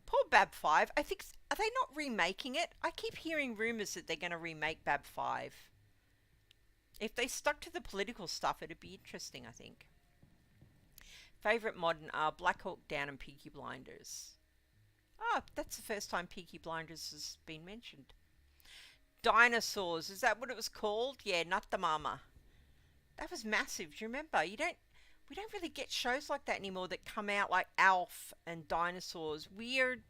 Poor Bab 5. I think, are they not remaking it? I keep hearing rumours that they're going to remake Bab 5. If they stuck to the political stuff, it'd be interesting, I think. Favourite modern are Black Hawk Down and Peaky Blinders. Oh, that's the first time Peaky Blinders has been mentioned. Dinosaurs. Is that what it was called? Yeah, not the Mama. That was massive. Do you remember? We don't really get shows like that anymore that come out like Alf and Dinosaurs. Weird,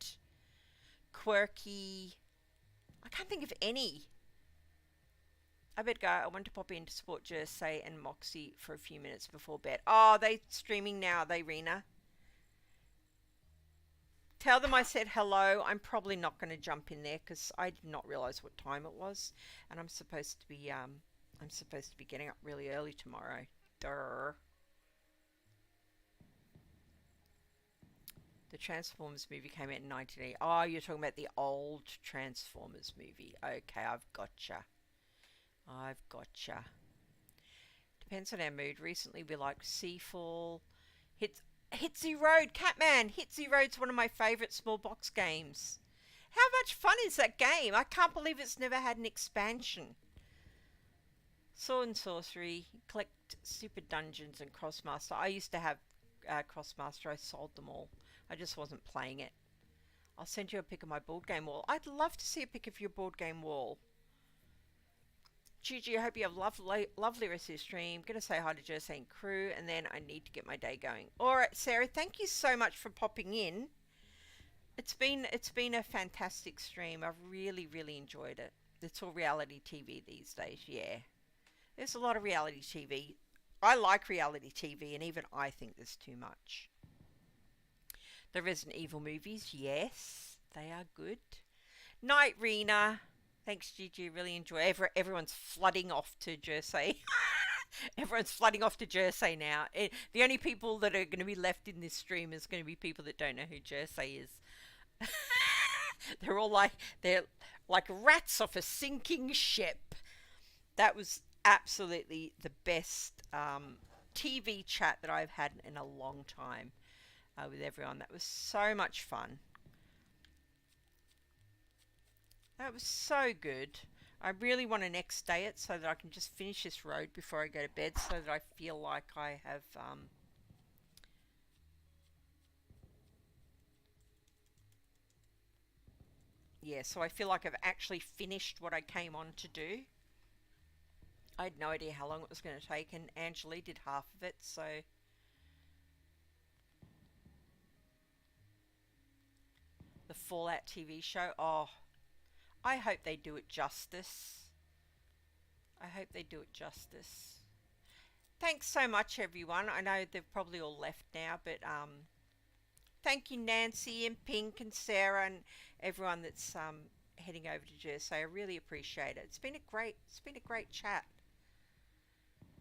quirky. I can't think of any. I better go. I want to pop in to support Jersey and Moxie for a few minutes before bed. Oh, they streaming now, are they, Rena? Tell them I said hello. I'm probably not going to jump in there because I did not realize what time it was, and I'm supposed to be getting up really early tomorrow. Durr. The Transformers movie came out in 1980. Oh, you're talking about the old Transformers movie. Okay, I've gotcha. Depends on our mood. Recently, we like Seafall. Hitsy Road, Catman. Hitsy Road's one of my favourite small box games. How much fun is that game? I can't believe it's never had an expansion. Sword and Sorcery, collect Super Dungeons and Crossmaster. I used to have Crossmaster. I sold them all. I just wasn't playing it. I'll send you a pic of my board game wall. I'd love to see a pic of your board game wall. Gigi, I hope you have lovely rest of your stream. Gonna say hi to Jersey and crew, and then I need to get my day going. Alright, Sarah, thank you so much for popping in. It's been a fantastic stream. I've really, really enjoyed it. It's all reality TV these days, yeah. There's a lot of reality TV. I like reality TV, and even I think there's too much. The Resident Evil movies, yes, they are good. Night, Rena. Thanks, Gigi. Really enjoy. Everyone's flooding off to Jersey. Everyone's flooding off to Jersey now. The only people that are going to be left in this stream is going to be people that don't know who Jersey is. they're like rats off a sinking ship. That was absolutely the best TV chat that I've had in a long time with everyone. That was so much fun. That was so good. I really want to next day it so that I can just finish this road before I go to bed, so that I feel like I have so I feel like I've actually finished what I came on to do. I had no idea how long it was going to take, and Angeli did half of it, so the Fallout TV show. Oh, I hope they do it justice. Thanks so much, everyone. I know they've probably all left now, but thank you, Nancy and Pink and Sarah and everyone that's heading over to Jersey. I really appreciate it. It's been a great chat.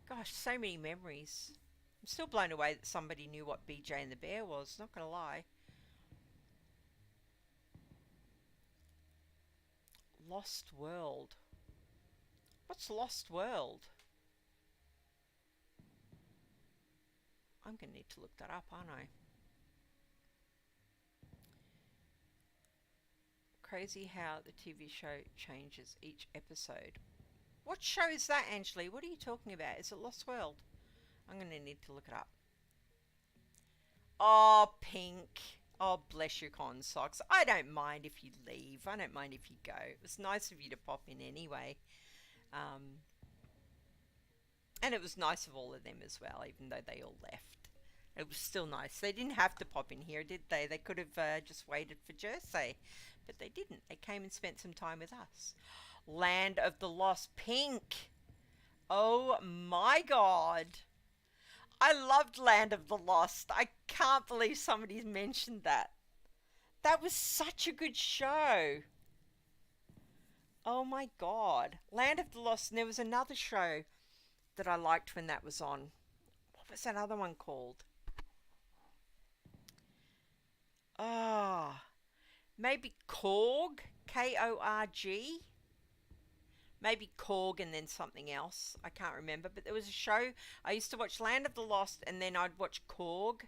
Gosh, so many memories. I'm still blown away that somebody knew what BJ and the Bear was, not gonna lie. Lost World. What's Lost World? I'm going to need to look that up, aren't I? Crazy how the TV show changes each episode. What show is that, Angeli? What are you talking about? Is it Lost World? I'm going to need to look it up. Oh, Pink. Oh, bless your con socks. I don't mind if you leave. I don't mind if you go. It was nice of you to pop in anyway. And it was nice of all of them as well, even though they all left. It was still nice. They didn't have to pop in here, did they? They could have just waited for Jersey. But they didn't. They came and spent some time with us. Land of the Lost. Pink. Oh my God. I loved Land of the Lost. I can't believe somebody mentioned that. That was such a good show. Oh my God. Land of the Lost. And there was another show that I liked when that was on. What was that other one called? Maybe Korg. K-O-R-G. Maybe Korg and then something else. I can't remember. But there was a show. I used to watch Land of the Lost and then I'd watch Korg.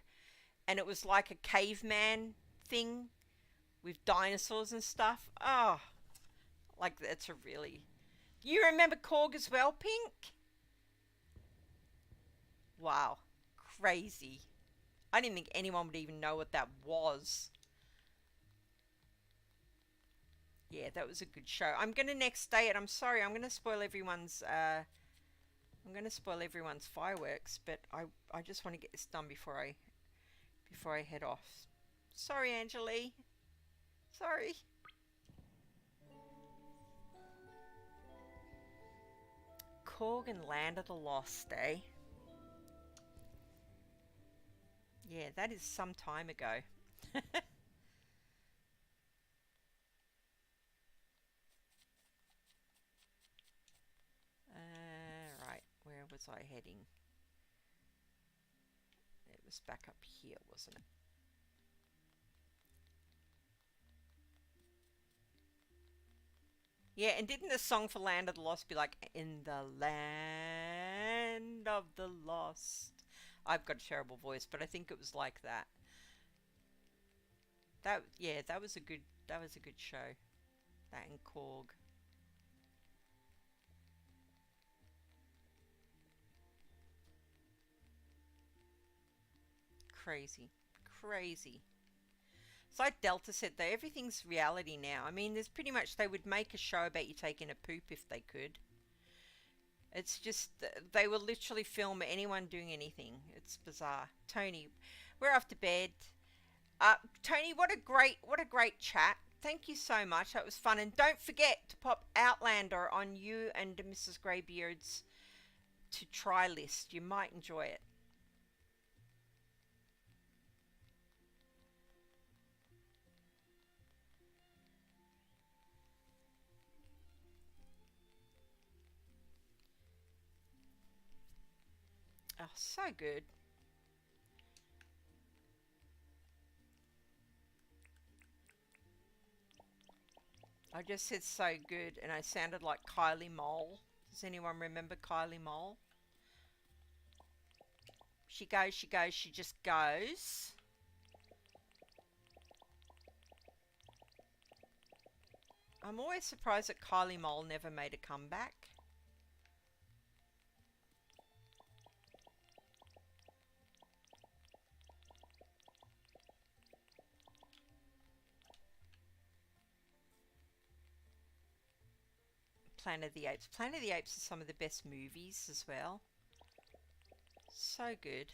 And it was like a caveman thing with dinosaurs and stuff. Oh, like that's a really... You remember Korg as well, Pink? Wow. Crazy. I didn't think anyone would even know what that was. Yeah, that was a good show. I'm going to next day it. I'm sorry. I'm going to spoil everyone's fireworks, but I just want to get this done before I head off. Sorry, Angeli. Sorry. Korg and Land of the Lost, eh? Yeah, that is some time ago. Right, where was I heading? It was back up here, wasn't it? Yeah, and didn't the song for Land of the Lost be like, in the land of the lost? I've got a terrible voice, but I think it was like that. Yeah, that was a good show. That and Korg. Crazy. Crazy. It's like Delta said though, everything's reality now. I mean, there's pretty much, they would make a show about you taking a poop if they could. It's just, they will literally film anyone doing anything. It's bizarre. Tony, we're off to bed. Tony, what a great chat. Thank you so much. That was fun. And don't forget to pop Outlander on you and Mrs. Greybeard's to try list. You might enjoy it. Oh, so good. I just said so good and I sounded like Kylie Mole. Does anyone remember Kylie Mole? She goes, she goes, she just goes. I'm always surprised that Kylie Mole never made a comeback. Planet of the Apes. Planet of the Apes is some of the best movies as well. So good.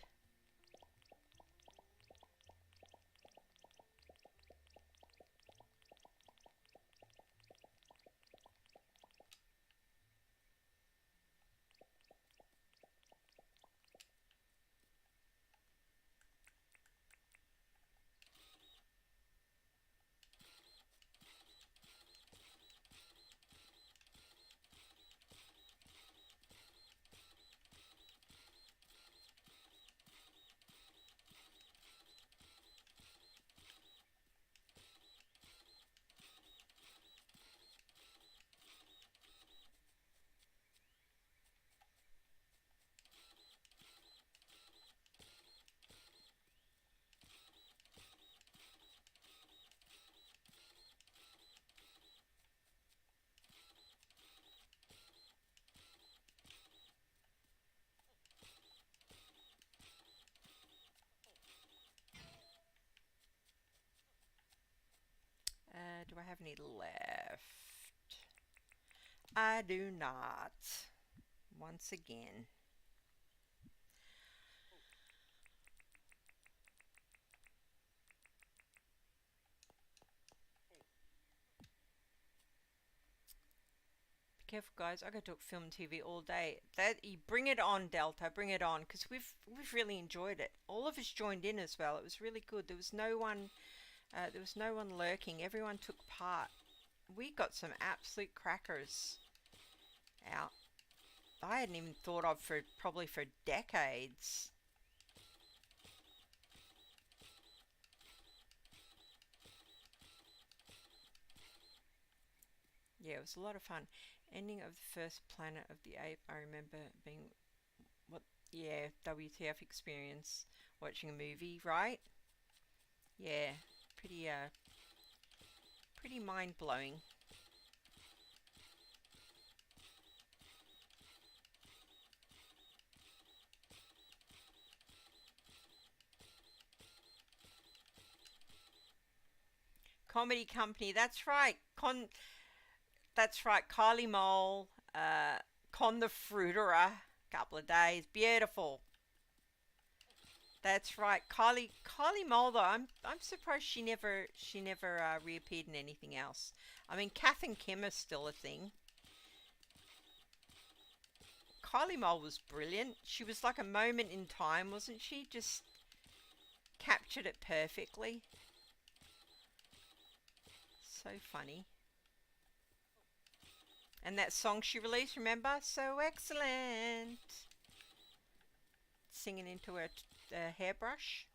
Do I have any left? I do not. Once again. Be careful, guys. I could talk film and TV all day. That you bring it on, Delta. Bring it on, because we've really enjoyed it. All of us joined in as well. It was really good. There was no one. There was no one lurking. Everyone took part. We got some absolute crackers out. I hadn't even thought of for probably for decades. Yeah, it was a lot of fun. Ending of the first Planet of the Ape, I remember being, what, yeah, WTF experience, watching a movie, right? Yeah, pretty, pretty mind-blowing. Comedy Company, that's right. That's right. Kylie Mole, Con the Fruiterer, couple of days, beautiful. That's right, Kylie Mulder. I'm surprised she never reappeared in anything else. I mean, Kath and Kim are still a thing. Kylie Mole was brilliant. She was like a moment in time, wasn't she? Just captured it perfectly. So funny. And that song she released, remember? So excellent. Singing into her hairbrush.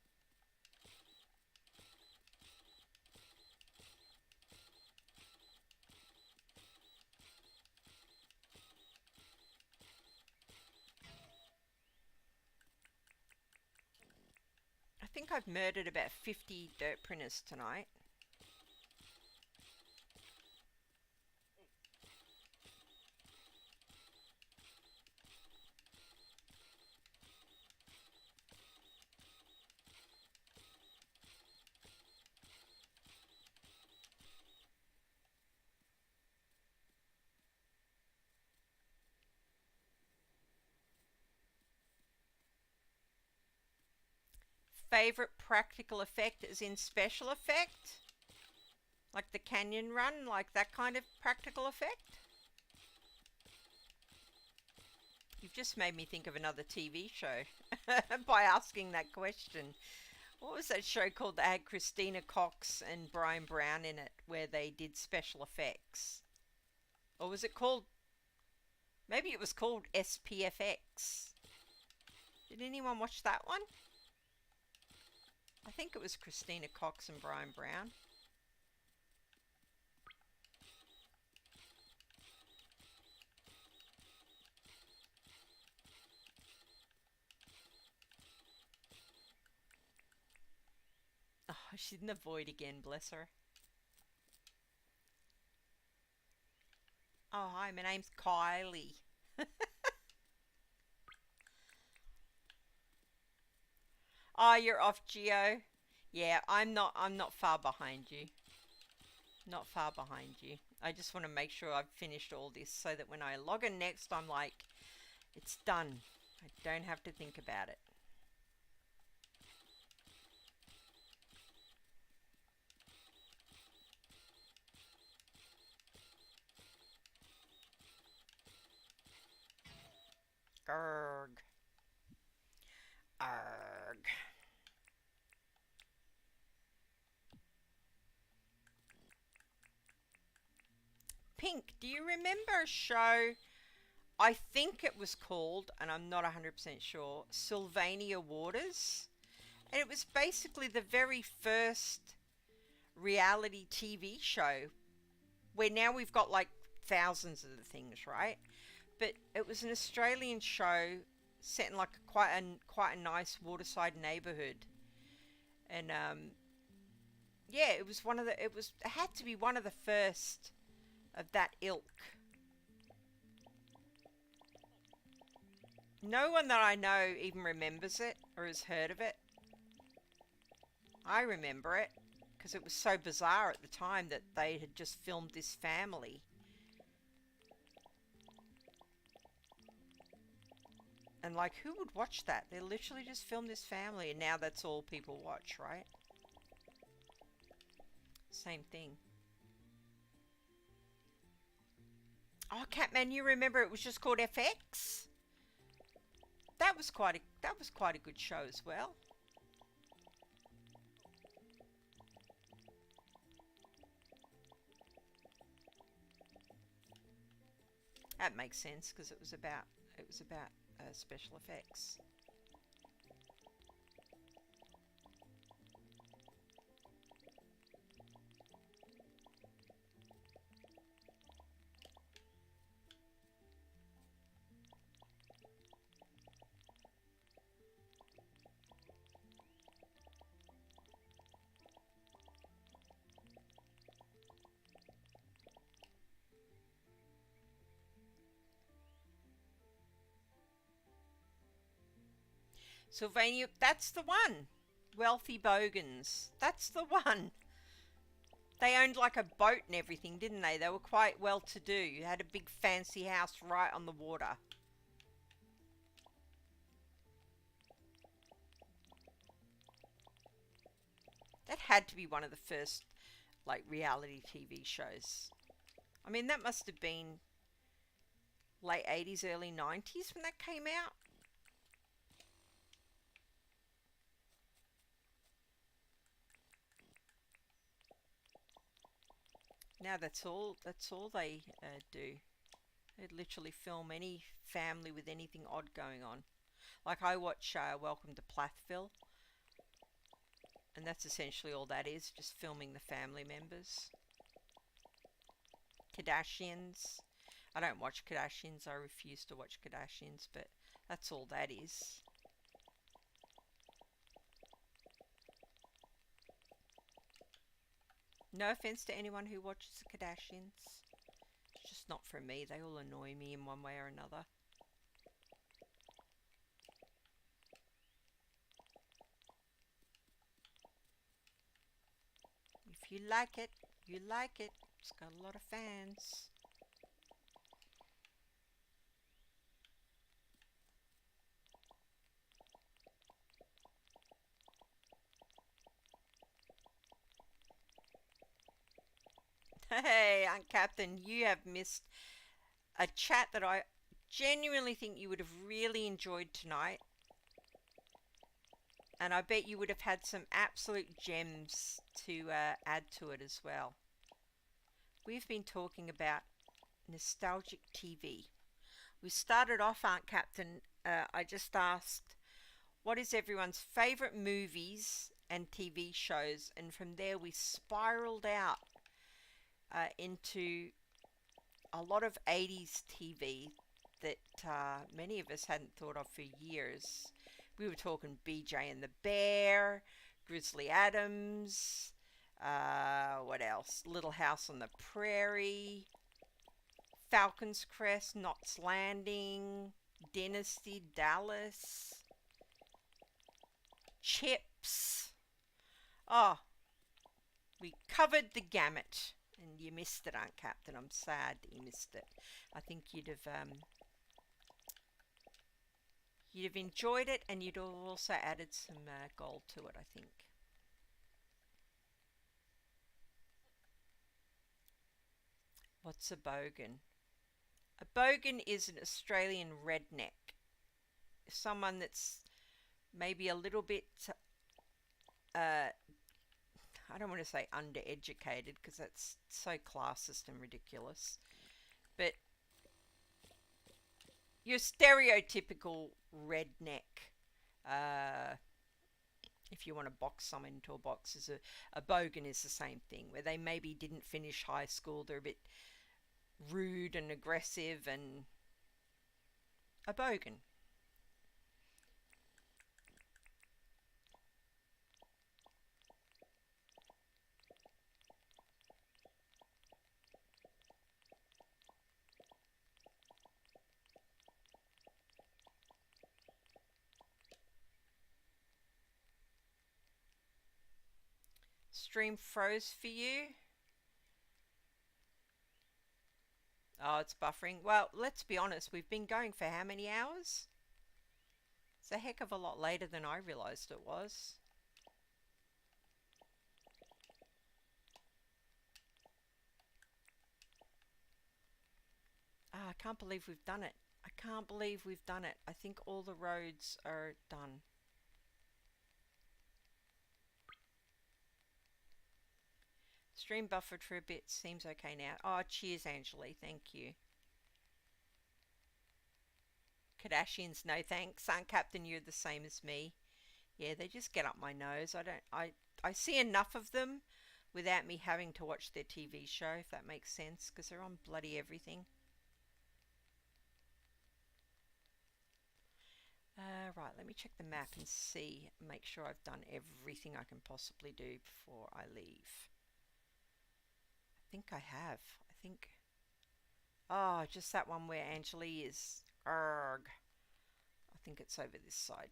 I think I've murdered about 50 dirt printers tonight. Favorite practical effect is in special effect? Like the canyon run, like that kind of practical effect? You've just made me think of another TV show by asking that question. What was that show called that had Christina Cox and Brian Brown in it where they did special effects? Or was it called, maybe it was called SPFX. Did anyone watch that one? I think it was Christina Cox and Brian Brown. Oh, she's in the void again, bless her. Oh, hi, my name's Kylie. Oh, you're off, Geo. Yeah, I'm not far behind you. Not far behind you. I just want to make sure I've finished all this so that when I log in next, I'm like, it's done. I don't have to think about it. Arg. Arg. Pink, do you remember a show, I think it was called, and I'm not 100% sure, Sylvania Waters? And it was basically the very first reality TV show where now we've got like thousands of the things, right? But it was an Australian show set in like quite a nice waterside neighborhood. And yeah, it had to be one of the first of that ilk. No one that I know even remembers it or has heard of it. I remember it because it was so bizarre at the time that they had just filmed this family. And like, who would watch that? They literally just filmed this family and now that's all people watch, right? Same thing. Oh, Catman, you remember it was just called FX? That was quite a good show as well. That makes sense because it was about special effects. Sylvania, that's the one. Wealthy Bogans. That's the one. They owned like a boat and everything, didn't they? They were quite well to do. You had a big fancy house right on the water. That had to be one of the first like reality TV shows. I mean, that must have been late 80s, early 90s when that came out. Now that's all they do. They literally film any family with anything odd going on. Like I watch Welcome to Plathville, and that's essentially all that is, just filming the family members. Kardashians. I don't watch Kardashians. I refuse to watch Kardashians, but that's all that is. No offense to anyone who watches the Kardashians. It's just not for me. They all annoy me in one way or another. If you like it, you like it. It's got a lot of fans. Hey, Aunt Captain, you have missed a chat that I genuinely think you would have really enjoyed tonight. And I bet you would have had some absolute gems to add to it as well. We've been talking about nostalgic TV. We started off, Aunt Captain, I just asked, what is everyone's favourite movies and TV shows? And from there we spiraled out into a lot of 80s TV that many of us hadn't thought of for years. We were talking BJ and the Bear, Grizzly Adams, what else? Little House on the Prairie, Falcon's Crest, Knots Landing, Dynasty, Dallas, Chips. Oh, we covered the gamut. And you missed it, Aunt Captain. I'm sad that you missed it. I think you'd have enjoyed it, and you'd have also added some gold to it, I think. What's a bogan? A bogan is an Australian redneck. Someone that's maybe a little bit, I don't want to say undereducated because that's so classist and ridiculous. But your stereotypical redneck, uh, if you want to box someone into a box, is a bogan is the same thing, where they maybe didn't finish high school, they're a bit rude and aggressive and a bogan. Stream froze for you. Oh, it's buffering. Well, let's be honest, we've been going for how many hours? It's a heck of a lot later than I realised it was. Oh, I can't believe we've done it. I can't believe we've done it. I think all the roads are done. Stream buffered for a bit. Seems okay now. Oh, cheers, Angeli. Thank you. Kardashians, no thanks. Aunt Captain, you're the same as me. Yeah, they just get up my nose. I see enough of them without me having to watch their TV show, if that makes sense, because they're on bloody everything. Right, let me check the map and see, make sure I've done everything I can possibly do before I leave. I think I have. I think... Oh, just that one where Angeli is. Arg. I think it's over this side.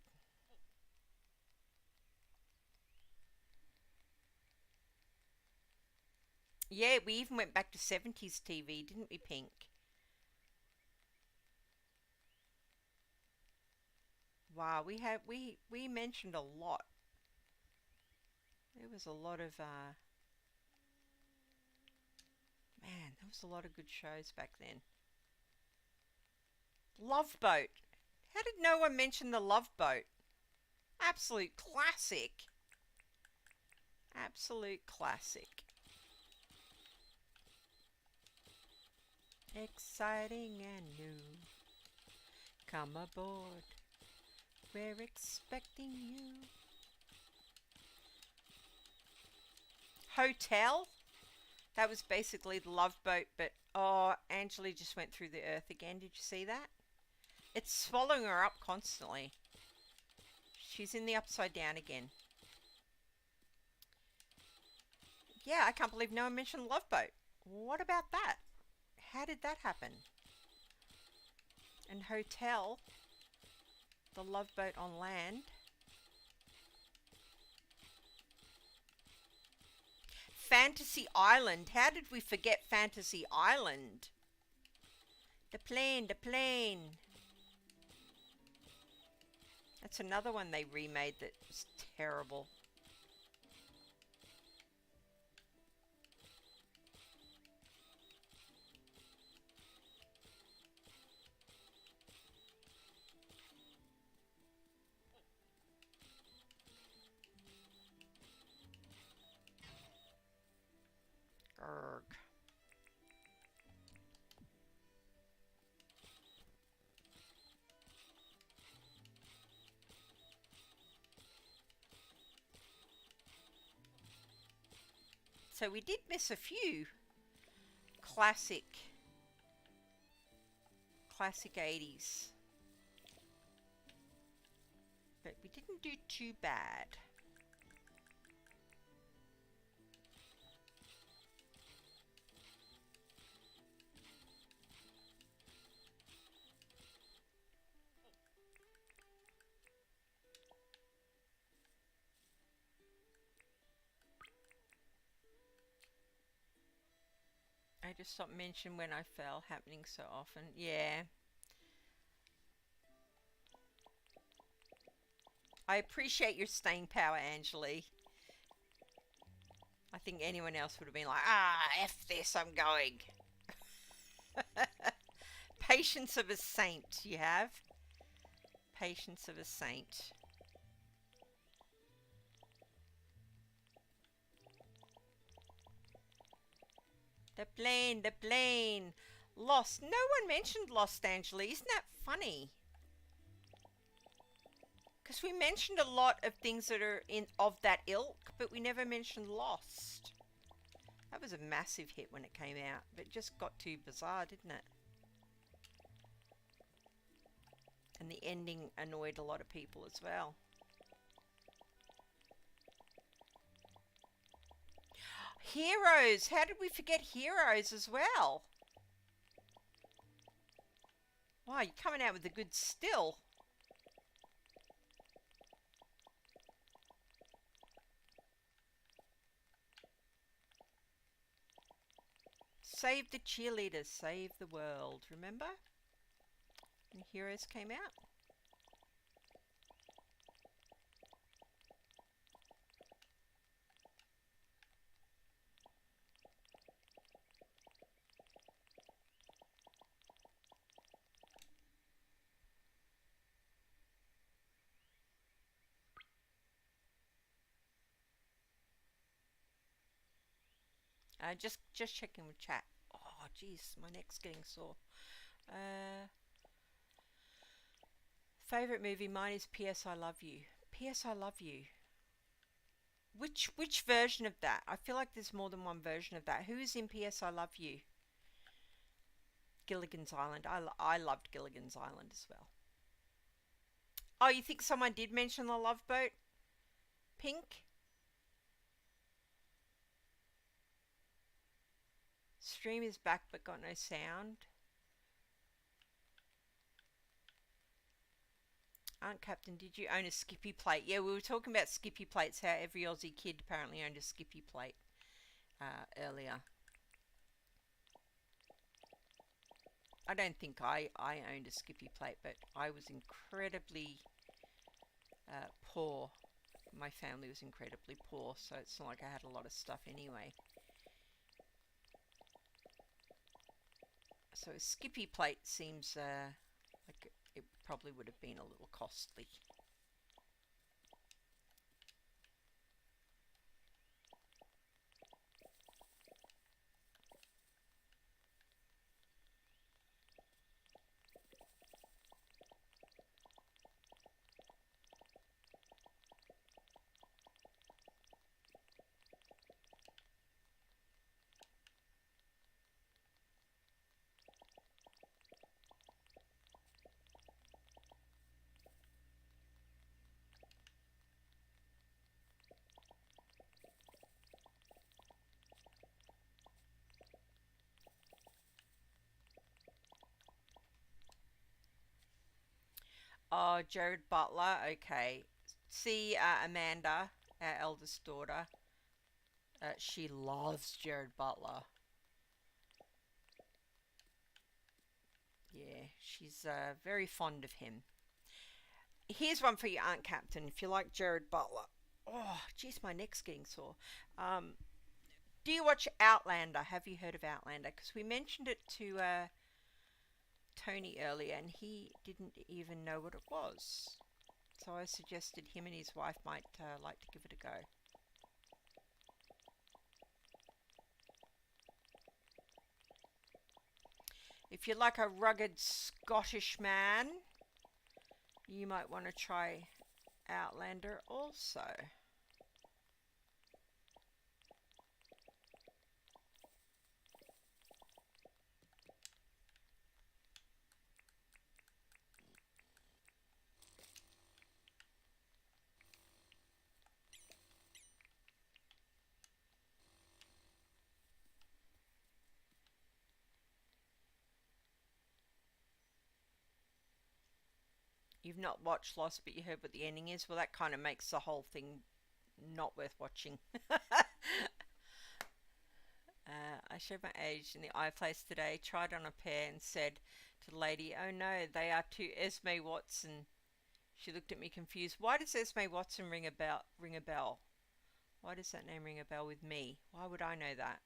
Yeah, we even went back to 70s TV, didn't we, Pink? Wow, we mentioned a lot. There was a lot of man, there was a lot of good shows back then. Love Boat. How did no one mention the Love Boat? Absolute classic. Absolute classic. Exciting and new. Come aboard. We're expecting you. Hotel. That was basically the Love Boat, but oh, Angela just went through the earth again. Did you see that? It's swallowing her up constantly. She's in the upside down again. Yeah, I can't believe no one mentioned Love Boat. What about that? How did that happen? And Hotel, the Love Boat on land. Fantasy Island. How did we forget Fantasy Island? The plane, the plane. That's another one they remade that was terrible. Grr. So we did miss a few classic 80s. But we didn't do too bad. I just stopped mentioning when I fell happening so often. Yeah. I appreciate your staying power, Angeli. I think anyone else would have been like, F this, I'm going. Patience of a saint, you have. Patience of a saint. The plane, the plane. Lost. No one mentioned Lost, Angeli. Isn't that funny? Because we mentioned a lot of things that are of that ilk, but we never mentioned Lost. That was a massive hit when it came out, but it just got too bizarre, didn't it? And the ending annoyed a lot of people as well. Heroes! How did we forget Heroes as well? Wow, you're coming out with a good still. Save the cheerleaders, save the world. Remember? When Heroes came out? Just checking with chat. Oh, jeez, my neck's getting sore. Favorite movie? Mine is P.S. I Love You. P.S. I Love You. Which version of that? I feel like there's more than one version of that. Who is in P.S. I Love You? Gilligan's Island. I loved Gilligan's Island as well. Oh, you think someone did mention the Love Boat? Pink? Stream is back but got no sound. Aunt Captain, did you own a Skippy plate? Yeah, we were talking about Skippy plates, how every Aussie kid apparently owned a Skippy plate earlier. I don't think I owned a Skippy plate, but I was incredibly poor. My family was incredibly poor, so it's not like I had a lot of stuff anyway. So a Skippy plate seems Like it probably would have been a little costly. Oh, Jared Butler. Okay. See, Amanda, our eldest daughter, she loves Jared Butler. Yeah, she's very fond of him. Here's one for your Aunt Captain. If you like Jared Butler. Oh, geez, my neck's getting sore. Um, do you watch Outlander? Have you heard of Outlander? Because we mentioned it to Tony earlier, and he didn't even know what it was. So I suggested him and his wife might like to give it a go. If you like a rugged Scottish man, you might want to try Outlander also. You've not watched Lost, but you heard what the ending is. Well, that kind of makes the whole thing not worth watching. I showed my age in the iPlace today, tried on a pair and said to the lady, "Oh no, they are too Esme Watson." She looked at me confused. Why does Esme Watson ring a bell? Ring a bell? Why does that name ring a bell with me? Why would I know that?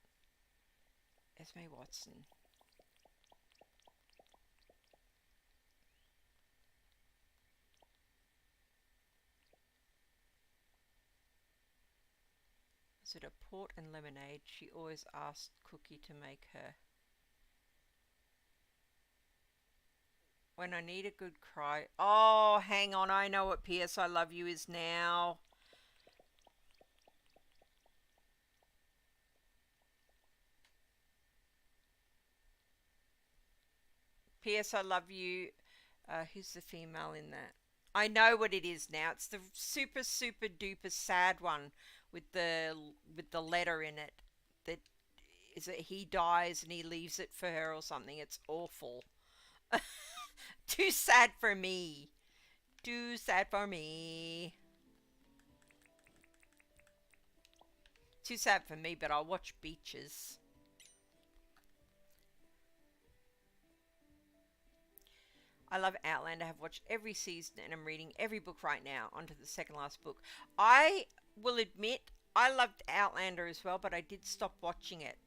Esme Watson. Was it a port and lemonade? She always asked Cookie to make her. When I need a good cry. Oh, hang on. I know what P.S. I Love You is now. P.S. I Love You. Who's the female in that? I know what it is now. It's the super super duper sad one with the letter in it. That is it. He dies and he leaves it for her or something. It's awful. Too sad for me. Too sad for me. Too sad for me, but I'll watch Beaches. I love Outlander. I have watched every season and I'm reading every book right now. Onto the second last book. I will admit I loved Outlander as well, but I did stop watching it.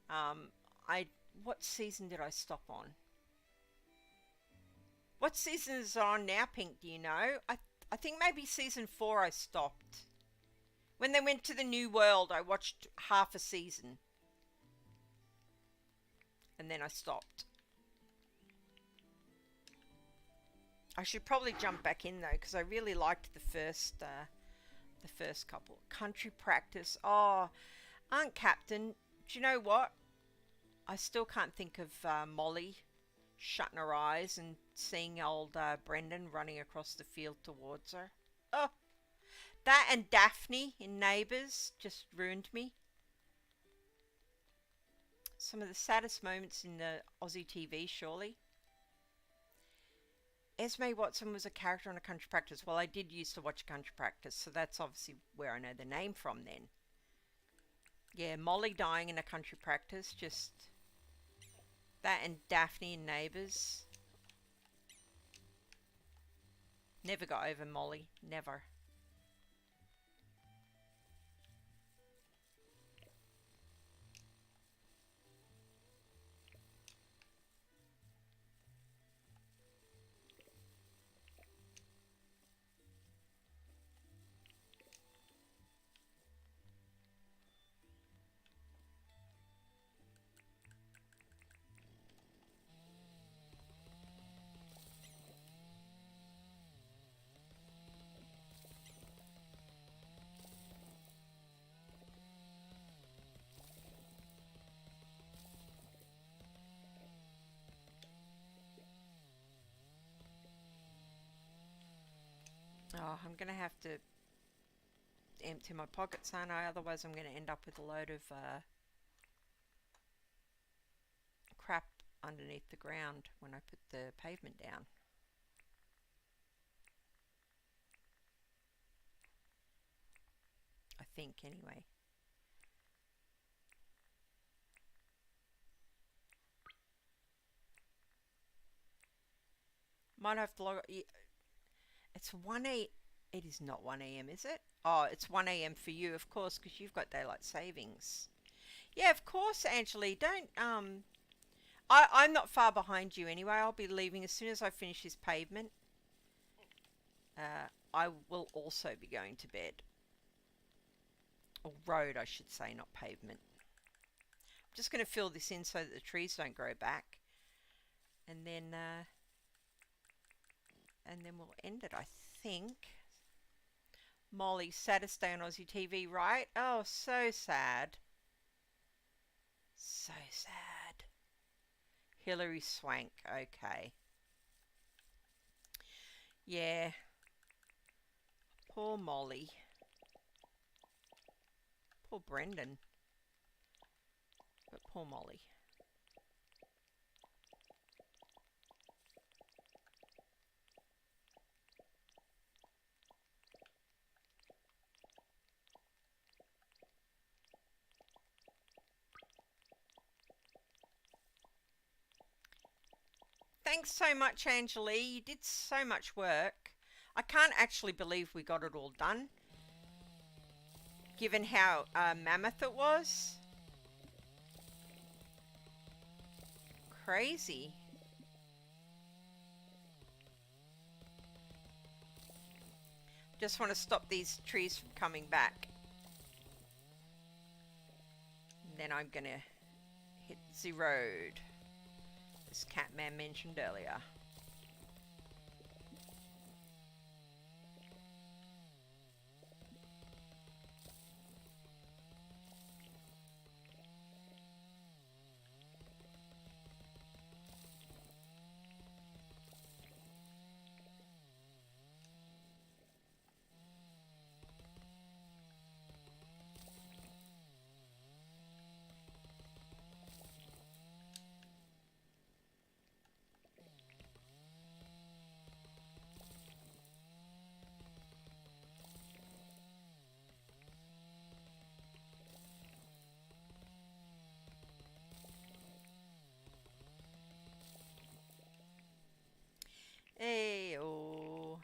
Um, I what season did I stop on? What season is it on now, Pink? Do you know? I think maybe season 4 I stopped. When they went to the New World, I watched half a season. And then I stopped. I should probably jump back in though, because I really liked the first couple. Country Practice. Oh, Aunt Captain. Do you know what? I still can't think of Molly shutting her eyes and seeing old Brendan running across the field towards her. Oh, that and Daphne in Neighbours just ruined me. Some of the saddest moments in the Aussie TV, surely. Esme Watson was a character on a Country Practice. Well, I did used to watch Country Practice, so that's obviously where I know the name from then. Yeah, Molly dying in a Country Practice, just that and Daphne in Neighbours. Never got over Molly, never. Oh, I'm going to have to empty my pockets, aren't I? Otherwise I'm going to end up with a load of crap underneath the ground when I put the pavement down. I think, anyway. Might have to log. It's 1 a. It is not 1 a.m., is it? Oh, it's 1 a.m. for you, of course, because you've got daylight savings. Yeah, of course, Angeli. Don't I'm not far behind you anyway. I'll be leaving as soon as I finish this pavement. I will also be going to bed. Or road, I should say, not pavement. I'm just going to fill this in so that the trees don't grow back. And then we'll end it, I think. Molly, saddest day on Aussie TV, right? Oh, so sad. So sad. Hilary Swank, okay. Yeah. Poor Molly. Poor Brendan. But poor Molly. Thanks so much, Angeli. You did so much work. I can't actually believe we got it all done, given how mammoth it was. Crazy. Just want to stop these trees from coming back. And then I'm going to hit the road, as Catman mentioned earlier. Hey, oh.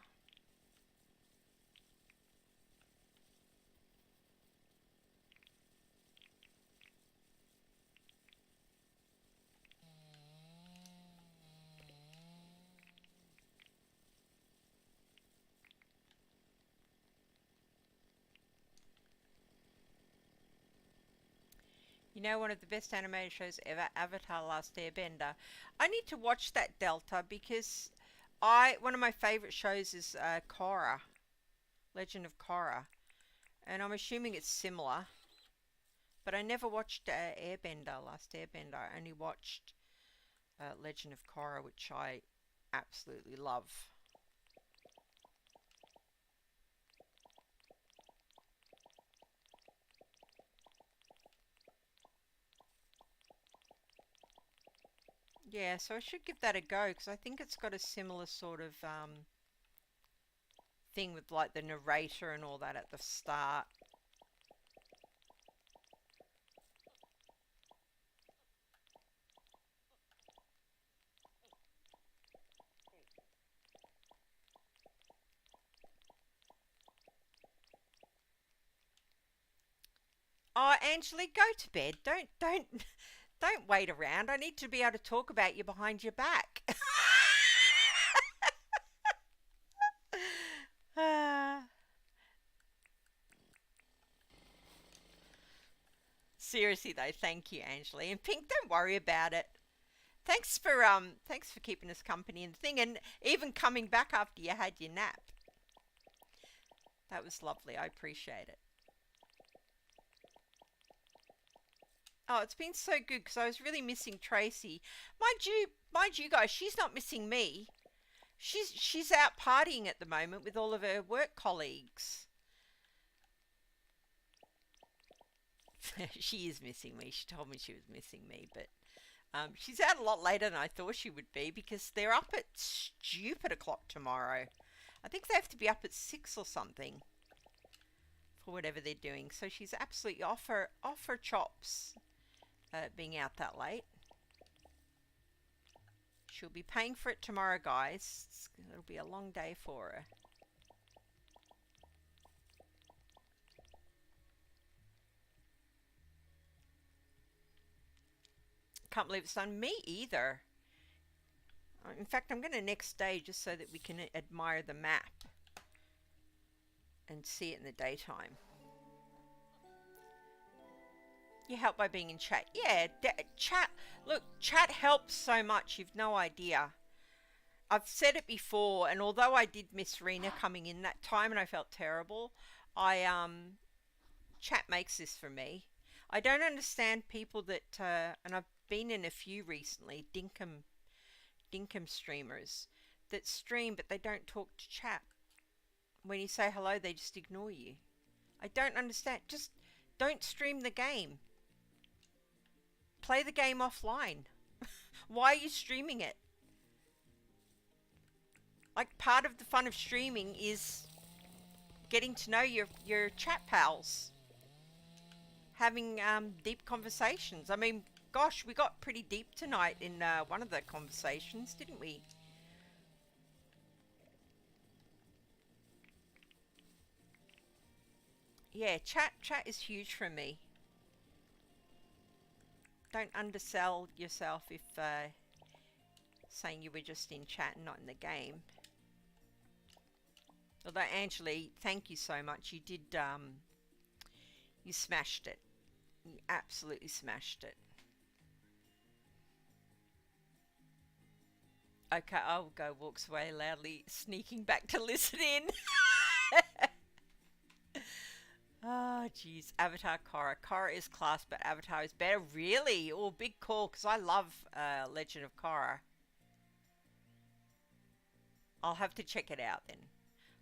You know, one of the best animated shows ever, Avatar: Last Airbender. I need to watch that, Delta, because one of my favorite shows is Korra, Legend of Korra, and I'm assuming it's similar. But I never watched Airbender, Last Airbender. I only watched Legend of Korra, which I absolutely love. Yeah, so I should give that a go, because I think it's got a similar sort of thing with like the narrator and all that at the start. Oh, Angela, go to bed. Don't wait around. I need to be able to talk about you behind your back. Seriously though, thank you, Angela. And Pink, don't worry about it. Thanks for keeping us company in the thing, and even coming back after you had your nap. That was lovely. I appreciate it. Oh, it's been so good because I was really missing Tracy. Mind you guys, she's not missing me. She's out partying at the moment with all of her work colleagues. She is missing me. She told me she was missing me, but she's out a lot later than I thought she would be because they're up at stupid o'clock tomorrow. I think they have to be up at 6 or something for whatever they're doing. So she's absolutely off her chops being out that late. She'll be paying for it tomorrow, guys. It'll be a long day for her. Can't believe it's done. Me either. In fact, I'm going to next day just so that we can admire the map and see it in the daytime. You help by being in chat. Yeah, chat. Look, chat helps so much. You've no idea. I've said it before, and although I did miss Rena coming in that time and I felt terrible, chat makes this for me. I don't understand people that, and I've been in a few recently, Dinkum streamers that stream but they don't talk to chat. When you say hello, they just ignore you. I don't understand. Just don't stream the game. Play the game offline. Why are you streaming it? Like, part of the fun of streaming is getting to know your chat pals. Having deep conversations. I mean, gosh, we got pretty deep tonight in one of the conversations, didn't we? Yeah, chat is huge for me. Don't undersell yourself if saying you were just in chat and not in the game. Although, Angeli, thank you so much. You did, you smashed it. You absolutely smashed it. Okay, I'll go walks away loudly, sneaking back to listen in. Oh, geez. Avatar Korra. Korra is class, but Avatar is better. Really? Oh, big call, because I love Legend of Korra. I'll have to check it out then.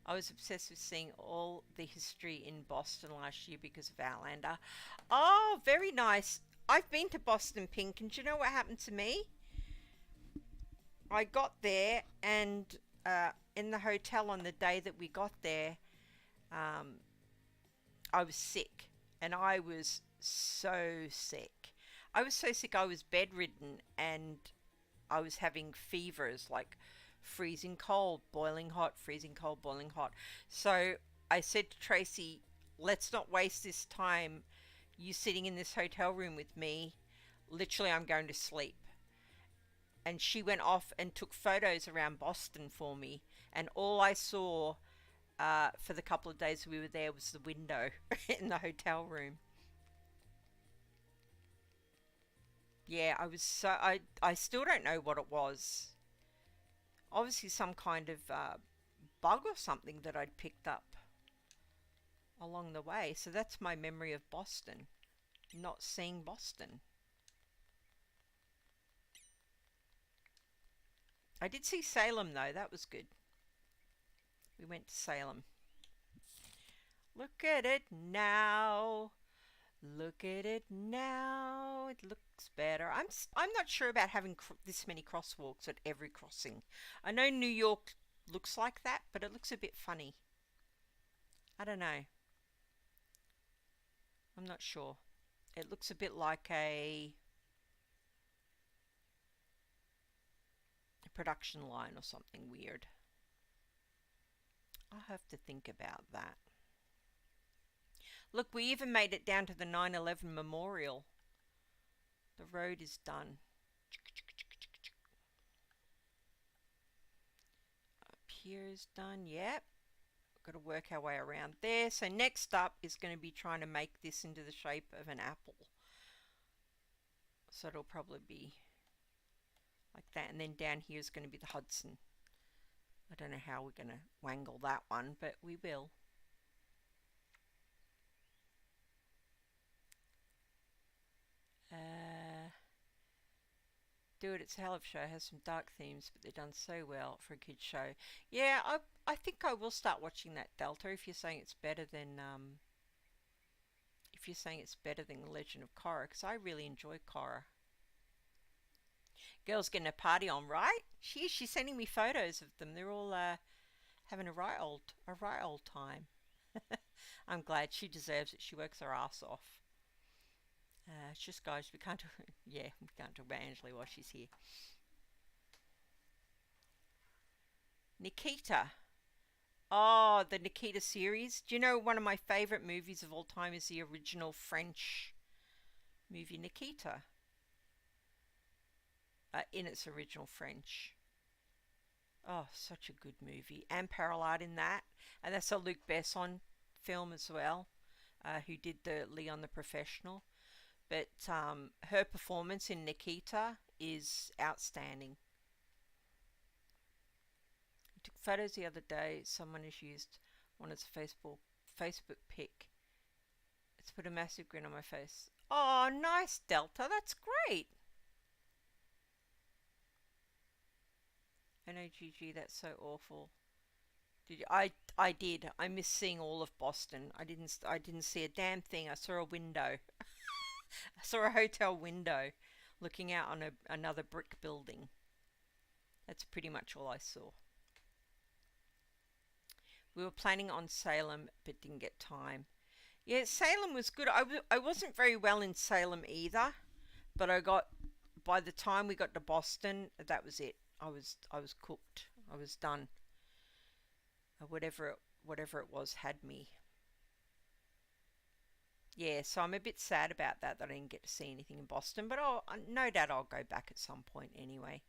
I was obsessed with seeing all the history in Boston last year because of Outlander. Oh, very nice. I've been to Boston, Pink, and do you know what happened to me? I got there, and in the hotel on the day that we got there, I was sick, and I was so sick. I was so sick I was bedridden, and I was having fevers, like freezing cold, boiling hot, freezing cold, boiling hot. So I said to Tracy, let's not waste this time, you sitting in this hotel room with me. Literally, I'm going to sleep. And she went off and took photos around Boston for me, and all I saw for the couple of days we were there was the window in the hotel room. Yeah, I was so... I still don't know what it was. Obviously some kind of bug or something that I'd picked up along the way. So that's my memory of Boston. Not seeing Boston. I did see Salem though, that was good. We went to Salem. Look at it now. Look at it now. It looks better. I'm not sure about having this many crosswalks at every crossing. I know New York looks like that, but it looks a bit funny. I don't know. I'm not sure. It looks a bit like a production line or something weird. I'll have to think about that. Look, we even made it down to the 9/11 memorial. The road is done. Up here is done. Yep. Got to work our way around there. So next up is going to be trying to make this into the shape of an apple. So it'll probably be like that. And then down here is going to be the Hudson. I don't know how we're going to wangle that one, but we will. do it. It's a hell of a show. It has some dark themes, but they're done so well for a kid's show. Yeah, I think I will start watching that, Delta, if you're saying it's better than Legend of Korra, because I really enjoy Korra. Girls getting a party on, right? She's sending me photos of them. They're all having a right old time. I'm glad. She deserves it. She works her ass off. It's just, guys, we can't yeah, we can't talk about Angela while she's here. Nikita. Oh, the Nikita series. Do you know one of my favorite movies of all time is the original French movie Nikita? In its original French. Oh, such a good movie. And Parallard in that. And that's a Luc Besson film as well, who did the Leon the Professional. But her performance in Nikita is outstanding. I took photos the other day. Someone has used one as a Facebook pic. It's put a massive grin on my face. Oh, nice, Delta. That's great. I know, Gigi, that's so awful. Did you? I did. I missed seeing all of Boston. I didn't see a damn thing. I saw a window. I saw a hotel window looking out on another brick building. That's pretty much all I saw. We were planning on Salem, but didn't get time. Yeah, Salem was good. I wasn't very well in Salem either, but by the time we got to Boston, that was it. I was cooked. I was done. Whatever it was had me. Yeah, so I'm a bit sad about that I didn't get to see anything in Boston, but no doubt I'll go back at some point anyway.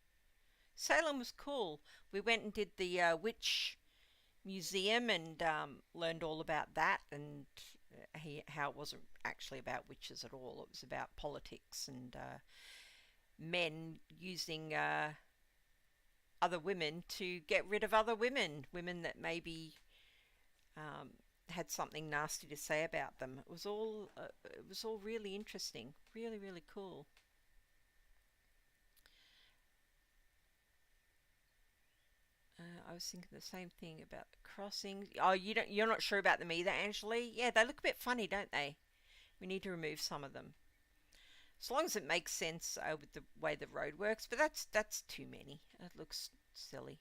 Salem was cool. We went and did the witch museum and learned all about that, and how it wasn't actually about witches at all. It was about politics and men using other women to get rid of other women that maybe had something nasty to say about them. It was all really interesting, really, really cool. I was thinking the same thing about the crossings. Oh, you're not sure about them either, Angeli? Yeah, they look a bit funny, don't they? We need to remove some of them, as long as it makes sense with the way the road works. But that's too many. It looks silly.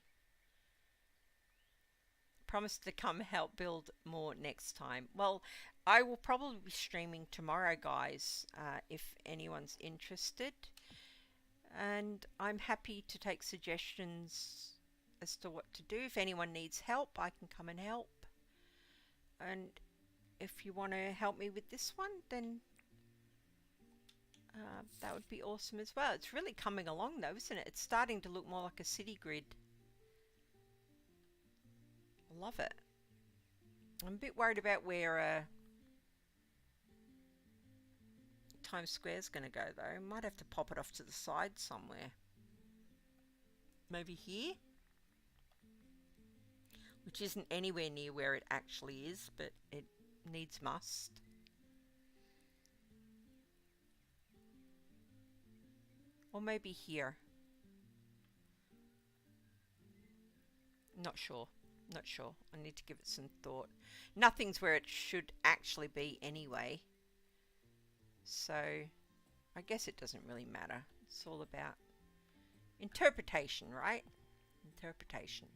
Promise to come help build more next time. Well, I will probably be streaming tomorrow, guys, if anyone's interested. And I'm happy to take suggestions as to what to do. If anyone needs help, I can come and help. And if you want to help me with this one, then that would be awesome as well. It's really coming along though, isn't it? It's starting to look more like a city grid. I love it. I'm a bit worried about where Times Square's going to go though. Might have to pop it off to the side somewhere. Maybe here? Which isn't anywhere near where it actually is, but it needs must. Or maybe here. Not sure. Not sure. I need to give it some thought. Nothing's where it should actually be anyway. So I guess it doesn't really matter. It's all about interpretation, right? Interpretation.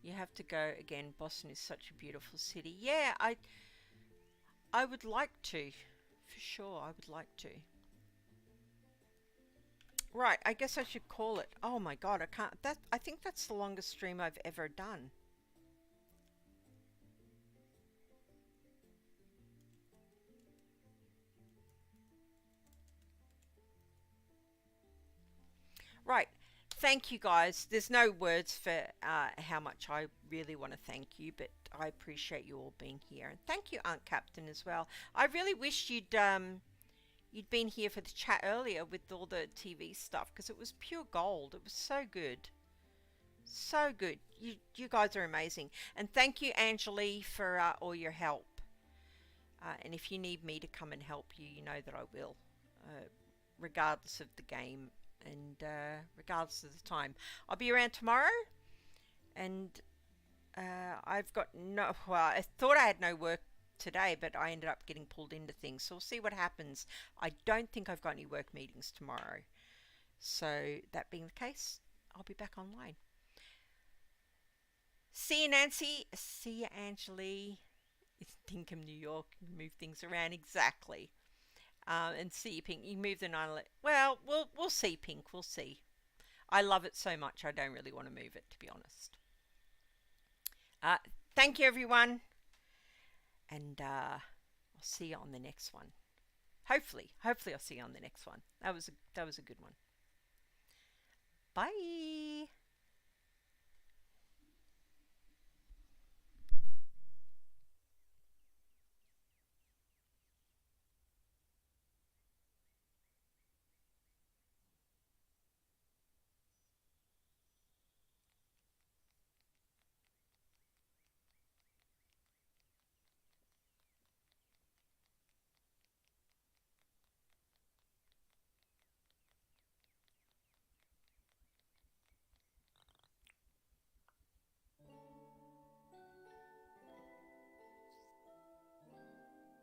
You have to go again. Boston is such a beautiful city. Yeah, I would like to. For sure, I would like to. Right, I guess I should call it. Oh my god, I can't. I think that's the longest stream I've ever done. Right. Thank you guys. There's no words for how much I really want to thank you, but I appreciate you all being here. And thank you, Aunt Captain, as well. I really wish you'd been here for the chat earlier with all the TV stuff, because it was pure gold. It was so good. So good. You guys are amazing. And thank you, Angeli, for all your help. And if you need me to come and help you, you know that I will, regardless of the game and regardless of the time. I'll be around tomorrow, and I've got no. Well, I thought I had no work today, but I ended up getting pulled into things. So we'll see what happens. I don't think I've got any work meetings tomorrow. So that being the case, I'll be back online. See you, Nancy. See you, Angeli. It's Dinkum, New York. Move things around exactly. And see you, Pink. You move the 911. Well, we'll see, Pink. We'll see. I love it so much. I don't really want to move it, to be honest. Thank you, everyone, and I'll see you on the next one. Hopefully, I'll see you on the next one. That was a good one. Bye.